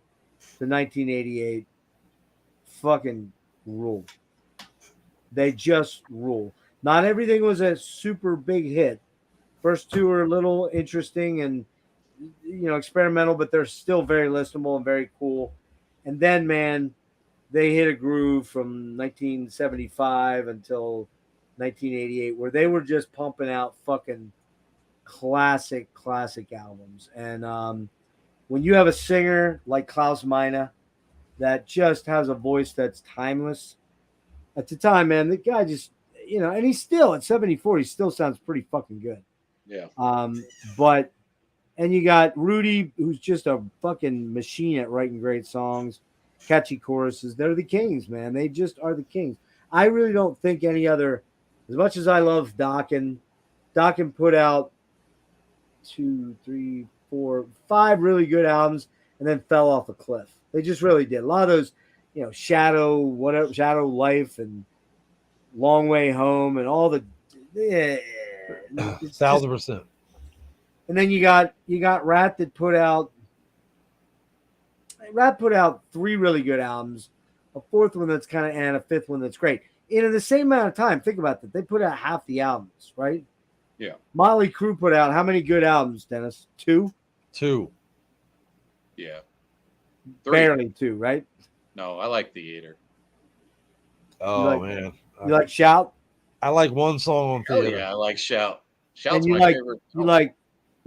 [SPEAKER 1] 1988 fucking rule. They just rule. Not everything was a super big hit. First 2 are a little interesting and experimental, but they're still very listenable and very cool. And then, man, they hit a groove from 1975 until 1988 where they were just pumping out fucking classic albums. And when you have a singer like Klaus Meine that just has a voice that's timeless, at the time, man, the guy just, and he's still at 74, he still sounds pretty fucking good.
[SPEAKER 5] Yeah.
[SPEAKER 1] And you got Rudy, who's just a fucking machine at writing great songs, catchy choruses. They're the kings, man. They just are the kings. I really don't think any other, as much as I love Dokken put out 2, 3, 4, 5 really good albums and then fell off a cliff. They just really did. A lot of those, Shadow Life and Long Way Home and all the
[SPEAKER 2] 1,000%.
[SPEAKER 1] And then you got Rat that put out 3 really good albums, a 4th one that's kind of and a 5th one that's great. In the same amount of time, think about that. They put out half the albums, right?
[SPEAKER 5] Yeah.
[SPEAKER 1] Motley Crue put out how many good albums, Dennis? 2?
[SPEAKER 2] 2.
[SPEAKER 5] Yeah. 3.
[SPEAKER 1] Barely 2, right?
[SPEAKER 5] No, I like Theater.
[SPEAKER 2] Oh, man.
[SPEAKER 1] You like Shout?
[SPEAKER 2] I like one song on
[SPEAKER 5] Oh,
[SPEAKER 2] Theater.
[SPEAKER 5] yeah, I like Shout. Shout's
[SPEAKER 1] And you
[SPEAKER 5] my
[SPEAKER 1] like
[SPEAKER 5] favorite.
[SPEAKER 1] you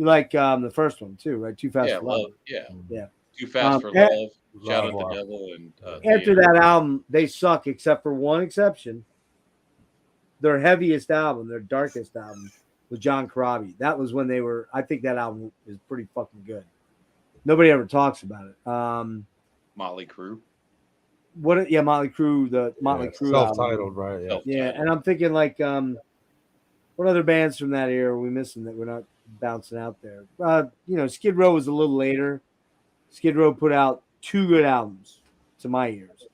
[SPEAKER 1] like the first one too, right? Too Fast
[SPEAKER 5] Yeah,
[SPEAKER 1] for Love.
[SPEAKER 5] Love. Yeah.
[SPEAKER 1] Yeah.
[SPEAKER 5] Too Fast for
[SPEAKER 1] Love.
[SPEAKER 5] Love. Shout at
[SPEAKER 2] Love.
[SPEAKER 5] the Devil and
[SPEAKER 1] After
[SPEAKER 5] Theater.
[SPEAKER 1] that album, they suck except for one exception. Their heaviest album, their darkest album, was John Corabi. That was when they were. I think that album is pretty fucking good. Nobody ever talks about it.
[SPEAKER 3] Motley Crue.
[SPEAKER 1] What? Yeah, Motley Crue. The Motley Crue album.
[SPEAKER 2] Self-titled, right? Yeah.
[SPEAKER 1] Yeah, and I'm thinking like, what other bands from that era are we missing that we're not bouncing out there? Skid Row was a little later. Skid Row put out 2 good albums to my ears.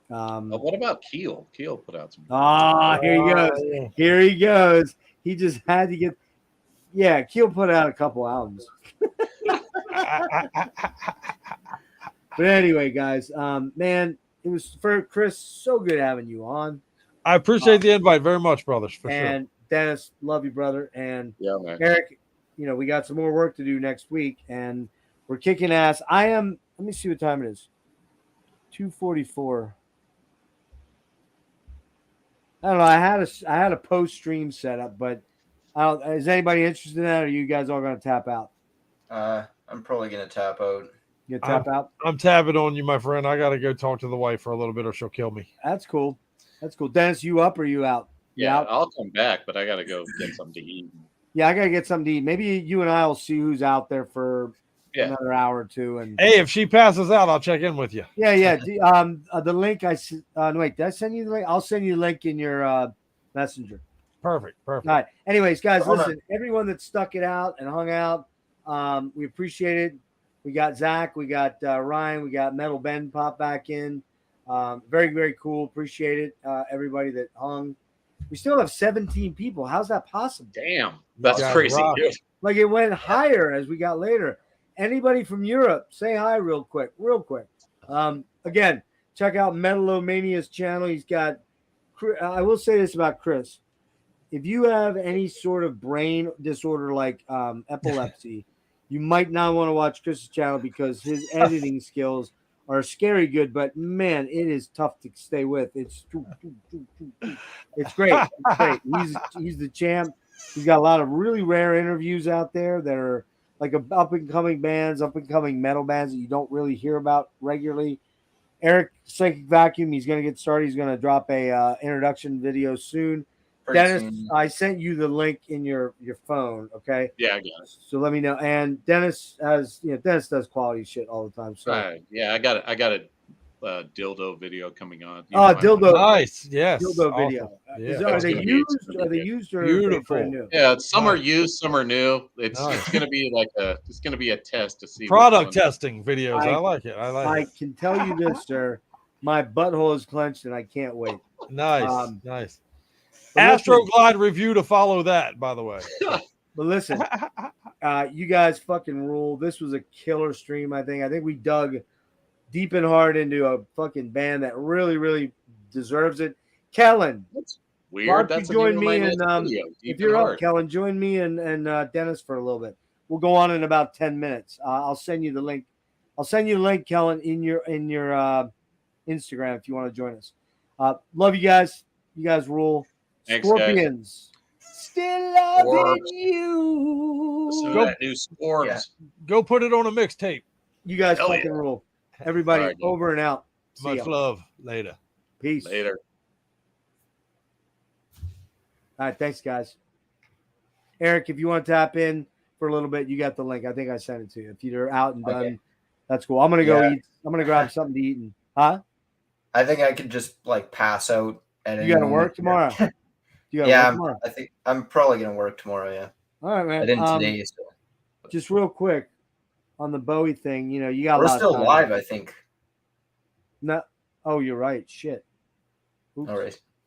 [SPEAKER 3] What about Keel? Keel put out some.
[SPEAKER 1] Here he goes.
[SPEAKER 2] Yeah.
[SPEAKER 1] Here he goes. He just had to get. Yeah, Keel put out a couple albums. But anyway, guys, man, it was for Chris. So good having you on.
[SPEAKER 2] I appreciate the invite very much, brothers. For
[SPEAKER 1] And
[SPEAKER 2] sure.
[SPEAKER 1] Dennis, love you, brother. And
[SPEAKER 3] Yeah, man.
[SPEAKER 1] Erik, we got some more work to do next week, and we're kicking ass. Let me see what time it is. 2:44. I don't know. I had a post stream set up, but is anybody interested in that, or are you guys all going to tap out?
[SPEAKER 4] I'm probably gonna tap out.
[SPEAKER 1] You tap out?
[SPEAKER 2] I'm tapping on you, my friend. I got to go talk to the wife for a little bit, or she'll kill me.
[SPEAKER 1] That's cool. Dennis, you up or you out?
[SPEAKER 3] Yeah,
[SPEAKER 1] out?
[SPEAKER 3] I'll come back, but I got to go get something to eat.
[SPEAKER 1] Yeah, I got to get something to eat. Maybe you and I will see who's out there for another hour or two. And
[SPEAKER 2] hey, if she passes out, I'll check in with you.
[SPEAKER 1] Yeah. The link wait, did I send you the link? I'll send you the link in your messenger.
[SPEAKER 2] Perfect.
[SPEAKER 1] All right. Anyways, guys, listen, everyone that stuck it out and hung out, we appreciate it. We got Zach, we got Ryan, we got Metal Ben pop back in. Very, very cool. Appreciate it. Everybody that hung. We still have 17 people. How's that possible?
[SPEAKER 3] Damn, that's
[SPEAKER 2] Yeah,
[SPEAKER 3] crazy.
[SPEAKER 2] rock.
[SPEAKER 3] Dude.
[SPEAKER 1] Like it went higher as we got later. Anybody from Europe, say hi real quick. Again, check out Metal O-Mania's channel. He's got, I will say this about Chris. If you have any sort of brain disorder like epilepsy, you might not want to watch Chris's channel because his editing skills are scary good, but man, it is tough to stay with. It's great. It's great. He's the champ. He's got a lot of really rare interviews out there that are like up and coming metal bands that you don't really hear about regularly. Erik Psychic Vacuum, he's going to get started. He's going to drop a introduction video soon. Dennis, I sent you the link in your phone. Okay.
[SPEAKER 3] Yeah, I got it.
[SPEAKER 1] So let me know. And Dennis Dennis does quality shit all the time. So
[SPEAKER 3] I got a dildo video coming on.
[SPEAKER 1] Dildo.
[SPEAKER 2] Nice. Yes.
[SPEAKER 1] Dildo
[SPEAKER 2] Awesome.
[SPEAKER 1] video.
[SPEAKER 2] Yeah.
[SPEAKER 1] Are they used or
[SPEAKER 2] Beautiful.
[SPEAKER 1] brand new?
[SPEAKER 3] Yeah, some are used, some are new. It's
[SPEAKER 2] Nice.
[SPEAKER 3] gonna be like a test to see
[SPEAKER 2] Product
[SPEAKER 3] which one-
[SPEAKER 2] testing videos. I like it.
[SPEAKER 1] I can tell you this, sir. My butthole is clenched and I can't wait.
[SPEAKER 2] Nice. Nice.
[SPEAKER 1] But listen-
[SPEAKER 2] Astroglide review to follow that, by the way.
[SPEAKER 1] But listen, you guys fucking rule. This was a killer stream, I think. I think we dug deep and hard into a fucking band that really, really deserves it. Kellen,
[SPEAKER 3] That's
[SPEAKER 1] why
[SPEAKER 3] weird.
[SPEAKER 1] don't
[SPEAKER 3] That's
[SPEAKER 1] you join me
[SPEAKER 3] and
[SPEAKER 1] and if you're up, Kellen, join me and Dennis for a little bit. We'll go on in about 10 minutes. I'll send you the link. I'll send you the link, Kellen, in your Instagram if you want to join us. Love you guys. You guys rule.
[SPEAKER 3] Thanks,
[SPEAKER 1] Scorpions. Still loving
[SPEAKER 3] Orbs.
[SPEAKER 1] you.
[SPEAKER 3] So
[SPEAKER 2] Go-
[SPEAKER 3] that new Orbs.
[SPEAKER 4] Yeah.
[SPEAKER 2] Go put it on a mixtape.
[SPEAKER 1] You guys
[SPEAKER 3] Hell
[SPEAKER 1] fucking
[SPEAKER 3] yeah.
[SPEAKER 1] rule. Everybody,
[SPEAKER 3] All right, dude.
[SPEAKER 1] over and out. See
[SPEAKER 2] Much
[SPEAKER 1] ya.
[SPEAKER 2] love. Later.
[SPEAKER 1] Peace.
[SPEAKER 3] Later.
[SPEAKER 1] All right, thanks, guys. Erik, if you want to tap in for a little bit, you got the link. I think I sent it to you. If you're out and done,
[SPEAKER 4] Okay.
[SPEAKER 1] that's cool. I'm gonna go
[SPEAKER 4] Yeah.
[SPEAKER 1] eat. I'm gonna grab something to eat. And
[SPEAKER 4] I think I could just like pass out.
[SPEAKER 1] you got to work tomorrow. You gotta
[SPEAKER 4] Yeah,
[SPEAKER 1] work
[SPEAKER 4] I'm,
[SPEAKER 1] tomorrow.
[SPEAKER 4] I think I'm probably gonna work tomorrow. Yeah,
[SPEAKER 1] All right, man.
[SPEAKER 4] I didn't today. So.
[SPEAKER 1] Just real quick on the Bowie thing. You got.
[SPEAKER 4] We're
[SPEAKER 1] a lot
[SPEAKER 4] still
[SPEAKER 1] of time.
[SPEAKER 4] live, I think.
[SPEAKER 1] No. Oh, you're right. Shit. Oops.
[SPEAKER 4] All right.